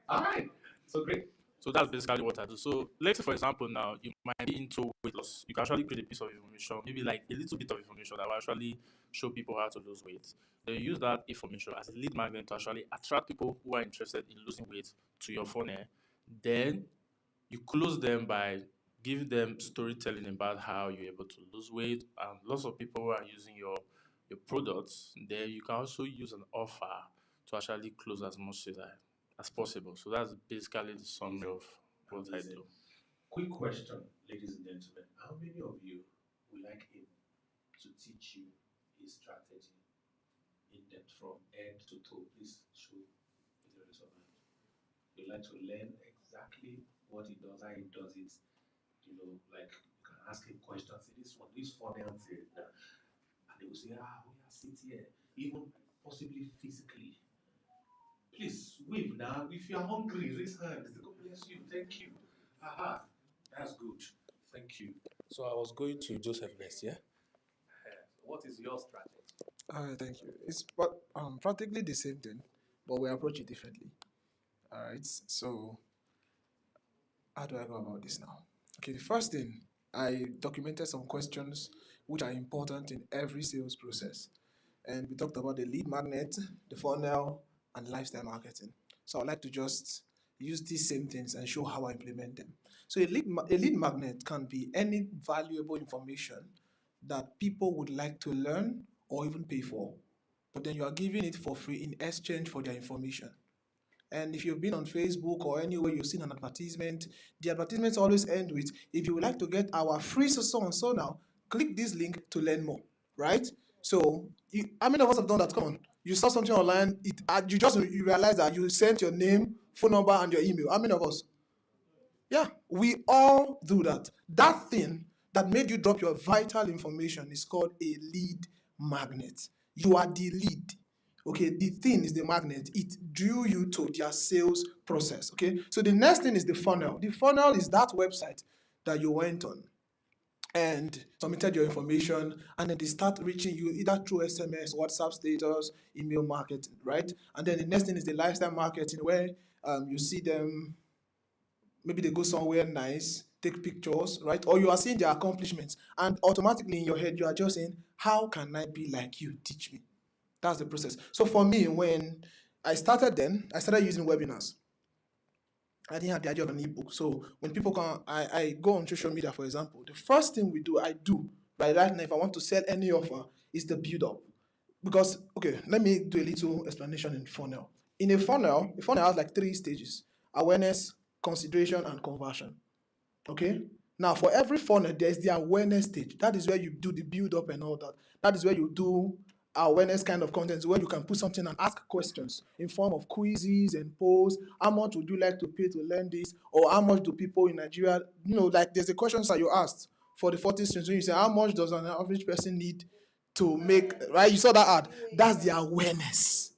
All right. So great. So that's basically what I do. So let's say, for example, now you might be into weight loss. You can actually create a piece of information, maybe like a little bit of information that will actually show people how to lose weight. Then you use that information as a lead magnet to actually attract people who are interested in losing weight to your funnel. Then you close them by giving them storytelling about how you're able to lose weight, and lots of people who are using your products. Then you can also use an offer to actually close as much sales as possible. So that's basically the summary of what I do. Quick question, ladies and gentlemen. How many of you would like him to teach you his strategy in depth from head to toe? Please show the raise of hand. You'd like to learn exactly what he does, how he does it. You know, like you can ask him questions. Say this one, this funny answer, and they will say, we are sit here, even possibly physically. Please wave now. If you are hungry, raise hand. God bless you. Thank you. Aha, that's good. Thank you. So I was going to Joseph next, yeah? What is your strategy? Thank you. It's practically the same thing, but we approach it differently. All right. So how do I go about this now? Okay. The first thing, I documented some questions which are important in every sales process, and we talked about the lead magnet, the funnel, and lifestyle marketing. So I'd like to just use these same things and show how I implement them. So a lead magnet can be any valuable information that people would like to learn or even pay for, but then you are giving it for free in exchange for their information. And if you've been on Facebook or anywhere you've seen an advertisement, the advertisements always end with, if you would like to get our free so and so now, click this link to learn more, right? So how many of us have done that? Come on. You saw something online, you realize that you sent your name, phone number, and your email. How many of us? Yeah, we all do that. That thing that made you drop your vital information is called a lead magnet. You are the lead. Okay, the thing is the magnet. It drew you to their sales process. Okay, so the next thing is the funnel. The funnel is that website that you went on and submitted your information, and then they start reaching you either through SMS, WhatsApp status, email marketing, right? And then the next thing is the lifestyle marketing, where you see them, maybe they go somewhere nice, take pictures, right? Or you are seeing their accomplishments, and automatically in your head, you are just saying, how can I be like you? Teach me. That's the process. So for me, when I started using webinars. I didn't have the idea of an ebook. So when people come, I go on social media, for example. The first thing I do right now, if I want to sell any offer, is the build up. Because, okay, let me do a little explanation in funnel. In a funnel has like 3 stages: awareness, consideration, and conversion. Okay? Now, for every funnel, there's the awareness stage. That is where you do the build up and all that. That is where you do awareness kind of content where you can put something and ask questions in form of quizzes and polls. How much would you like to pay to learn this? Or how much do people in Nigeria, like there's the questions that you asked for the 40 streams. When you say, how much does an average person need to make, right? You saw that ad. That's the awareness.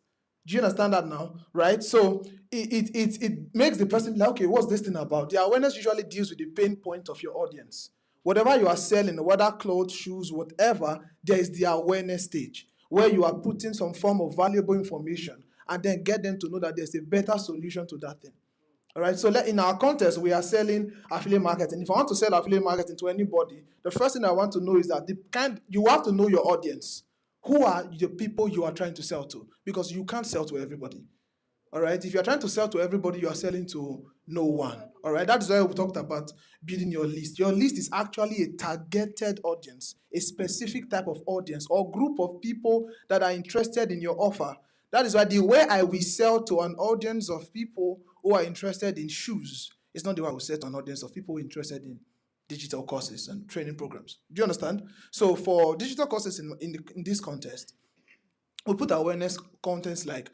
Do you understand that now? Right? So it makes the person like, okay, what's this thing about? The awareness usually deals with the pain point of your audience. Whatever you are selling, whether clothes, shoes, whatever, there is the awareness stage where you are putting some form of valuable information and then get them to know that there's a better solution to that thing. All right. So in our contest, we are selling affiliate marketing. If I want to sell affiliate marketing to anybody, the first thing I want to know is that you have to know your audience. Who are the people you are trying to sell to? Because you can't sell to everybody. All right. If you're trying to sell to everybody, you are selling to no one. All right. That's why we talked about building your list. Your list is actually a targeted audience, a specific type of audience or group of people that are interested in your offer. That is why the way I will sell to an audience of people who are interested in shoes is not the way I will sell to an audience of people interested in digital courses and training programs. Do you understand? So for digital courses in this contest, we put awareness contents like,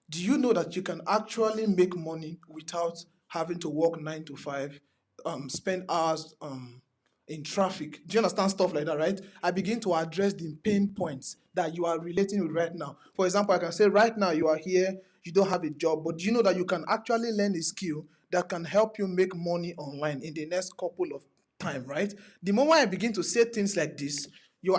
do you know that you can actually make money without having to work 9 to 5, spend hours in traffic? Do you understand stuff like that, right? I begin to address the pain points that you are relating with right now. For example, I can say right now you are here, you don't have a job, but do you know that you can actually learn a skill that can help you make money online in the next couple of time, right? The moment I begin to say things like this,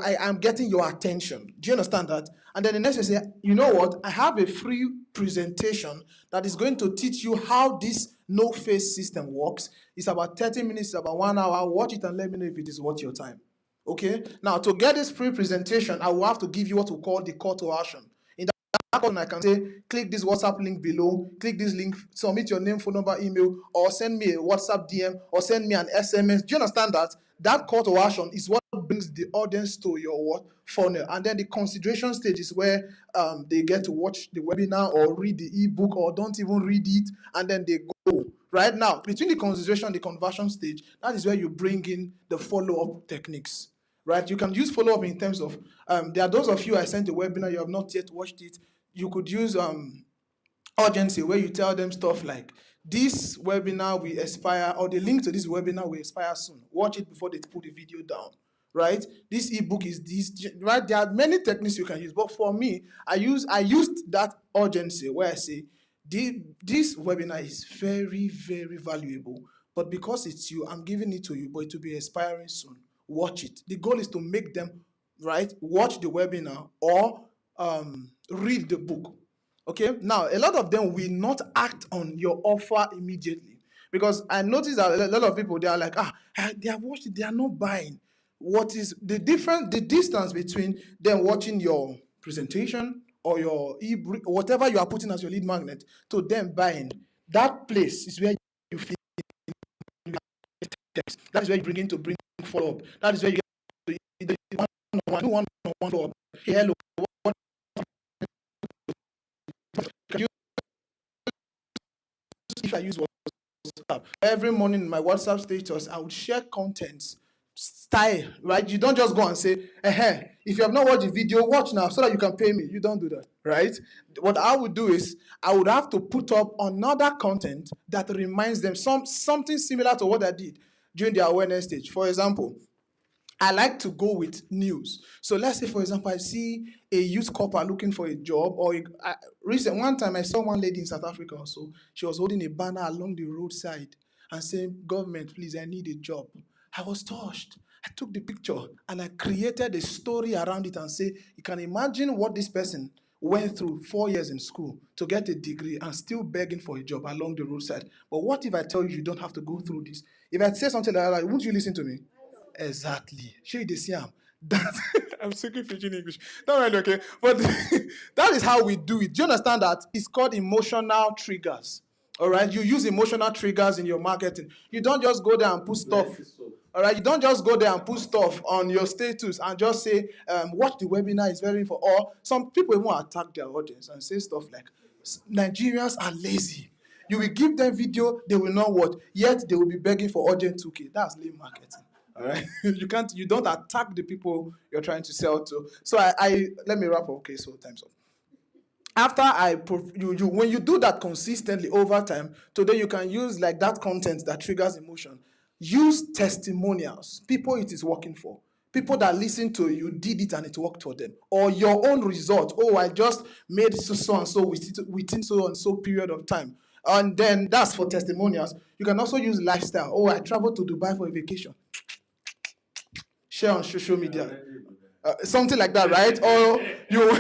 I'm getting your attention. Do you understand that? And then the next you say, you know what? I have a free presentation that is going to teach you how this no-face system works. It's about 30 minutes, it's about 1 hour. Watch it and let me know if it is worth your time. Okay? Now, to get this free presentation, I will have to give you what we call the call to action. In that one, I can say, click this WhatsApp link below, click this link, submit your name, phone number, email, or send me a WhatsApp DM, or send me an SMS. Do you understand that? That call to action is what brings the audience to your funnel. And then the consideration stage is where they get to watch the webinar or read the ebook or don't even read it, and then they go. Right now, between the consideration and the conversion stage, that is where you bring in the follow-up techniques. Right? You can use follow-up in terms of, there are those of you I sent a webinar, you have not yet watched it. You could use urgency where you tell them stuff like, this webinar will expire, or the link to this webinar will expire soon. Watch it before they put the video down, right? This ebook is this, right? There are many techniques you can use, but for me, I used that urgency where I say, this webinar is very, very valuable, but because it's you, I'm giving it to you, but it will be expiring soon. Watch it. The goal is to make them, right, watch the webinar or read the book. Okay, now a lot of them will not act on your offer immediately because I noticed that a lot of people, they are like, they have watched it, they are not buying. What is the difference, the distance between them watching your presentation or your ebook, whatever you are putting as your lead magnet, to them buying? That place is where you feel. That is where you bring follow up. That is where you get to one-on-one follow up. Hey, hello. If I use WhatsApp every morning in my WhatsApp status, I would share contents style, right? You don't just go and say, if you have not watched the video, watch now so that you can pay me. You don't do that, right? What I would do is I would have to put up another content that reminds them something similar to what I did during the awareness stage. For example, I like to go with news. So let's say, for example, I see a youth corper looking for a job, or one time I saw one lady in South Africa also. She was holding a banner along the roadside and saying, "Government, please, I need a job." I was touched. I took the picture and I created a story around it and say, you can imagine what this person went through 4 years in school to get a degree and still begging for a job along the roadside. But what if I tell you don't have to go through this? If I say something like that, won't you listen to me? Exactly. Shey dey see am. That I'm speaking pidgin English. Don't mind, okay. But that is how we do it. Do you understand that? It's called emotional triggers. All right. You use emotional triggers in your marketing. You don't just go there and put stuff. All right. You don't just go there and put stuff on your status and just say, watch the webinar is very for all. Some people even attack their audience and say stuff like, Nigerians are lazy. You will give them video, they will not watch. Yet they will be begging for urgent 2K. That's lame marketing. All right, you don't attack the people you're trying to sell to. So I let me wrap up. Okay, so time's up. After when you do that consistently over time, today you can use like that content that triggers emotion. Use testimonials, people it is working for, people that listen to you did it and it worked for them, or your own result. Oh, I just made so and so within so and so period of time, and then that's for testimonials. You can also use lifestyle. Oh, I traveled to Dubai for a vacation. Share on social media, something like that, right? Or you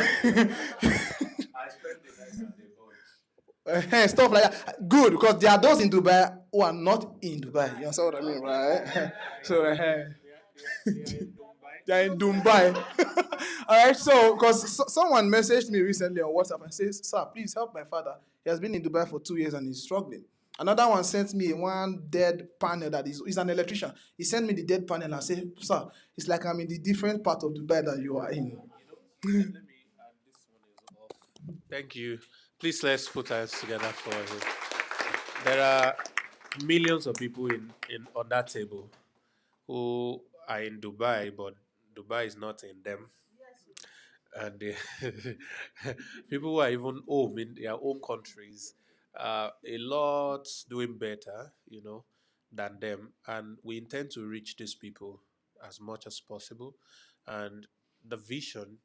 stuff like that. Good, because there are those in Dubai who are not in Dubai. You understand what I mean, right? So they're in Dubai. All right. So, because someone messaged me recently on WhatsApp and says, "Sir, please help my father. He has been in Dubai for 2 years and he's struggling." Another one sent me one dead panel that he's an electrician. He sent me the dead panel and said, "Sir, it's like I'm in the different part of Dubai that you are in." Thank you. Please let's put hands together for him. There are millions of people on that table who are in Dubai, but Dubai is not in them. And people who are even home in their home countries, a lot doing better, than them. And we intend to reach these people as much as possible. And the vision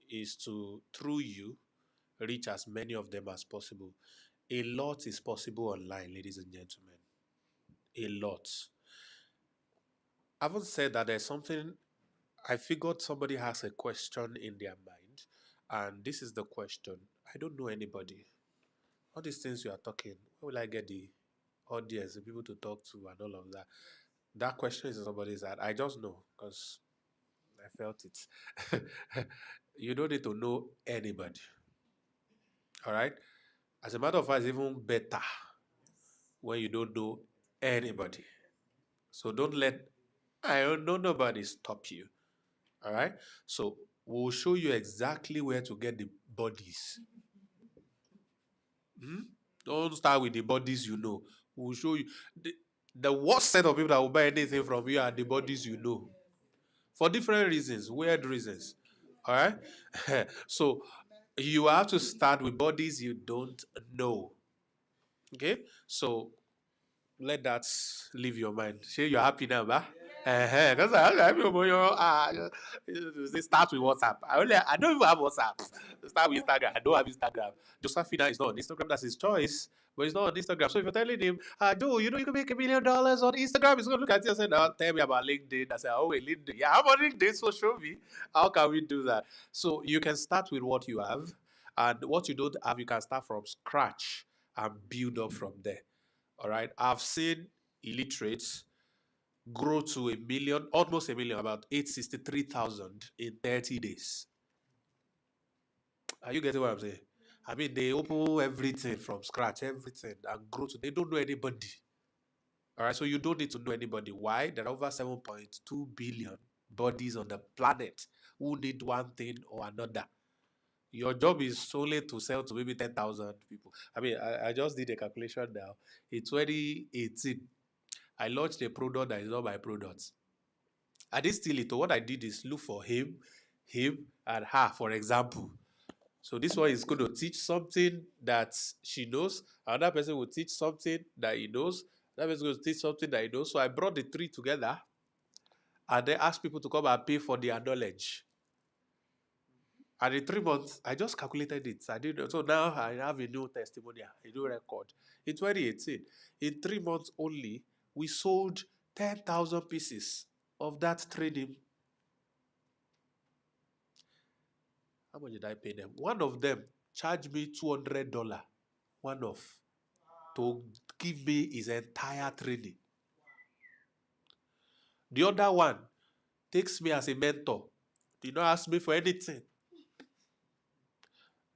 is to, through you, reach as many of them as possible. A lot is possible online, ladies and gentlemen. A lot. I haven't said that there's something. I figured somebody has a question in their mind, and this is the question. I don't know anybody. All these things you are talking, where will I get the audience, the people to talk to, and all of that? That question is in somebody's head. I just know because I felt it. You don't need to know anybody. All right? As a matter of fact, it's even better when you don't know anybody. So don't let I don't know nobody stop you. All right? So we'll show you exactly where to get the bodies. Don't start with the bodies you know. We'll show you the worst set of people that will buy anything from you are the bodies you know. For different reasons, weird reasons. All right? So you have to start with bodies you don't know. Okay? So let that leave your mind. Say you're happy now, bah? Because start with WhatsApp. I don't even have WhatsApp. Start with Instagram. I don't have Instagram. Josephina is not on Instagram. That's his choice. But it's not on Instagram. So if you're telling him, Joe, you can make $1 million on Instagram, he's going to look at you and say, no, tell me about LinkedIn. I say, oh, wait, LinkedIn. Yeah, I'm on LinkedIn, so show me. How can we do that? So you can start with what you have. And what you don't have, you can start from scratch and build up from there. All right. I've seen illiterates grow to $1 million, almost $1 million, about 863,000 in 30 days. Are you getting what I'm saying? I mean, they open everything from scratch, everything, and grow to. They don't know anybody. All right. So you don't need to know anybody. Why? There are over 7.2 billion bodies on the planet who need one thing or another. Your job is solely to sell to maybe 10,000 people. I mean, I just did a calculation now. In 2018, I launched a product that is not my product. I didn't steal it. What I did is look for him, and her, for example. So this one is going to teach something that she knows. Another person will teach something that he knows. Another person will teach something that he knows. So I brought the three together and then asked people to come and pay for their knowledge. And in 3 months, I just calculated it. I did so now I have a new testimonial, a new record. In 2018, in 3 months only, we sold 10,000 pieces of that training. How much did I pay them? One of them charged me $200, one off, to give me his entire training. The other one takes me as a mentor. Did not ask me for anything.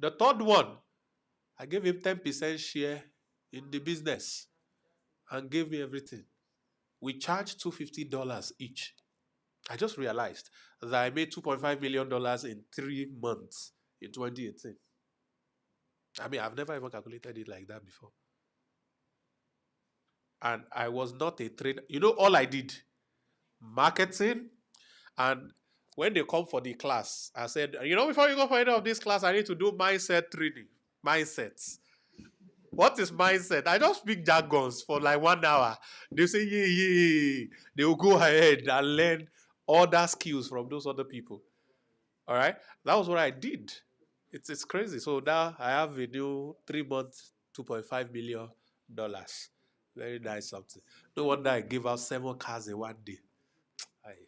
The third one, I gave him 10% share in the business and gave me everything. We charged $250 each. I just realized that I made $2.5 million in 3 months in 2018. I mean, I've never even calculated it like that before. And I was not a trainer. You know, all I did marketing. And when they come for the class, I said, before you go for any of this class, I need to do mindset training. Mindsets. What is mindset? I just speak jargons for like 1 hour. They say, yeah, yeah. They will go ahead and learn other skills from those other people. All right? That was what I did. It's crazy. So now I have a new 3-month, $2.5 million. Very nice something. No wonder I gave out 7 cars in one day.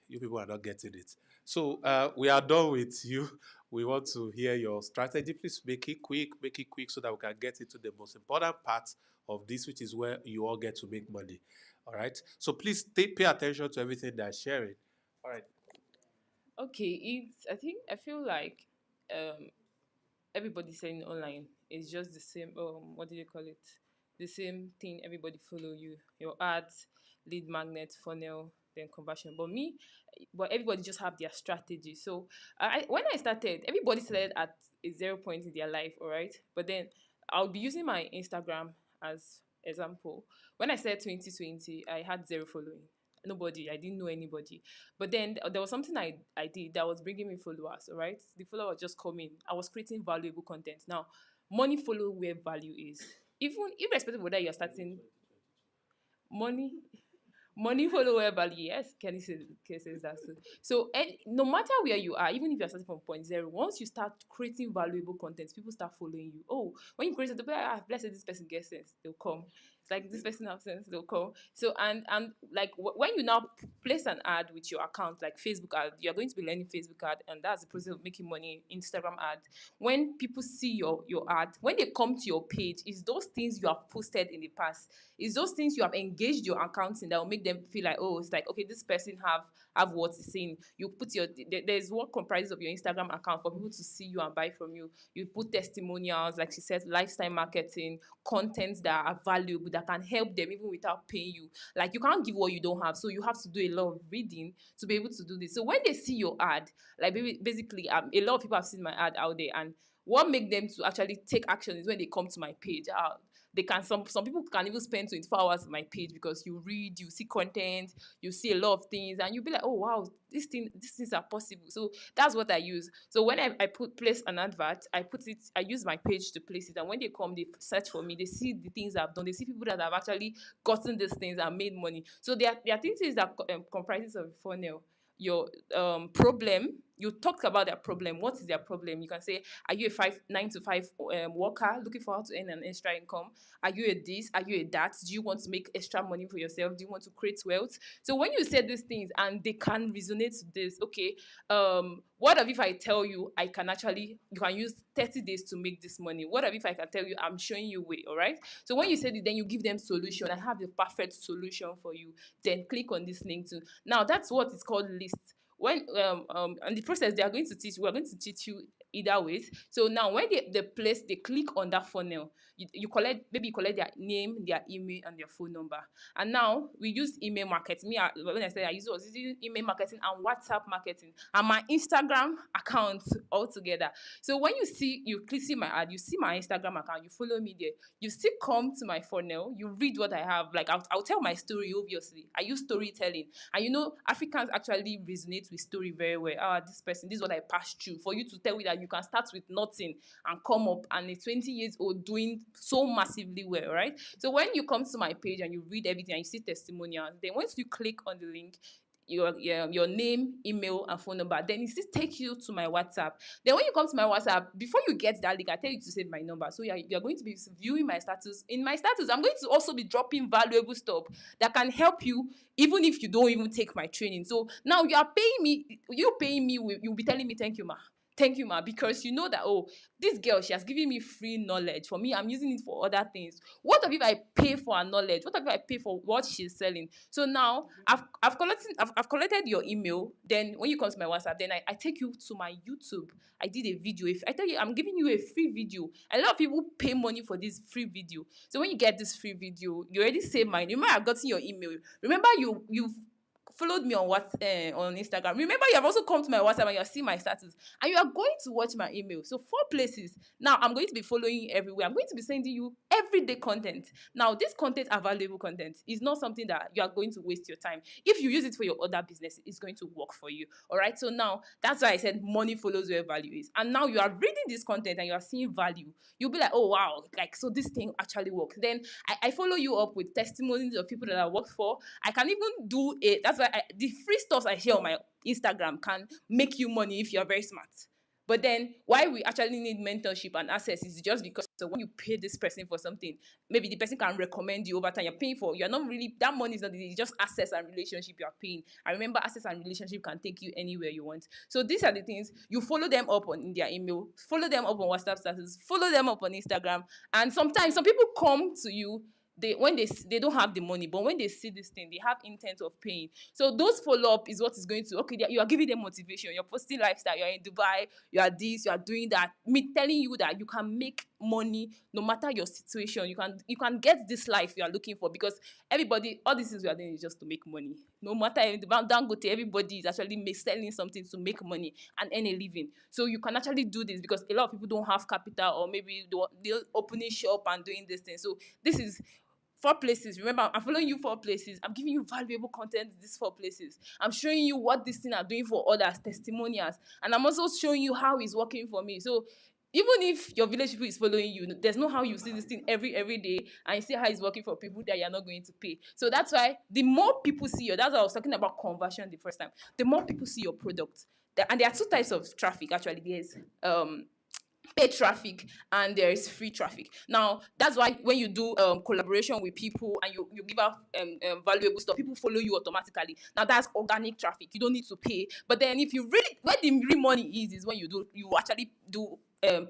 You people are not getting it. So we are done with you. We want to hear your strategy. Please make it quick so that we can get into the most important part of this, which is where you all get to make money. All right. So please pay attention to everything they're sharing. All right. Okay, I feel like everybody selling online is just the same. What do you call it? The same thing. Everybody follow you. Your ads, lead magnet, funnel, then conversion. But everybody just have their strategy. So when I started, everybody started at a 0 point in their life. All right, but then I'll be using my Instagram as example. When I started 2020, I had 0 following. Nobody. I didn't know anybody. But then there was something I did that was bringing me followers, all right? The followers just coming. I was creating valuable content. Now, money follow where value is. Even irrespective of whether you're starting money, money follow where value. Yes, Kenny says that too. So no matter where you are, even if you're starting from point zero, once you start creating valuable content, people start following you. Oh, when you create it, they'll be like, let's say this person gets sense, they'll come. It's like this person has sense, they'll come. So and like when you now place an ad with your account, like Facebook ad, you're going to be learning Facebook ad, and that's the process of making money. Instagram ad. When people see your ad, when they come to your page, it's those things you have posted in the past. It's those things you have engaged your accounts in that will make them feel like, oh, it's like, okay, this person have what he's saying. You put there's what comprises of your Instagram account for people to see you and buy from you. You put testimonials, like she said, lifestyle marketing, contents that are valuable, that can help them even without paying you. Like you can't give what you don't have, so you have to do a lot of reading to be able to do this. So when they see your ad, like basically, a lot of people have seen my ad out there, and what make them to actually take action is when they come to my page. They can some people can even spend 24 hours on my page because you read, you see content, you see a lot of things, and you'll be like, oh wow, these things are possible. So that's what I use. So when I place an advert, I use my page to place it, and when they come, they search for me, they see the things I've done, they see people that have actually gotten these things and made money. So there are things that comprises of a funnel. Your problem, you talked about their problem. What is their problem? You can say, are you a 9 to 5 worker looking for how to earn an extra income? Are you a this? Are you a that? Do you want to make extra money for yourself? Do you want to create wealth? So when you say these things and they can resonate to this, okay, what if I tell you you can use 30 days to make this money? What if I can tell you I'm showing you way, all right? So when you said it, then you give them solution. I have the perfect solution for you. Then click on this link too. Now that's what is called list. When and the process we're going to teach you either ways. So now when they click on that funnel, you collect their name, their email, and their phone number. And now we use email marketing. When I said I was using email marketing and WhatsApp marketing and my Instagram account all together. So when you see my ad, you see my Instagram account, you follow me there, you still come to my funnel, you read what I have. Like I'll tell my story, obviously. I use storytelling. And Africans actually resonate with story very well. This is what I passed through. For you to tell me that you can start with nothing and come up and a 20 years old doing so massively well, right? So when you come to my page and you read everything and you see testimonials, then once you click on the link, your name, email, and phone number, then it still takes you to my WhatsApp. Then when you come to my WhatsApp, before you get that link, I tell you to save my number. So you're going to be viewing my status. In my status, I'm going to also be dropping valuable stuff that can help you even if you don't even take my training. So now you'll be telling me, thank you, ma. Thank you, ma, because you know that, oh, this girl, she has given me free knowledge. For me, I'm using it for other things. What if I pay for her knowledge? What if I pay for what she's selling? So now I've collected your email. Then when you come to my WhatsApp, then I take you to my YouTube. I did a video. If I tell you I'm giving you a free video, a lot of people pay money for this free video. So when you get this free video, you already save mine. You might have gotten your email. Remember, you've followed me on on Instagram. Remember, you have also come to my WhatsApp and you are seeing my status, and you are going to watch my email. So 4 places. Now I'm going to be following you everywhere. I'm going to be sending you everyday content. Now this content are valuable content. It's not something that you are going to waste your time. If you use it for your other business, it's going to work for you. All right. So now that's why I said money follows where value is. And now you are reading this content and you are seeing value. You'll be like, oh wow, like so this thing actually works. Then I follow you up with testimonies of people that I worked for. I can even do it. That's why the free stuff I share on my Instagram can make you money if you're very smart. But then why we actually need mentorship and access is just because so when you pay this person for something, maybe the person can recommend you over time. You're paying for, you're not really, that money is not, it's just access and relationship you're paying. I remember access and relationship can take you anywhere you want. So these are the things, you follow them up in their email, follow them up on WhatsApp status, follow them up on Instagram. And sometimes some people come to you, they don't have the money, but when they see this thing, they have intent of paying. So those follow-up is what is going to, okay, you are giving them motivation, you're posting lifestyle, you're in Dubai, you are this, you are doing that, me telling you that you can make money no matter your situation. You can get this life you are looking for, because everybody, all these things we are doing is just to make money. No matter the Dangote, everybody is actually selling something to make money and earn a living. So you can actually do this because a lot of people don't have capital, or maybe they're opening shop and doing this thing. So this is 4 places. Remember, I'm following you 4 places. I'm giving you valuable content these 4 places. I'm showing you what this thing are doing for others, testimonials. And I'm also showing you how it's working for me. So even if your village people is following you, there's no how you see this thing every day and you see how it's working for people that you're not going to pay. So that's why the more people see you, that's why I was talking about conversion the first time. The more people see your product. And there are 2 types of traffic, actually. There's paid traffic and there is free traffic. Now that's why when you do collaboration with people and you give out valuable stuff, people follow you automatically. Now that's organic traffic, you don't need to pay. But then if you really, where the real money is when you actually do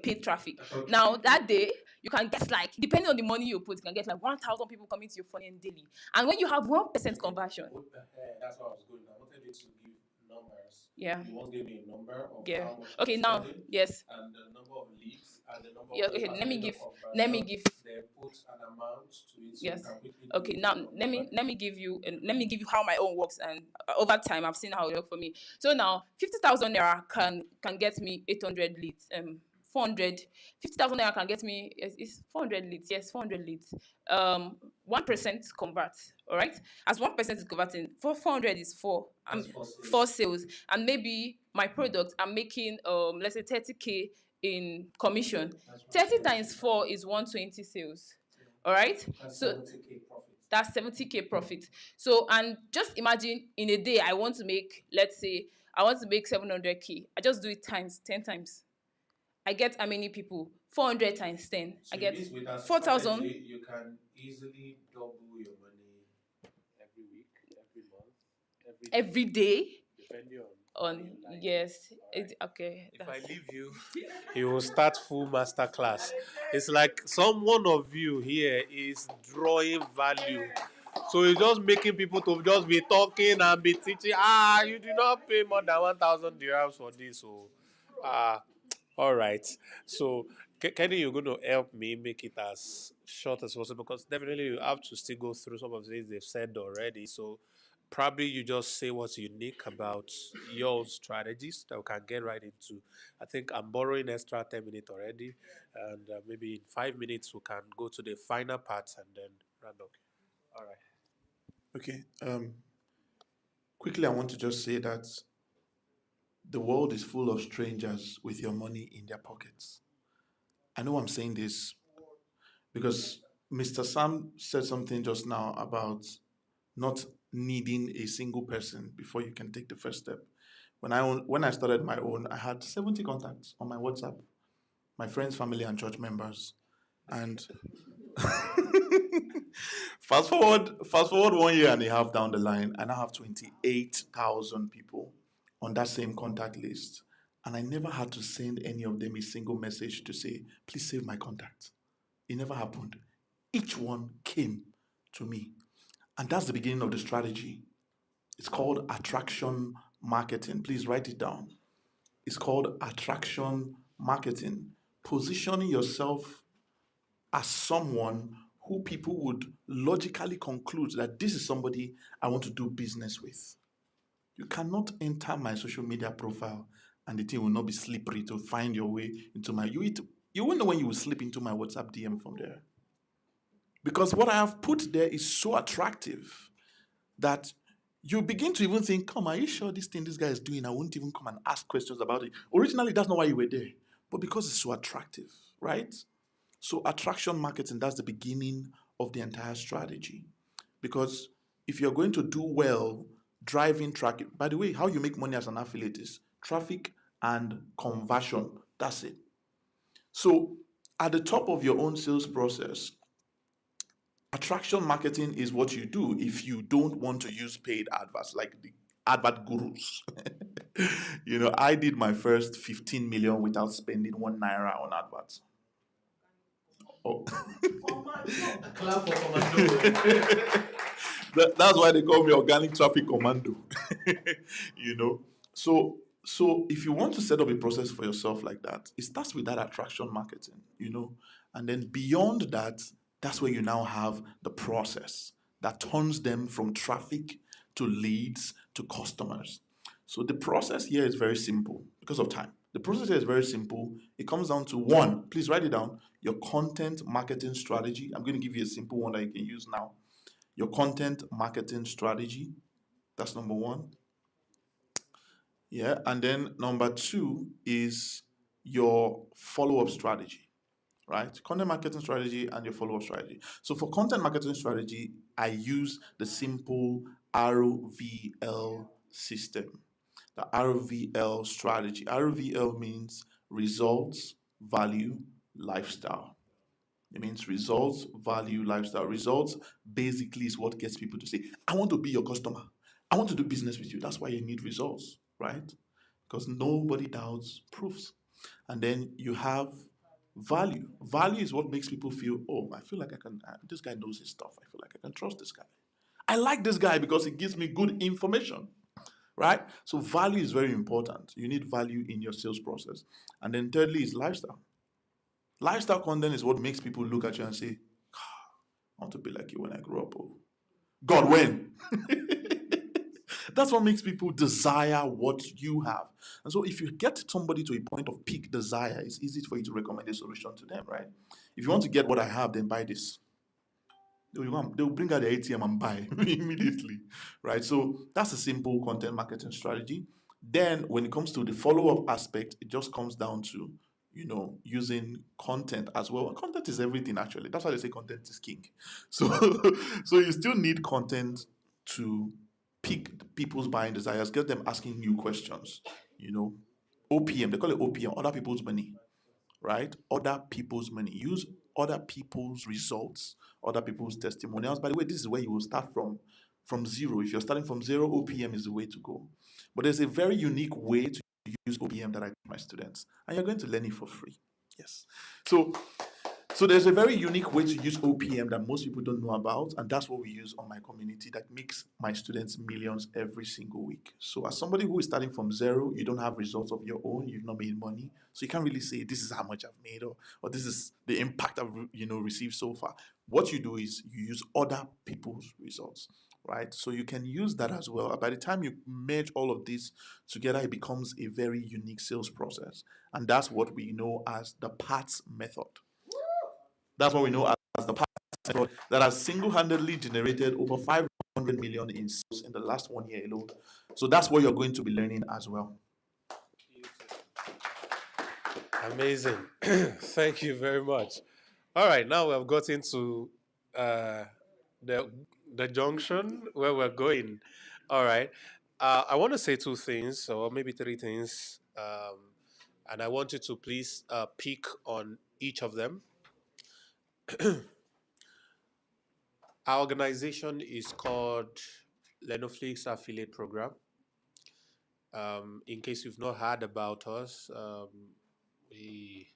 paid traffic. Now that day you can get, like, depending on the money you put, you can get like 1,000 people coming to your phone end daily. And when you have 1% conversion, That's what I was going. I wanted you to give numbers. Yeah. You won't give me a number of Yeah. how much Okay, you're now, selling, yes. and the number of leads and the number Yeah, of okay, let me percentage give, of let me conversion. give, Then put an amount to it so yes. you can quickly Okay, do now it. let me give you how my own works, and over time I've seen how it works for me. So now 50,000 naira can get me 800 leads. 50,000 naira can get me is 400 leads. Yes, 400 leads. 1% convert. All right. As 1% is converting, 400 is 4. That's 4 sales. 4 sales, and maybe my product I'm making let's say 30K in commission. 30 times 4 is 120 sales. All right. That's So 70K profit. that's 70K profit. So, and just imagine in a day I want to make, let's say I want to make 700K. I just do it times 10 times. I get how many people? 400 times 10. So I get it means with that 4,000 strategy, you can easily double your money every week, every month, every day. depending on On your life. yes, Alright. okay. If I leave you, you will start full master class. It's like someone of you here is drawing value. So it's just making people to just be talking and be teaching. You do not pay more than 1,000 dirhams for this. So, all right. So, Kenny, you're going to help me make it as short as possible, because definitely you have to still go through some of the things they've said already. So, probably you just say what's unique about your strategies that we can get right into. I think I'm borrowing extra 10 minutes already, and maybe in 5 minutes we can go to the final parts and then round up. All right. Okay. Quickly, I want to just say that the world is full of strangers with your money in their pockets. I know I'm saying this because Mr. Sam said something just now about not needing a single person before you can take the first step. When I started my own, I had 70 contacts on my WhatsApp, my friends, family, and church members. And fast forward 1 year and a half down the line, I now have 28,000 people on that same contact list. And I never had to send any of them a single message to say, please save my contact. It never happened. Each one came to me. And that's the beginning of the strategy. It's called attraction marketing. Please write it down. It's called attraction marketing. Positioning yourself as someone who people would logically conclude that this is somebody I want to do business with. You cannot enter my social media profile and the thing will not be slippery to find your way into my. You won't know when you will slip into my WhatsApp DM from there. Because what I have put there is so attractive that you begin to even think, come, are you sure this thing this guy is doing? I won't even come and ask questions about it. Originally, that's not why you were there. But because it's so attractive, right? So attraction marketing, that's the beginning of the entire strategy. Because if you're going to do well driving traffic, by the way, how you make money as an affiliate is traffic and conversion. That's it. So at the top of your own sales process, attraction marketing is what you do if you don't want to use paid adverts like the advert gurus. I did my first 15 million without spending 1 naira on adverts. Oh. Clap for Commando. That's why they call me organic traffic commando. So if you want to set up a process for yourself like that, it starts with that attraction marketing, and then beyond that, that's where you now have the process that turns them from traffic to leads to customers. So the process here is very simple because of time. The process here is very simple. It comes down to one, please write it down, your content marketing strategy. I'm going to give you a simple one that you can use now. Your content marketing strategy. That's number one. Yeah. And then number two is your follow-up strategy, right? Content marketing strategy and your follow-up strategy. So for content marketing strategy, I use the simple RVL system. The RVL strategy. RVL means results, value, lifestyle. It means results, value, lifestyle. Results basically is what gets people to say, I want to be your customer. I want to do business with you. That's why you need results, right? Because nobody doubts proofs. And then you have value. Value is what makes people feel, oh, I feel like this guy knows his stuff. I feel like I can trust this guy. I like this guy because he gives me good information, right? So value is very important. You need value in your sales process. And then thirdly is lifestyle. Lifestyle content is what makes people look at you and say, I want to be like you when I grow up. Oh. God, when? That's what makes people desire what you have. And so if you get somebody to a point of peak desire, it's easy for you to recommend a solution to them, right? If you want to get what I have, then buy this. They'll bring out the ATM and buy immediately, right? So that's a simple content marketing strategy. Then when it comes to the follow-up aspect, it just comes down to using content as well. Content is everything, actually. That's why they say content is king. So, so you still need content to pick people's buying desires, get them asking you questions. OPM, they call it OPM, other people's money, right? Other people's money. Use other people's results, other people's testimonials. By the way, this is where you will start from zero. If you're starting from zero, OPM is the way to go. But there's a very unique way to use OPM that I teach my students, and you're going to learn it for free. Yes. So there's a very unique way to use OPM that most people don't know about, and that's what we use on my community that makes my students millions every single week. So as somebody who is starting from zero, you don't have results of your own, you've not made money, so you can't really say this is how much I've made or this is the impact I've received so far. What you do is you use other people's results, right? So you can use that as well. By the time you merge all of this together, it becomes a very unique sales process, and that's what we know as the PATS method. That's what we know as the PATS method that has single-handedly generated over 500 million in sales in the last 1 year alone. So that's what you're going to be learning as well. Amazing. Thank you very much. All right, now we have got into the junction where we're going. All right. I want to say two things, or maybe three things, and I want you to please pick on each of them. Our organization is called Lenoflix Affiliate Program. In case you've not heard about us, we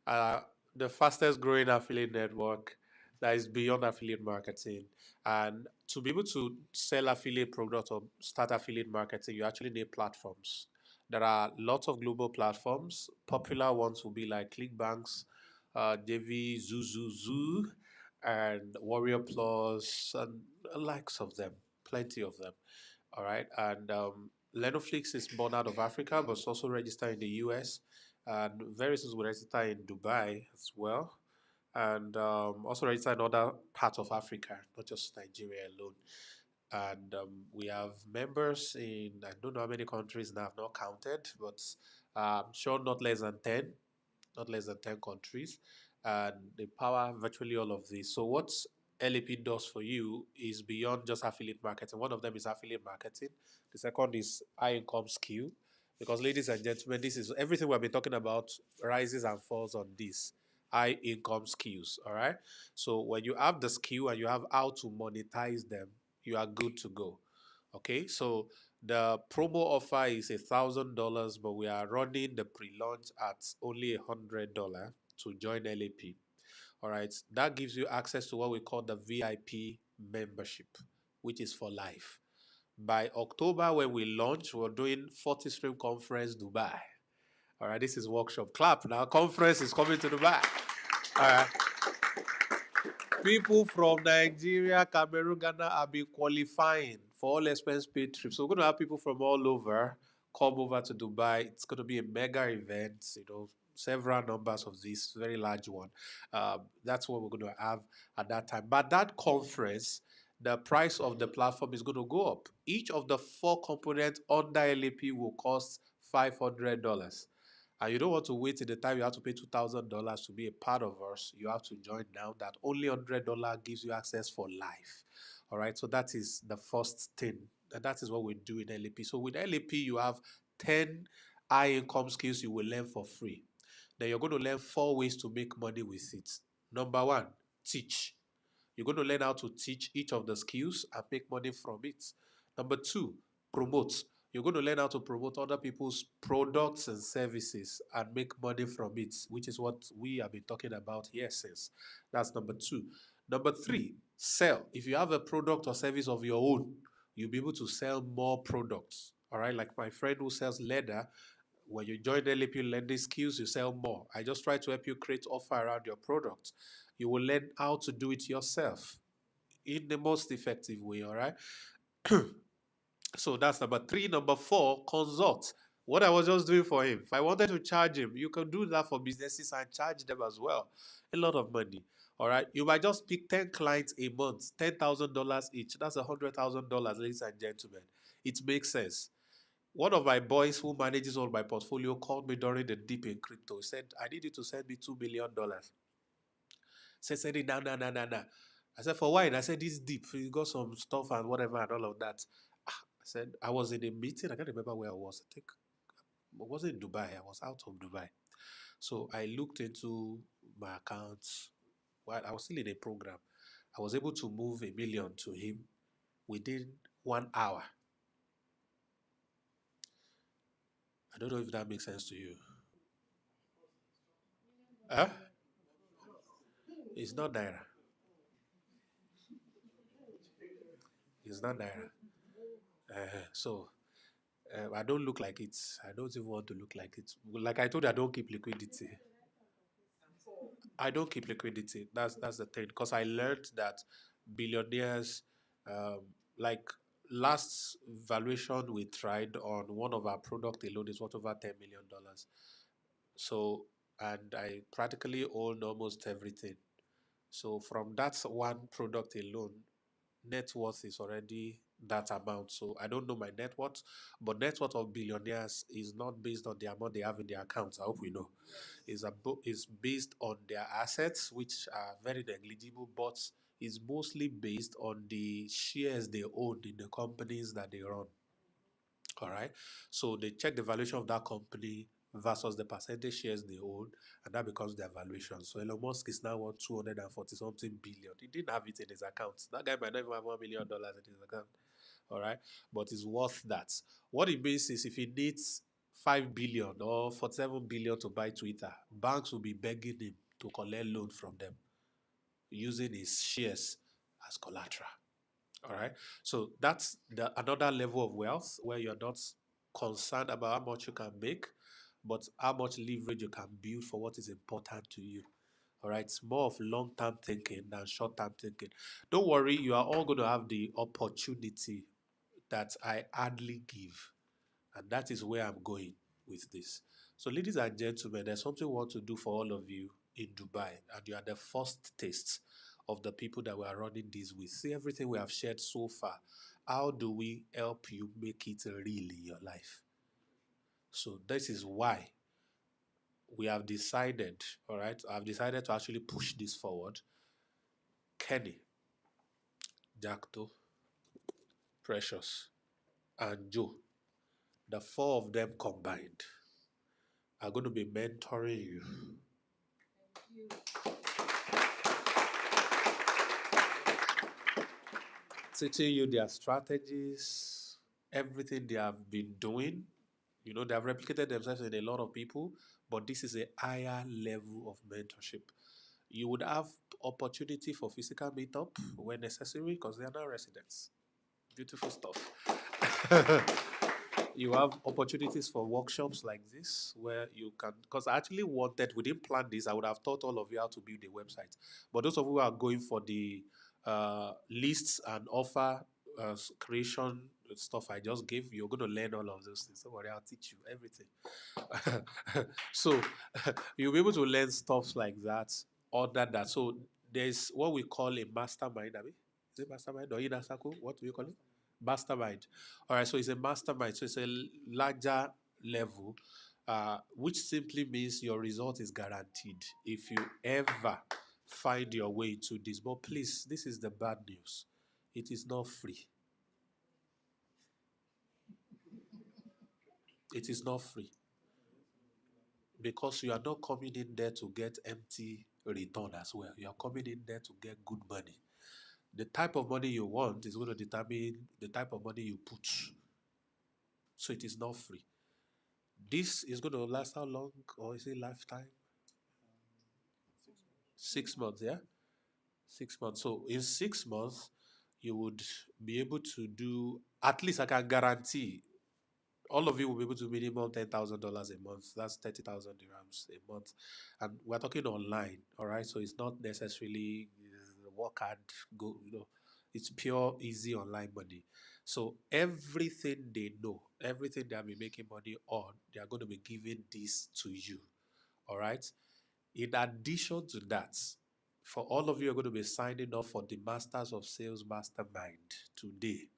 are the fastest growing affiliate network that is beyond affiliate marketing. And to be able to sell affiliate products or start affiliate marketing, you actually need platforms. There are lots of global platforms. Popular ones will be like ClickBanks, Devi, Zuzuzu, and Warrior Plus, and likes of them, plenty of them. All right. And Lenoflix is born out of Africa, but it's also registered in the US. And very soon will register in Dubai as well. And also registered in other parts of Africa, not just Nigeria alone. And we have members in, I don't know how many countries now, I've not counted, but I'm sure not less than 10, not less than 10 countries. And they power virtually all of this. So what LAP does for you is beyond just affiliate marketing. One of them is affiliate marketing. The second is high income skill. Because ladies and gentlemen, this is everything we've been talking about rises and falls on this high income skills. All right. So when you have the skill and you have how to monetize them, you are good to go. Okay. So the promo offer is $1,000, but we are running the pre-launch at only $100 to join LAP. All right. That gives you access to what we call the VIP membership, which is for life. By October, when we launch, we're doing 40 Stream Conference Dubai. All right, this is workshop. Clap now. Conference is coming to Dubai. All right. People from Nigeria, Cameroon, Ghana have been qualifying for all expense paid trips. So we're going to have people from all over come over to Dubai. It's going to be a mega event, several numbers of this, very large one. That's what we're going to have at that time. But that conference, the price of the platform is going to go up. Each of the 4 components under LAP will cost $500. And you don't want to wait till the time you have to pay $2,000 to be a part of us. You have to join now. That only $100 gives you access for life. All right. So that is the first thing. And that is what we do in LAP. So with LAP, you have 10 high income skills you will learn for free. Then you're going to learn 4 ways to make money with it. Number 1, teach. You're going to learn how to teach each of the skills and make money from it. Number 2, promote. You're going to learn how to promote other people's products and services and make money from it, which is what we have been talking about here since. That's number 2. Number 3, sell. If you have a product or service of your own, you'll be able to sell more products. All right, like my friend who sells leather, when you join LAP, you learn these skills, you sell more. I just try to help you create offer around your product. You will learn how to do it yourself in the most effective way, all right? So that's number 3. Number 4, consult. What I was just doing for him. If I wanted to charge him, you can do that for businesses and charge them as well. A lot of money. All right. You might just pick 10 clients a month, $10,000 each. That's $100,000, ladies and gentlemen. It makes sense. One of my boys who manages all my portfolio called me during the dip in crypto. He said, I need you to send me $2 million. Send it now. I said, for why? And I said, this deep. You got some stuff and whatever and all of that. I said, I was in a meeting. I can't remember where I was. I think I wasn't in Dubai. I was out of Dubai. So I looked into my accounts while I was still in a program. I was able to move $1 million to him within 1 hour. I don't know if that makes sense to you. Huh? It's not Naira. It's not Naira. So I don't look like it. I don't even want to look like it. Like I told you, I don't keep liquidity. I don't keep liquidity. That's the thing. Because I learned that billionaires, like last valuation we tried on one of our product alone is worth over $10 million. So, and I practically own almost everything. So from that one product alone, net worth is already that amount. So I don't know my net worth, but net worth of billionaires is not based on the amount they have in their accounts. I hope we know. Is based on their assets, which are very negligible, but is mostly based on the shares they own in the companies that they run. All right. So they check the valuation of that company versus the percentage shares they own, and that becomes their valuation. So Elon Musk is now worth 240 something billion. He didn't have it in his account. That guy might not even have $1 million in his account. All right. But it's worth that. What it means is if he needs 5 billion or 47 billion to buy Twitter, banks will be begging him to collect loan from them using his shares as collateral. All right. So that's another level of wealth where you're not concerned about how much you can make, but how much leverage you can build for what is important to you. All right. It's more of long-term thinking than short-term thinking. Don't worry. You are all going to have the opportunity that I hardly give. And that is where I'm going with this. So, ladies and gentlemen, there's something we want to do for all of you in Dubai, and you are the first taste of the people that we are running this with. See everything we have shared so far. How do we help you make it real in your life? So, this is why we have decided, all right, I've decided to actually push this forward. Kenny, Jacto, Precious, and Joe, the four of them combined, are going to be mentoring you. Teaching you their strategies, everything they have been doing. You know, they have replicated themselves in a lot of people, but this is a higher level of mentorship. You would have opportunity for physical meetup when necessary because they are now residents. Beautiful stuff. You have opportunities for workshops like this where you can, because I actually wanted, we didn't plan this, I would have taught all of you how to build a website. But those of you who are going for the lists and offer creation stuff I just gave, you're going to learn all of those things. Don't worry, I'll teach you everything. So you'll be able to learn stuff like that, other that. So there's what we call a mastermind, Abi. Is it mastermind or inner circle? What do you call it? Mastermind. All right, so it's a mastermind. So it's a larger level, which simply means your result is guaranteed if you ever find your way to this. But please, this is the bad news. It is not free. It is not free. Because you are not coming in there to get empty return as well. You are coming in there to get good money. The type of money you want is going to determine the type of money you put. So it is not free. This is going to last how long? Or is it lifetime? 6 months, yeah? 6 months. So in 6 months, you would be able to do, at least I can guarantee, all of you will be able to minimum $10,000 a month. That's 30,000 dirhams a month. And we're talking online, all right? So it's not necessarily work hard, go, you know, it's pure, easy online money. So everything they know, everything they have been making money on, they are going to be giving this to you, all right? In addition to that, for all of you who are going to be signing up for the Masters of Sales Mastermind today,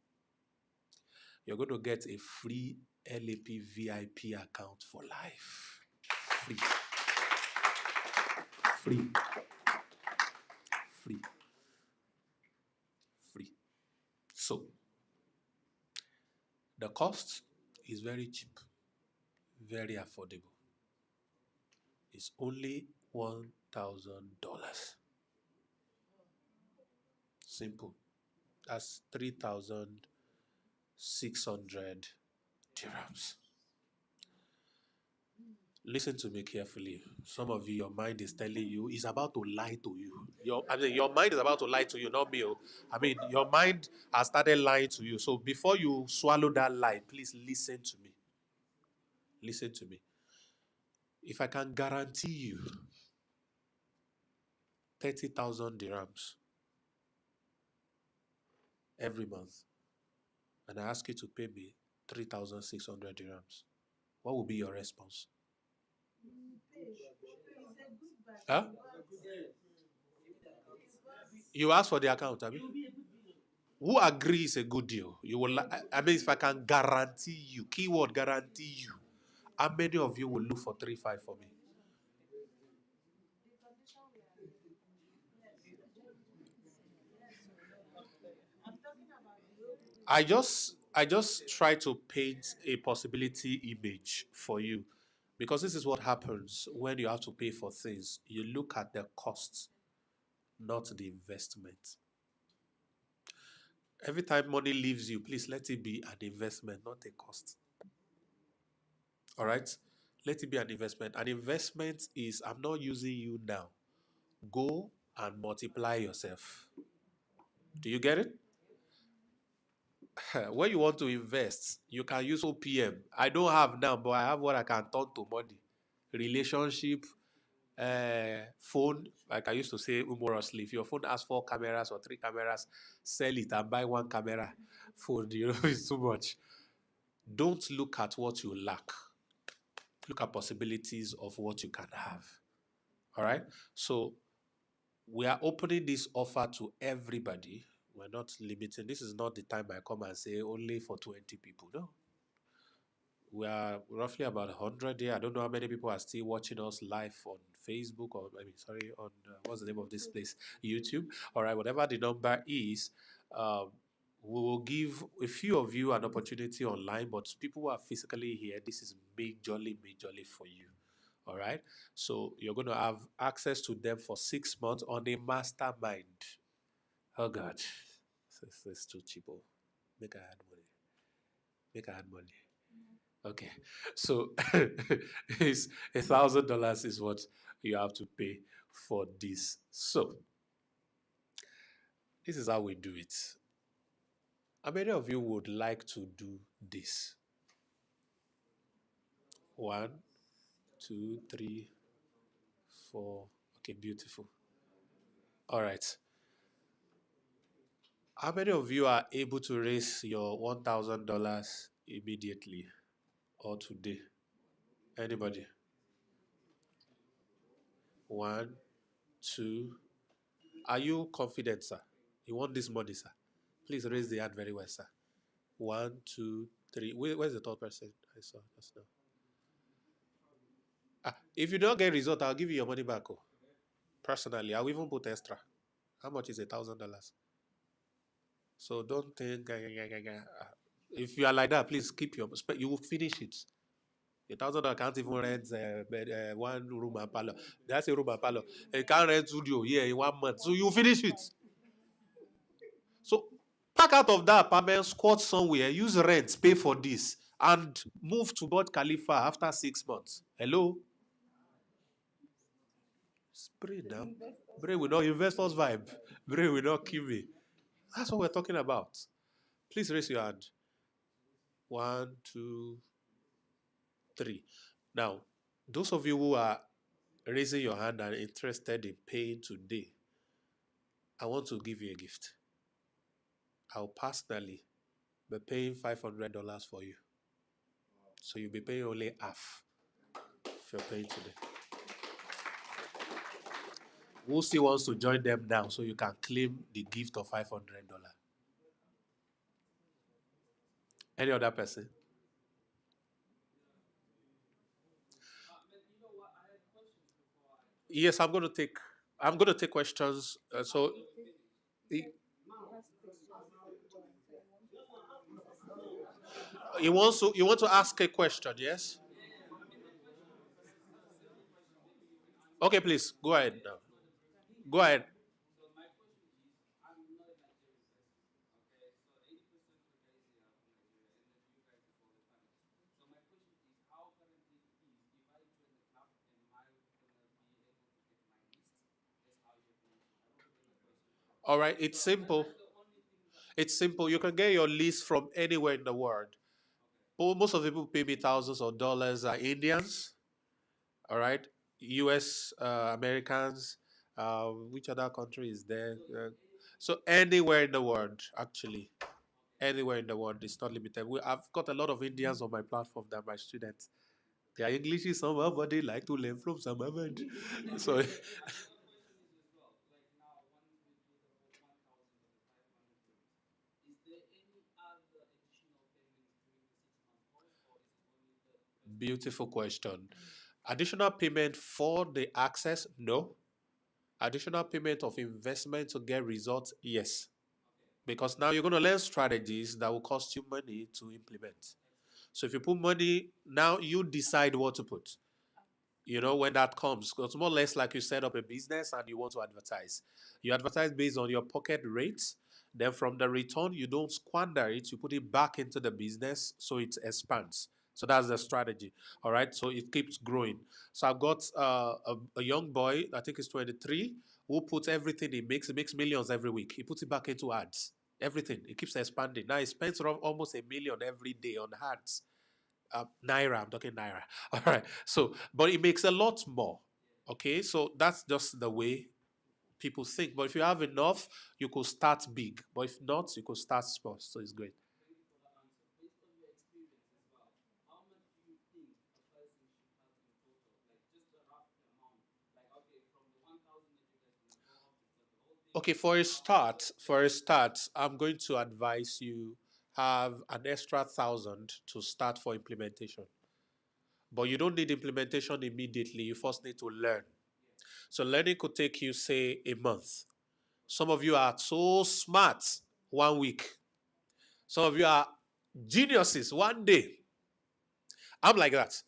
you're going to get a free LAP VIP account for life. Free. Free. Free. Free. So, the cost is very cheap, very affordable. It's only $1,000. Simple. That's 3,600 dirhams. Listen to me carefully. Some of you, your mind is telling you, it's about to lie to you. Your mind is about to lie to you, not me. Your mind has started lying to you. So before you swallow that lie, please listen to me. Listen to me. If I can guarantee you 30,000 dirhams every month, and I ask you to pay me 3,600 dirhams, what will be your response? Huh? You ask for the account, Abi? Who agrees a good deal? You will. If I can guarantee you, keyword guarantee you, how many of you will look for 3-5 for me? I just try to paint a possibility image for you, because this is what happens when you have to pay for things. You look at the costs, not the investment. Every time money leaves you, please let it be an investment, not a cost. All right? Let it be an investment. An investment is, I'm not using you now. Go and multiply yourself. Do you get it? When you want to invest, you can use OPM. I don't have now, but I have what I can turn to money. Relationship, phone, like I used to say humorously, if your phone has 4 cameras or 3 cameras, sell it and buy 1 camera phone. It's too much. Don't look at what you lack. Look at possibilities of what you can have. All right. So we are opening this offer to everybody. We're not limiting. This is not the time I come and say only for 20 people. No. We are roughly about 100 here. I don't know how many people are still watching us live on Facebook or, on what's the name of this place? YouTube. All right, whatever the number is, we will give a few of you an opportunity online, but people who are physically here, this is majorly for you. All right, so you're going to have access to them for 6 months on a mastermind. Oh God, it's too cheap. Make I add money. Make I add money. Okay, so it's $1,000 is what you have to pay for this. So this is how we do it. How many of you would like to do this? 1, 2, 3, 4. Okay, beautiful. All right. How many of you are able to raise your $1,000 immediately or today? Anybody? 1, 2. Are you confident, sir? You want this money, sir? Please raise the hand very well, sir. 1, 2, 3. Where's the third person I saw just now? If you don't get result, I'll give you your money back. Oh. Personally, I'll even put extra. How much is $1,000? So don't think. If you are like that, please keep your. You will finish it. $1,000 can't even rent one room and parlor. That's a room and parlor. You can't rent studio here in 1 month. So you finish it. So pack out of that apartment, squat somewhere, use rent, pay for this, and move to Burj Khalifa after 6 months. Hello? Spray now. Brain will not investors vibe. Brain will not kill me. That's what we're talking about. Please raise your hand. 1, 2, 3. Now, those of you who are raising your hand and interested in paying today, I want to give you a gift. I'll personally be paying $500 for you. So you'll be paying only half if you're paying today. Who still wants to join them now so you can claim the gift of $500? Any other person? Yes, I'm going to take questions. You want to ask a question, yes? Okay, please go ahead now. Go ahead. All right, it's simple. It's simple. You can get your list from anywhere in the world. Most of the people pay me thousands of dollars are Indians. All right, U.S. Americans. Which other country is there? So anywhere in the world, actually, anywhere in the world, it's not limited. I've got a lot of Indians on my platform that are my students. Their English is somehow, but they like to learn from some of it. So. Beautiful question. Additional payment for the access? No. Additional payment of investment to get results? Yes. Because now you're going to learn strategies that will cost you money to implement. So if you put money, now you decide what to put. When that comes, it's more or less like you set up a business and you want to advertise. You advertise based on your pocket rates. Then from the return, you don't squander it. You put it back into the business so it expands. So that's the strategy. All right. So it keeps growing. So I've got a young boy, I think he's 23, who puts everything he makes. He makes millions every week. He puts it back into ads. Everything. It keeps expanding. Now he spends almost $1 million every day on ads. Naira, I'm talking Naira. All right. So, but it makes a lot more. Okay, so that's just the way people think. But if you have enough, you could start big. But if not, you could start small. So it's great. Okay, for a start, I'm going to advise you have an extra 1,000 to start for implementation. But you don't need implementation immediately. You first need to learn. So learning could take you, say, a month. Some of you are so smart 1 week. Some of you are geniuses 1 day. I'm like that.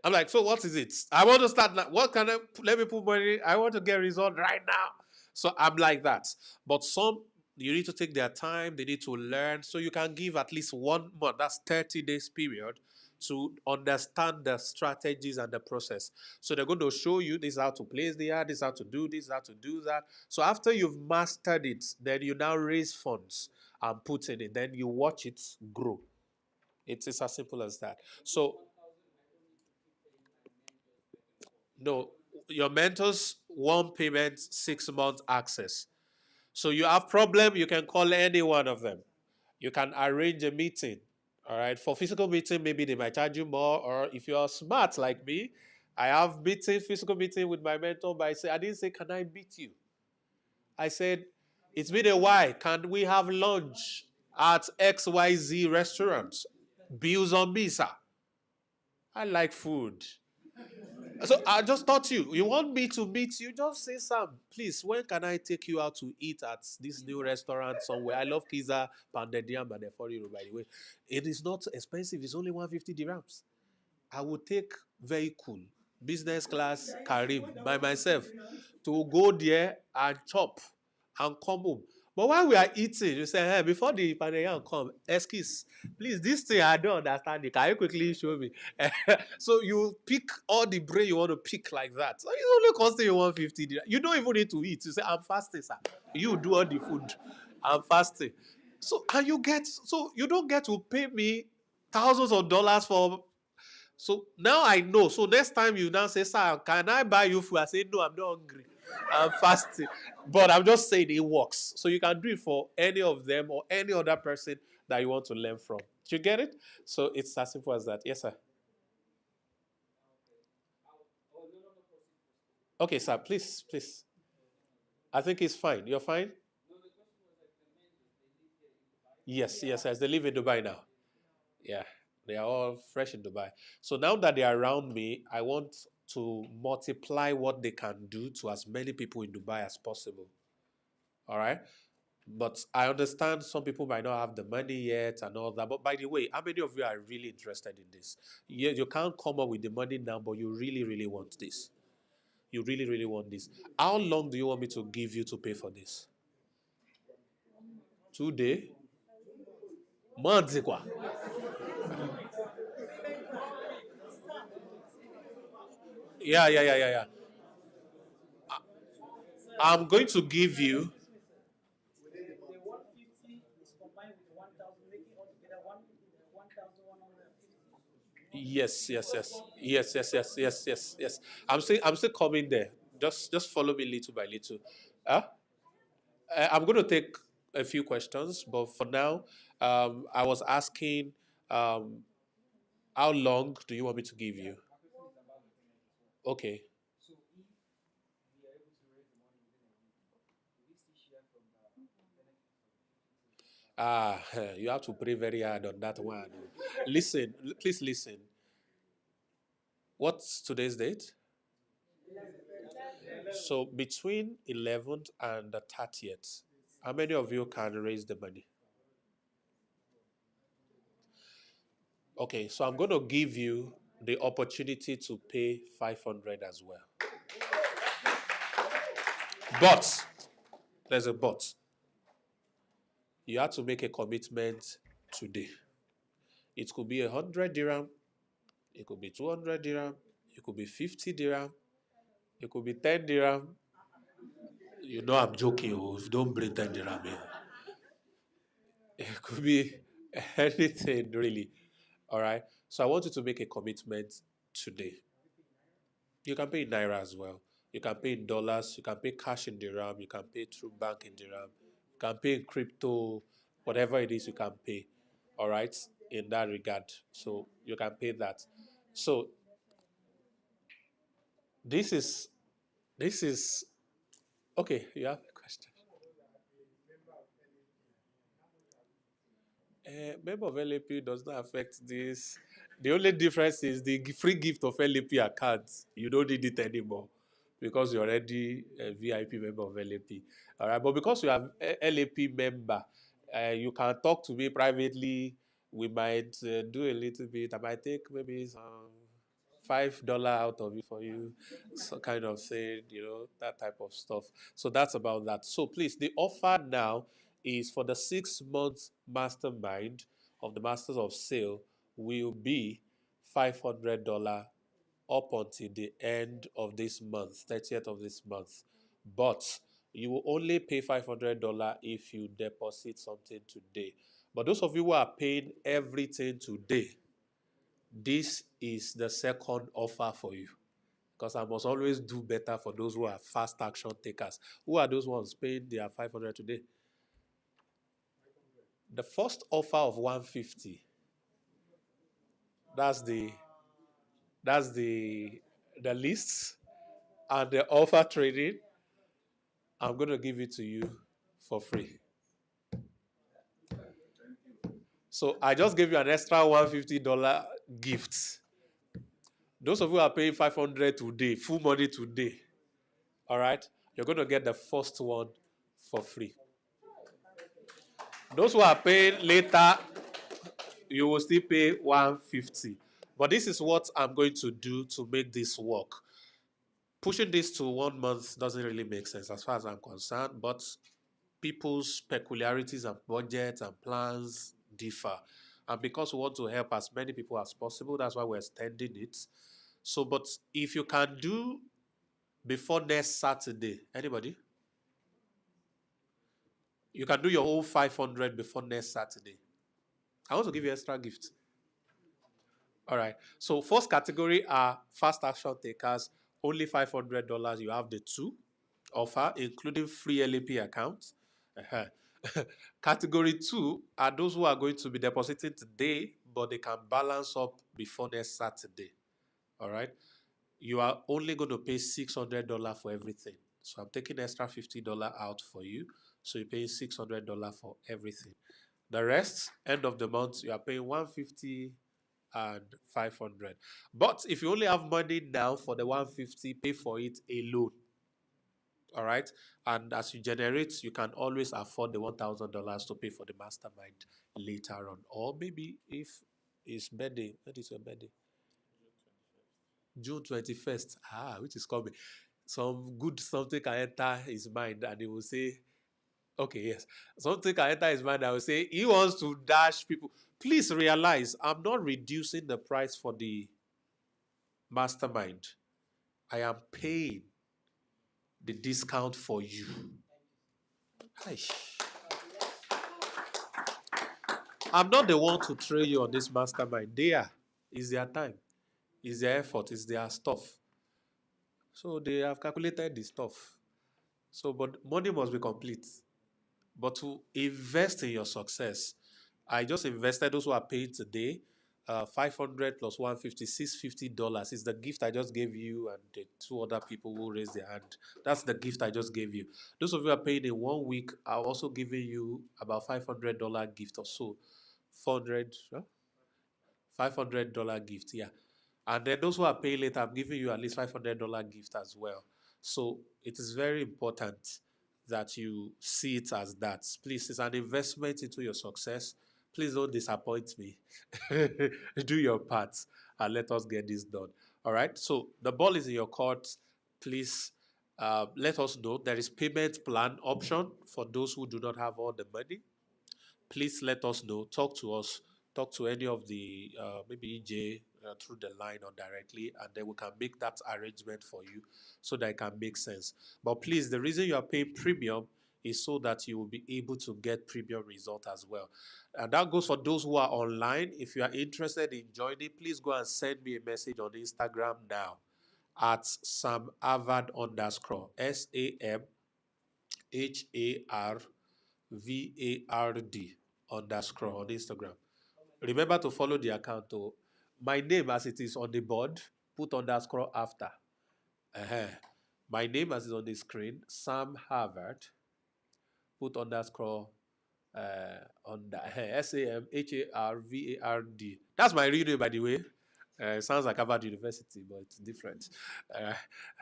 I'm like, so what is it? I want to start now. What can I let me put money? I want to get result right now. So I'm like that. But some you need to take their time, they need to learn. So you can give at least 1 month, that's 30 days period, to understand the strategies and the process. So they're going to show you this is how to place the ad, this is how to do this, how to do that. So after you've mastered it, then you now raise funds and put in it. Then you watch it grow. It's as simple as that. So no, your mentors, 1 payment, 6 months access. So you have problem, you can call any one of them. You can arrange a meeting. All right. For physical meeting, maybe they might charge you more. Or if you are smart like me, I have physical meeting with my mentor, but I didn't say, can I meet you? I said, it's been a while. Can we have lunch at XYZ restaurant? Bills on me, sir. I like food. So I just taught you. You want me to meet you? Just say, Sam, please, when can I take you out to eat at this new restaurant somewhere? I love pizza, pounded yam, and eforiru, by the way. It is not expensive. It's only 150 dirhams. I would take vehicle, business class, Carib, by myself, to go there and chop and come home. But while we are eating, you say, hey, before the Panayam come, excuse, please, this thing I don't understand it. Can you quickly show me? So you pick all the brain you want to pick like that. So it's only costing you 150 dirham. You don't even need to eat. You say, I'm fasting, sir. You do all the food. I'm fasting. So you don't get to pay me thousands of dollars for. So now I know. So next time you now say, sir, can I buy you food? I say, no, I'm not hungry. I'm fasting. But I'm just saying it works. So you can do it for any of them or any other person that you want to learn from. Do you get it? So it's as simple as that. Yes, sir. Okay, sir, please. I think it's fine. You're fine? Yes. They live in Dubai now. Yeah, they are all fresh in Dubai. So now that they are around me, I want to multiply what they can do to as many people in Dubai as possible. All right? But I understand some people might not have the money yet and all that. But by the way, how many of you are really interested in this? You can't come up with the money now, but you really, really want this. You really, really want this. How long do you want me to give you to pay for this? 2 days? Months, quoi. Yeah. I'm going to give you. Yes. I'm still coming there. Just follow me little by little. Huh? I'm going to take a few questions, but for now, I was asking, um, how long do you want me to give you? Okay. Ah, you have to pray very hard on that one. Listen, please listen. What's today's date? So between 11th and the 30th, how many of you can raise the money? Okay, so I'm going to give you the opportunity to pay 500 as well. But, there's a but. You have to make a commitment today. It could be 100 dirham, it could be 200 dirham, it could be 50 dirham, it could be 10 dirham. You know I'm joking, don't bring 10 dirham here. It could be anything really. All right. So I want you to make a commitment today. You can pay in naira as well, You can pay in dollars. You can pay cash in dirham. You can pay through bank in dirham. You can pay in crypto, whatever it is you can pay. All right, in that regard. So you can pay that. So this is okay. You have a question. Member of LAP does not affect this. The only difference is the free gift of LAP accounts. You don't need it anymore because you're already a VIP member of LAP. All right, but because you have a LAP member, you can talk to me privately. We might do a little bit. I might take maybe some $5 out of it for you, so kind of thing, that type of stuff. So that's about that. So please, the offer now is for the 6 months mastermind of the Masters of Sale will be $500 up until the end of this month, 30th of this month. But you will only pay $500 if you deposit something today. But those of you who are paying everything today, this is the second offer for you. Because I must always do better for those who are fast action takers. Who are those ones paying their 500 today? The first offer of 150. That's the list and the offer trading. I'm going to give it to you for free. So I just gave you an extra $150 gift. Those of you who are paying 500 today, full money today, all right, you're going to get the first one for free. Those who are paying later, you will still pay 150. But this is what I'm going to do to make this work. Pushing this to 1 month doesn't really make sense as far as I'm concerned, but people's peculiarities and budgets and plans differ. And because we want to help as many people as possible, that's why we're extending it. So, but if you can do before next Saturday, anybody? You can do your whole 500 before next Saturday. I want to give you extra gift. All right. So first category are fast action takers. Only $500. You have the two offer, including free LAP accounts. Category 2 are those who are going to be depositing today, but they can balance up before next Saturday. All right. You are only going to pay $600 for everything. So I'm taking extra $50 out for you. So you're paying $600 for everything. The rest, end of the month, you are paying $150 and $500. But if you only have money now for the $150, pay for it alone. All right. And as you generate, you can always afford the $1,000 to pay for the mastermind later on. Or maybe if it's birthday, when is your birthday? June 21st. Which is coming. Some good something can enter his mind and he will say, okay, yes. Something can enter his mind. I will say he wants to dash people. Please realize I'm not reducing the price for the mastermind. I am paying the discount for you. I'm not the one to train you on this mastermind. It's their time, it's their effort, it's their stuff. So they have calculated the stuff. So, but money must be complete. But to invest in your success, I just invested those who are paid today. 500 plus 150, $650 is the gift I just gave you and the two other people who raised their hand. That's the gift I just gave you. Those of you who are paying in 1 week, I'm also giving you about $500 gift or so. $500 gift, yeah. And then those who are paying later, I'm giving you at least $500 gift as well. So it is very important that you see it as that. Please, it's an investment into your success. Please don't disappoint me. Do your part and let us get this done. All right. So the ball is in your court. Please let us know. There is payment plan option for those who do not have all the money. Please let us know. Talk to us. Talk to any of the maybe EJ through the line or directly, and then we can make that arrangement for you so that it can make sense. But please, the reason you are paying premium is so that you will be able to get premium result as well. And that goes for those who are online. If you are interested in joining, please go and send me a message on Instagram now. at Sam Harvard _ SamHarvard _ on Instagram. Remember to follow the account. Oh. My name as it is on the board, put _ after. My name as is on the screen, Sam Harvard, put _ on the SamHarvard. That's my real name, by the way. It sounds like Harvard University, but it's different.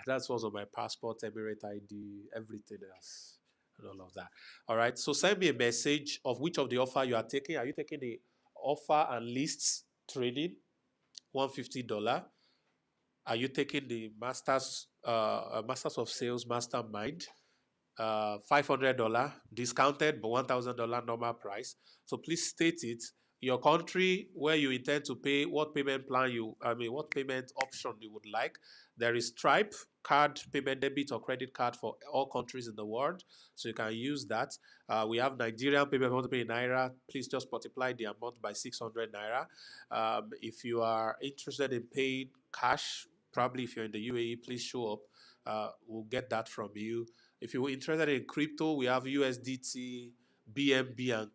That's also my passport, Emirate ID, everything else, and all of that. All right. So send me a message of which of the offer you are taking. Are you taking the offer and lists trading, $150? Are you taking the Masters of Sales Mastermind, $500 discounted but $1,000 normal price? So please state it, your country, where you intend to pay, what payment what payment option you would like. There is Stripe card payment, debit or credit card for all countries in the world, so you can use that. We have Nigerian payment. If you want to pay in naira, please just multiply the amount by 600 naira. If you are interested in paying cash, probably if you're in the UAE, please show up. We'll get that from you. If you're interested in crypto, we have USDT, BNB, and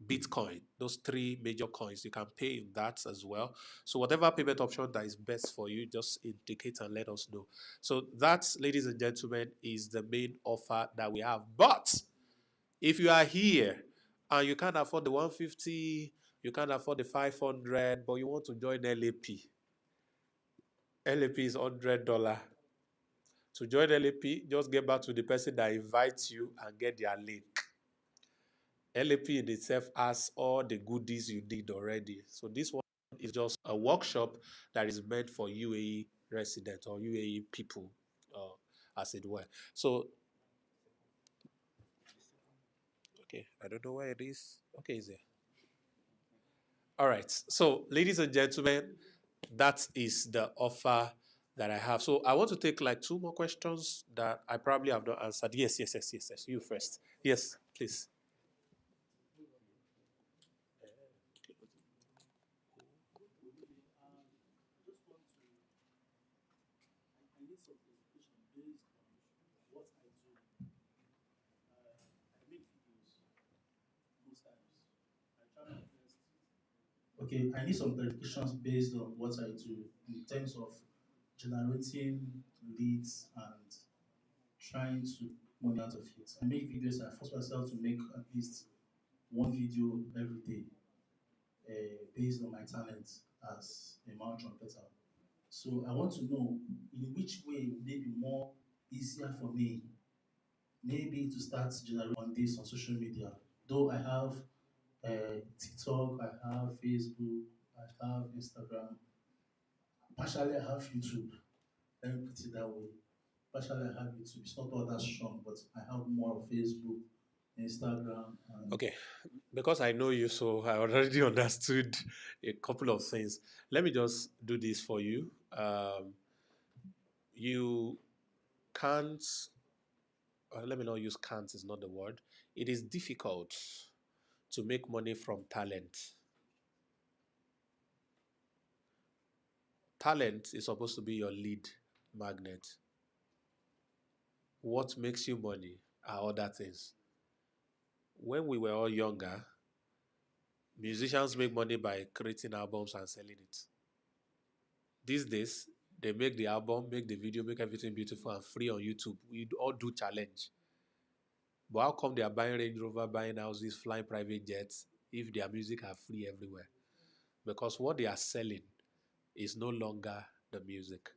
Bitcoin. Those three major coins. You can pay in that as well. So whatever payment option that is best for you, just indicate and let us know. So that, ladies and gentlemen, is the main offer that we have. But if you are here and you can't afford the 150, you can't afford the 500, but you want to join LAP. LAP is $100. To join LAP, just get back to the person that invites you and get their link. LAP in itself has all the goodies you need already. So this one is just a workshop that is meant for UAE residents or UAE people, as it were. So, okay, I don't know where it is. Okay, it's there. All right. So, ladies and gentlemen, that is the offer that I have. So I want to take like 2 more questions that I probably have not answered. Yes. You first. Yes, please. Okay, I need some clarifications based on what I do in terms of generating leads and trying to money out of it. I make videos. I force myself to make at least one video every day, based on my talent as a mouth trumpeter. So I want to know in which way would it be more easier for me, maybe to start generating on this on social media. Though I have TikTok, I have Facebook, I have Instagram. Partially, I have YouTube. Let me put it that way. Partially, I have YouTube. It's not all that strong, but I have more of Facebook, Instagram. And Okay, because I know you, so I already understood a couple of things. Let me just do this for you. You can't, let me not use can't, is not the word. It is difficult to make money from talent. Talent is supposed to be your lead magnet. What makes you money are other things. When we were all younger, musicians make money by creating albums and selling it. These days, they make the album, make the video, make everything beautiful and free on YouTube. We all do challenge. But how come they are buying Range Rover, buying houses, flying private jets if their music are free everywhere? Because what they are selling is no longer the music.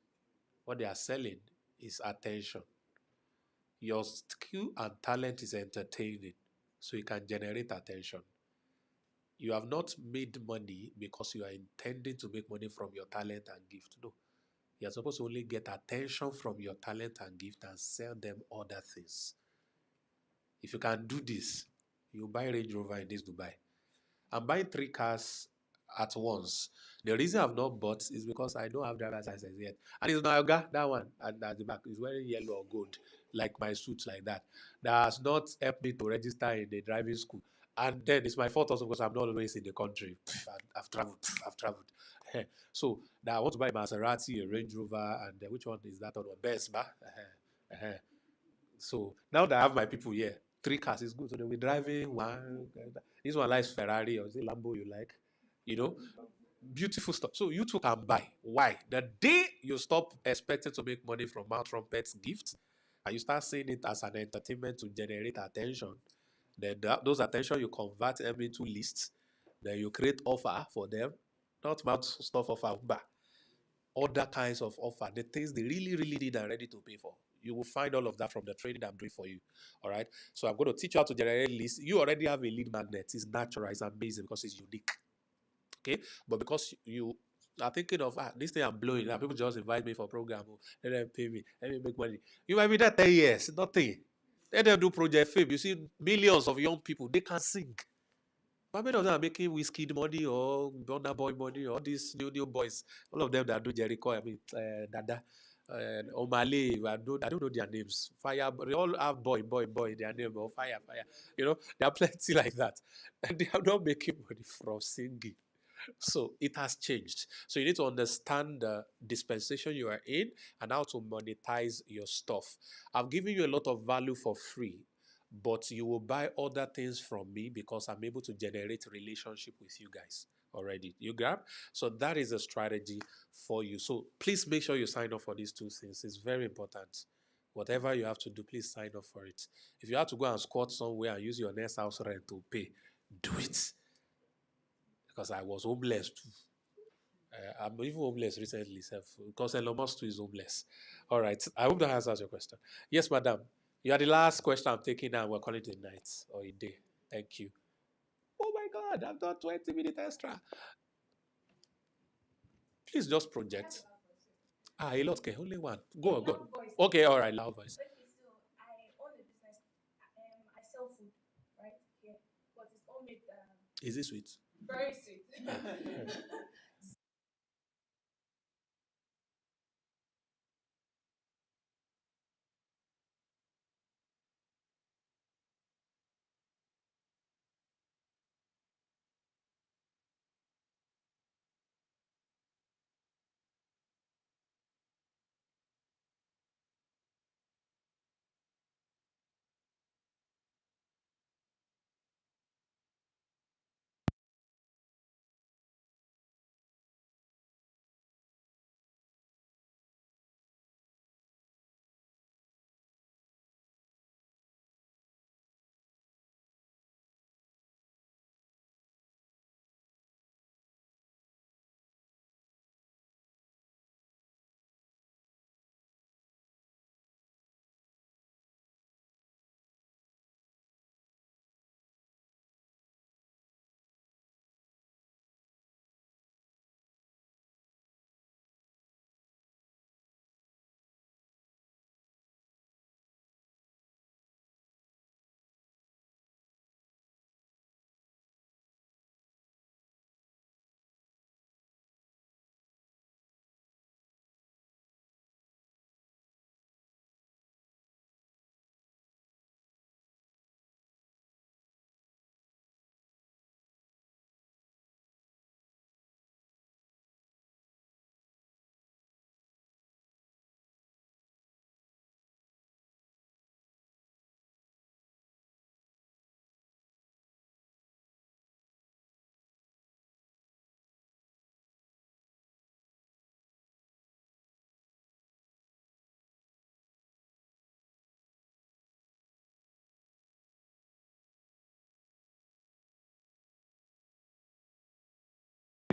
What they are selling is attention. Your skill and talent is entertaining, so you can generate attention. You have not made money because you are intending to make money from your talent and gift. No. You're supposed to only get attention from your talent and gift and sell them other things. If you can do this, you buy Range Rover in this Dubai. I'm buying 3 cars at once. The reason I've not bought is because I don't have driver's license yet. And it's Nayoga, that one, and at the back is wearing yellow or gold, like my suit like that. That has not helped me to register in the driving school. And then it's my fault also because I'm not always in the country. I've traveled. So now I want to buy a Maserati, a Range Rover, and which one is that other one? Benz, ba? So now that I have my people here, 3 cars is good. So they'll be driving one. This one likes Ferrari or is it Lambo you like? You know, beautiful stuff. So you too can buy. Why? The day you stop expecting to make money from mouth trumpets gifts, and you start seeing it as an entertainment to generate attention, then those attention you convert them into lists. Then you create offer for them, not mouth stuff offer, but other kinds of offer, the things they really, really need and ready to pay for. You will find all of that from the training I'm doing for you. All right. So I'm going to teach you how to generate lists. You already have a lead magnet. It's natural. It's amazing because it's unique. Okay. But because you are thinking of this thing I'm blowing, now people just invite me for a program, let them pay me, let me make money. You might be there 10 years, nothing. Let them do project fame. You see millions of young people, they can sing. How many of them are making whiskey money or Burna Boy money or these new boys? All of them that do Jericho, I mean, Dada, Omale, I don't know their names. Fire, they all have boy, their name, or fire. You know, there are plenty like that. And they are not making money from singing. So it has changed. So you need to understand the dispensation you are in and how to monetize your stuff. I've given you a lot of value for free, but you will buy other things from me because I'm able to generate relationship with you guys already. You grab? So that is a strategy for you. So please make sure you sign up for these 2 things. It's very important. Whatever you have to do, please sign up for it. If you have to go and squat somewhere and use your next house rent to pay, do it. Because I was homeless too. I'm even homeless recently, because Elon Musk too is homeless. All right. I hope that answers your question. Yes, madam. You are the last question I'm taking now. We're calling it a night or a day. Thank you. Oh my God, I've done 20 minutes extra. Please just project. A lot, okay, only one. Go on, go on. Okay, all right, loud voice. Okay, so I own a business. I sell food, right? Here, but it's all made. Is it sweet? Very sweet.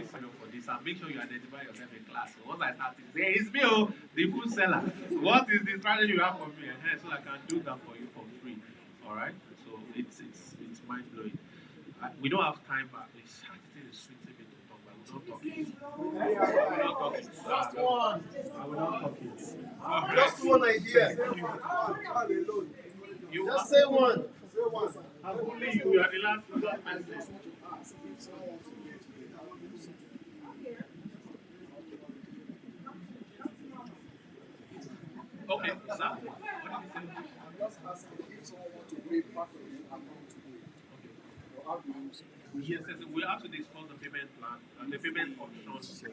Sign up for this and make sure you identify yourself in class. So once I start to say, it's me, oh, the food seller. What is the strategy you have for me? So I can do that for you for free. All right. So it's mind blowing. We don't have time, but it's actually sweet me to talk, but we don't talk it. We don't talk it. Just one. I will not talk it. Just one idea. Just say one. Say one. Only you are the last person. Okay, sir. What did you say? I'm just asking if someone wants to pay part of the amount to pay. Yes, yes, we have to discuss the payment plan and the payment options you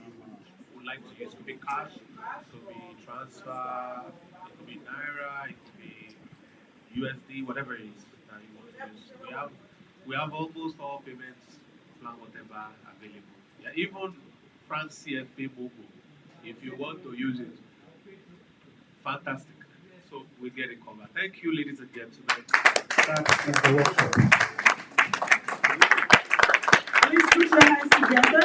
would like to use. It could be cash, it could be transfer, it could be naira, it could be USD, whatever it is that you want to use. We have almost all payments plan whatever available. Yeah, even France CFP mobile. If you want to use it, fantastic. So we get it covered. Thank you, ladies and gentlemen. That's the workshop. Please put your hands together.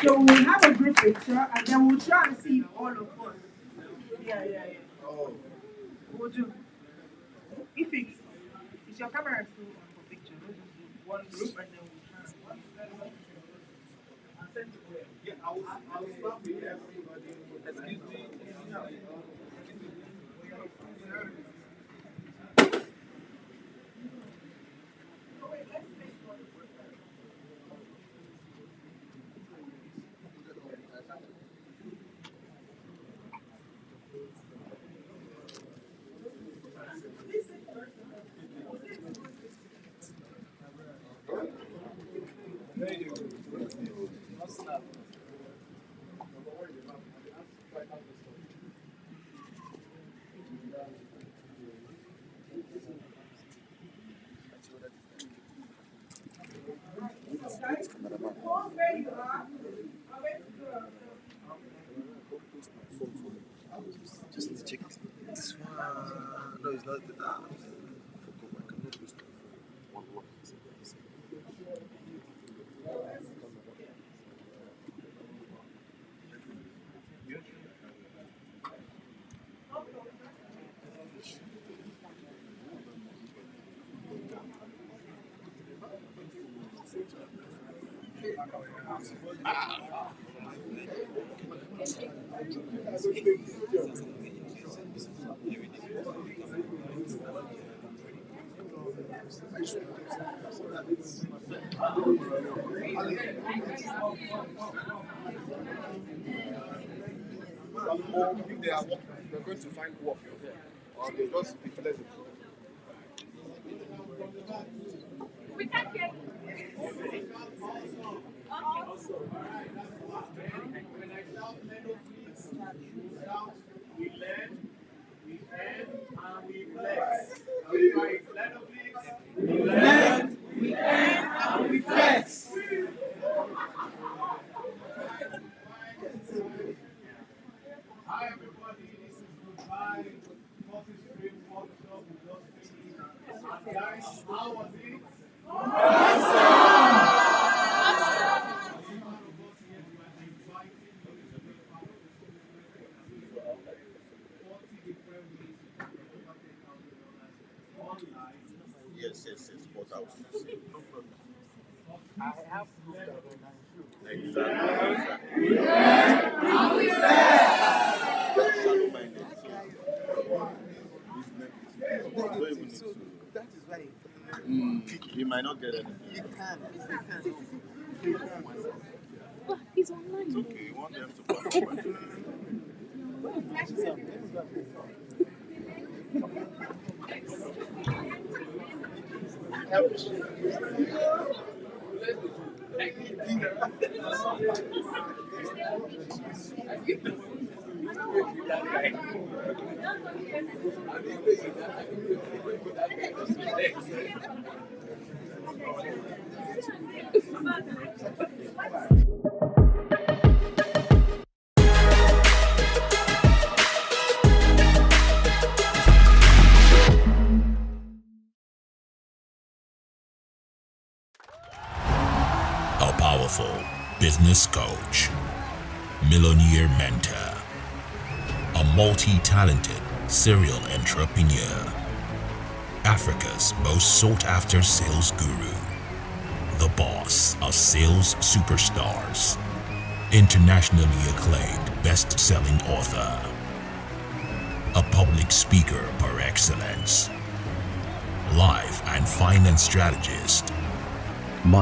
So we'll have a group picture and then we'll try and see if all of us. Yeah. Oh. We'll do. If it's your camera still on for picture, we'll just do one group and then we'll try and Yeah, I'll start with everybody. Excuse me. Just check this one. No, it's not the I cannot post one work. Or if they are working, they're going to find work, or they just be flexible. We can't get We learn, we earn, and we flex. We learn, we earn, and we flex. Hi everybody, this is Goodbye. 40 Stream Workshop with just finished. And guys, how was it? Awesome! Yes, but I was saying, no problem. I have proof that when Exactly. Shadow minded. So that is why you might not get anything. you can. He's online. It's okay, you want them to come. A powerful business coach, millionaire mentor, a multi-talented serial entrepreneur, Africa's most sought-after sales guru, the boss of sales superstars, internationally acclaimed best-selling author, a public speaker par excellence, life and finance strategist. My